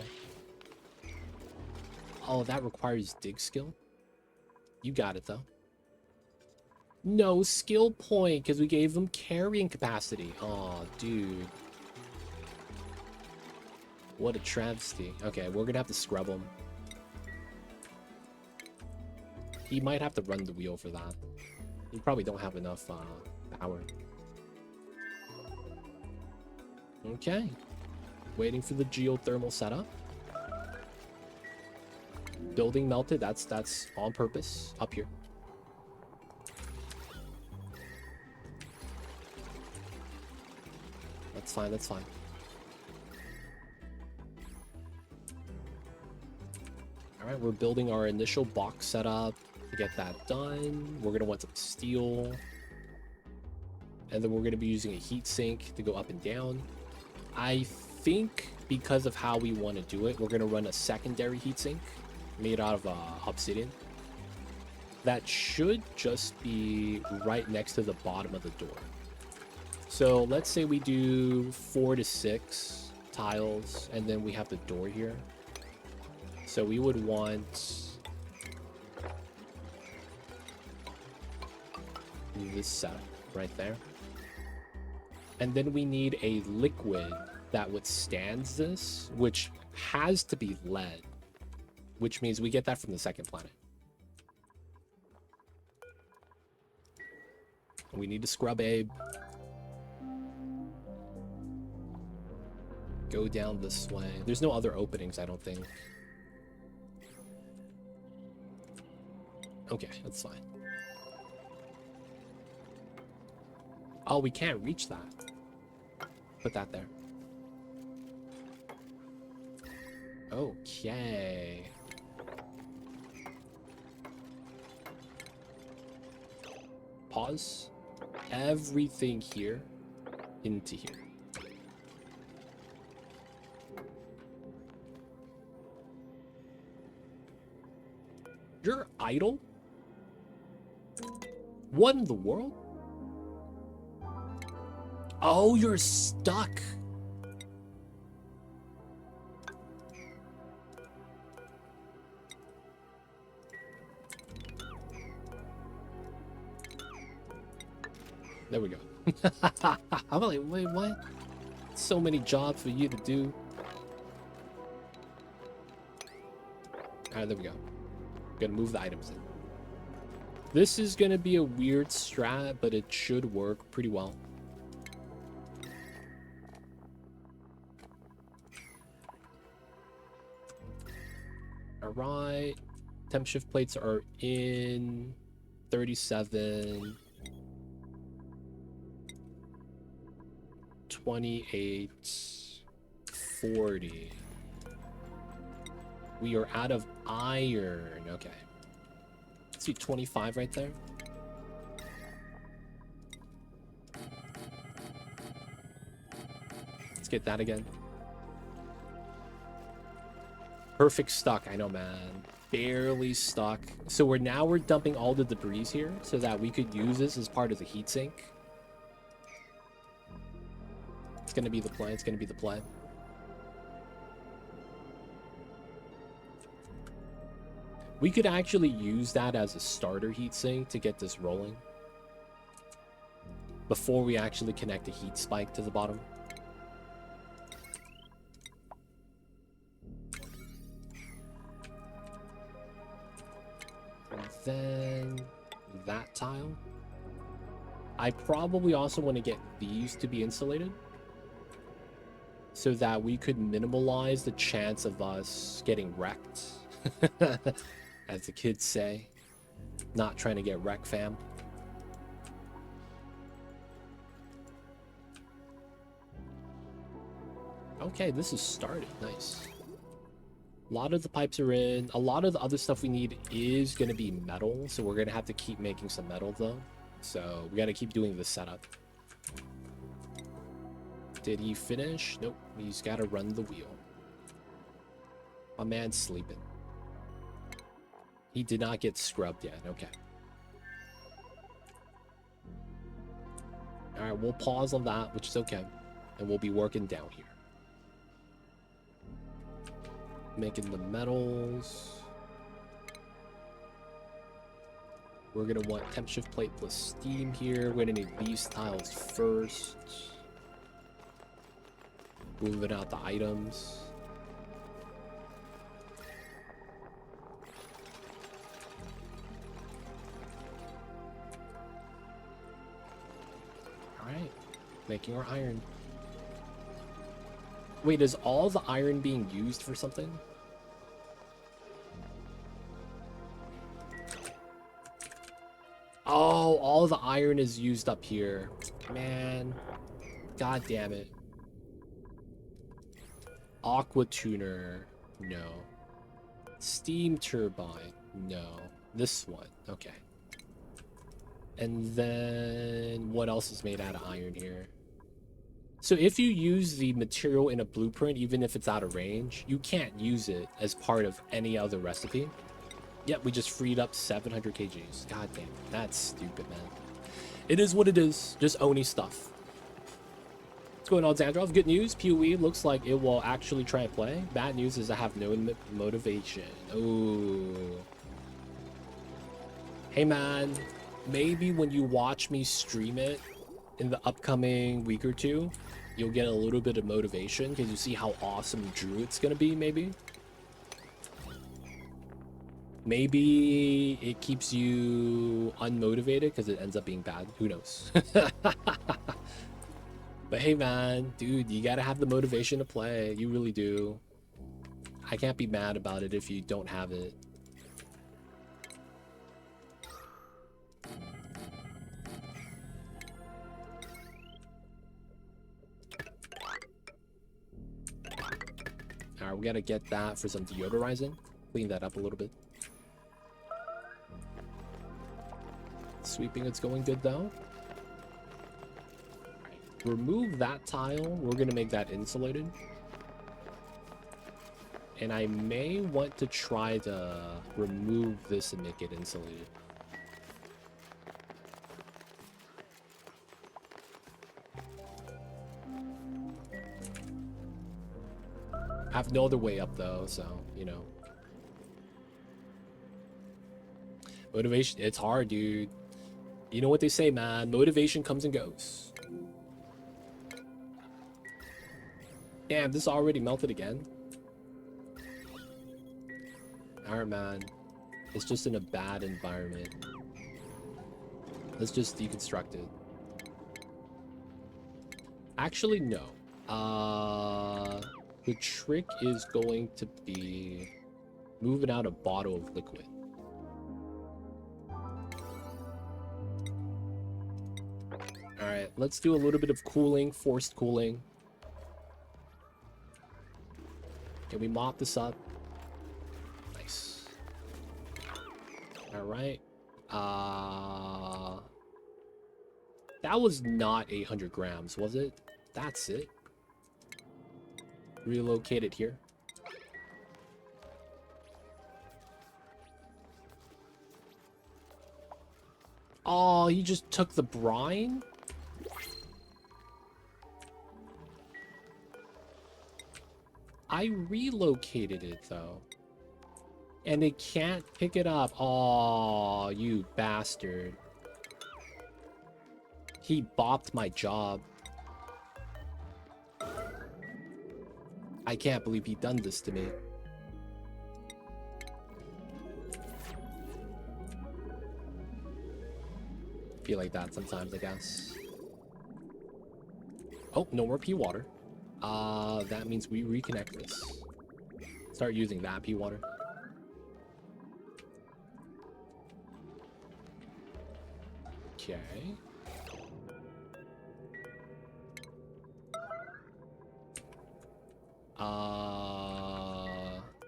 Oh, that requires dig skill. You got it, though. No skill point, because we gave them carrying capacity. Oh, dude. What a travesty. Okay, we're gonna have to scrub him. He might have to run the wheel for that. We probably don't have enough power. Okay. Waiting for the geothermal setup. Building melted, that's on purpose. Up here. That's fine, that's fine. Alright, we're building our initial box setup to get that done. We're going to want some steel. And then we're going to be using a heat sink to go up and down. I think because of how we want to do it, we're going to run a secondary heat sink made out of obsidian. That should just be right next to the bottom of the door. So let's say we do 4 to 6 tiles, and then we have the door here. So we would want this setup right there. And then we need a liquid that withstands this, which has to be lead, which means we get that from the second planet. We need to scrub Abe. Go down this way. There's no other openings, I don't think. Okay, that's fine. Oh, we can't reach that. Put that there. Okay. Pause. Everything here into here. You're idle? What in the world? Oh, you're stuck. There we go. I'm like, wait, what? So many jobs for you to do. Alright, there we go. Gonna move the items in. This is gonna be a weird strat, but it should work pretty well. Alright. Temp shift plates are in 37. 28. 40. We are out of iron. Okay. Let's see, 25 right there. Let's get that again. Perfect stuck. I know, man. Barely stuck. So we're dumping all the debris here so that we could use this as part of the heatsink. It's gonna be the plan. It's gonna be the plan. We could actually use that as a starter heatsink to get this rolling before we actually connect a heat spike to the bottom. And then that tile. I probably also want to get these to be insulated so that we could minimalize the chance of us getting wrecked, as the kids say. Not trying to get wrecked, fam. Okay, this is started. Nice. A lot of the pipes are in. A lot of the other stuff we need is going to be metal, so we're going to have to keep making some metal, though. So we got to keep doing the setup. Did he finish? Nope. He's got to run the wheel. My man's sleeping. He did not get scrubbed yet. Okay. All right, we'll pause on that, which is okay. And we'll be working down here. Making the metals. We're going to want temp shift plate plus steam here. We're going to need these tiles first. Moving out the items. Alright. Making our iron. Wait, is all the iron being used for something? Oh, all the iron is used up here. Man. God damn it. Aqua tuner. No. Steam turbine. No. This one. Okay. And then what else is made out of iron here? So if you use the material in a blueprint, even if it's out of range, you can't use it as part of any other recipe. Yep, we just freed up 700 kgs. God damn, that's stupid, man. It is what it is. Just Oni stuff. What's going on, Xandrov? Good news. PoE looks like it will actually try and play. Bad news is I have no motivation. Ooh. Hey, man. Maybe when you watch me stream it in the upcoming week or two, you'll get a little bit of motivation because you see how awesome Drew it's going to be, maybe. Maybe it keeps you unmotivated because it ends up being bad. Who knows? But hey, man, dude, you gotta have the motivation to play. You really do. I can't be mad about it if you don't have it. Alright, we gotta get that for some deodorizing. Clean that up a little bit. Sweeping, it's going good though. Remove that tile. We're gonna make that insulated. And I may want to try to remove this and make it insulated. I have no other way up though, so, you know. Motivation, it's hard, dude. You know what they say, man. Motivation comes and goes. Damn, this already melted again. Alright, man. It's just in a bad environment. Let's just deconstruct it. Actually, no. The trick is going to be moving out a bottle of liquid. Alright, let's do a little bit of cooling, forced cooling. Can we mop this up? Nice. Alright. That was not 800 grams, was it? That's it. Relocate it here. Oh, you just took the brine? I relocated it though. And it can't pick it up. Oh, you bastard. He bopped my job. I can't believe he done this to me. Feel like that sometimes, I guess. Oh, no more P water. That means we reconnect this. Start using that P water. Okay.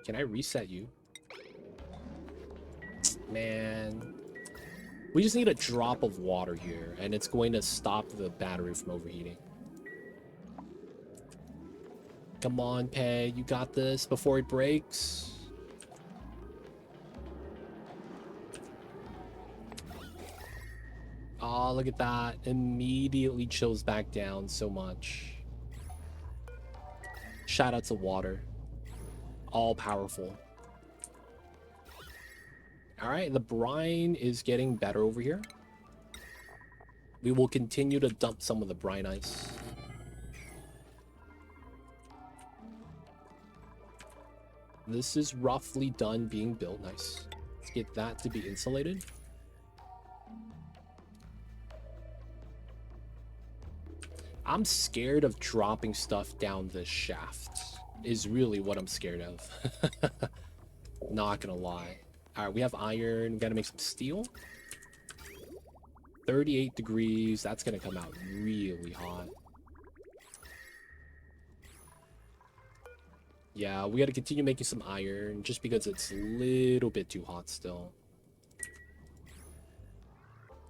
Can I reset you? Man. We just need a drop of water here, and it's going to stop the battery from overheating. Come on, Pay. You got this before it breaks. Oh, look at that. Immediately chills back down so much. Shout out to water. All powerful. Alright, the brine is getting better over here. We will continue to dump some of the brine ice. This is roughly done being built. Nice. Let's get that to be insulated. I'm scared of dropping stuff down this shaft. Is really what I'm scared of. Not gonna lie. Alright, we have iron. We gotta make some steel. 38 degrees. That's gonna come out really hot. Yeah, we gotta continue making some iron just because it's a little bit too hot still.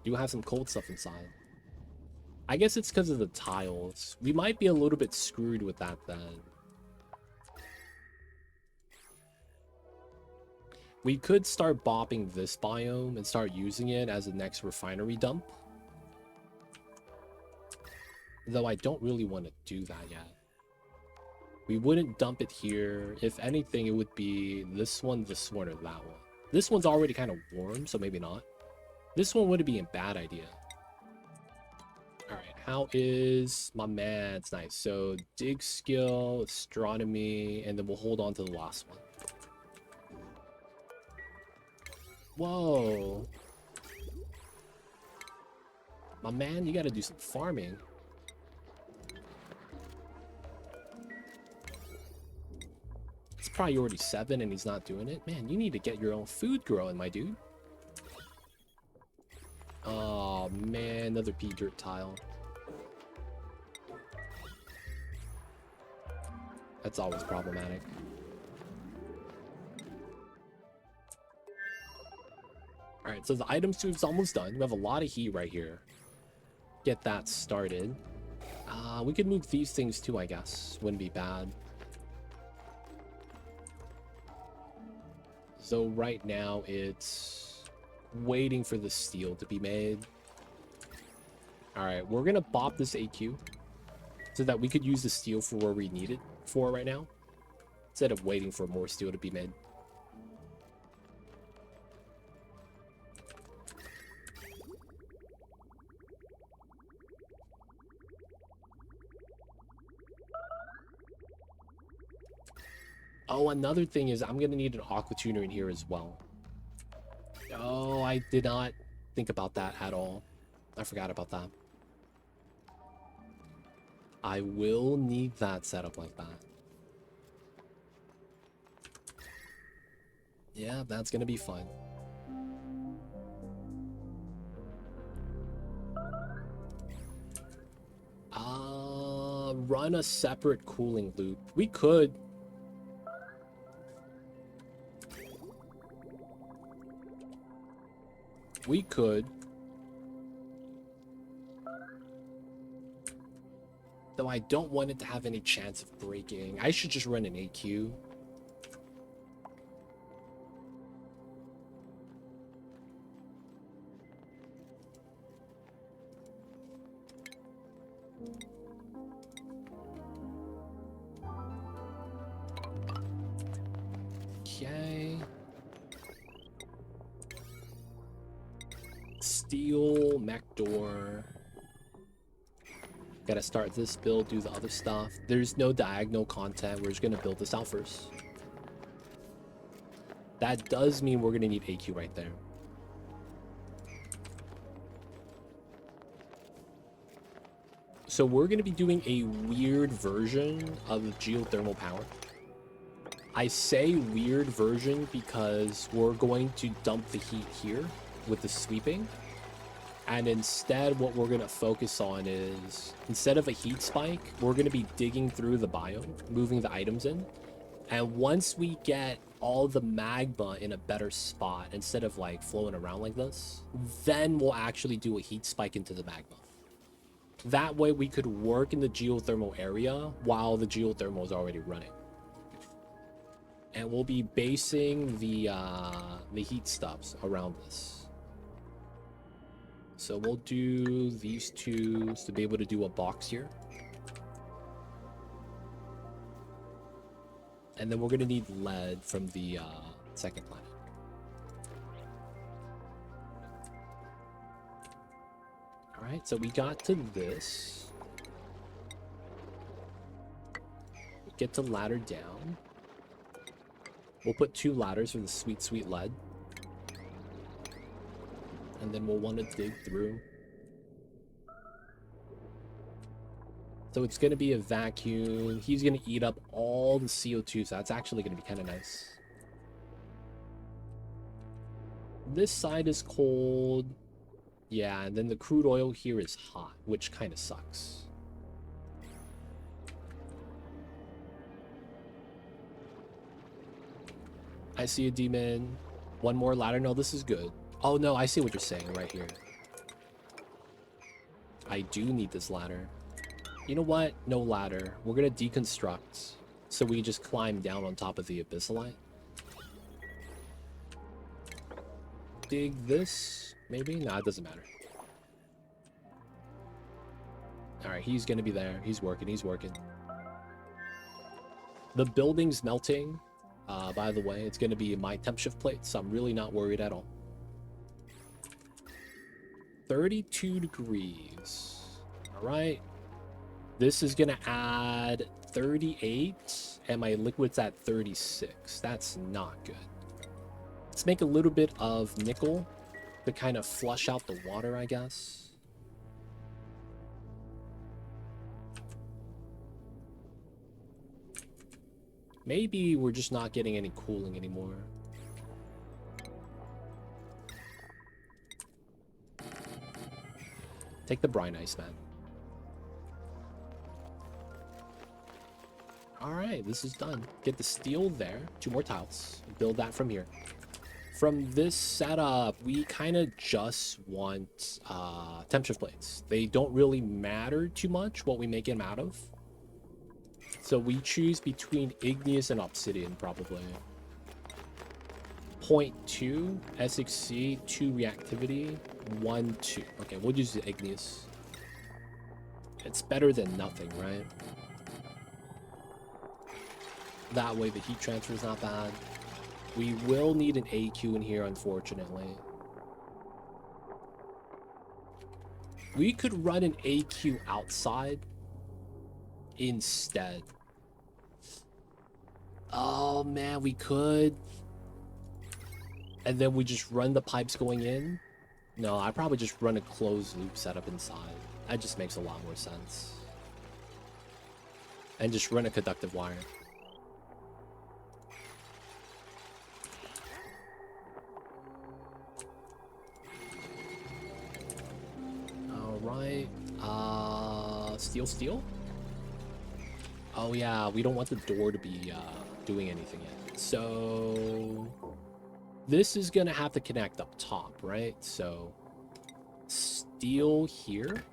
Do have some cold stuff inside. I guess it's because of the tiles. We might be a little bit screwed with that then. We could start bopping this biome and start using it as the next refinery dump. Though I don't really want to do that yet. We wouldn't dump it here. If anything, it would be this one, or that one. This one's already kind of warm, so maybe not. This one wouldn't be a bad idea. Alright, how is my man? It's nice. So, dig skill, astronomy, and then we'll hold on to the last one. Whoa. My man, you gotta do some farming. It's priority 7 and he's not doing it. Man, you need to get your own food growing, my dude. Oh man, another pea dirt tile. That's always problematic. Alright, so the item sweep's almost done. We have a lot of heat right here. Get that started. We could move these things too, I guess. Wouldn't be bad. So right now it's waiting for the steel to be made. Alright, we're gonna bop this AQ so that we could use the steel for where we need it for right now, instead of waiting for more steel to be made. Oh, another thing is I'm gonna need an aqua tuner in here as well. Oh, I did not think about that at all. I forgot about that. I will need that set up like that. Yeah, that's gonna be fun. Run a separate cooling loop. We could. We could. Though I don't want it to have any chance of breaking. I should just run an AQ. Okay. Steel, mech door. Gotta start this build, do the other stuff. There's no diagonal content. We're just gonna build this out first. That does mean we're gonna need AQ right there. So we're going to be doing a weird version of geothermal power. I say weird version because we're going to dump the heat here with the sweeping. And instead, what we're going to focus on is, instead of a heat spike, we're going to be digging through the biome, moving the items in. And once we get all the magma in a better spot, instead of like flowing around like this, then we'll actually do a heat spike into the magma. That way we could work in the geothermal area while the geothermal is already running. And we'll be basing the heat stuffs around this. So we'll do these two to be able to do a box here. And then we're going to need lead from the second planet. Alright, so we got to this. Get the ladder down. We'll put 2 ladders for the sweet, sweet lead. And then we'll want to dig through. So it's going to be a vacuum. He's going to eat up all the CO2, so that's actually going to be kind of nice. This side is cold. Yeah, and then the crude oil here is hot, which kind of sucks. I see a demon. One more ladder. No, this is good. Oh, no, I see what you're saying right here. I do need this ladder. You know what? No ladder. We're going to deconstruct so we just climb down on top of the abyssalite. Dig this, maybe? Nah, it doesn't matter. Alright, he's going to be there. He's working. He's working. The building's melting. By the way, it's going to be my temp shift plate, so I'm really not worried at all. 32 degrees. Alright. This is going to add 38, and my liquid's at 36. That's not good. Let's make a little bit of nickel to kind of flush out the water, I guess. Maybe we're just not getting any cooling anymore. Take the brine ice, man. Alright, this is done. Get the steel there. 2 more tiles. Build that from here. From this setup, we kind of just want temp shift plates. They don't really matter too much what we make them out of. So we choose between igneous and obsidian, probably. 0.2 SXC, 2 reactivity, 1, 2. Okay, we'll use the igneous. It's better than nothing, right? That way the heat transfer is not bad. We will need an AQ in here, unfortunately. We could run an AQ outside instead. Oh man, we could. And then we just run the pipes going in. No, I probably just run a closed loop setup inside. That just makes a lot more sense. And just run a conductive wire. Alright. Steel? Oh yeah, we don't want the door to be doing anything yet. So this is gonna have to connect up top, right? So steel here,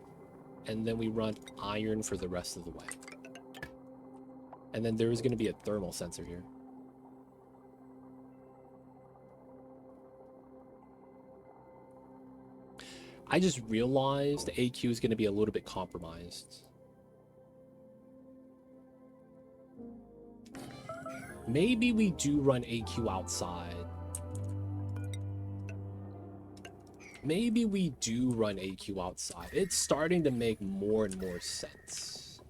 and then we run iron for the rest of the way. And then there is gonna be a thermal sensor here. I just realized the AQ is gonna be a little bit compromised. Maybe we do run AQ outside. Maybe we do run AQ outside. It's starting to make more and more sense.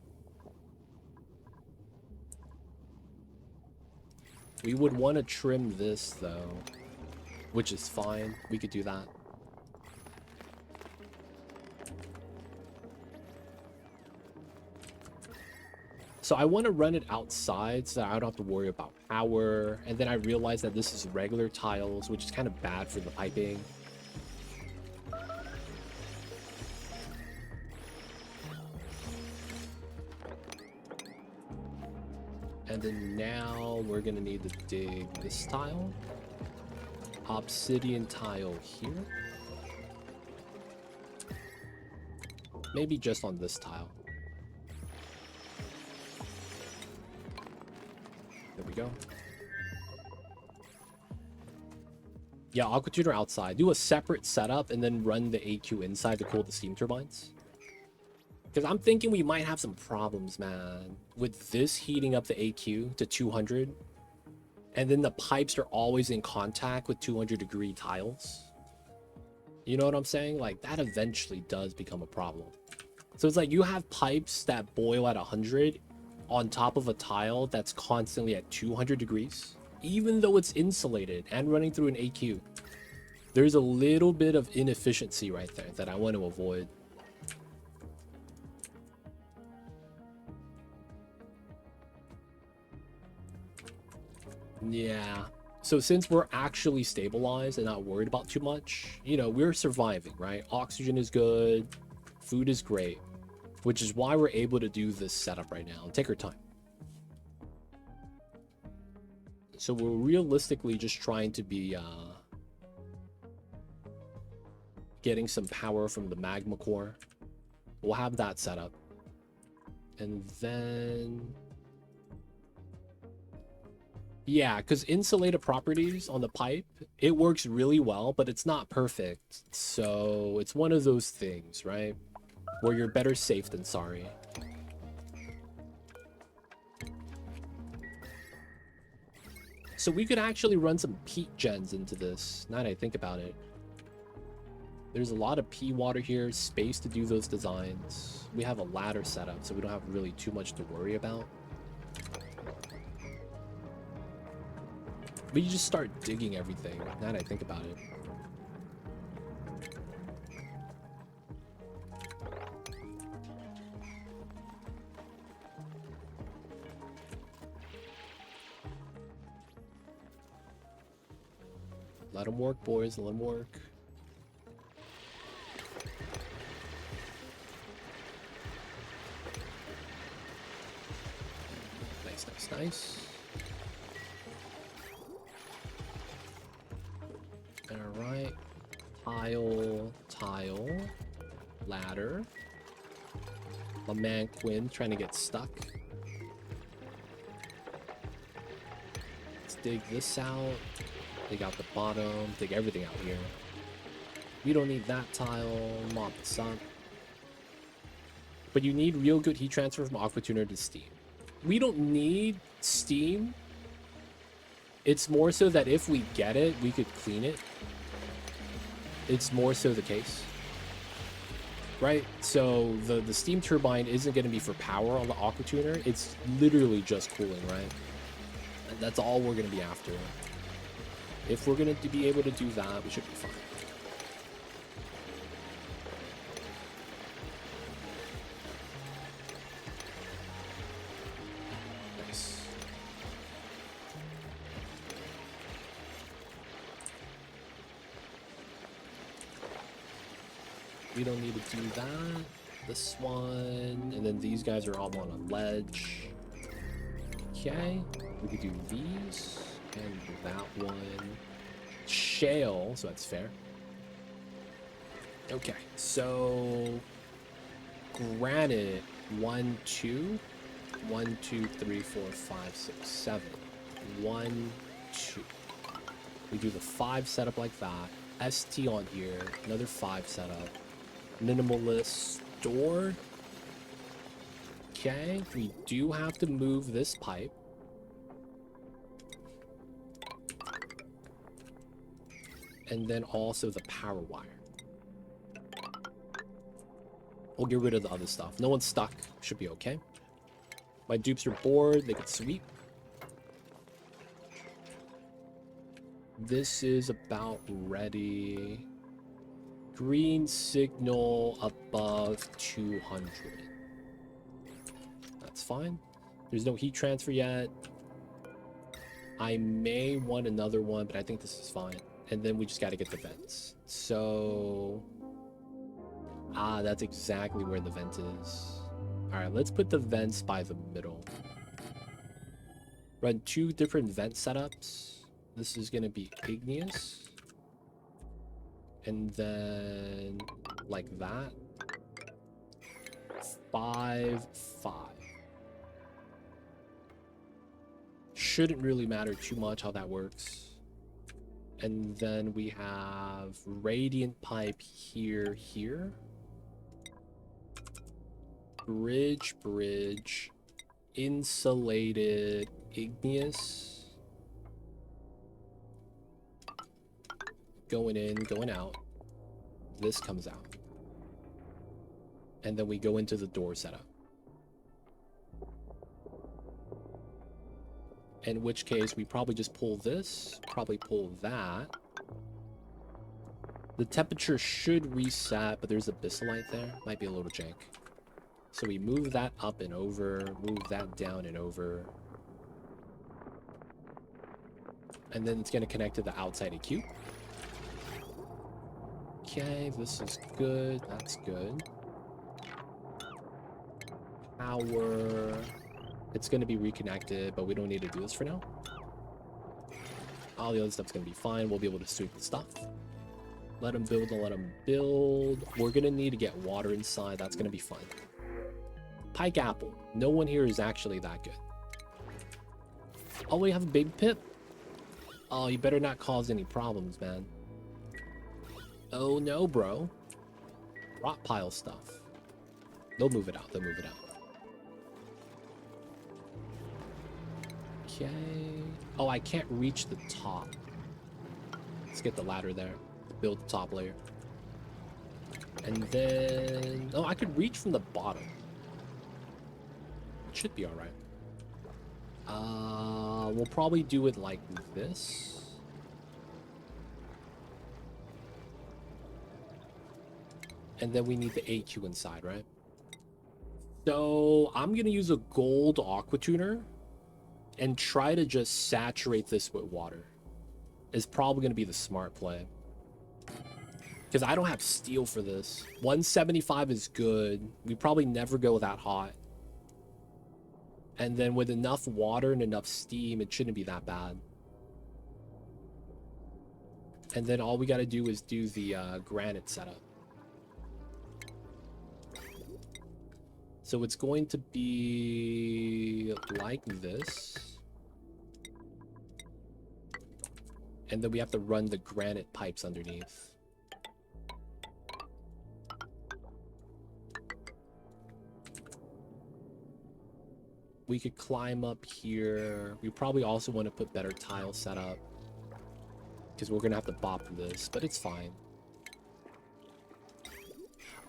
We would want to trim this, though, which is fine. We could do that. So I want to run it outside so that I don't have to worry about power. And then I realized that this is regular tiles, which is kind of bad for the piping. And then now we're going to need to dig this tile. Obsidian tile here. Maybe just on this tile. There we go. Yeah, aquatuner outside. Do a separate setup and then run the AQ inside to cool the steam turbines. Because I'm thinking we might have some problems, man. With this heating up the AQ to 200. And then the pipes are always in contact with 200-degree tiles. You know what I'm saying? Like, that eventually does become a problem. So it's like you have pipes that boil at 100 on top of a tile that's constantly at 200 degrees. Even though it's insulated and running through an AQ. There's a little bit of inefficiency right there that I want to avoid. Yeah. So since we're actually stabilized and not worried about too much, you know, we're surviving, right? Oxygen is good. Food is great. Which is why we're able to do this setup right now. Take our time. So we're realistically just trying to be getting some power from the magma core. We'll have that set up. And then... yeah, because insulated properties on the pipe, it works really well, but it's not perfect. So it's one of those things, right? Where you're better safe than sorry. So we could actually run some peat gens into this, now that I think about it. There's a lot of pea water here, space to do those designs. We have a ladder set up, so we don't have really too much to worry about. We just start digging everything, now that I think about it. Let them work, boys, let them work. Nice, nice, nice. Alright. Tile, tile, ladder. My man Quinn trying to get stuck. Let's dig this out. Dig out the bottom. Dig everything out here. We don't need that tile. Mop this up. But you need real good heat transfer from aquatuner to steam. We don't need steam. It's more so that if we get it, we could clean it. It's more so the case. Right? So the steam turbine isn't going to be for power on the aquatuner. It's literally just cooling, right? And that's all we're going to be after. If we're going to be able to do that, we should be fine. Nice. We don't need to do that. This one. And then these guys are all on a ledge. Okay. We could do these. And that one. Shale, so that's fair. Okay, so granite 1, 2, 1, 2, 3, 4, 5, 6, 7. 1, 2. We do the 5 setup like that. ST on here, another 5 setup. Minimalist door. Okay, we do have to move this pipe. And then also the power wire. We'll get rid of the other stuff. No one's stuck. Should be okay. My dupes are bored. They can sweep. This is about ready. Green signal above 200. That's fine. There's no heat transfer yet. I may want another one, but I think this is fine. And then we just got to get the vents. So... Ah, that's exactly where the vent is. Alright, let's put the vents by the middle. Run 2 different vent setups. This is going to be igneous. And then... like that. 5, 5. Shouldn't really matter too much how that works. And then we have radiant pipe here, here. Bridge, insulated, igneous. Going in, going out. This comes out. And then we go into the door setup. In which case, we probably just pull this, probably pull that. The temperature should reset, but there's a bisylite there. Might be a little jank. So we move that up and over, move that down and over. And then it's going to connect to the outside EQ. Okay, this is good. That's good. Power. It's going to be reconnected, but we don't need to do this for now. All the other stuff's going to be fine. We'll be able to sweep the stuff. Let them build and let them build. We're going to need to get water inside. That's going to be fine. Pike apple. No one here is actually that good. Oh, we have a baby pip. Oh, you better not cause any problems, man. Oh, no, bro. Rot pile stuff. They'll move it out. They'll move it out. Okay. Oh, I can't reach the top. Let's get the ladder there. Build the top layer. And then... oh, I could reach from the bottom. It should be alright. We'll probably do it like this. And then we need the AQ inside, right? So I'm going to use a gold aqua tuner and try to just saturate this with water. Is probably going to be the smart play. Because I don't have steel for this. 175 is good. We probably never go that hot. And then with enough water and enough steam, it shouldn't be that bad. And then all we got to do is do the granite setup. So it's going to be like this. And then we have to run the granite pipes underneath. We could climb up here. We probably also want to put better tile setup. Because we're going to have to bop this, but it's fine.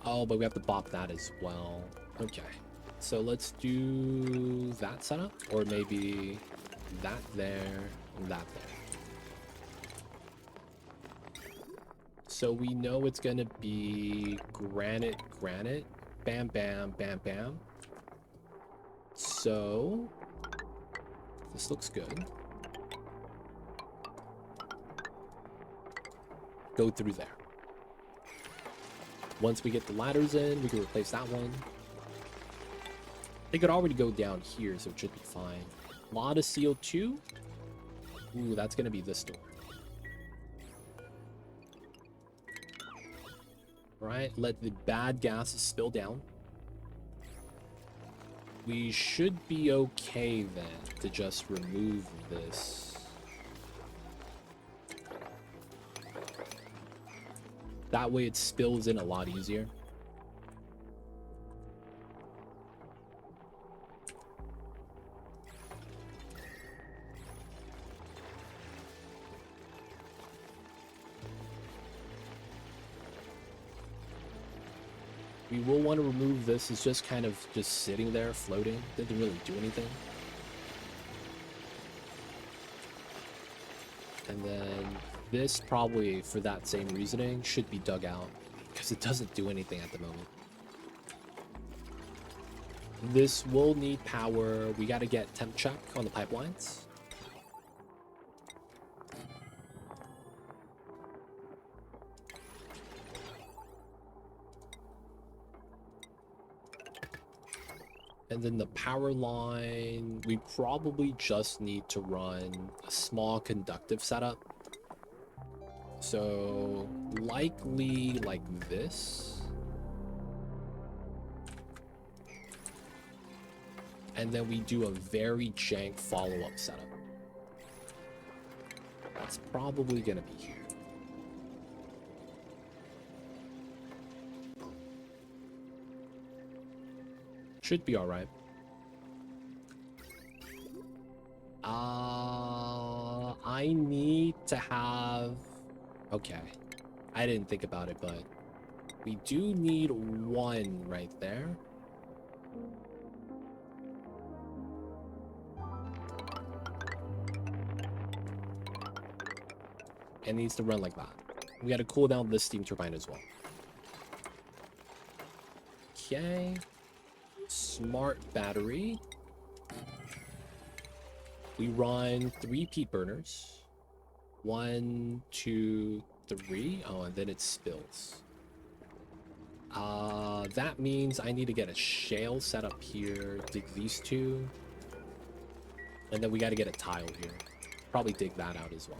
Oh, but we have to bop that as well. Okay. So let's do that setup. Or maybe that there and that there. So we know it's going to be granite, granite. Bam, bam, bam, bam. So, this looks good. Go through there. Once we get the ladders in, we can replace that one. They could already go down here, so it should be fine. A lot of CO2. Ooh, that's going to be this door. Right, let the bad gases spill down. We should be okay then to just remove this. That way it spills in a lot easier. We will want to remove this. It's just kind of just sitting there floating. Didn't really do anything. And then this probably, for that same reasoning, should be dug out because it doesn't do anything at the moment. This will need power. We got to get temp check on the pipelines. And then the power line, we probably just need to run a small conductive setup. So likely like this. And then we do a very jank follow-up setup. That's probably gonna be here. Should be all right. I need to have... Okay. I didn't think about it, but we do need one right there. It needs to run like that. We got to cool down this steam turbine as well. Okay. Smart battery. We run 3 peat burners. 1, 2, 3. Oh, and then it spills. That means I need to get a shale set up here. Dig these 2. And then we got to get a tile here. Probably dig that out as well.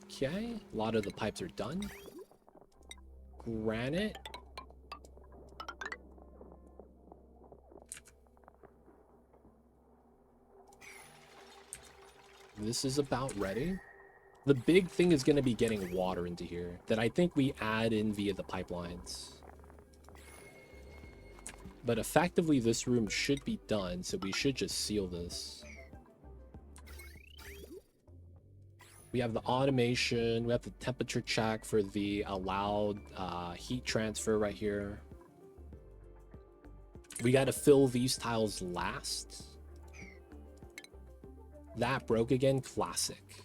Okay, a lot of the pipes are done. Granite. This is about ready. The big thing is going to be getting water into here that I think we add in via the pipelines. But effectively, this room should be done, so we should just seal this. We have the automation, we have the temperature check for the allowed heat transfer right here. We got to fill these tiles last. That broke again, classic.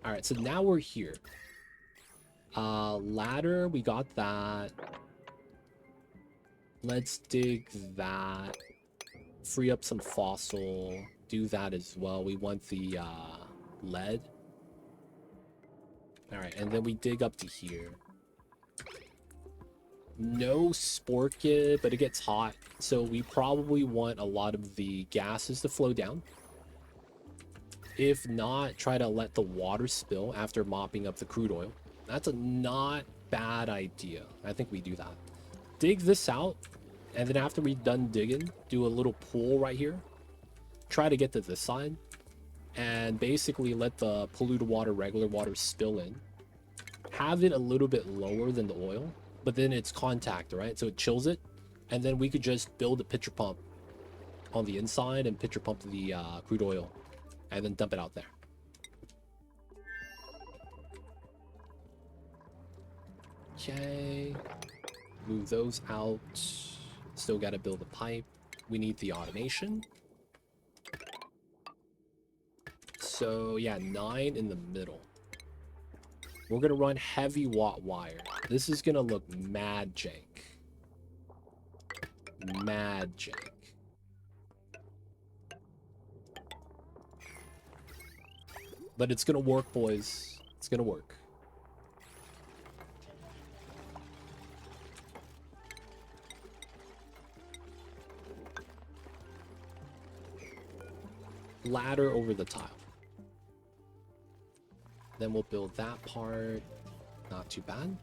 All right, so now we're here. Ladder, we got that. Let's dig that. Free up some fossil. Do that as well. We want the lead. All right, and then we dig up to here. No spork, but it gets hot, so we probably want a lot of the gases to flow down. If not, try to let the water spill after mopping up the crude oil. That's a not bad idea. I think we do that. Dig this out, and then after we're done digging, do a little pool right here. Try to get to this side, and basically let the polluted water, regular water, spill in. Have it a little bit lower than the oil, but then it's contact, right? So it chills it, and then we could just build a pitcher pump on the inside and pitcher pump the crude oil, and then dump it out there. Okay, move those out. Still got to build a pipe. We need the automation. So yeah, 9 in the middle. We're gonna run heavy watt wire. This is gonna look mad jank. Mad jank. But it's gonna work, boys. It's gonna work. Ladder over the tile. Then we'll build that part. Not too bad.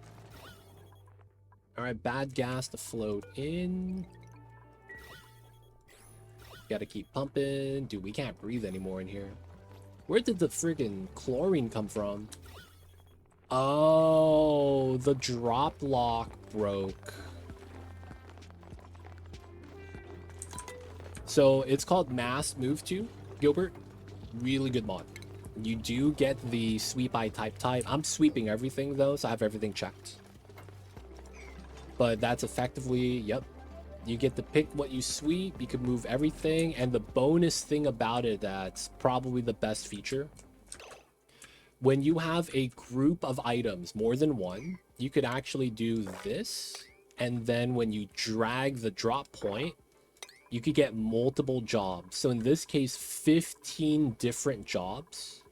Alright, bad gas to float in. Gotta keep pumping. Dude, we can't breathe anymore in here. Where did the friggin' chlorine come from? Oh, the drop lock broke. So it's called Mass Move To, Gilbert. Really good mod. You do get the sweep eye type. I'm sweeping everything though, so I have everything checked. But that's effectively, yep. You get to pick what you sweep, you can move everything, and the bonus thing about it that's probably the best feature. When you have a group of items, more than one, you could actually do this. And then when you drag the drop point, you could get multiple jobs. So in this case, 15 different jobs.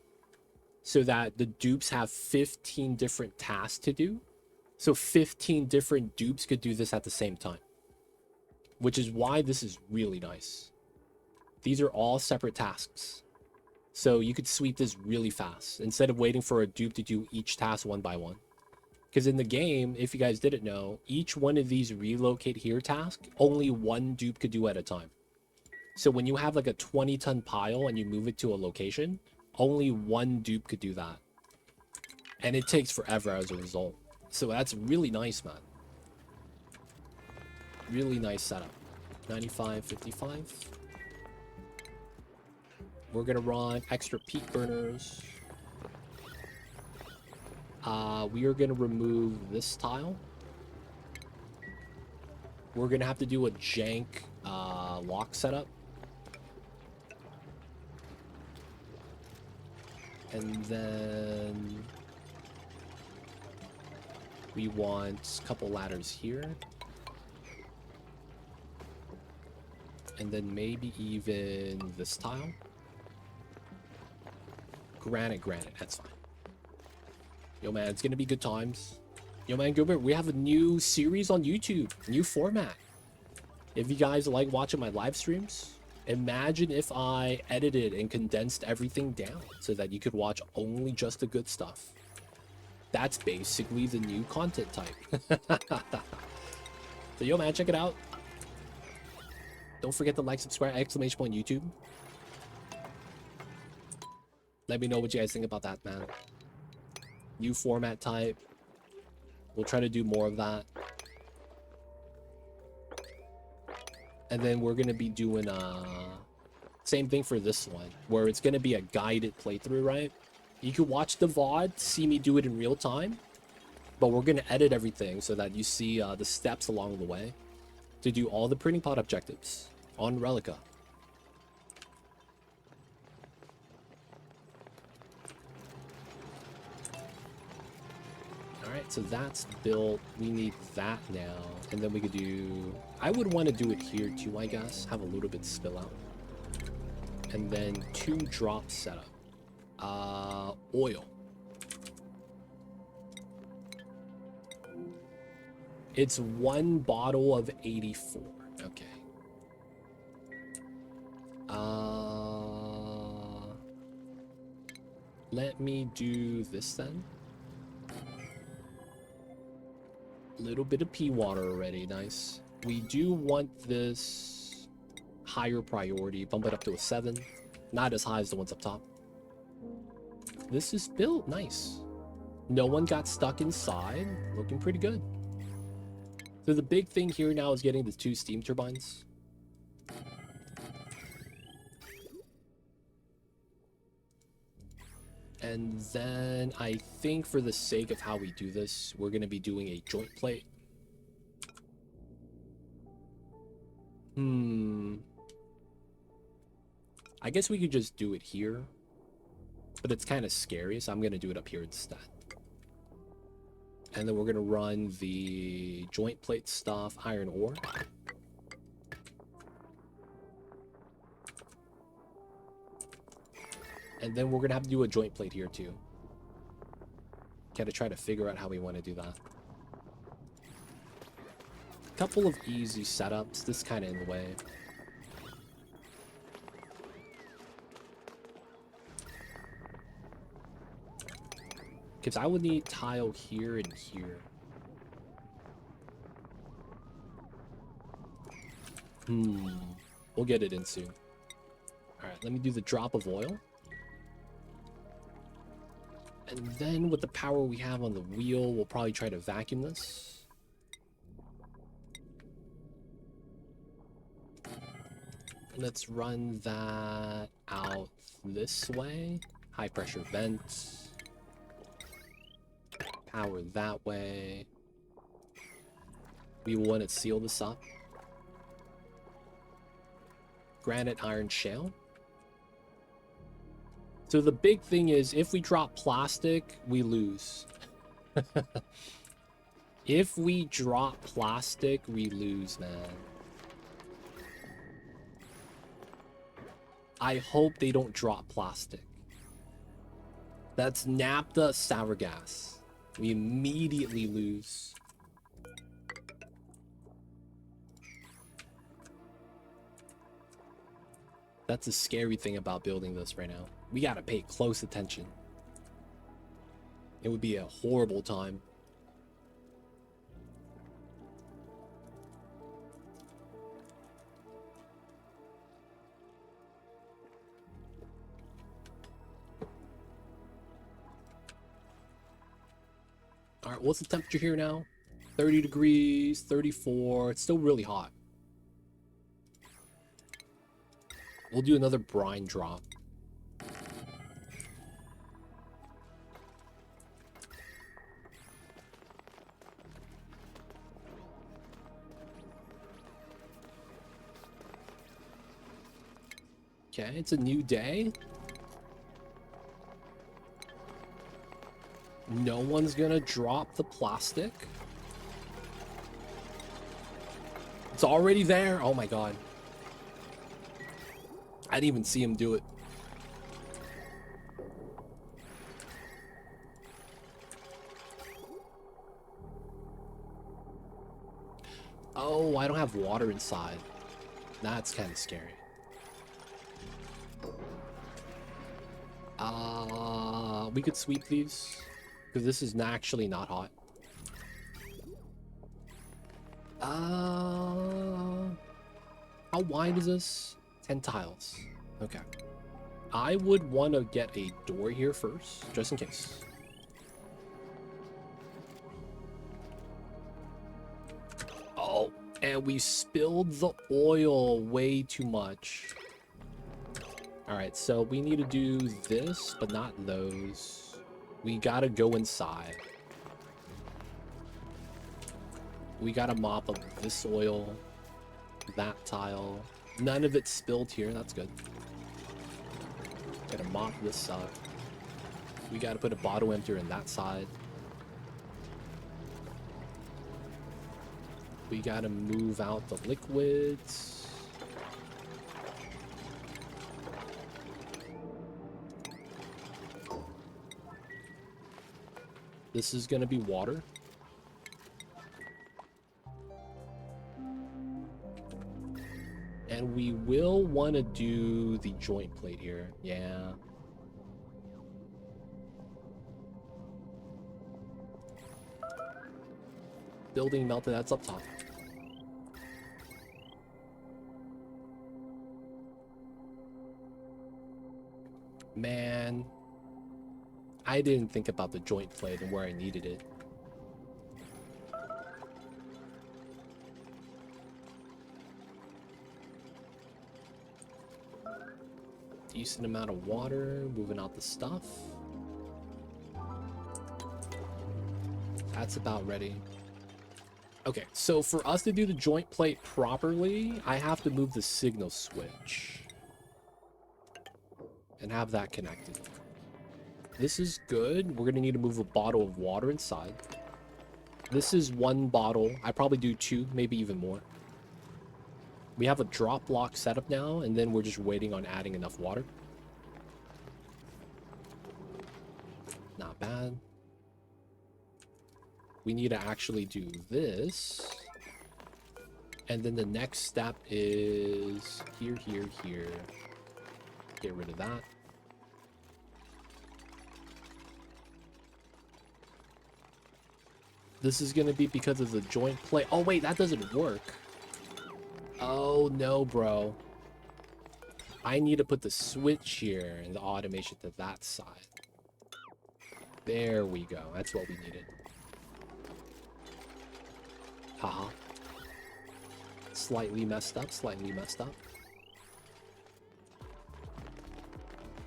So that the dupes have 15 different tasks to do. So 15 different dupes could do this at the same time. Which is why this is really nice. These are all separate tasks. So you could sweep this really fast instead of waiting for a dupe to do each task one by one. Because in the game, if you guys didn't know, each one of these relocate here tasks, only one dupe could do at a time. So when you have like a 20-ton pile and you move it to a location, only one dupe could do that. And it takes forever as a result. So that's really nice, man. Really nice setup. 95, 55. We're gonna run extra peak burners. We are gonna remove this tile. We're gonna have to do a jank lock setup. And then we want a couple ladders here. And then maybe even this tile. Granite, that's fine. Yo, man, it's gonna be good times. Yo, man, Gilbert, we have a new series on YouTube, new format. If you guys like watching my live streams, imagine if I edited and condensed everything down so that you could watch only just the good stuff. That's basically the new content type. So, yo, man, check it out. Don't forget to like, subscribe, exclamation point YouTube. Let me know what you guys think about that, man. New format type. We'll try to do more of that. And then we're going to be doing same thing for this one, where it's going to be a guided playthrough, right? You can watch the VOD, see me do it in real time, but we're going to edit everything so that you see the steps along the way to do all the printing pod objectives on Relica. Alright, so that's built. We need that now. And then we could do... I would want to do it here too, I guess. Have a little bit spill out. And then 2 drop setup. Oil. It's 1 bottle of 84. Okay. Let me do this then. Little bit of pea water already. Nice. We do want this higher priority. Bump it up to a 7. Not as high as the ones up top. This is built. Nice. No one got stuck inside. Looking pretty good. So the big thing here now is getting the 2 steam turbines. And then I think for the sake of how we do this, we're going to be doing a joint plate. I guess we could just do it here, but it's kind of scary, so I'm going to do it up here instead. And then we're going to run the joint plate stuff, iron ore. And then we're going to have to do a joint plate here too. Gotta try to figure out how we want to do that. Couple of easy setups. This kind of in the way. Because I would need tile here and here. We'll get it in soon. Alright, let me do the drop of oil. And then with the power we have on the wheel, we'll probably try to vacuum this. Let's run that out this way. High pressure vents. Power that way. We want to seal this up. Granite, iron, shale. So the big thing is, if we drop plastic, we lose. If we drop plastic, we lose, man. I hope they don't drop plastic. That's naphtha sour gas. We immediately lose. That's the scary thing about building this right now. We gotta pay close attention. It would be a horrible time. All right, what's the temperature here now? 30 degrees, 34. It's still really hot. We'll do another brine drop. Okay, it's a new day. No one's gonna drop the plastic. It's already there. Oh my god. I didn't even see him do it. Oh, I don't have water inside. That's kind of scary. We could sweep these because this is actually not hot. How wide is this? 10 tiles. Okay. I would want to get a door here first, just in case. Oh, and we spilled the oil way too much. All right, so we need to do this, but not those. We gotta go inside. We gotta mop up this oil, that tile. None of it spilled here, that's good. Gotta mop this up. We gotta put a bottle emptier in that side. We gotta move out the liquids. This is gonna be water. And we will want to do the joint plate here. Yeah. Building melted, that's up top. Man, I didn't think about the joint plate and where I needed it. Decent amount of water, moving out the stuff. That's about ready. Okay, so for us to do the joint plate properly, I have to move the signal switch and have that connected. This is good. We're gonna need to move a bottle of water inside. This is one bottle. I probably do two, maybe even more. We have a drop block setup now, and then we're just waiting on adding enough water. Not bad. We need to actually do this. And then the next step is here, here, here. Get rid of that. This is going to be because of the joint plate. Oh, wait, that doesn't work. Oh, no, bro. I need to put the switch here and the automation to that side. There we go. That's what we needed. Haha. Slightly messed up, slightly messed up.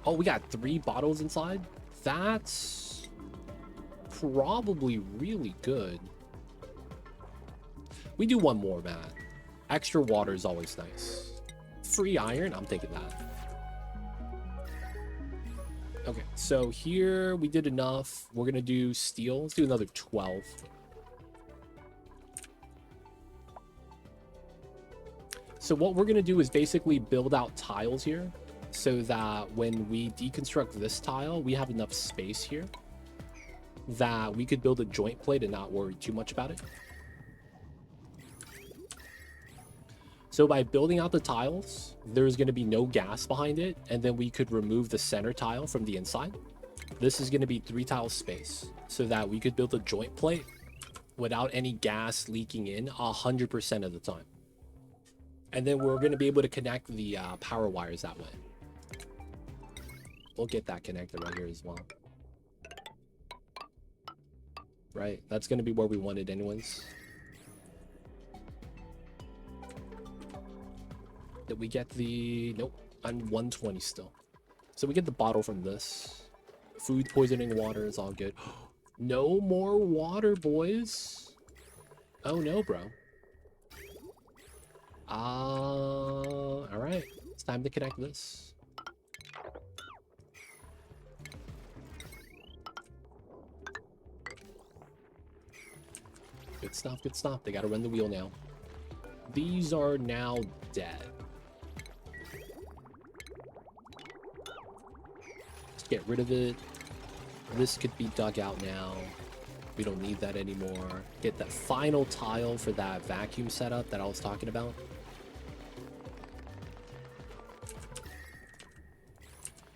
Oh, we got 3 bottles inside? That's probably really good. We do one more, man. Extra water is always nice. Free iron, I'm taking that. Okay, so here we did enough. We're gonna do steel. Let's do another 12. So what we're gonna do is basically build out tiles here so that when we deconstruct this tile, we have enough space here that we could build a joint plate and not worry too much about it. So by building out the tiles, there's going to be no gas behind it, and then we could remove the center tile from the inside. This is going to be 3 tile space so that we could build a joint plate without any gas leaking in 100% of the time. And then we're going to be able to connect the power wires that way. We'll get that connected right here as well. Right, that's going to be where we want it anyways. Did we get the... Nope, I'm 120 still. So we get the bottle from this. Food poisoning water is all good. No more water, boys. Oh no, bro. Alright. It's time to connect this. Good stuff, good stuff. They gotta run the wheel now. These are now dead. Let's get rid of it. This could be dug out now. We don't need that anymore. Get that final tile for that vacuum setup that I was talking about.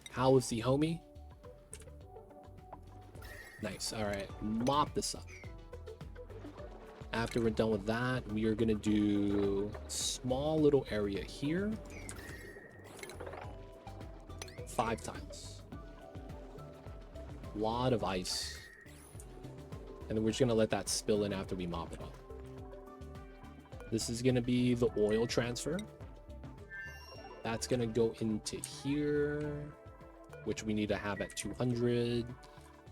How is the homie? Nice. All right. Mop this up. After we're done with that, we are going to do a small little area here. 5 tiles. A lot of ice. And then we're just going to let that spill in after we mop it up. This is going to be the oil transfer. That's going to go into here, which we need to have at 200.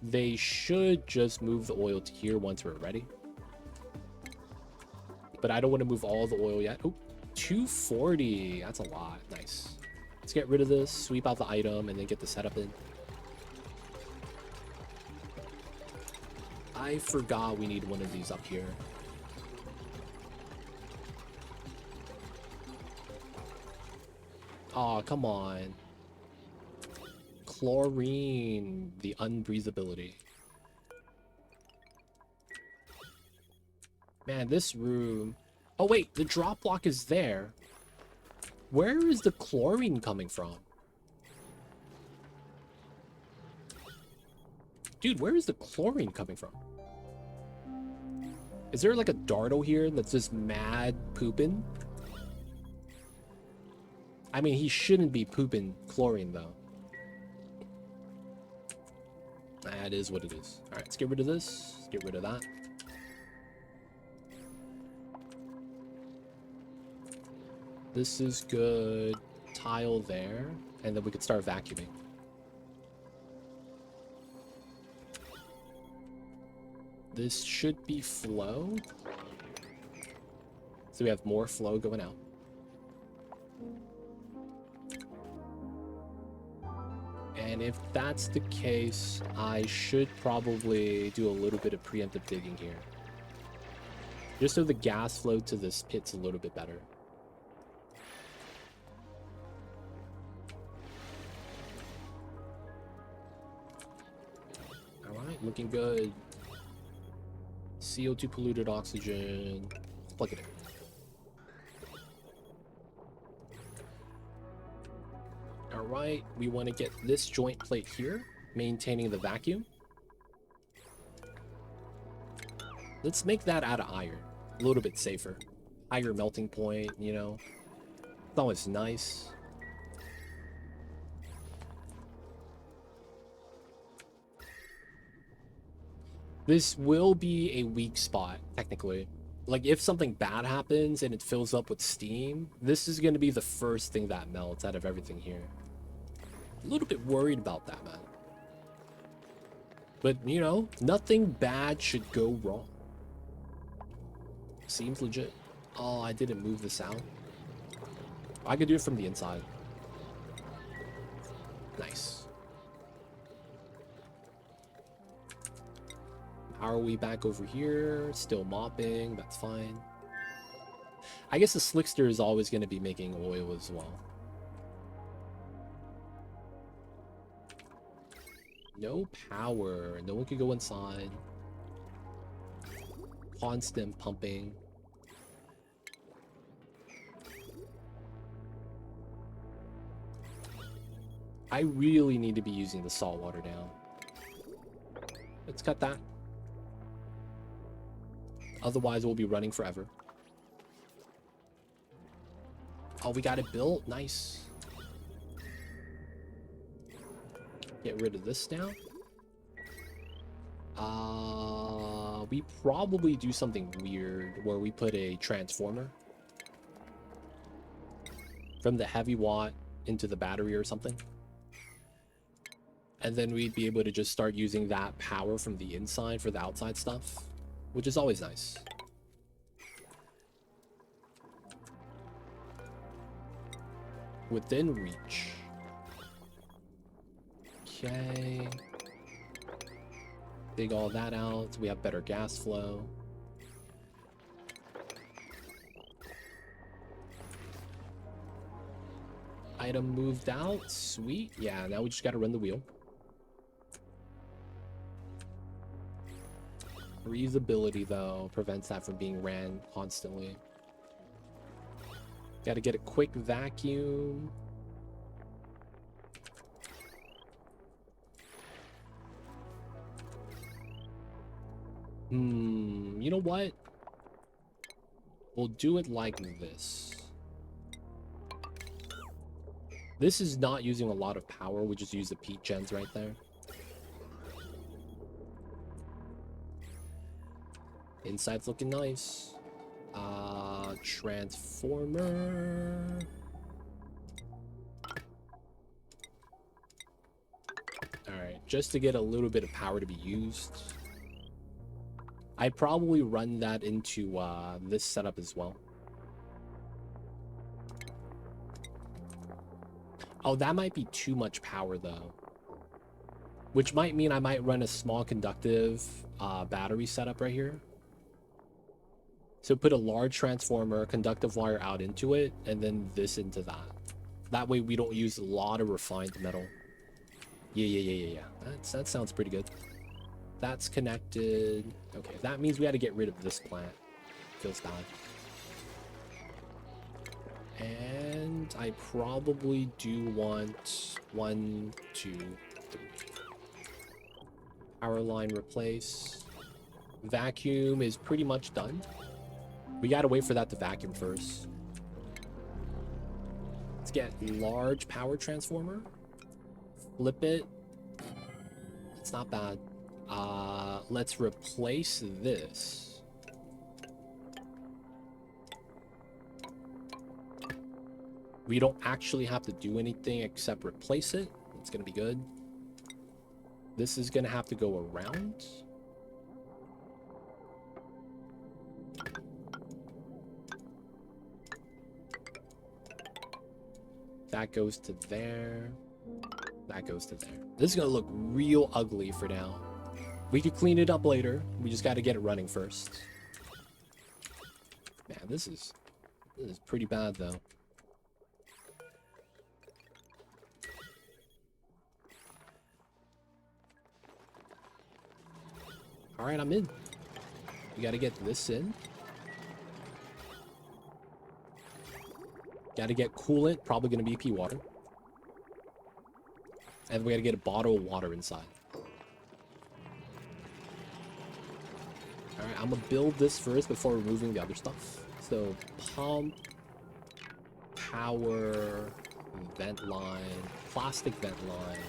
They should just move the oil to here once we're ready. But I don't want to move all the oil yet. Oh, 240. That's a lot. Nice. Let's get rid of this, sweep out the item, and then get the setup in. I forgot we need one of these up here. Oh, come on. Chlorine. The unbreathability. Man, this room... Oh, wait. The drop block is there. Where is the chlorine coming from? Dude, where is the chlorine coming from? Is there like a Dardo here that's just mad pooping? I mean, he shouldn't be pooping chlorine, though. That is what it is. Alright, let's get rid of this. Let's get rid of that. This is good. Tile there. And then we could start vacuuming. This should be flow. So we have more flow going out. And if that's the case, I should probably do a little bit of preemptive digging here. Just so the gas flow to this pit's a little bit better. Alright, looking good. CO2 polluted oxygen. Let's plug it in. Alright, we want to get this joint plate here, maintaining the vacuum. Let's make that out of iron. A little bit safer. Higher melting point, you know. It's always nice. This will be a weak spot, technically. Like, if something bad happens and it fills up with steam, this is going to be the first thing that melts out of everything here. A little bit worried about that, man. But, you know, nothing bad should go wrong. Seems legit. Oh, I didn't move this out. I could do it from the inside. Nice. How are we back over here? Still mopping, that's fine. I guess the slickster is always going to be making oil as well. No power. No one can go inside. Constant pumping. I really need to be using the salt water now. Let's cut that. Otherwise, we'll be running forever. Oh, we got it built. Nice. Get rid of this now. We probably do something weird where we put a transformer from the heavy watt into the battery or something. And then we'd be able to just start using that power from the inside for the outside stuff, which is always nice. Within reach. Okay. Dig all that out so we have better gas flow. Item moved out. Sweet. Yeah, now we just gotta run the wheel. Reusability, though, prevents that from being ran constantly. Gotta get a quick vacuum. You know what? We'll do it like this. This is not using a lot of power. We just use the peat gens right there. Inside's looking nice. Transformer. Alright, just to get a little bit of power to be used. I'd probably run that into this setup as well. Oh, that might be too much power though. Which might mean I might run a small conductive battery setup right here. So put a large transformer, conductive wire out into it, and then this into that. That way we don't use a lot of refined metal. Yeah. That sounds pretty good. That's connected. Okay, that means we had to get rid of this plant. Feels bad. And I probably do want 1, 2, 3. Power line replace. Vacuum is pretty much done. We gotta wait for that to vacuum first. Let's get large power transformer. Flip it. It's not bad. Let's replace this. We don't actually have to do anything except replace it. It's gonna be good. This is gonna have to go around. That goes to there. That goes to there. This is gonna look real ugly for now. We could clean it up later. We just gotta get it running first. Man, this is pretty bad though. Alright, I'm in. We gotta get this in. Gotta get coolant, probably gonna be pea water. And we gotta get a bottle of water inside. Alright, I'm gonna build this first before removing the other stuff. So, pump, power, vent line, plastic vent line.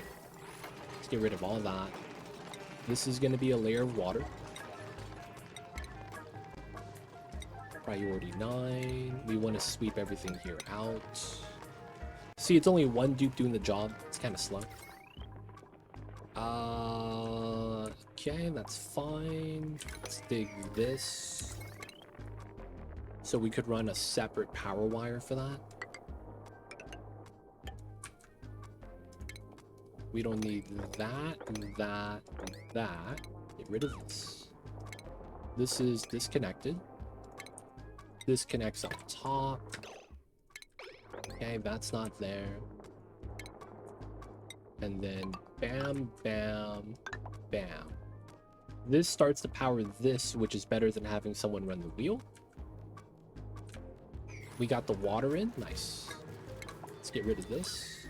Let's get rid of all that. This is gonna be a layer of water. Priority 9. We want to sweep everything here out. See, it's only one dupe doing the job. It's kind of slow. Okay, that's fine. Let's dig this. So we could run a separate power wire for that. We don't need that, that, that. Get rid of this. this is disconnected. This connects up top. Okay, that's not there. And then bam, bam, bam. This starts to power this, which is better than having someone run the wheel. We got the water in. Nice. Let's get rid of this.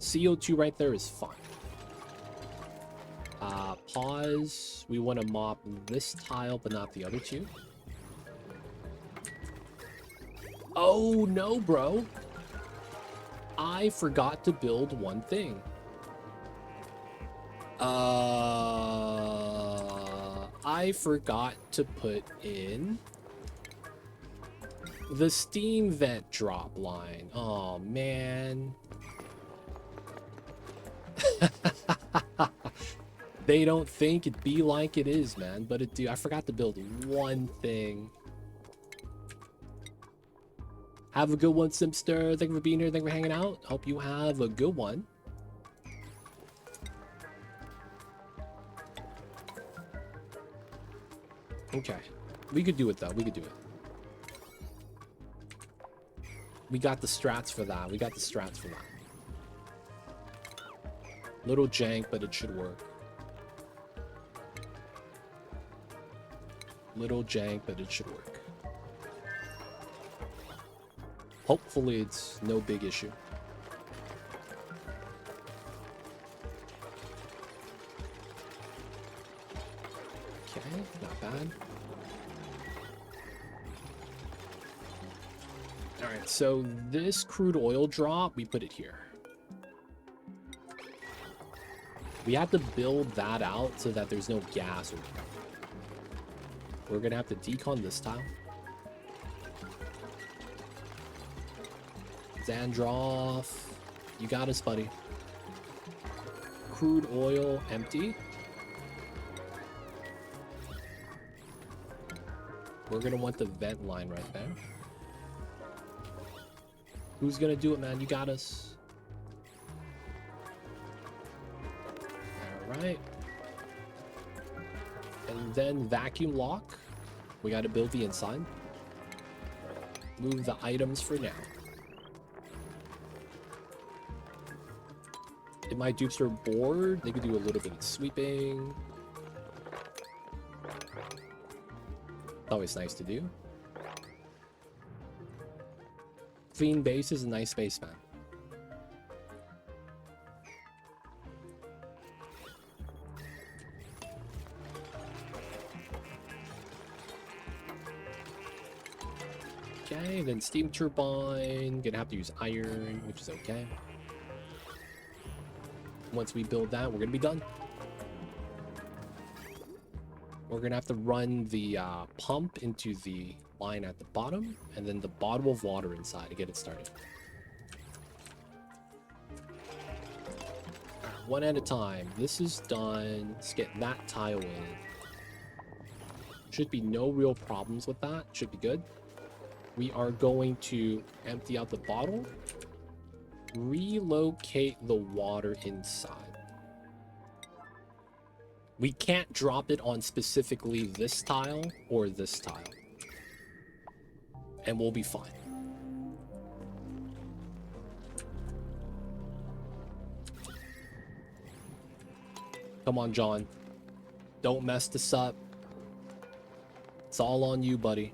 CO2 right there is fine. Pause. We want to mop this tile, but not the other two. Oh, no, bro. I forgot to build one thing. I forgot to put in the steam vent drop line. Oh, man. They don't think it be like it is, man. But it do. I forgot to build one thing. Have a good one, Simster. Thank you for being here. Thank you for hanging out. Hope you have a good one. Okay. We could do it, though. We could do it. We got the strats for that. We got the strats for that. Little jank, but it should work. Little jank, but it should work. Hopefully it's no big issue. Okay, not bad. Alright, so this crude oil drop, we put it here. We have to build that out so that there's no gas. We're gonna have to decon this tile. Zandroff, you got us, buddy. Crude oil empty. We're gonna want the vent line right there. Who's gonna do it, man? You got us. All right. And then vacuum lock. We got to build the inside. Move the items for now. If my dupes are bored, they could do a little bit of sweeping. Always nice to do. Clean base is a nice base, man. Okay, then steam turbine. Gonna have to use iron, which is okay. Once we build that, we're gonna be done. We're gonna have to run the pump into the line at the bottom, and then the bottle of water inside to get it started. One at a time. This is done. Let's get that tile in. Should be no real problems with that. Should be good. We are going to empty out the bottle, relocate the water inside. We can't drop it on specifically this tile or this tile, and we'll be fine. Come on, John. Don't mess this up. It's all on you, buddy.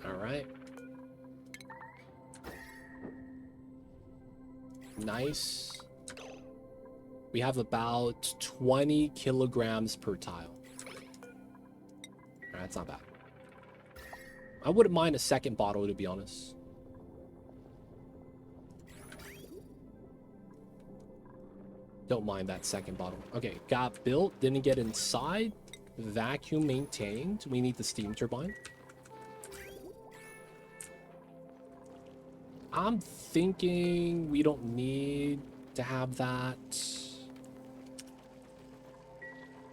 Alright. Nice. We have about 20 kilograms per tile. Alright, that's not bad. I wouldn't mind a second bottle, to be honest. Don't mind that second bottle. Okay, got built, didn't get inside. Vacuum maintained. We need the steam turbine. I'm thinking we don't need to have that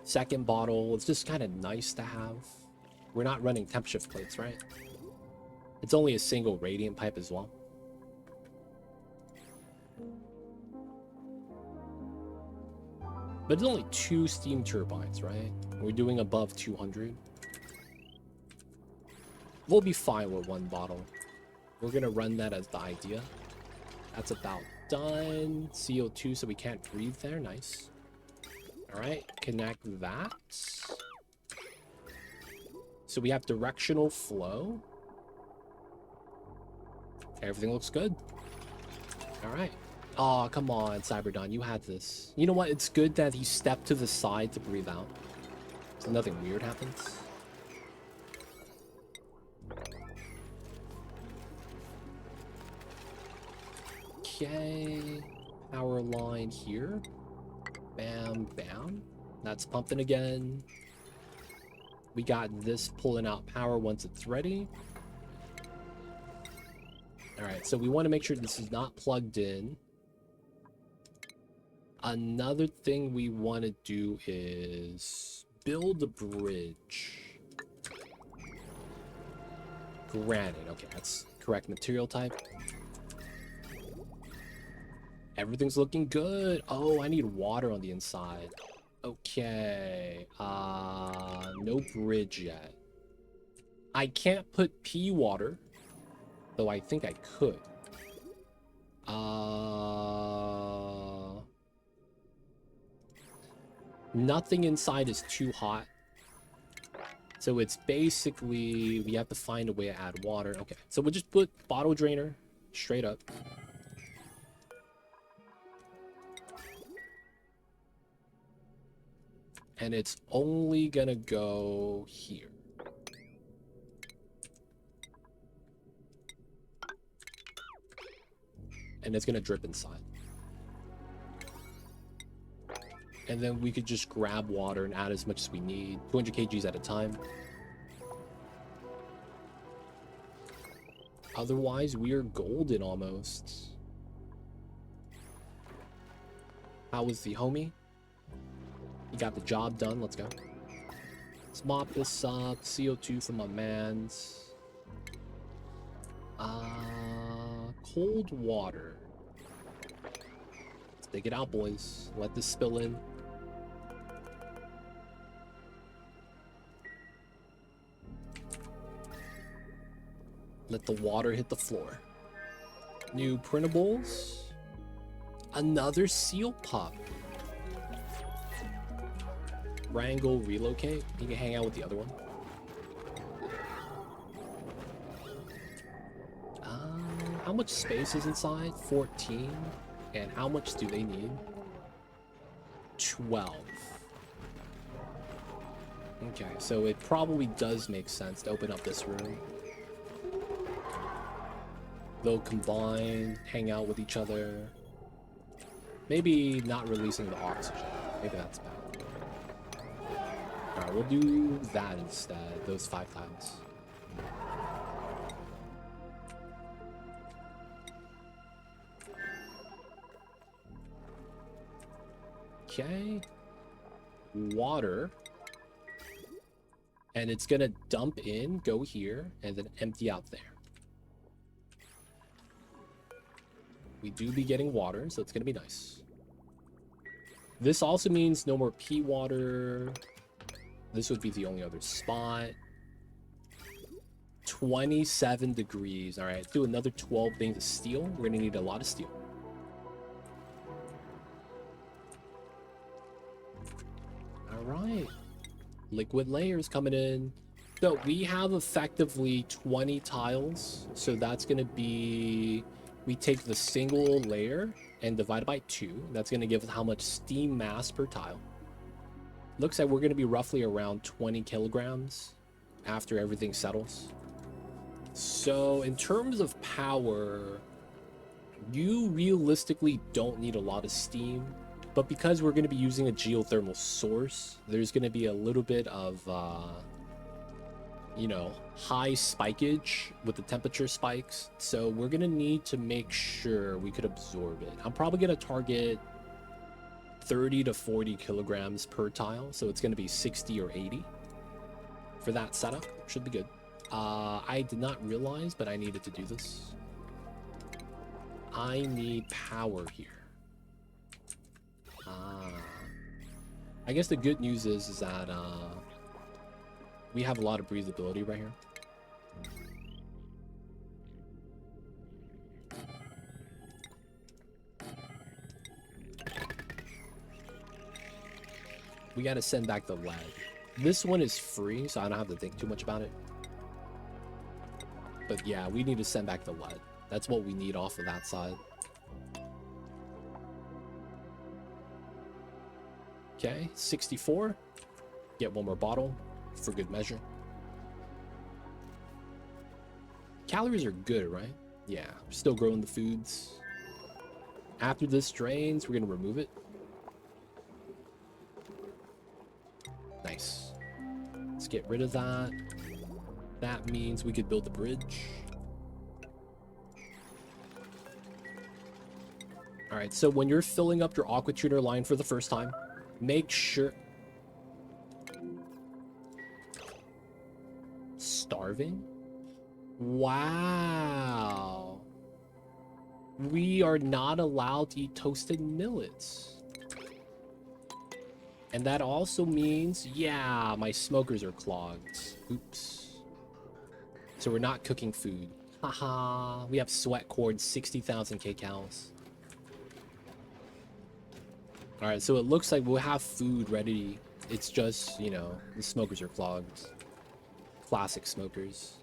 second bottle. It's just kind of nice to have. We're not running temp shift plates, right? It's only a single radiant pipe as well. But it's only 2 steam turbines, right? We're doing above 200. We'll be fine with 1 bottle. We're gonna run that as the idea. That's about done. CO2, so we can't breathe there. Nice. Alright, connect that. So we have directional flow. Everything looks good. Alright. Oh, come on, Cyberdon, you had this. You know what? It's good that he stepped to the side to breathe out. So nothing weird happens. Okay. Power line here. Bam, bam. That's pumping again. We got this pulling out power once it's ready. Alright, so we want to make sure this is not plugged in. Another thing we want to do is build a bridge. Granite. Okay, that's correct material type. Everything's looking good. Oh, I need water on the inside. Okay. No bridge yet. I can't put pea water, though I think I could. Nothing inside is too hot. So it's basically, we have to find a way to add water. Okay, so we'll just put bottle drainer straight up. And it's only gonna go here. And it's gonna drip inside. And then we could just grab water and add as much as we need. 200 kgs at a time. Otherwise, we are golden almost. How was the homie? He got the job done. Let's go. Let's mop this up. CO2 from my mans. Cold water. Let's dig it out, boys. Let this spill in. Let the water hit the floor. New printables. Another seal pup. Wrangle, relocate. You can hang out with the other one. How much space is inside? 14. And how much do they need? 12. Okay, so it probably does make sense to open up this room. They'll combine, hang out with each other. Maybe not releasing the oxygen. Maybe that's bad. Alright, we'll do that instead. Those 5 tiles. Okay. Water. And it's gonna dump in, go here, and then empty out there. We do be getting water, so it's gonna be nice. This also means no more pea water. This would be the only other spot. 27 degrees. All right, do another 12 things of steel. We're gonna need a lot of steel. All right, liquid layers coming in. So we have effectively 20 tiles. So that's gonna be, we take the single layer and divide it by 2. That's gonna give us how much steam mass per tile. Looks like we're gonna be roughly around 20 kilograms after everything settles. So in terms of power, you realistically don't need a lot of steam, but because we're going to be using a geothermal source, there's going to be a little bit of, you know, high spikeage with the temperature spikes. So we're going to need to make sure we could absorb it. I'm probably going to target 30 to 40 kilograms per tile. So it's going to be 60 or 80 for that setup. Should be good. I did not realize, but I needed to do this. I need power here. I guess the good news is that we have a lot of breathability right here. We gotta send back the lead. This one is free, so I don't have to think too much about it. But yeah, we need to send back the lead. That's what we need off of that side. Okay, 64. Get one more bottle for good measure. Calories are good, right? Yeah, we're still growing the foods. After this drains, we're gonna remove it. Nice. Let's get rid of that. That means we could build the bridge. All right, so when you're filling up your aqua tuner line for the first time, make sure... Starving? Wow. We are not allowed to eat toasted millets. And that also means, yeah, my smokers are clogged. Oops. So we're not cooking food. Haha. We have sweat cords, 60,000 kcals. All right, so it looks like we'll have food ready. It's just, you know, the smokers are clogged. Classic smokers.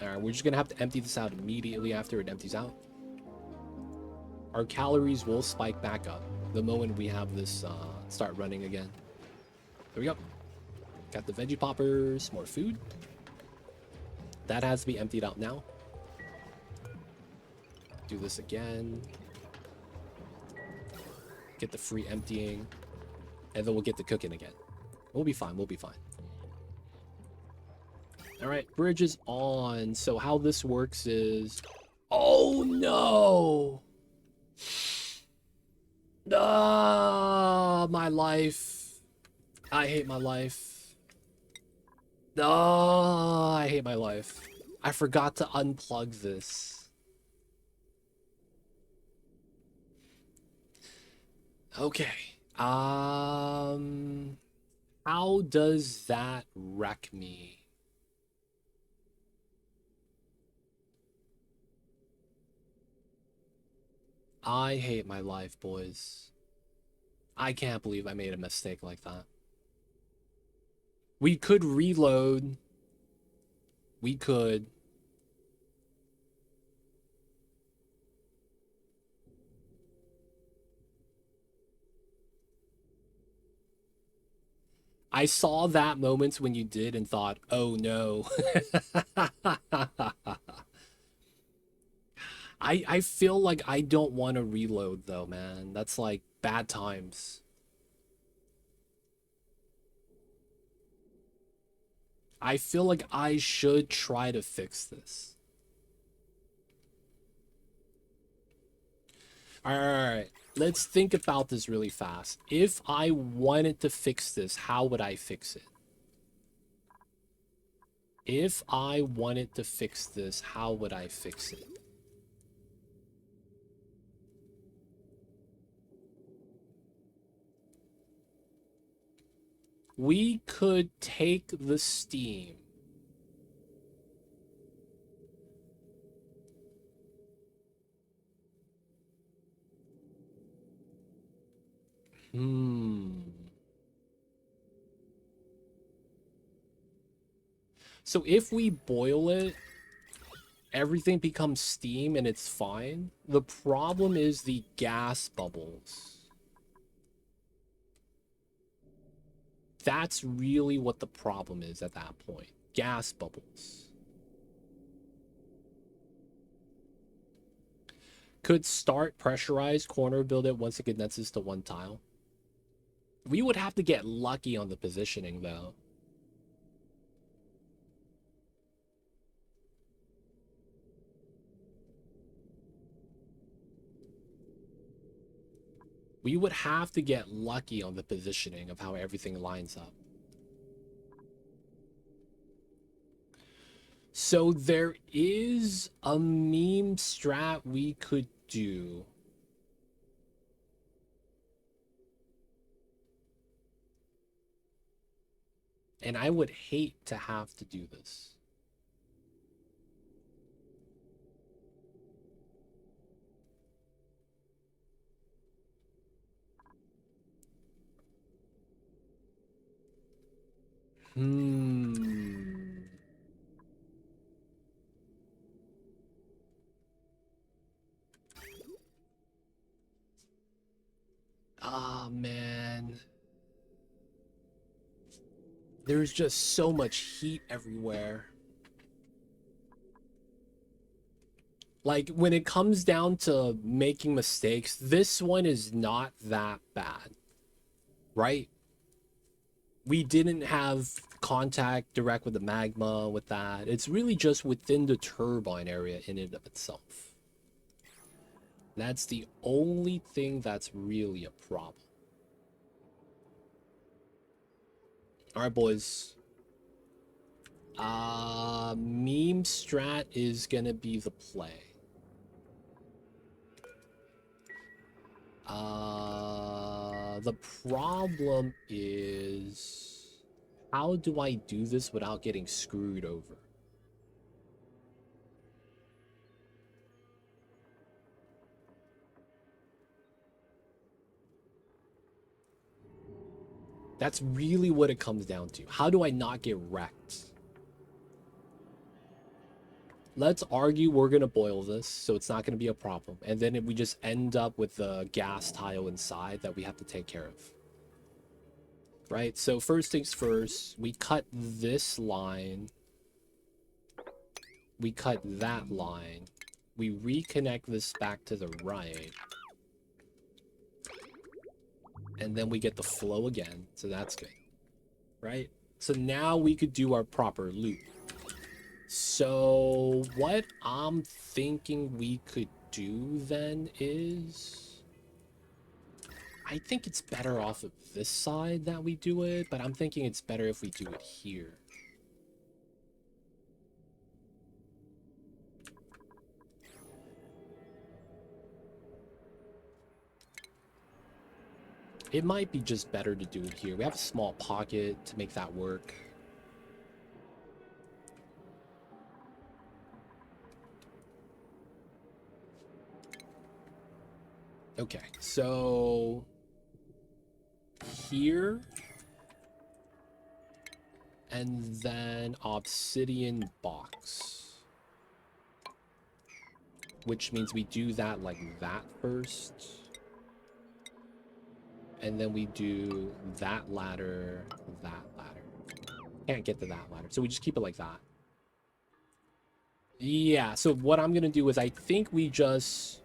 All right, we're just gonna have to empty this out immediately after it empties out. Our calories will spike back up the moment we have this start running again. There we go. Got the veggie poppers, more food. That has to be emptied out now. Do this again. Get the free emptying. And then we'll get the cooking again. We'll be fine, we'll be fine. All right, bridge is on. So how this works is... Oh no! Ah, my life. I hate my life. Ah, I hate my life. I forgot to unplug this. Okay. How does that wreck me? I hate my life, boys. I can't believe I made a mistake like that. We could reload. We could. I saw that moment when you did and thought, oh no. I feel like I don't want to reload though, man. That's like bad times. I feel like I should try to fix this. All right. Let's think about this really fast. If I wanted to fix this, how would I fix it? If I wanted to fix this, how would I fix it? We could take the steam. So if we boil it, everything becomes steam and it's fine. The problem is the gas bubbles. That's really what the problem is at that point. Gas bubbles. Could start pressurized corner build it once it condenses to one tile. We would have to get lucky on the positioning though. We would have to get lucky on the positioning of how everything lines up. So there is a meme strat we could do. And I would hate to have to do this. Ah, man. There's just so much heat everywhere. Like, when it comes down to making mistakes, this one is not that bad, right? We didn't have contact direct with the magma with that. It's really just within the turbine area in and of itself. That's the only thing that's really a problem. All right, boys. Meme strat is gonna be the play. The problem is, how do I do this without getting screwed over? That's really what it comes down to. How do I not get wrecked? Let's argue we're going to boil this, so it's not going to be a problem. And then we just end up with the gas tile inside that we have to take care of. Right? So first things first, we cut this line. We cut that line. We reconnect this back to the right. And then we get the flow again, so that's good. Right? So now we could do our proper loop. So what I'm thinking we could do then is, I think it's better off of this side that we do it, but I'm thinking it's better if we do it here. It might be just better to do it here. We have a small pocket to make that work. Okay, so here, and then obsidian box, which means we do that like that first, and then we do that ladder. Can't get to that ladder, so we just keep it like that. Yeah, so what I'm gonna do is I think we just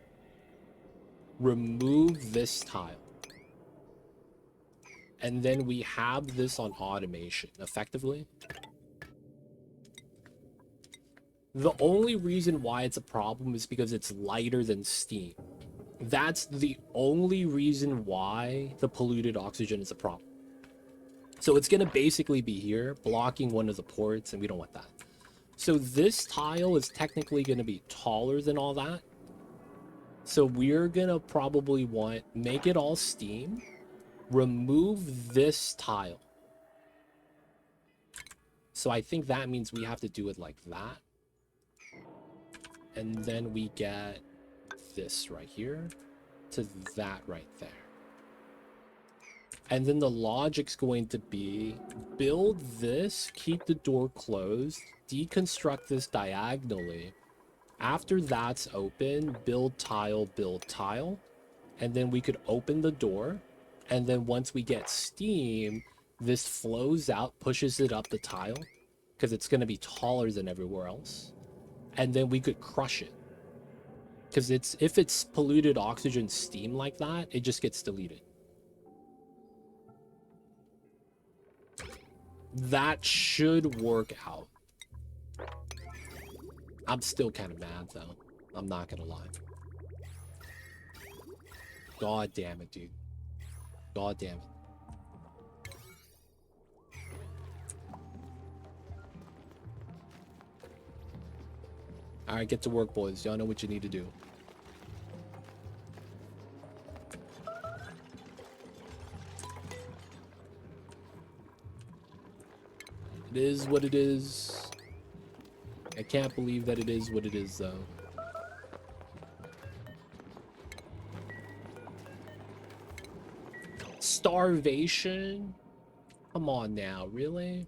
remove this tile. And then we have this on automation, effectively. The only reason why it's a problem is because it's lighter than steam. That's the only reason why the polluted oxygen is a problem. So it's going to basically be here, blocking one of the ports, and we don't want that. So this tile is technically going to be taller than all that. So we're going to probably make it all steam, remove this tile. So I think that means we have to do it like that. And then we get this right here to that right there. And then the logic's going to be build this, keep the door closed, deconstruct this diagonally. After that's open, build tile, and then we could open the door. And then once we get steam, this flows out, pushes it up the tile, because it's going to be taller than everywhere else. And then we could crush it. Because if it's polluted oxygen steam like that, it just gets deleted. That should work out. I'm still kind of mad, though. I'm not going to lie. God damn it, dude. God damn it. Alright, get to work, boys. Y'all know what you need to do. is what it is. I can't believe that it is what it is, though. Starvation? Come on now, really?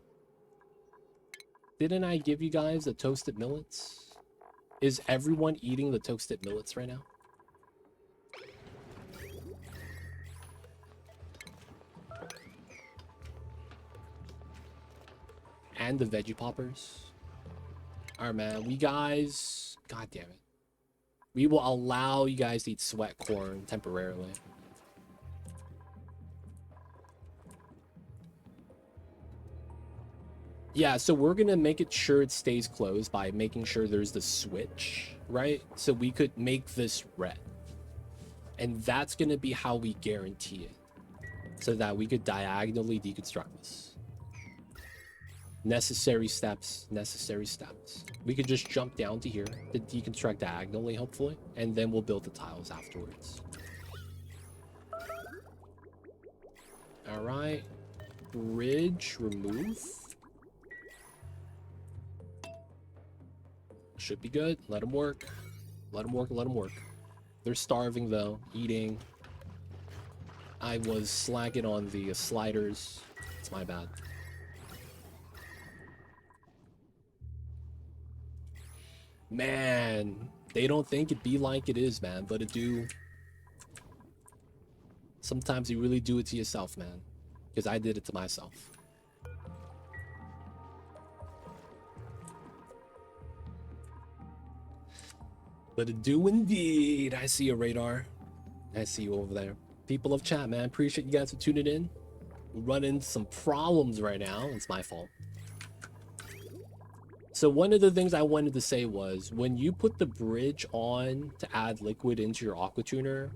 Didn't I give you guys the toasted millets? Is everyone eating the toasted millets right now? And the veggie poppers? Alright, man. We guys... God damn it. We will allow you guys to eat sweat corn temporarily. Yeah, so we're gonna make it sure it stays closed by making sure there's the switch, right? So we could make this red. And that's gonna be how we guarantee it. So that we could diagonally deconstruct this. Necessary steps, necessary steps. We could just jump down to here to deconstruct diagonally, hopefully. And then we'll build the tiles afterwards. Alright. Bridge, remove. Should be good. Let them work. Let them work, let them work. They're starving, though. Eating. I was slacking on the sliders. It's my bad. Man, they don't think it be like it is, man, but it do. Sometimes you really do it to yourself, man. Because I did it to myself. But it do indeed. I see a radar. I see you over there. People of chat, man. Appreciate you guys for tuning in. We're running some problems right now. It's my fault. So one of the things I wanted to say was, when you put the bridge on to add liquid into your aqua tuner,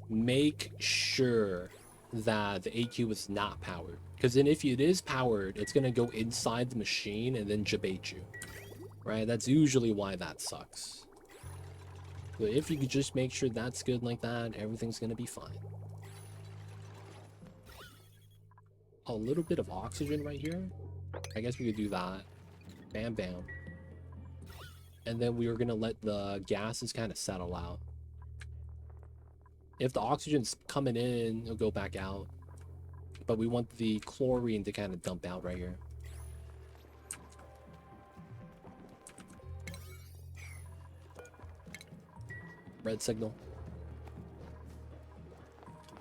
make sure that the AQ is not powered. Because then if it is powered, it's going to go inside the machine and then jabate you. Right? That's usually why that sucks. But if you could just make sure that's good like that, everything's going to be fine. A little bit of oxygen right here. I guess we could do that. Bam, bam. And then we were going to let the gases kind of settle out. If the oxygen's coming in, it'll go back out. But we want the chlorine to kind of dump out right here. Red signal.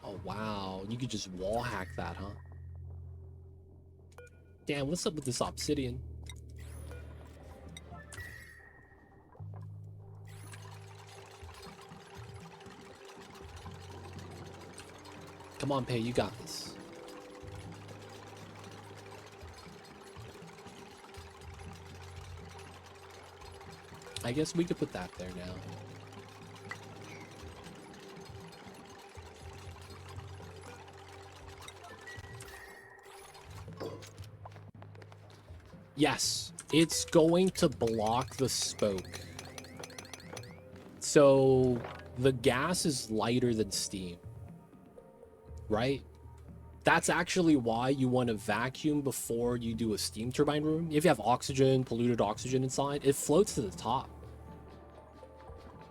Oh, wow. You could just wall hack that, huh? Damn, what's up with this obsidian? Come on, Pei, you got this. I guess we could put that there now. Yes, it's going to block the spoke. So the gas is lighter than steam. Right? That's actually why you want to vacuum before you do a steam turbine room. If you have oxygen, polluted oxygen inside, it floats to the top.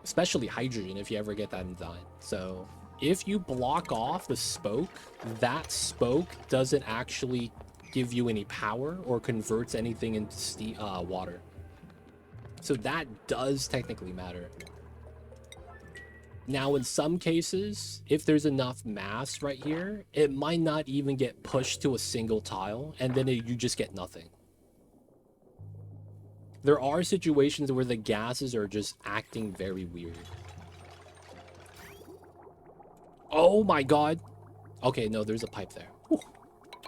Especially hydrogen, if you ever get that inside. So if you block off the spoke, that spoke doesn't actually give you any power or converts anything into steam, water. So that does technically matter. Now, in some cases, if there's enough mass right here, it might not even get pushed to a single tile, and then you just get nothing. There are situations where the gases are just acting very weird. Oh my god. Okay, no, there's a pipe there. Whew.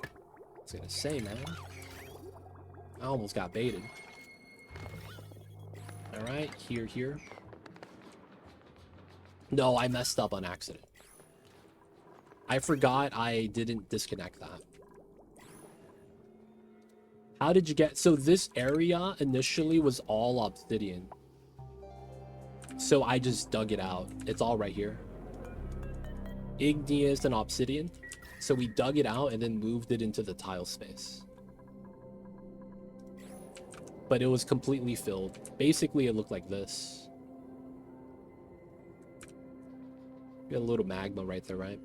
I was gonna say, man. I almost got baited. Alright, here. No, I messed up on accident. I forgot I didn't disconnect that. How did you get... So this area initially was all obsidian. So I just dug it out. It's all right here. Igneous and obsidian. So we dug it out and then moved it into the tile space. but it was completely filled. Basically, it looked like this. Got a little magma right there, right?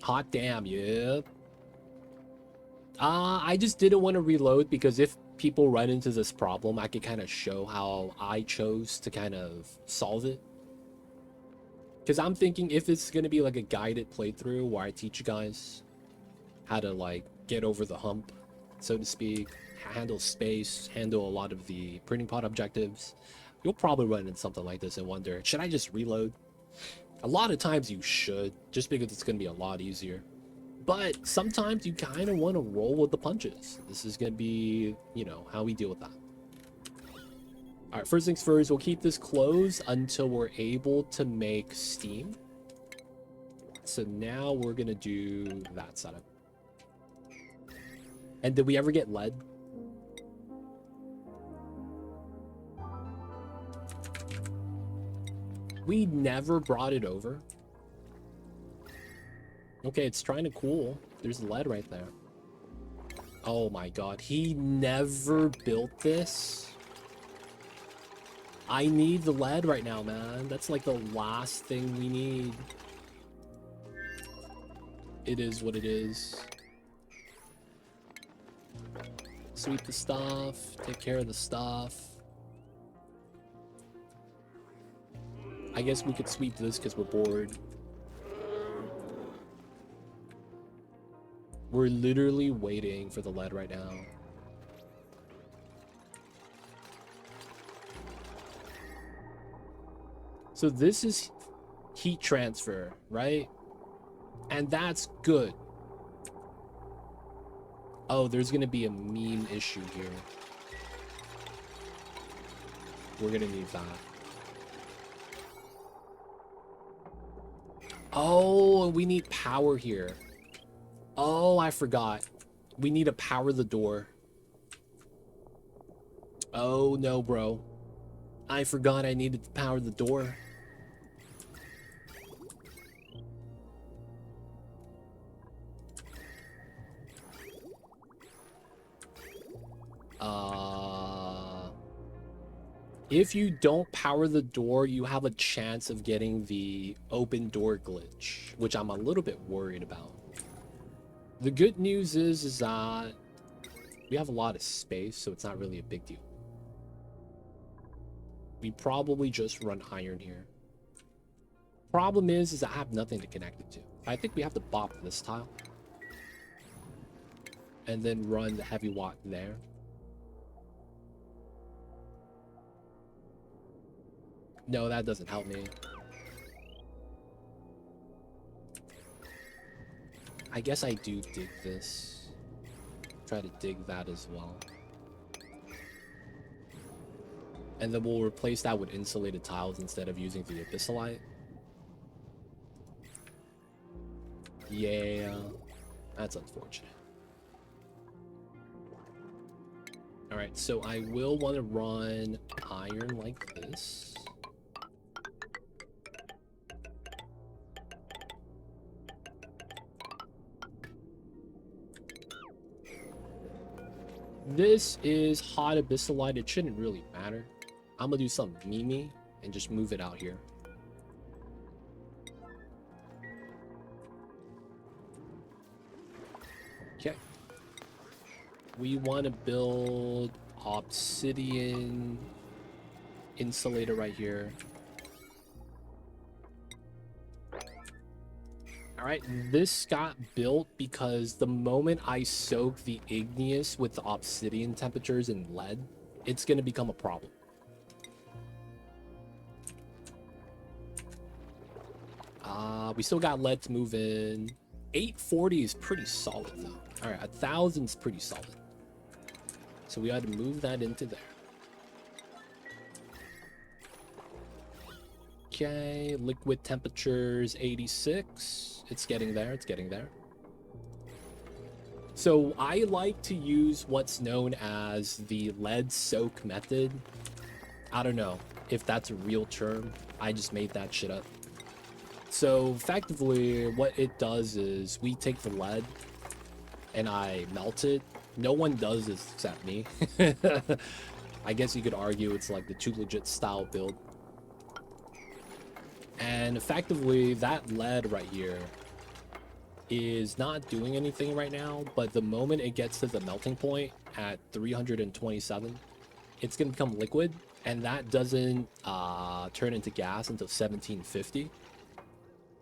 Hot damn, yeah. I just didn't want to reload because if people run into this problem, I could kind of show how I chose to kind of solve it. Because I'm thinking if it's going to be like a guided playthrough where I teach you guys how to like get over the hump, so to speak, handle space, handle a lot of the printing pod objectives, you'll probably run into something like this and wonder, should I just reload? A lot of times you should, just because it's going to be a lot easier. But sometimes you kind of want to roll with the punches. This is going to be, you know, how we deal with that. All right, first things first, we'll keep this closed until we're able to make steam. So now we're going to do that setup. And did we ever get lead? We never brought it over. Okay, it's trying to cool. There's lead right there. Oh my god, he never built this. I need the lead right now, man. That's like the last thing we need. It is what it is. Sweep the stuff. Take care of the stuff. I guess we could sweep this because we're bored. We're literally waiting for the lead right now. So this is heat transfer, right? And that's good. Oh, there's gonna be a meme issue here. We're gonna need that. Oh, we need power here. Oh, I forgot. We need to power the door. Oh, no, bro. I forgot I needed to power the door. If you don't power the door, you have a chance of getting the open door glitch, which I'm a little bit worried about. The good news is that we have a lot of space, so it's not really a big deal. We probably just run iron here. Problem is I have nothing to connect it to. I think we have to bop this tile. And then run the heavy watt there. No, that doesn't help me. I guess I do dig this. Try to dig that as well. And then we'll replace that with insulated tiles instead of using the abyssalite. Yeah, that's unfortunate. Alright, so I will want to run iron like this. This is hot abyssalite. It shouldn't really matter. I'm gonna do something meme and just move it out here. Okay. We want to build obsidian insulator right here. Alright, this got built because the moment I soak the igneous with the obsidian temperatures and lead, it's going to become a problem. We still got lead to move in. 840 is pretty solid though. Alright, 1,000 is pretty solid. So we had to move that into there. Okay, liquid temperatures 86. It's getting there, it's getting there. So I like to use what's known as the lead soak method. I don't know if that's a real term. I just made that shit up. So effectively what it does is we take the lead and I melt it, no one does this except me. I guess you could argue it's like the too legit style build. And effectively, that lead right here is not doing anything right now, but the moment it gets to the melting point at 327, it's going to become liquid, and that doesn't turn into gas until 1750.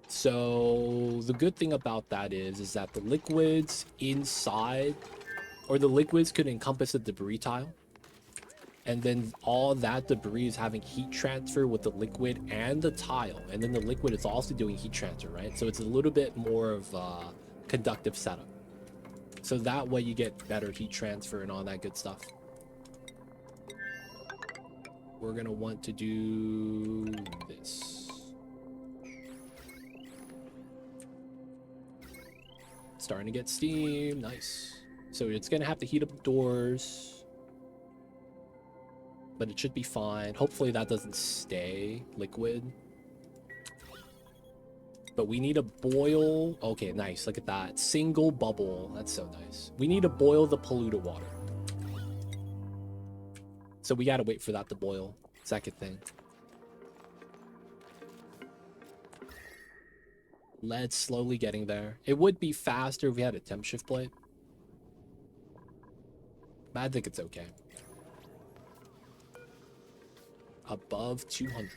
So the good thing about that is that the liquids inside, or the liquids could encompass the debris tile, and then all that debris is having heat transfer with the liquid and the tile, and then the liquid is also doing heat transfer, right? So it's a little bit more of a conductive setup, so that way you get better heat transfer and all that good stuff. We're gonna want to do this. Starting to get steam. Nice. So it's gonna have to heat up the doors, but it should be fine. Hopefully that doesn't stay liquid. But we need to boil. Okay, nice. Look at that. Single bubble. That's so nice. We need to boil the polluted water. So we gotta wait for that to boil. Second thing. Lead's slowly getting there. It would be faster if we had a temp shift plate, but I think it's okay. Above 200.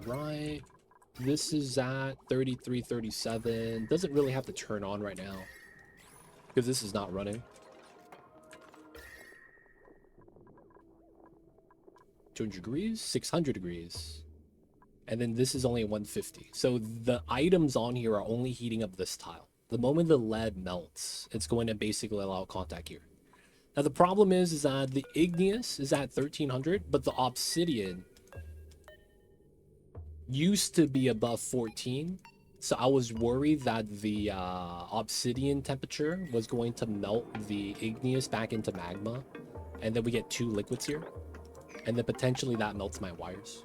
Alright. This is at 3337. Doesn't really have to turn on right now, because this is not running. 200 degrees, 600 degrees. And then this is only 150. So the items on here are only heating up this tile. The moment the lead melts, it's going to basically allow contact here. Now the problem is that the igneous is at 1300, but the obsidian used to be above 14. So I was worried that the obsidian temperature was going to melt the igneous back into magma, and then we get two liquids here, and then potentially that melts my wires.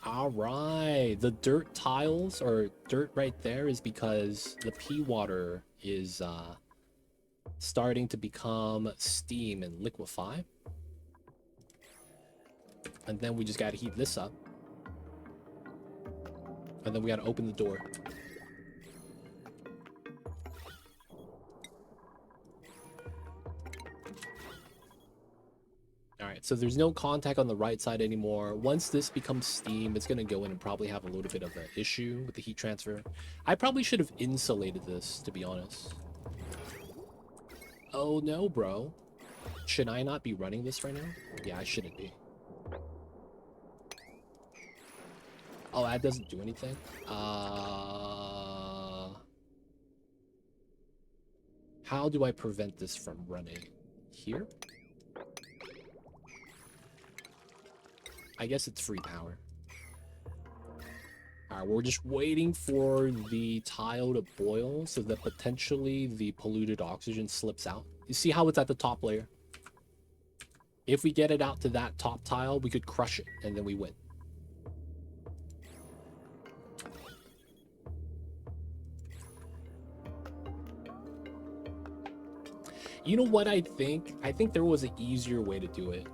All right, the dirt tiles, or dirt right there, is because the pea water is starting to become steam and liquefy, and then we just got to heat this up. And then we gotta open the door. Alright, so there's no contact on the right side anymore. Once this becomes steam, it's gonna go in and probably have a little bit of an issue with the heat transfer. I probably should have insulated this, to be honest. Oh no, bro. Should I not be running this right now? Yeah, I shouldn't be. Oh, that doesn't do anything. How do I prevent this from running? Here? I guess it's free power. Alright, we're just waiting for the tile to boil so that potentially the polluted oxygen slips out. You see how it's at the top layer? If we get it out to that top tile, we could crush it, and then we win. You know what I think? I think there was an easier way to do it.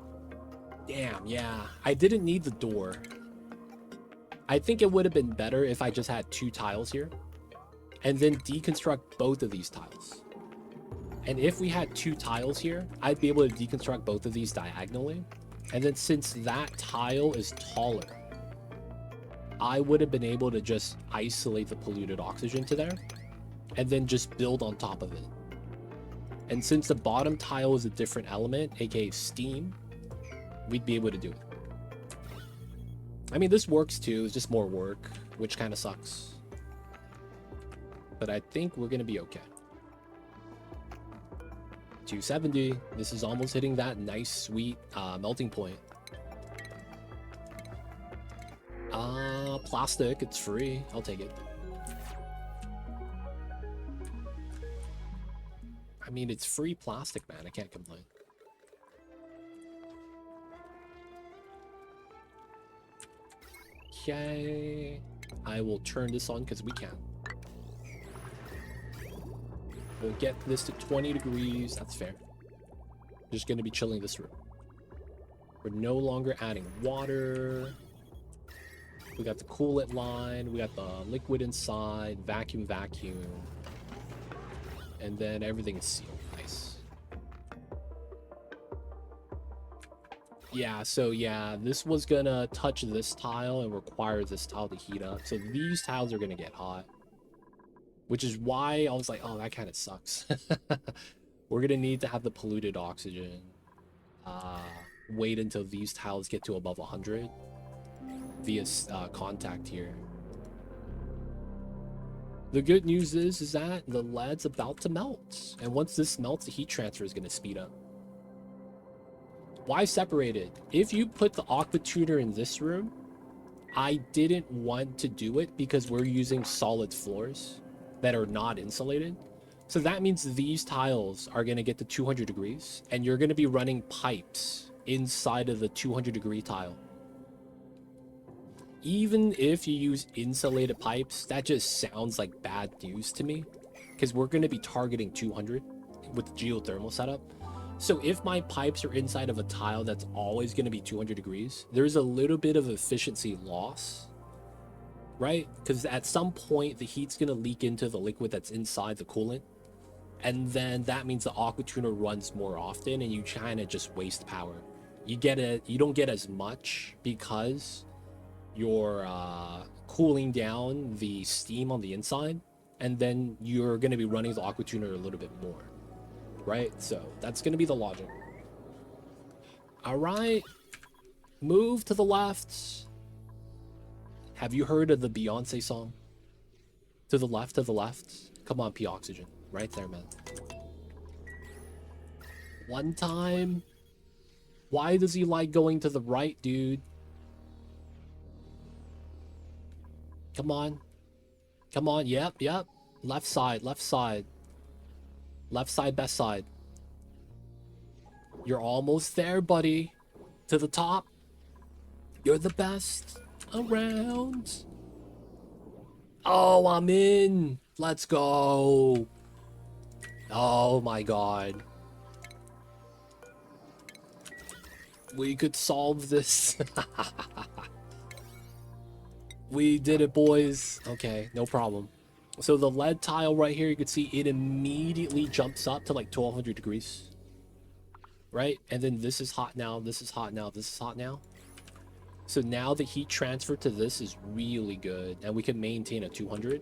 Damn, yeah. I didn't need the door. I think it would have been better if I just had two tiles here, and then deconstruct both of these tiles. And if we had two tiles here, I'd be able to deconstruct both of these diagonally. And then since that tile is taller, I would have been able to just isolate the polluted oxygen to there, and then just build on top of it. And since the bottom tile is a different element, aka steam, we'd be able to do it. I mean, this works too, it's just more work, which kind of sucks. But I think we're gonna be okay. 270, this is almost hitting that nice, sweet melting point. Plastic, it's free, I'll take it. I mean, it's free plastic, man. I can't complain. Okay. I will turn this on because we can. We'll get this to 20 degrees. That's fair. Just going to be chilling this room. We're no longer adding water. We got the coolant line. We got the liquid inside. Vacuum. And then everything is sealed. Nice. Yeah, so yeah, this was gonna touch this tile and require this tile to heat up. So these tiles are gonna get hot. Which is why I was like, oh, that kind of sucks. We're gonna need to have the polluted oxygen. Wait until these tiles get to above 100 via contact here. The good news is that the lead's about to melt. And once this melts, the heat transfer is gonna speed up. Why separated? If you put the aqua tuner in this room, I didn't want to do it because we're using solid floors that are not insulated. So that means these tiles are going to get to 200 degrees and you're going to be running pipes inside of the 200 degree tile. Even if you use insulated pipes, that just sounds like bad news to me because we're going to be targeting 200 with the geothermal setup. So if my pipes are inside of a tile that's always going to be 200 degrees, there's a little bit of efficiency loss, right? Because at some point, the heat's going to leak into the liquid that's inside the coolant. And then that means the aqua tuner runs more often and you kind of just waste power. You don't get as much because you're cooling down the steam on the inside. And then you're going to be running the aqua tuner a little bit more. Right? So that's going to be the logic. All right. Move to the left. Have you heard of the Beyonce song? To the left, to the left. Come on, P Oxygen. Right there, man. One time. Why does he like going to the right, dude? Come on. Come on. Yep. Left side, left side. Left side, best side. You're almost there, buddy. To the top. You're the best around. Oh, I'm in. Let's go. Oh my god. We could solve this. We did it, boys. Okay, no problem. So the lead tile right here, you can see it immediately jumps up to like 1200 degrees. Right? And then this is hot now, this is hot now, this is hot now. So now the heat transfer to this is really good. And we can maintain a 200.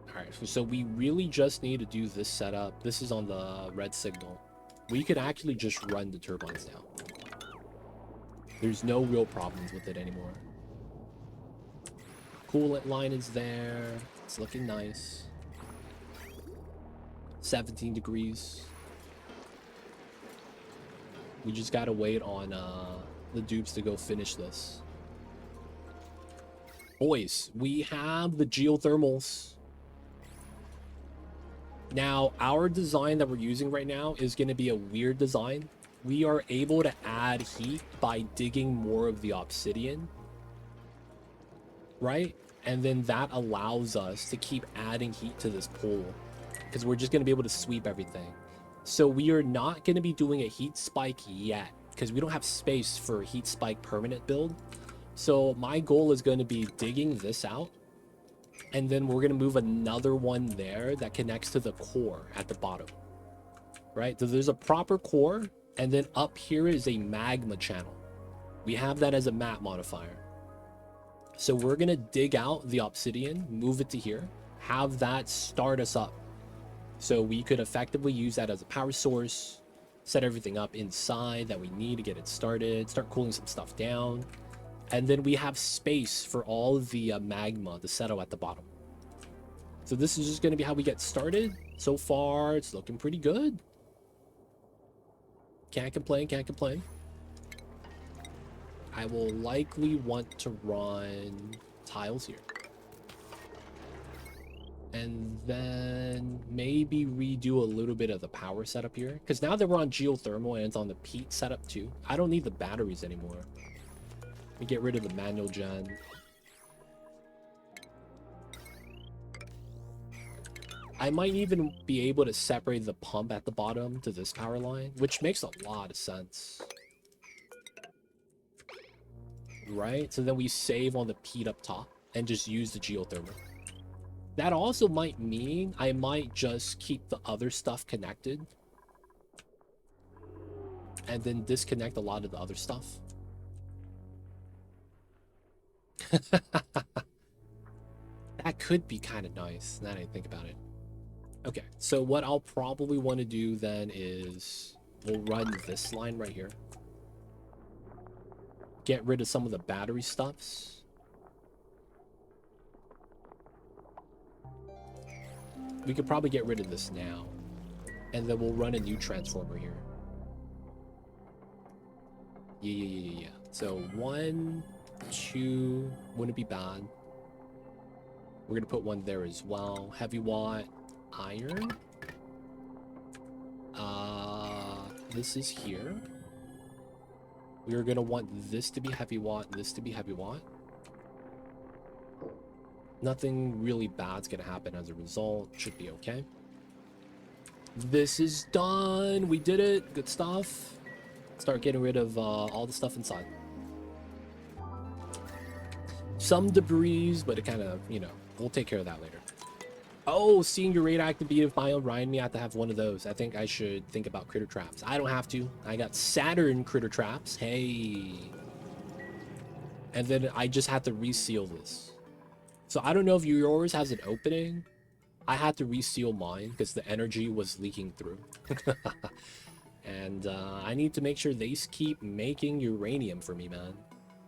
Alright, so we really just need to do this setup. This is on the red signal. We could actually just run the turbines now. There's no real problems with it anymore. Coolant line is there. It's looking nice. 17 degrees. We just gotta wait on the dupes to go finish this. Boys, we have the geothermals. Now, our design that we're using right now is going to be a weird design. We are able to add heat by digging more of the obsidian. Right? And then that allows us to keep adding heat to this pool. Because we're just going to be able to sweep everything. So we are not going to be doing a heat spike yet. Because we don't have space for a heat spike permanent build. So my goal is going to be digging this out. And then we're going to move another one there that connects to the core at the bottom. Right? So there's a proper core. And then up here is a magma channel. We have that as a map modifier. So we're going to dig out the obsidian, move it to here, have that start us up. So we could effectively use that as a power source, set everything up inside that we need to get it started, start cooling some stuff down. And then we have space for all of the magma to settle at the bottom. So this is just going to be how we get started. So far, it's looking pretty good. Can't complain, can't complain. I will likely want to run tiles here. And then maybe redo a little bit of the power setup here. Because now that we're on geothermal and it's on the peat setup too, I don't need the batteries anymore. We get rid of the manual gen. I might even be able to separate the pump at the bottom to this power line, which makes a lot of sense. Right? So then we save on the peat up top and just use the geothermal. That also might mean I might just keep the other stuff connected and then disconnect a lot of the other stuff. That could be kind of nice, now that I think about it. Okay, so what I'll probably want to do then is we'll run this line right here. Get rid of some of the battery stuffs. We could probably get rid of this now. And then we'll run a new transformer here. Yeah. So 1, 2, wouldn't be bad. We're gonna put one there as well. Heavy watt iron. This is here. We're gonna want this to be heavy watt, this to be heavy watt. Nothing really bad's gonna happen as a result. Should be okay. This is done. We did it. Good stuff. Start getting rid of all the stuff inside. Some debris, but it kind of, you know, we'll take care of that later. Oh, seeing your radioactive beam biome remind me I have to have one of those. I think I should think about critter traps. I don't have to. I got Saturn critter traps. Hey. And then I just had to reseal this. So I don't know if yours has an opening. I had to reseal mine because the energy was leaking through. And I need to make sure they keep making uranium for me, man.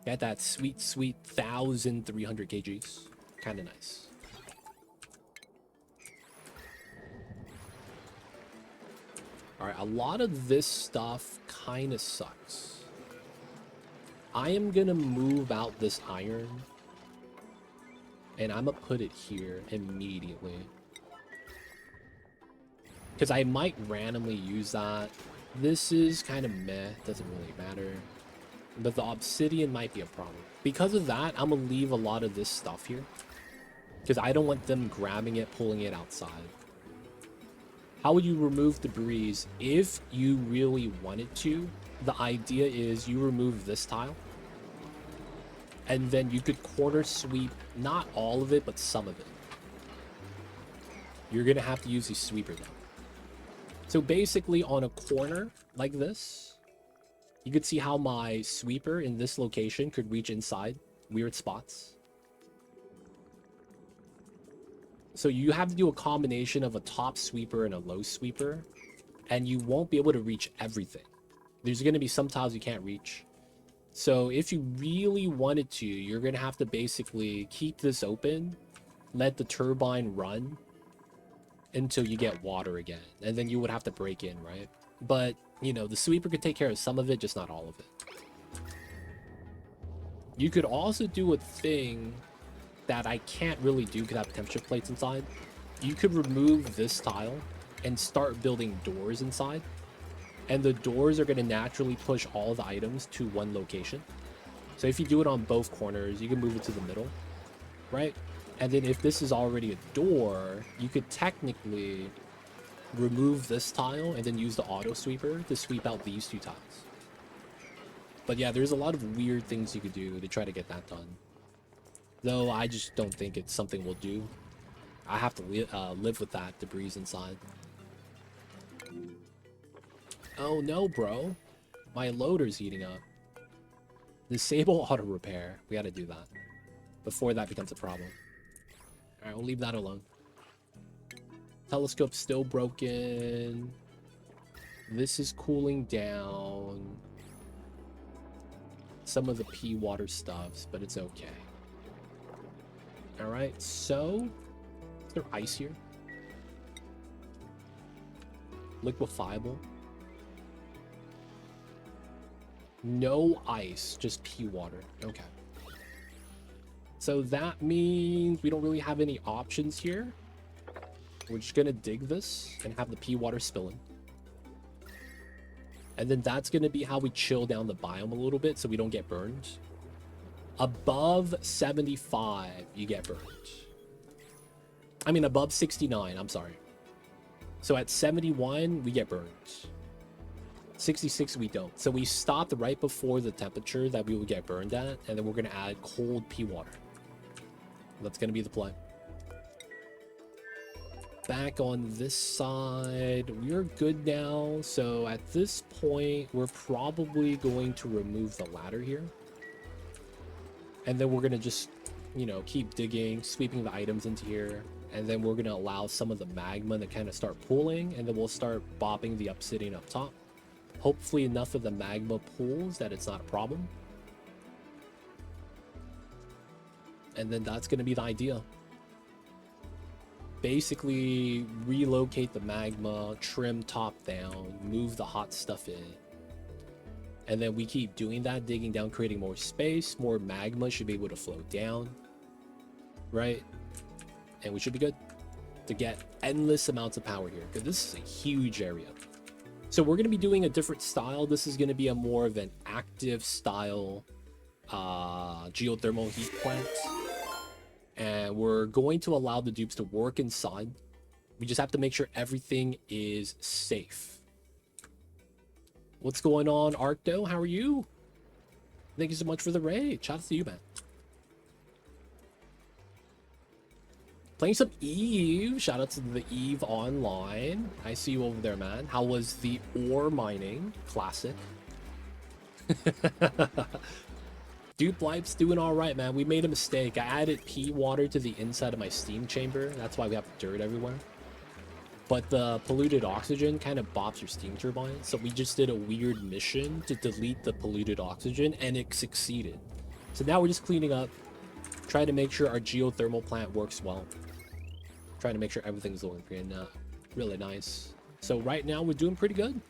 Got that sweet 1,300 kgs. Kind of nice. Alright, a lot of this stuff kind of sucks. I am gonna move out this iron. And I'm gonna put it here immediately. Because I might randomly use that. This is kind of meh, doesn't really matter. But the obsidian might be a problem. Because of that, I'm gonna leave a lot of this stuff here. Because I don't want them grabbing it, pulling it outside. How would you remove debris if you really wanted to? The idea is you remove this tile. And then you could corner sweep, not all of it, but some of it. You're gonna have to use a sweeper though. So basically on a corner like this, you could see how my sweeper in this location could reach inside weird spots. So you have to do a combination of a top sweeper and a low sweeper, and you won't be able to reach everything. There's going to be some tiles you can't reach. So if you really wanted to, you're going to have to basically keep this open, let the turbine run until you get water again, and then you would have to break in, right? But, you know, the sweeper could take care of some of it, just not all of it. You could also do a thing that I can't really do because I have temperature plates inside. You could remove this tile and start building doors inside. And the doors are going to naturally push all the items to one location. So if you do it on both corners, you can move it to the middle, right? And then if this is already a door, you could technically remove this tile and then use the auto sweeper to sweep out these two tiles. But yeah, there's a lot of weird things you could do to try to get that done. Though I just don't think it's something we'll do. I have to live with that debris inside. Oh no, bro. My loader's heating up. Disable auto repair. We gotta do that before that becomes a problem. Alright, we'll leave that alone. Telescope's still broken. This is cooling down. Some of the pea water stuffs, but it's okay. Alright, so is there ice here? Liquefiable. No ice, just pea water. Okay. So that means we don't really have any options here. We're just gonna dig this and have the pea water spilling. And then that's gonna be how we chill down the biome a little bit so we don't get burned. Above 75, you get burned. I mean, above 69, I'm sorry. So at 71, we get burned. 66, we don't. So we stopped right before the temperature that we would get burned at, and then we're going to add cold pea water. That's going to be the play. Back on this side, we're good now. So at this point, we're probably going to remove the ladder here. And then we're going to just, you know, keep digging, sweeping the items into here. And then we're going to allow some of the magma to kind of start pooling. And then we'll start bopping the obsidian up top. Hopefully enough of the magma pools that it's not a problem. And then that's going to be the idea. Basically, relocate the magma, trim top down, move the hot stuff in. And then we keep doing that, digging down, creating more space. More magma should be able to flow down. Right? And we should be good to get endless amounts of power here. Because this is a huge area. So we're going to be doing a different style. This is going to be a more of an active style geothermal heat plant. And we're going to allow the dupes to work inside. We just have to make sure everything is safe. What's going on, Arcto? How are you? Thank you so much for the raid. Shout out to you, man. Playing some Eve. Shout out to the Eve online. I see you over there, man. How was the ore mining? Classic. Dupe Life's doing all right, man. We made a mistake. I added pea water to the inside of my steam chamber. That's why we have dirt everywhere. But the polluted oxygen kind of bops your steam turbine. So we just did a weird mission to delete the polluted oxygen, and it succeeded. So now we're just cleaning up, trying to make sure our geothermal plant works well. Trying to make sure everything's looking really nice. So right now we're doing pretty good.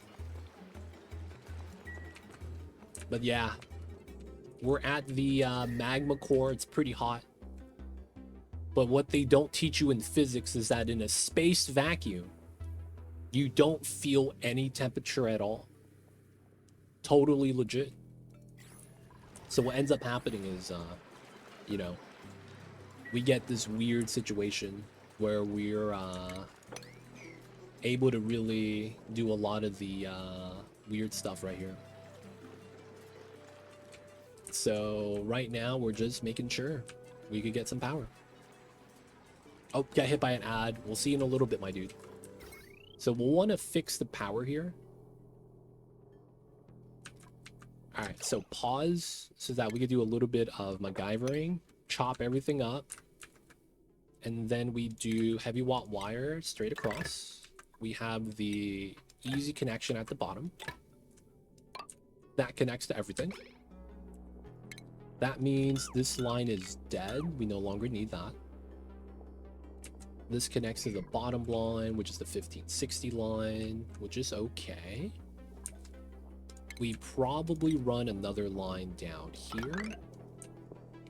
But yeah, we're at the magma core. It's pretty hot. But what they don't teach you in physics is that in a space vacuum, you don't feel any temperature at all. Totally legit. So what ends up happening is, you know, we get this weird situation where we're able to really do a lot of the weird stuff right here. So right now we're just making sure we could get some power. Oh, got hit by an ad. We'll see in a little bit, my dude. So we'll want to fix the power here. All right, so pause so that we could do a little bit of MacGyvering, chop everything up, and then we do heavy watt wire straight across. We have the easy connection at the bottom. That connects to everything. That means this line is dead. We no longer need that. This connects to the bottom line, which is the 1560 line, which is okay. We probably run another line down here.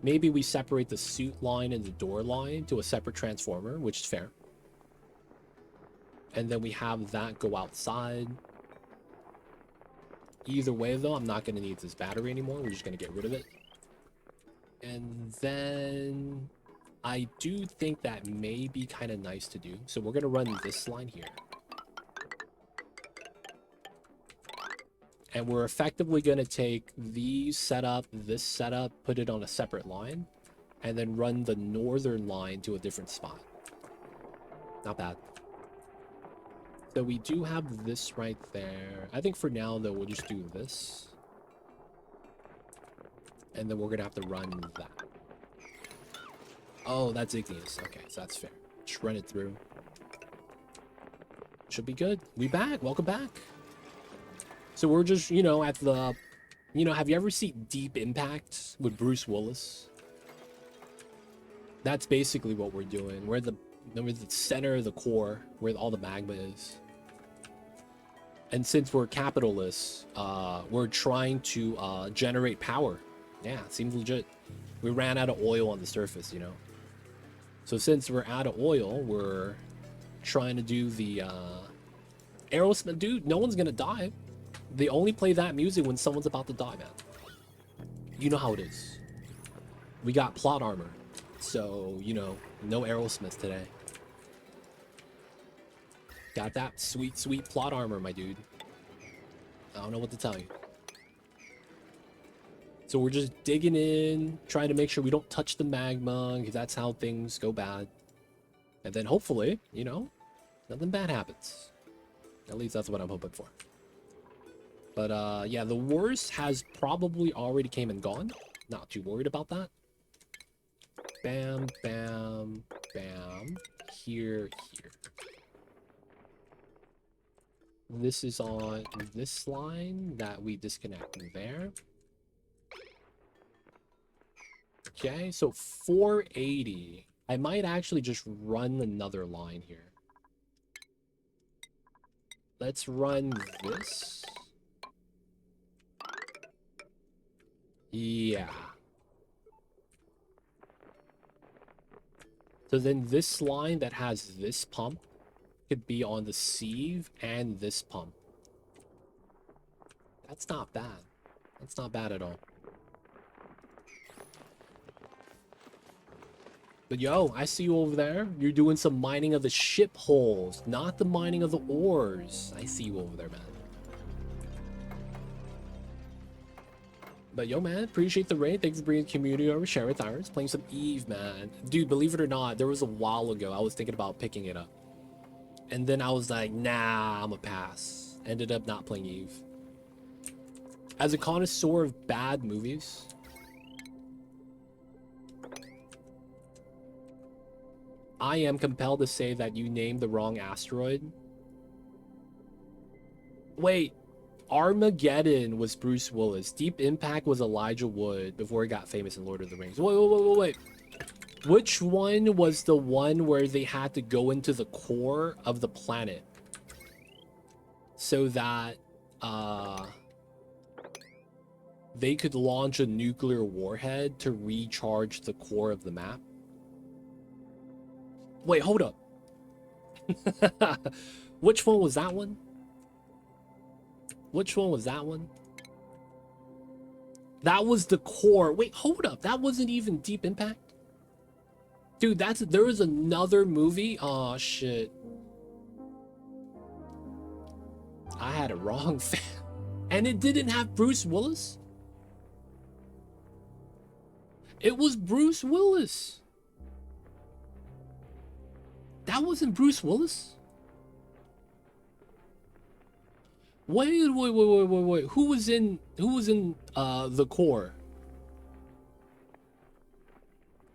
Maybe we separate the suit line and the door line to a separate transformer, which is fair. And then we have that go outside. Either way, though, I'm not going to need this battery anymore. We're just going to get rid of it. And then I do think that may be kind of nice to do. So we're going to run this line here. And we're effectively going to take these setup, this setup, put it on a separate line, and then run the northern line to a different spot. Not bad. So we do have this right there. I think for now, though, we'll just do this. And then we're going to have to run that. Oh, that's igneous. Okay, so that's fair. Just run it through. Should be good. We back. Welcome back. So we're just, you know, at the... You know, have you ever seen Deep Impact with Bruce Willis? That's basically what we're doing. We're the center of the core, where all the magma is. And since we're capitalists, we're trying to generate power. Yeah, it seems legit. We ran out of oil on the surface, you know. So since we're out of oil, we're trying to do the Aerosmith. Dude, no one's gonna die. They only play that music when someone's about to die, man. You know how it is. We got plot armor. So, you know, no Aerosmith today. Got that sweet, sweet plot armor, my dude. I don't know what to tell you. So we're just digging in, trying to make sure we don't touch the magma, because that's how things go bad. And then hopefully, you know, nothing bad happens. At least that's what I'm hoping for. But yeah, the worst has probably already came and gone. Not too worried about that. Bam, bam, bam. Here, here. This is on this line that we disconnect there. Okay, so 480. I might actually just run another line here. Let's run this. Yeah. So then this line that has this pump could be on the sieve and this pump. That's not bad. That's not bad at all. But yo, I see you over there. You're doing some mining of the ship holes, not the mining of the ores. I see you over there, man. But yo, man, appreciate the raid. Thanks for bringing the community over. Share with ours. Playing some Eve, man. Dude, believe it or not, there was a while ago I was thinking about picking it up. And then I was like, nah, I'm a pass. Ended up not playing Eve. As a connoisseur of bad movies, I am compelled to say that you named the wrong asteroid. Wait, Armageddon was Bruce Willis. Deep Impact was Elijah Wood before he got famous in Lord of the Rings. Wait. Which one was the one where they had to go into the core of the planet so that they could launch a nuclear warhead to recharge the core of the map? Wait, hold up. Which one was that one? Which one was that one? That was the core. Wait, hold up. That wasn't even Deep Impact? Dude, there was another movie. Oh shit. I had it wrong, fam. And it didn't have Bruce Willis? It was Bruce Willis. That wasn't Bruce Willis? Wait. Who was in the core?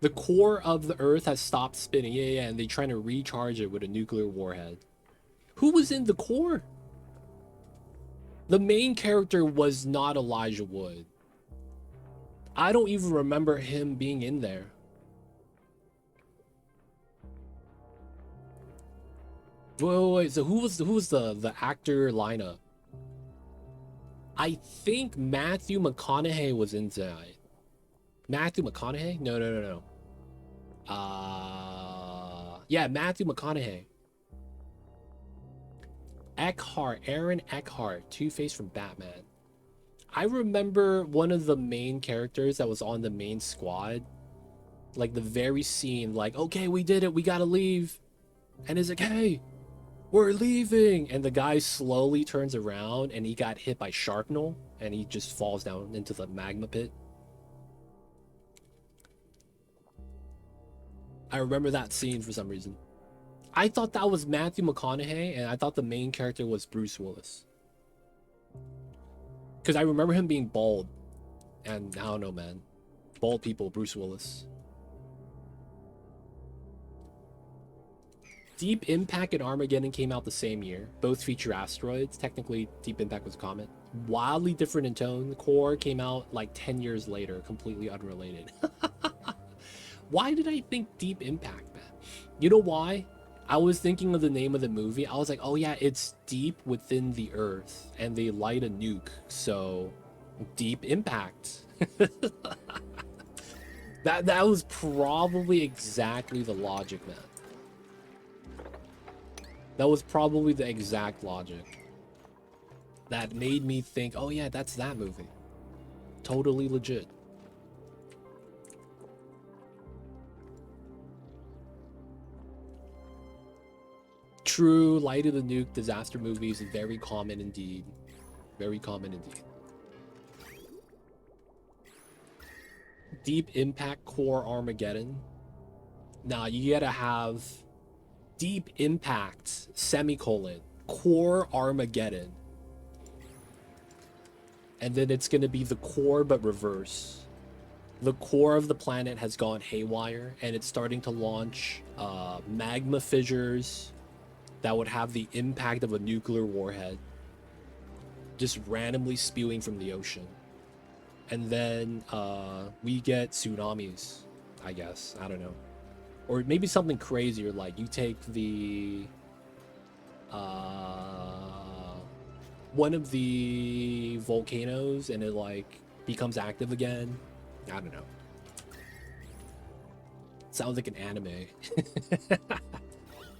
The core of the Earth has stopped spinning. Yeah, and they're trying to recharge it with a nuclear warhead. Who was in the core? The main character was not Elijah Wood. I don't even remember him being in there. Wait. So who was the actor lineup? I think Matthew McConaughey was inside. Matthew McConaughey? No. Yeah, Matthew McConaughey. Aaron Eckhart, Two-Face from Batman. I remember one of the main characters that was on the main squad. Like the very scene, like, okay, we did it, we gotta leave. And he's like, hey, we're leaving. And the guy slowly turns around and he got hit by shrapnel and he just falls down into the magma pit. I remember that scene for some reason. I thought that was Matthew McConaughey and I thought the main character was Bruce Willis. Because I remember him being bald. And I don't know, man. Bald people, Bruce Willis. Deep Impact and Armageddon came out the same year. Both feature asteroids. Technically, Deep Impact was a comet. Wildly different in tone. The core came out like 10 years later, completely unrelated. Why did I think Deep Impact, man? You know why? I was thinking of the name of the movie. I was like, oh yeah, it's deep within the Earth. And they light a nuke. So, Deep Impact. That was probably exactly the logic, man. That was probably the exact logic that made me think, oh yeah, that's that movie. Totally legit. True, Light of the Nuke disaster movies, very common indeed. Very common indeed. Deep Impact Core Armageddon. Nah, you gotta have Deep Impact, semicolon, Core Armageddon. And then it's gonna be the core but reverse. The core of the planet has gone haywire, and it's starting to launch magma fissures that would have the impact of a nuclear warhead, just randomly spewing from the ocean. And then we get tsunamis, I guess. I don't know. Or maybe something crazier, like you take the one of the volcanoes and it like becomes active again. I don't know. Sounds like an anime.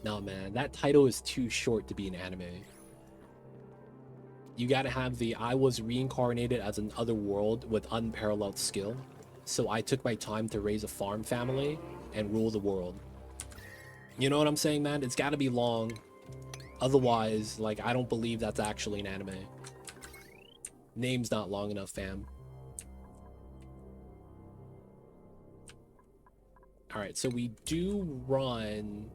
No, man, that title is too short to be an anime. You gotta have the I was reincarnated as another world with unparalleled skill. So I took my time to raise a farm family and rule the world. You know what I'm saying, man? It's gotta be long. Otherwise, like, I don't believe that's actually an anime. Name's not long enough, fam. Alright, so we do run...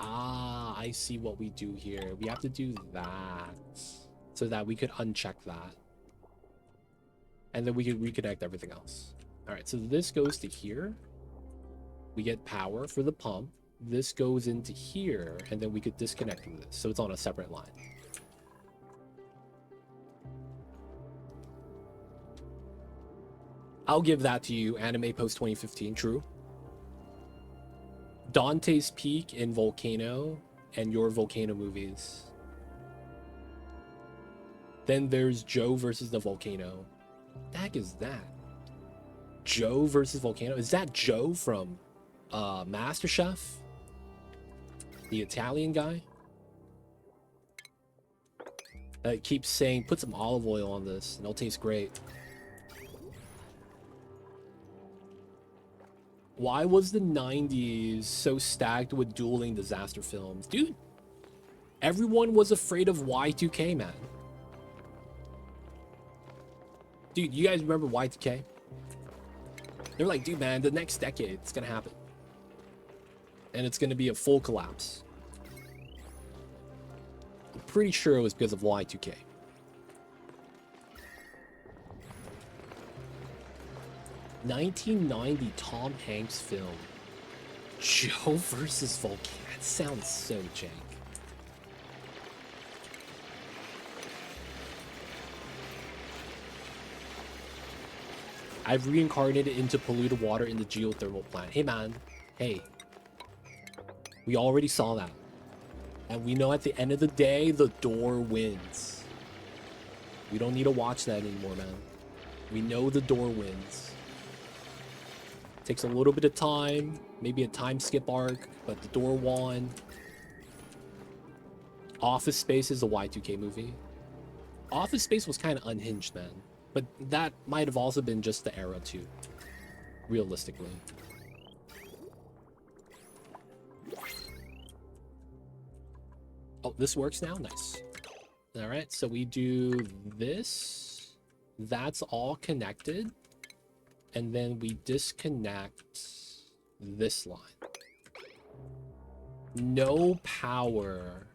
Ah, I see what we do here. We have to do that so that we could uncheck that. And then we could reconnect everything else. Alright, so this goes to here. We get power for the pump. This goes into here, and then we could disconnect from this. So it's on a separate line. I'll give that to you, anime post 2015, true. Dante's Peak in Volcano and your Volcano movies. Then there's Joe versus the Volcano. What the heck is that? Joe versus Volcano? Is that Joe from MasterChef? The Italian guy? That keeps saying, put some olive oil on this and it'll taste great. Why was the 90s so stacked with dueling disaster films? Dude, everyone was afraid of Y2K, man. Dude, you guys remember Y2K? They're like, dude, man, the next decade, it's gonna happen. And it's gonna be a full collapse. I'm pretty sure it was because of Y2K. ...1990 Tom Hanks film. Joe versus Volcano. That sounds so jank. I've reincarnated into polluted water in the geothermal plant. Hey, man. Hey. We already saw that. And we know at the end of the day, the door wins. We don't need to watch that anymore, man. We know the door wins. Takes a little bit of time, maybe a time skip arc, but the door won. Office Space is a Y2K movie. Office Space was kind of unhinged, man. But that might have also been just the era, too. Realistically. Oh, this works now? Nice. Alright, so we do this. That's all connected. And then we disconnect this line. No power.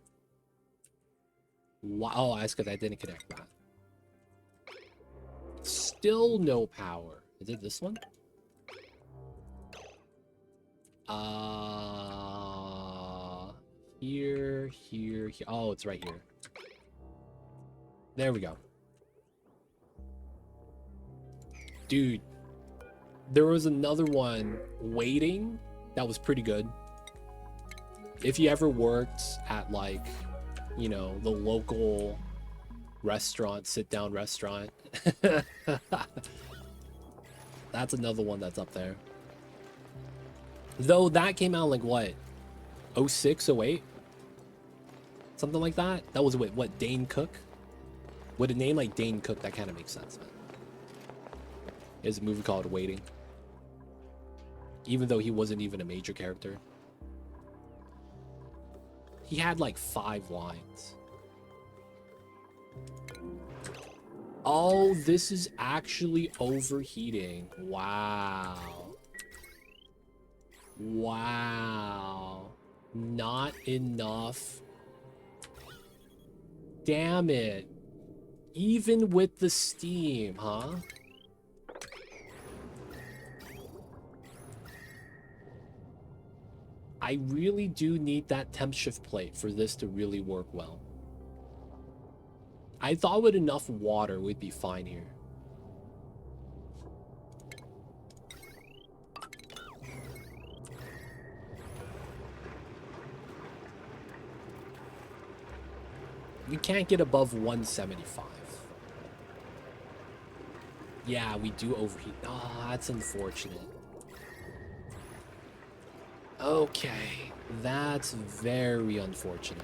Wow. Oh, that's because I didn't connect that. Still no power. Is it this one? Here. Oh, it's right here. There we go. Dude. There was another one, Waiting, that was pretty good. If you ever worked at, like, you know, the local restaurant, sit-down restaurant. That's another one that's up there. Though that came out, like, what? 06, 08? Something like that? That was, what, Dane Cook? With a name like Dane Cook, that kind of makes sense, man. There's a movie called Waiting. even though he wasn't even a major character. He had like 5 lines. Oh, this is actually overheating. Wow. Wow. Not enough. Damn it. Even with the steam, huh? I really do need that temp shift plate for this to really work well. I thought with enough water we'd be fine here. We can't get above 175. Yeah, we do overheat. Ah, that's unfortunate. Okay, that's very unfortunate.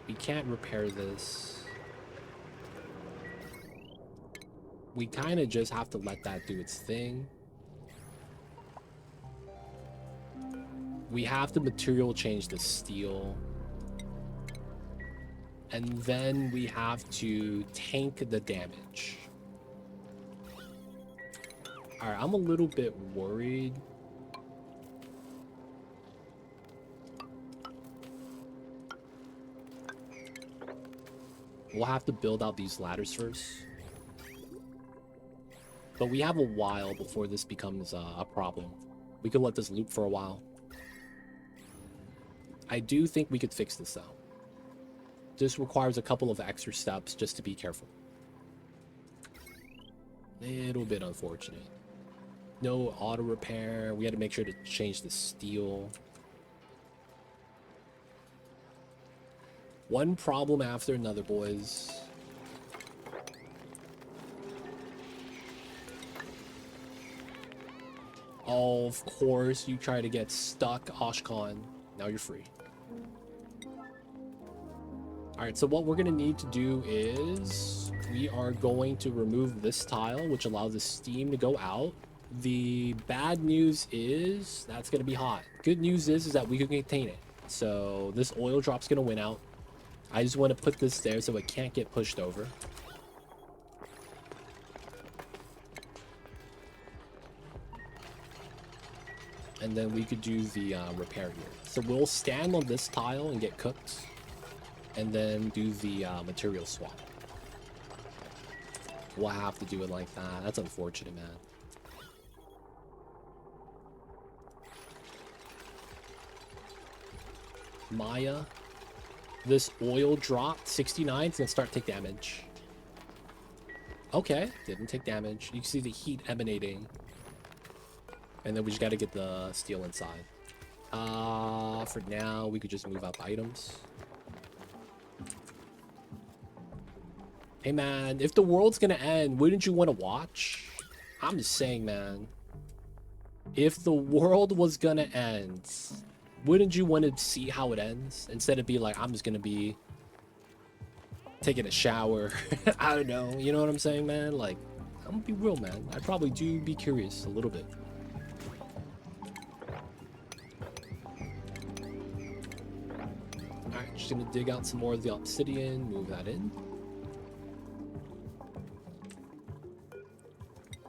We can't repair this. We kind of just have to let that do its thing. We have to material change the steel. And then we have to tank the damage. Alright, I'm a little bit worried. We'll have to build out these ladders first. But we have a while before this becomes a problem. We could let this loop for a while. I do think we could fix this though. This requires a couple of extra steps just to be careful. Little bit unfortunate. No auto repair. We had to make sure to change the steel. One problem after another, boys. Oh, of course, you try to get stuck, Oshkon. Now you're free. Alright, so what we're going to need to do is we are going to remove this tile, which allows the steam to go out. The bad news is that's going to be hot. Good news is that we can contain it. So this oil drop's going to win out. I just want to put this there so it can't get pushed over. And then we could do the repair here. So we'll stand on this tile and get cooked. And then do the material swap. We'll have to do it like that. That's unfortunate, man. Maya. This oil dropped 69. It's gonna start to take damage. Okay, didn't take damage. You can see the heat emanating. And then we just gotta get the steel inside. For now, we could just move out the items. Hey man, if the world's gonna end, wouldn't you want to watch? I'm just saying, man. If the world was gonna end, wouldn't you want to see how it ends? Instead of be like, I'm just gonna be taking a shower. I don't know. You know what I'm saying, man? Like, I'm gonna be real, man. I probably do be curious a little bit. Alright, just gonna dig out some more of the obsidian, move that in.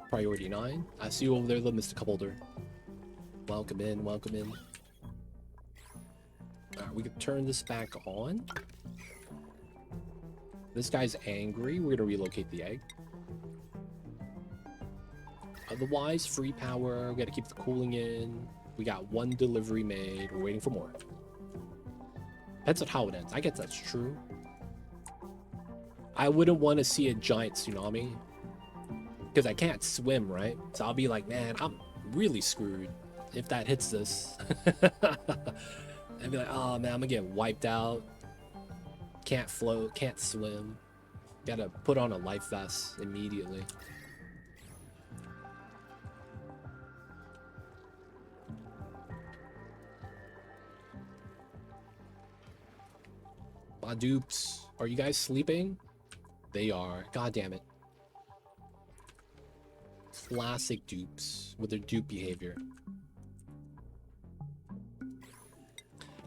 Priority 9. I see you over there, Mr. Cupholder. Welcome in, welcome in. Alright, we can turn this back on. This guy's angry. We're gonna relocate the egg. Otherwise, free power. We gotta keep the cooling in. We got 1 delivery made. We're waiting for more. Depends on how it ends. I guess that's true. I wouldn't want to see a giant tsunami. Because I can't swim, right? So I'll be like, man, I'm really screwed if that hits this. I'd be like, oh man, I'm gonna get wiped out. Can't float, can't swim. Gotta put on a life vest immediately. My dupes, are you guys sleeping? They are. God damn it. Classic dupes with their dupe behavior.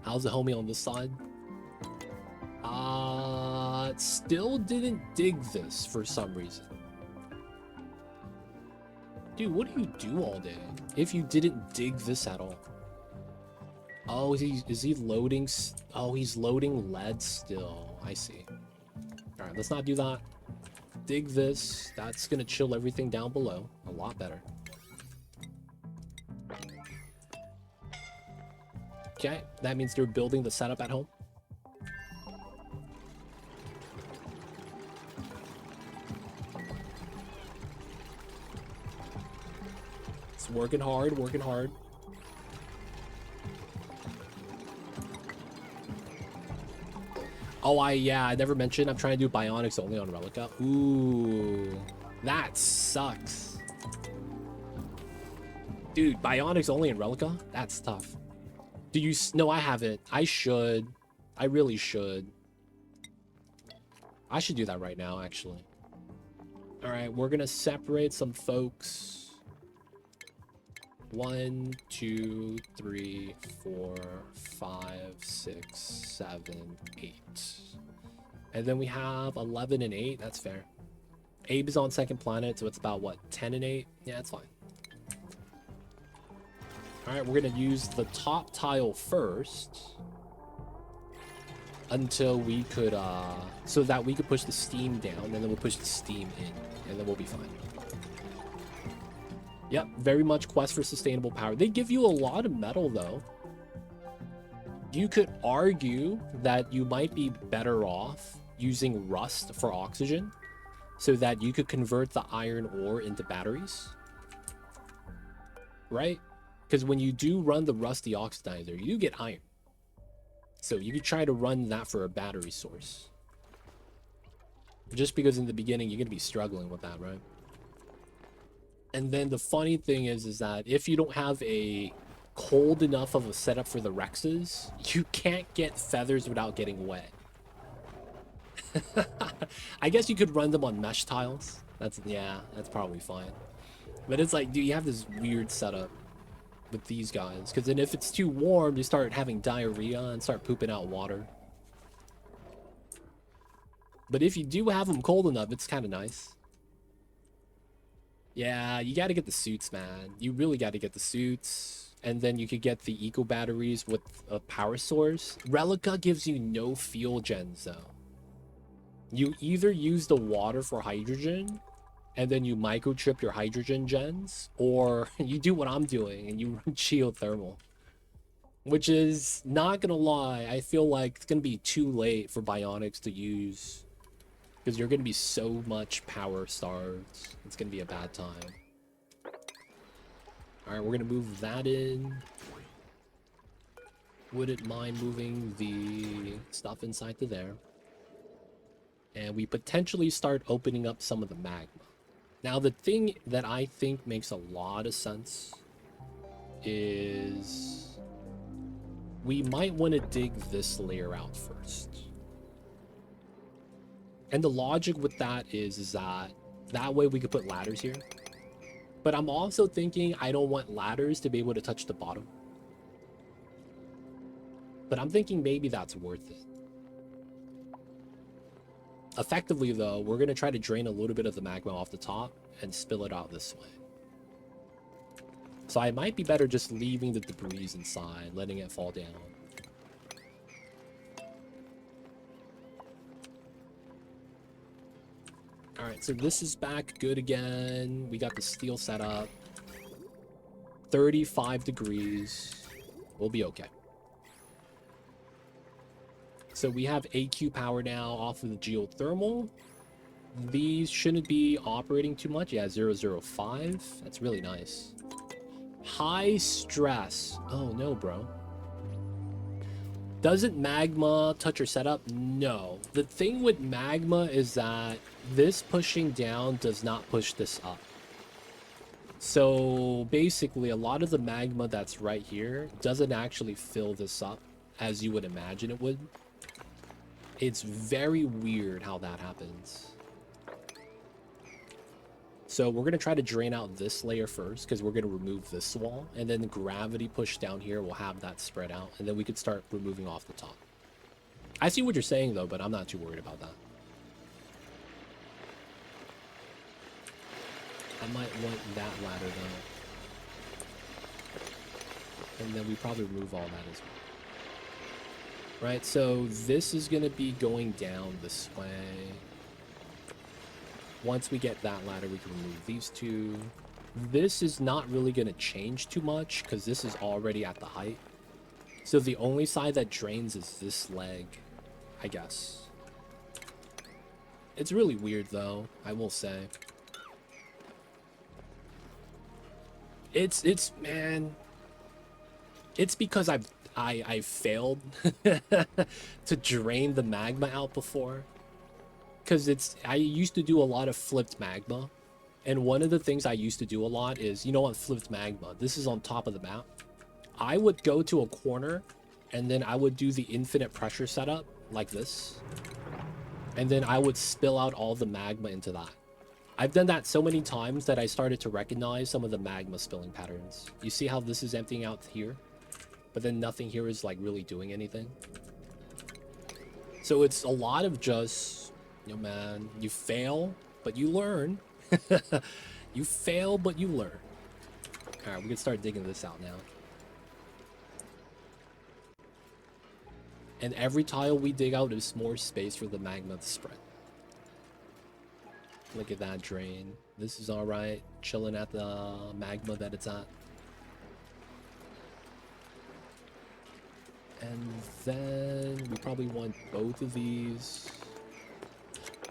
How's the homie on this side? Still didn't dig this for some reason. Dude, what do you do all day if you didn't dig this at all? Oh, is he loading? Oh, he's loading lead still. I see. All right, let's not do that. Dig this. That's gonna chill everything down below a lot better. Okay, that means they're building the setup at home. It's working hard, working hard. Oh, I never mentioned I'm trying to do bionics only on Relica. Ooh, that sucks. Dude, bionics only in Relica? That's tough. Do you... No, I haven't. I should. I really should. I should do that right now, actually. All right, we're gonna separate some folks. 1, 2, 3, 4, 5, 6, 7, 8. And then we have 11 and 8. That's fair. Abe is on second planet, so it's about, what, 10 and 8? Yeah, that's fine. Alright, we're going to use the top tile first. Until we could, so that we could push the steam down, and then we'll push the steam in, and then we'll be fine. Yep, very much quest for sustainable power. They give you a lot of metal, though. You could argue that you might be better off using rust for oxygen so that you could convert the iron ore into batteries. Right? Because when you do run the rusty oxidizer, you get iron. So you could try to run that for a battery source. Just because in the beginning, you're going to be struggling with that, right? And then the funny thing is that if you don't have a cold enough of a setup for the Rexes, you can't get feathers without getting wet. I guess you could run them on mesh tiles. That's probably fine. But it's like, dude, you have this weird setup with these guys. Because then if it's too warm, you start having diarrhea and start pooping out water. But if you do have them cold enough, it's kind of nice. Yeah, you got to get the suits, man. You really got to get the suits. And then you could get the eco batteries with a power source. Relica gives you no fuel gens, though. You either use the water for hydrogen, and then you microchip your hydrogen gens, or you do what I'm doing, and you run geothermal. Which is, not gonna lie, I feel like it's gonna be too late for bionics to use. Because you're going to be so much power starved. It's going to be a bad time. Alright, we're going to move that in. Wouldn't mind moving the stuff inside to there. And we potentially start opening up some of the magma. Now, the thing that I think makes a lot of sense is we might want to dig this layer out first. And the logic with that is that way we could put ladders here. But I'm also thinking I don't want ladders to be able to touch the bottom. But I'm thinking maybe that's worth it. Effectively, though, we're going to try to drain a little bit of the magma off the top and spill it out this way. So I might be better just leaving the debris inside, letting it fall down. Alright, so this is back good again. We got the steel set up. 35 degrees. We'll be okay. So we have AQ power now off of the geothermal. These shouldn't be operating too much. Yeah, 005. That's really nice. High stress. Oh, no, bro. Doesn't magma touch your setup? No. The thing with magma is that this pushing down does not push this up. So basically, a lot of the magma that's right here doesn't actually fill this up as you would imagine it would. It's very weird how that happens. So we're going to try to drain out this layer first because we're going to remove this wall, and then gravity push down here will have that spread out, and then we could start removing off the top. I see what you're saying though, but I'm not too worried about that. I might want that ladder though. And then we probably remove all that as well. Right, so this is going to be going down this way. Once we get that ladder, we can remove these two. This is not really going to change too much because this is already at the height. So the only side that drains is this leg, I guess. It's really weird though, I will say. Man, it's because I failed to drain the magma out before. Because I used to do a lot of flipped magma. And one of the things I used to do a lot is, you know what, flipped magma. This is on top of the map. I would go to a corner and then I would do the infinite pressure setup like this. And then I would spill out all the magma into that. I've done that so many times that I started to recognize some of the magma spilling patterns. You see how this is emptying out here? But then nothing here is like really doing anything. So it's a lot of just, you know, man, you fail, but you learn. You fail, but you learn. All right, we can start digging this out now. And every tile we dig out is more space for the magma to spread. Look at that drain. This is all right, chilling at the magma that it's at. And then we probably want both of these.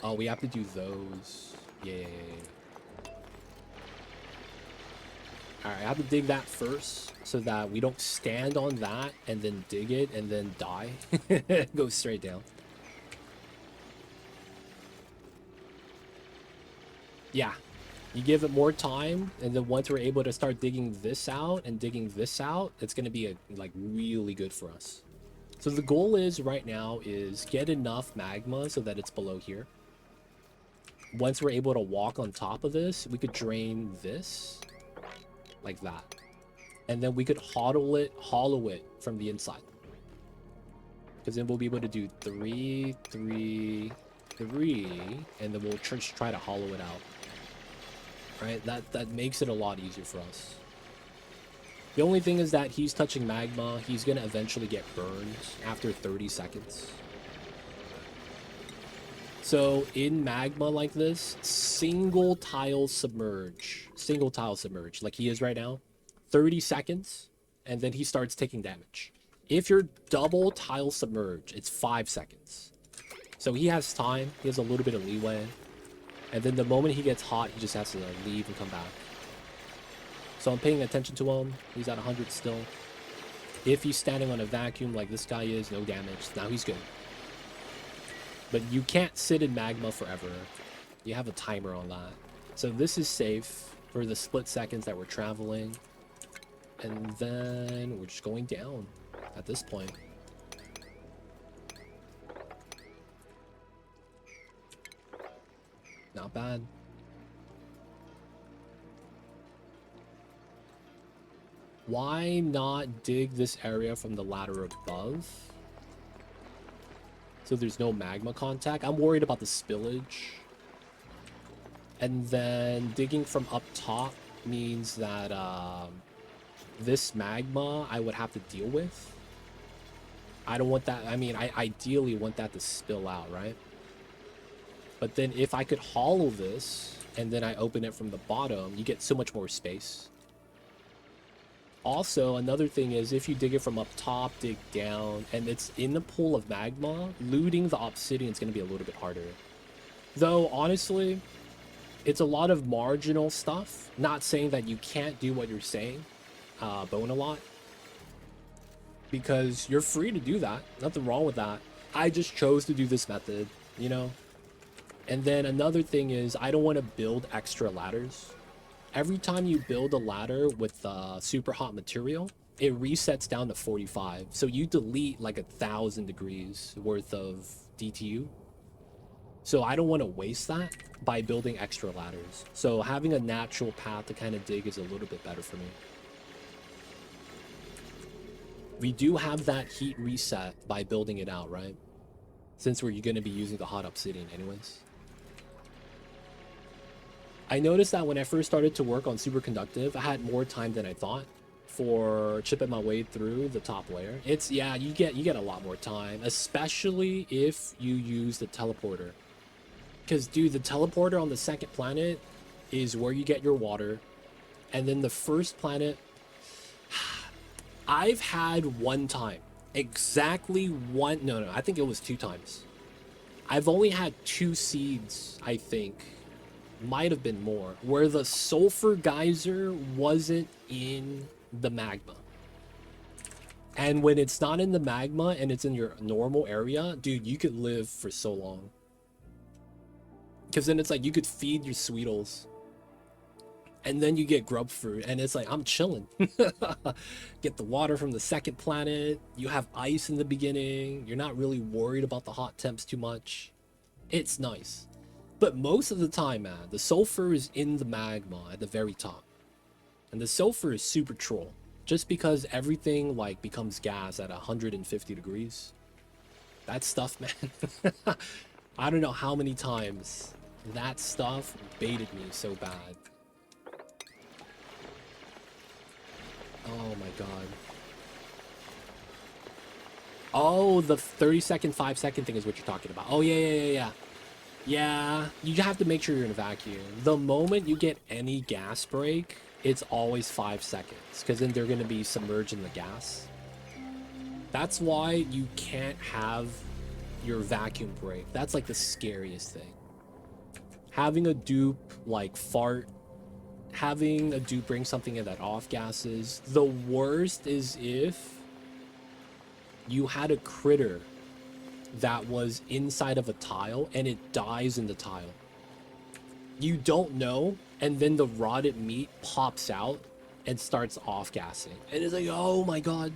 Oh, we have to do those. Yeah. Alright, I have to dig that first so that we don't stand on that and then dig it and then die. Go straight down. Yeah. You give it more time, and then once we're able to start digging this out and digging this out, it's going to be like really good for us. So the goal is right now is get enough magma so that it's below here. Once we're able to walk on top of this, we could drain this like that. And then we could hollow it from the inside. Because then we'll be able to do 3, 3, 3, and then we'll just try to hollow it out. Right? That makes it a lot easier for us. The only thing is that he's touching magma. He's going to eventually get burned after 30 seconds. So in magma like this, single tile submerge, like he is right now, 30 seconds, and then he starts taking damage. If you're double tile submerge, it's 5 seconds. So he has time, he has a little bit of leeway. And then the moment he gets hot, he just has to leave and come back. So I'm paying attention to him. He's at 100 still. If he's standing on a vacuum like this guy is, no damage. Now he's good. But you can't sit in magma forever. You have a timer on that. So this is safe for the split seconds that we're traveling. And then we're just going down at this point. Not bad. Why not dig this area from the ladder above? So there's no magma contact. I'm worried about the spillage. And then digging from up top means that this magma I would have to deal with. I don't want that. I mean, I ideally want that to spill out, right? But then if I could hollow this and then I open it from the bottom, you get so much more space. Also, another thing is if you dig it from up top, dig down, and it's in the pool of magma, looting the obsidian is going to be a little bit harder. Though, honestly, it's a lot of marginal stuff. Not saying that you can't do what you're saying, bone a lot. Because you're free to do that. Nothing wrong with that. I just chose to do this method, you know? And then another thing is I don't want to build extra ladders. Every time you build a ladder with super hot material, it resets down to 45. So you delete like 1,000 degrees worth of DTU. So I don't want to waste that by building extra ladders. So having a natural path to kind of dig is a little bit better for me. We do have that heat reset by building it out, right? Since we're going to be using the hot obsidian anyways. I noticed that when I first started to work on superconductive, I had more time than I thought for chipping my way through the top layer. It's, yeah, you get a lot more time, especially if you use the teleporter. Because, dude, the teleporter on the second planet is where you get your water. And then the first planet, I've had one time, exactly one, no, I think it was 2 times. I've only had 2 seeds, I think. Might have been more, where the sulfur geyser wasn't in the magma. And when it's not in the magma and it's in your normal area, dude, you could live for so long. Because then it's like you could feed your Sweetles. And then you get grub fruit, and it's like, I'm chilling. Get the water from the second planet. You have ice in the beginning. You're not really worried about the hot temps too much. It's nice. But most of the time, man, the sulfur is in the magma at the very top. And the sulfur is super troll. Just because everything, like, becomes gas at 150 degrees. That stuff, man. I don't know how many times that stuff baited me so bad. Oh my god. Oh, the 30-second, 5-second thing is what you're talking about. Oh, yeah. Yeah, you have to make sure you're in a vacuum. The moment you get any gas break, it's always 5 seconds, because then they're going to be submerged in the gas. That's why you can't have your vacuum break. That's like the scariest thing. Having a dupe like fart, having a dupe bring something in that off gases. The worst is if you had a critter that was inside of a tile and it dies in the tile. You don't know, and then the rotted meat pops out and starts off gassing. And it's like, oh my god,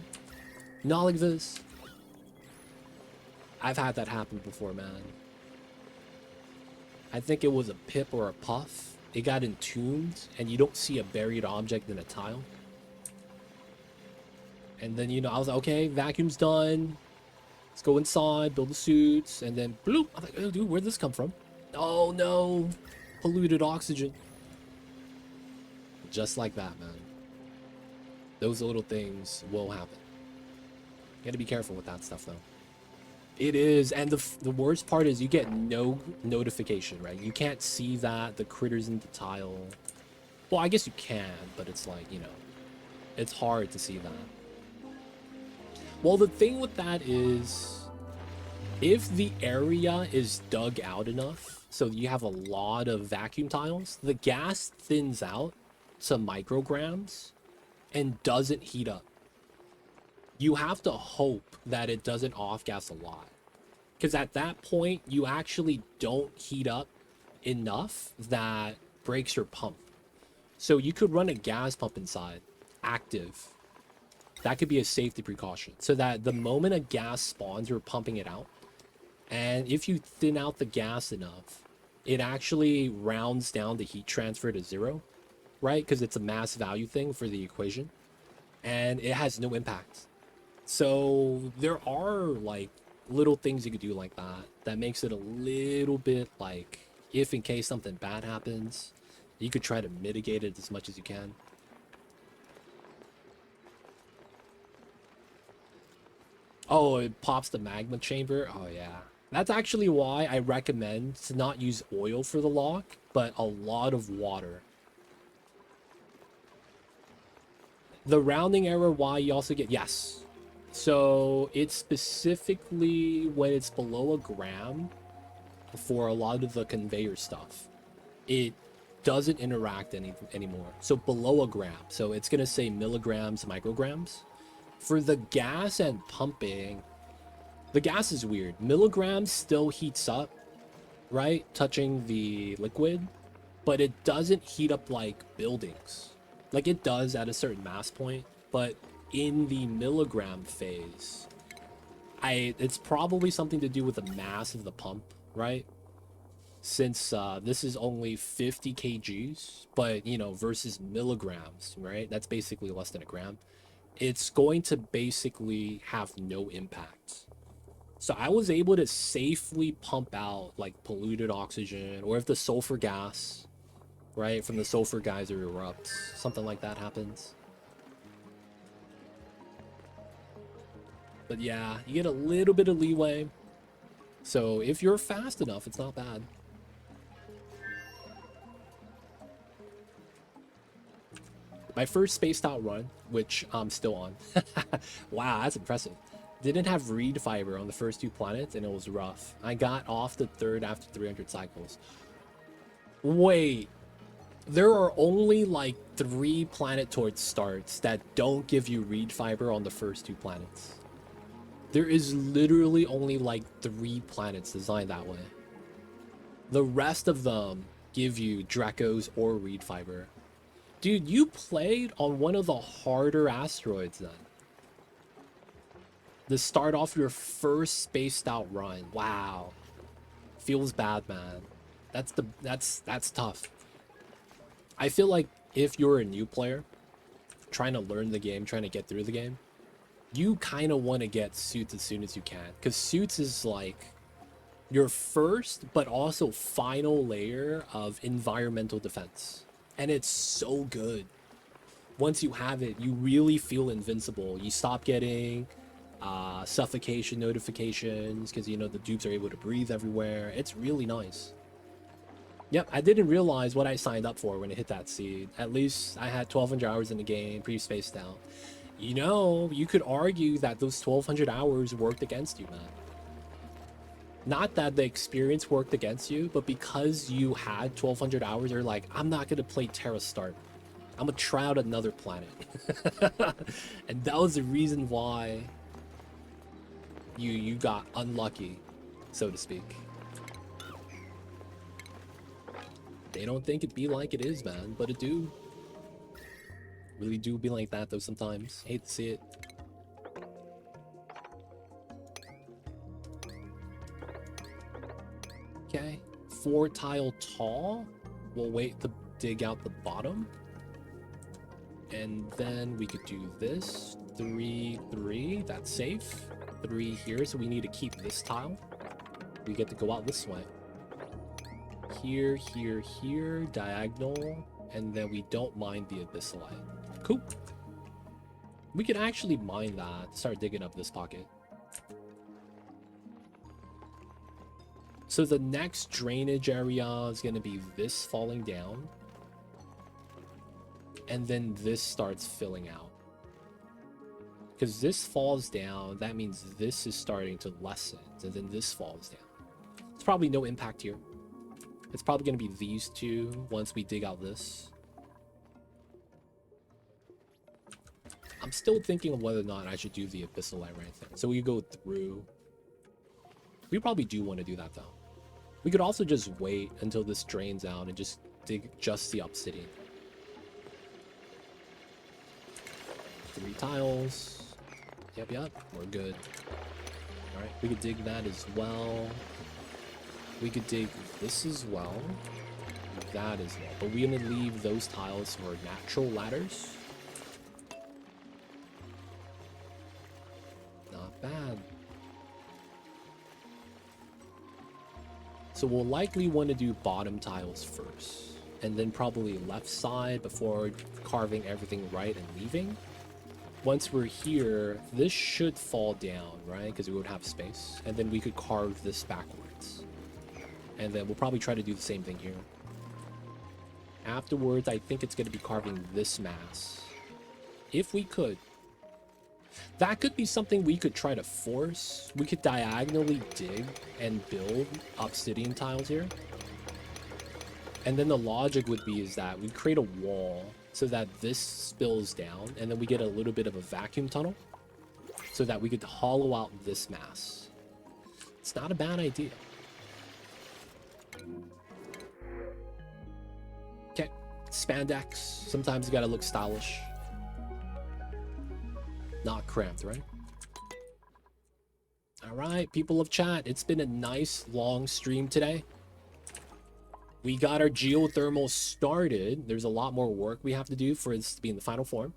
not like this. I've had that happen before, man. I think it was a pip or a puff. It got entombed, and you don't see a buried object in a tile. And then, you know, I was like, okay, vacuum's done. Let's go inside, build the suits, and then bloop. I'm like, oh, dude, where'd this come from? Oh no, polluted oxygen. Just like that, man. Those little things will happen. You gotta be careful with that stuff, though. It is, and the worst part is you get no notification, right? You can't see that the critters in the tile. Well, I guess you can, but it's like, you know, it's hard to see that. Well, the thing with that is, if the area is dug out enough, so you have a lot of vacuum tiles, the gas thins out to micrograms and doesn't heat up. You have to hope that it doesn't off-gas a lot. Because at that point, you actually don't heat up enough that breaks your pump. So you could run a gas pump inside, active. That could be a safety precaution. So that the moment a gas spawns, you're pumping it out. And if you thin out the gas enough, it actually rounds down the heat transfer to 0, right? Because it's a mass value thing for the equation. And it has no impact. So there are like little things you could do like that that makes it a little bit like, if in case something bad happens, you could try to mitigate it as much as you can. Oh, it pops the magma chamber. Oh yeah, that's actually why I recommend to not use oil for the lock, but a lot of water. The rounding error, why you also get, yes. So it's specifically when it's below a gram for a lot of the conveyor stuff. It doesn't interact anymore. So below a gram. So it's going to say milligrams, micrograms. For the gas and pumping, the gas is weird. Milligrams still heats up, right? Touching the liquid. But it doesn't heat up like buildings. Like it does at a certain mass point. But in the milligram phase, it's probably something to do with the mass of the pump, right? since this is only 50 kgs, but you know, versus milligrams, right? That's basically less than a gram. It's going to basically have no impact. So I was able to safely pump out like polluted oxygen, or if the sulfur gas, right, from the sulfur geyser erupts, something like that happens. But yeah, you get a little bit of leeway. So if you're fast enough, it's not bad. My first spaced out run, which I'm still on. Wow, that's impressive. Didn't have reed fiber on the first 2 planets, and it was rough. I got off the 3rd after 300 cycles. Wait, there are only like 3 planetoid starts that don't give you reed fiber on the first 2 planets. There is literally only like 3 planets designed that way. The rest of them give you Dracos or reed fiber. Dude, you played on one of the harder asteroids then. To start off your first spaced out run. Wow. Feels bad, man. That's tough. I feel like if you're a new player trying to learn the game, trying to get through the game, you kind of want to get suits as soon as you can, because suits is like your first but also final layer of environmental defense, and it's so good. Once you have it, you really feel invincible. You stop getting suffocation notifications because, you know, the dupes are able to breathe everywhere. It's really nice. Yep, I didn't realize what I signed up for when I hit that seed. At least I had 1,200 hours in the game, pre-spaced out. You know, you could argue that those 1,200 hours worked against you, man. Not that the experience worked against you, but because you had 1,200 hours, you're like, I'm not going to play Terra Start. I'm going to try out another planet. And that was the reason why you got unlucky, so to speak. They don't think it be like it is, man, but it do. Really do be like that, though, sometimes. Hate to see it. Okay. 4 tile tall. We'll wait to dig out the bottom. And then we could do this. 3, 3. That's safe. 3 here, so we need to keep this tile. We get to go out this way. Here, here, here. Diagonal. And then we don't mine the abyssalite. Cool. We could actually mine that. Start digging up this pocket. So the next drainage area is going to be this falling down. And then this starts filling out. Because this falls down, that means this is starting to lessen. And then this falls down. It's probably no impact here. It's probably going to be these two once we dig out this. I'm still thinking of whether or not I should do the abyssalite right there. So we go through. We probably do want to do that, though. We could also just wait until this drains out and just dig just the obsidian. 3 tiles. Yep, we're good. Alright, we could dig that as well. We could dig this as well. That as well. But we're going to leave those tiles for natural ladders. Not bad. So we'll likely want to do bottom tiles first. And then probably left side before carving everything right and leaving. Once we're here, this should fall down, right? Because we would have space. And then we could carve this backwards. And then we'll probably try to do the same thing here. Afterwards, I think it's going to be carving this mass. If we could. That could be something we could try to force. We could diagonally dig and build obsidian tiles here. And then the logic would be is that we create a wall so that this spills down, and then we get a little bit of a vacuum tunnel so that we could hollow out this mass. It's not a bad idea. Okay, spandex. Sometimes you gotta look stylish. Not cramped, right? All right, people of chat, it's been a nice long stream today. We got our geothermal started. There's a lot more work we have to do for this to be in the final form.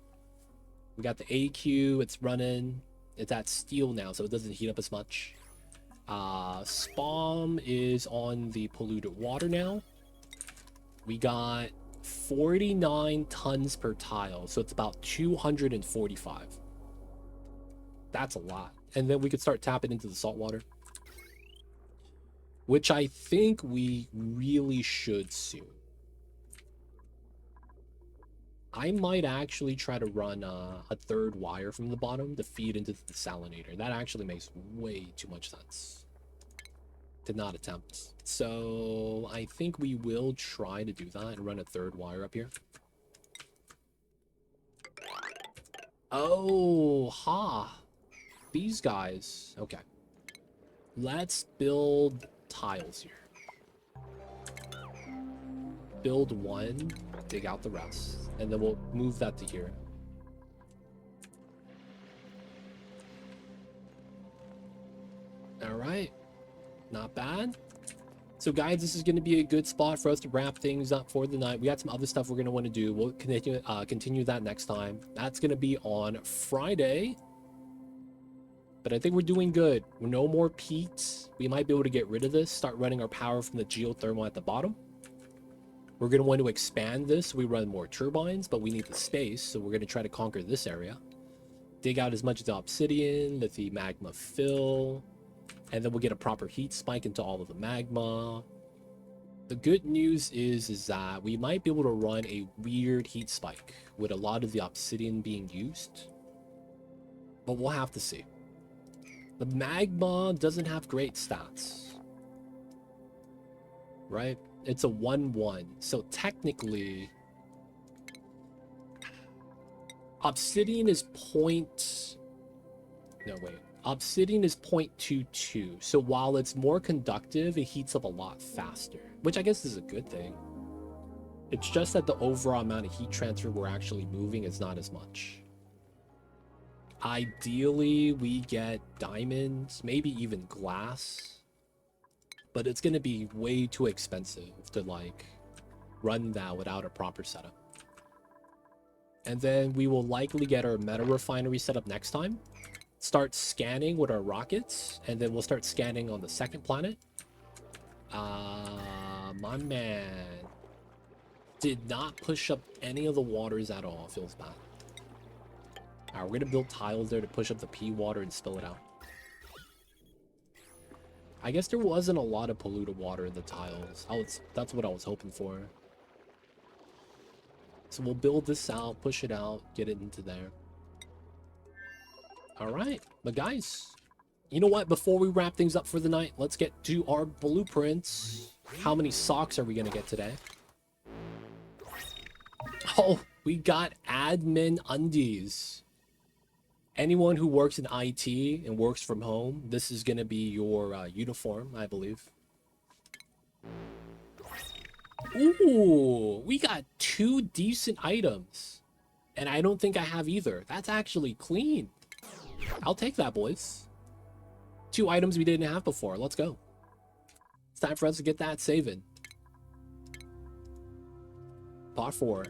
We got the AQ, it's running. It's at steel now, so it doesn't heat up as much. Spawn is on the polluted water now. We got 49 tons per tile, so it's about 245. That's a lot. And then we could start tapping into the salt water, which I think we really should soon. I might actually try to run a third wire from the bottom to feed into the desalinator. That actually makes way too much sense to not attempt. So I think we will try to do that and run a third wire up here. Oh, ha. These guys. Okay. Let's build tiles here. Build one, dig out the rest, and then we'll move that to here. All right, not bad. So guys, this is going to be a good spot for us to wrap things up for the night. We got some other stuff we're going to want to do. We'll continue that next time. That's going to be on Friday. But I think we're doing good. No more peaks. We might be able to get rid of this, start running our power from the geothermal at the bottom. We're going to want to expand this. We run more turbines, but we need the space, so we're going to try to conquer this area. Dig out as much of the obsidian, let the magma fill, and then we'll get a proper heat spike into all of the magma. The good news is that we might be able to run a weird heat spike with a lot of the obsidian being used, but we'll have to see. The magma doesn't have great stats, right? It's a 1-1, so technically obsidian is obsidian is 0.22, so while it's more conductive, it heats up a lot faster, which I guess is a good thing. It's just that the overall amount of heat transfer we're actually moving is not as much. Ideally, we get diamonds, maybe even glass, but it's going to be way too expensive to like run that without a proper setup. And then we will likely get our meta refinery set up next time, start scanning with our rockets, and then we'll start scanning on the second planet. My man did not push up any of the waters at all. Feels bad. Alright, we're gonna build tiles there to push up the P water and spill it out. I guess there wasn't a lot of polluted water in the tiles. That's what I was hoping for. So we'll build this out, push it out, get it into there. Alright, but guys, you know what? Before we wrap things up for the night, let's get to our blueprints. How many socks are we gonna get today? Oh, we got admin undies. Anyone who works in IT and works from home, this is going to be your uniform, I believe. Ooh, we got 2 decent items. And I don't think I have either. That's actually clean. I'll take that, boys. 2 items we didn't have before. Let's go. It's time for us to get that saving. Part 4.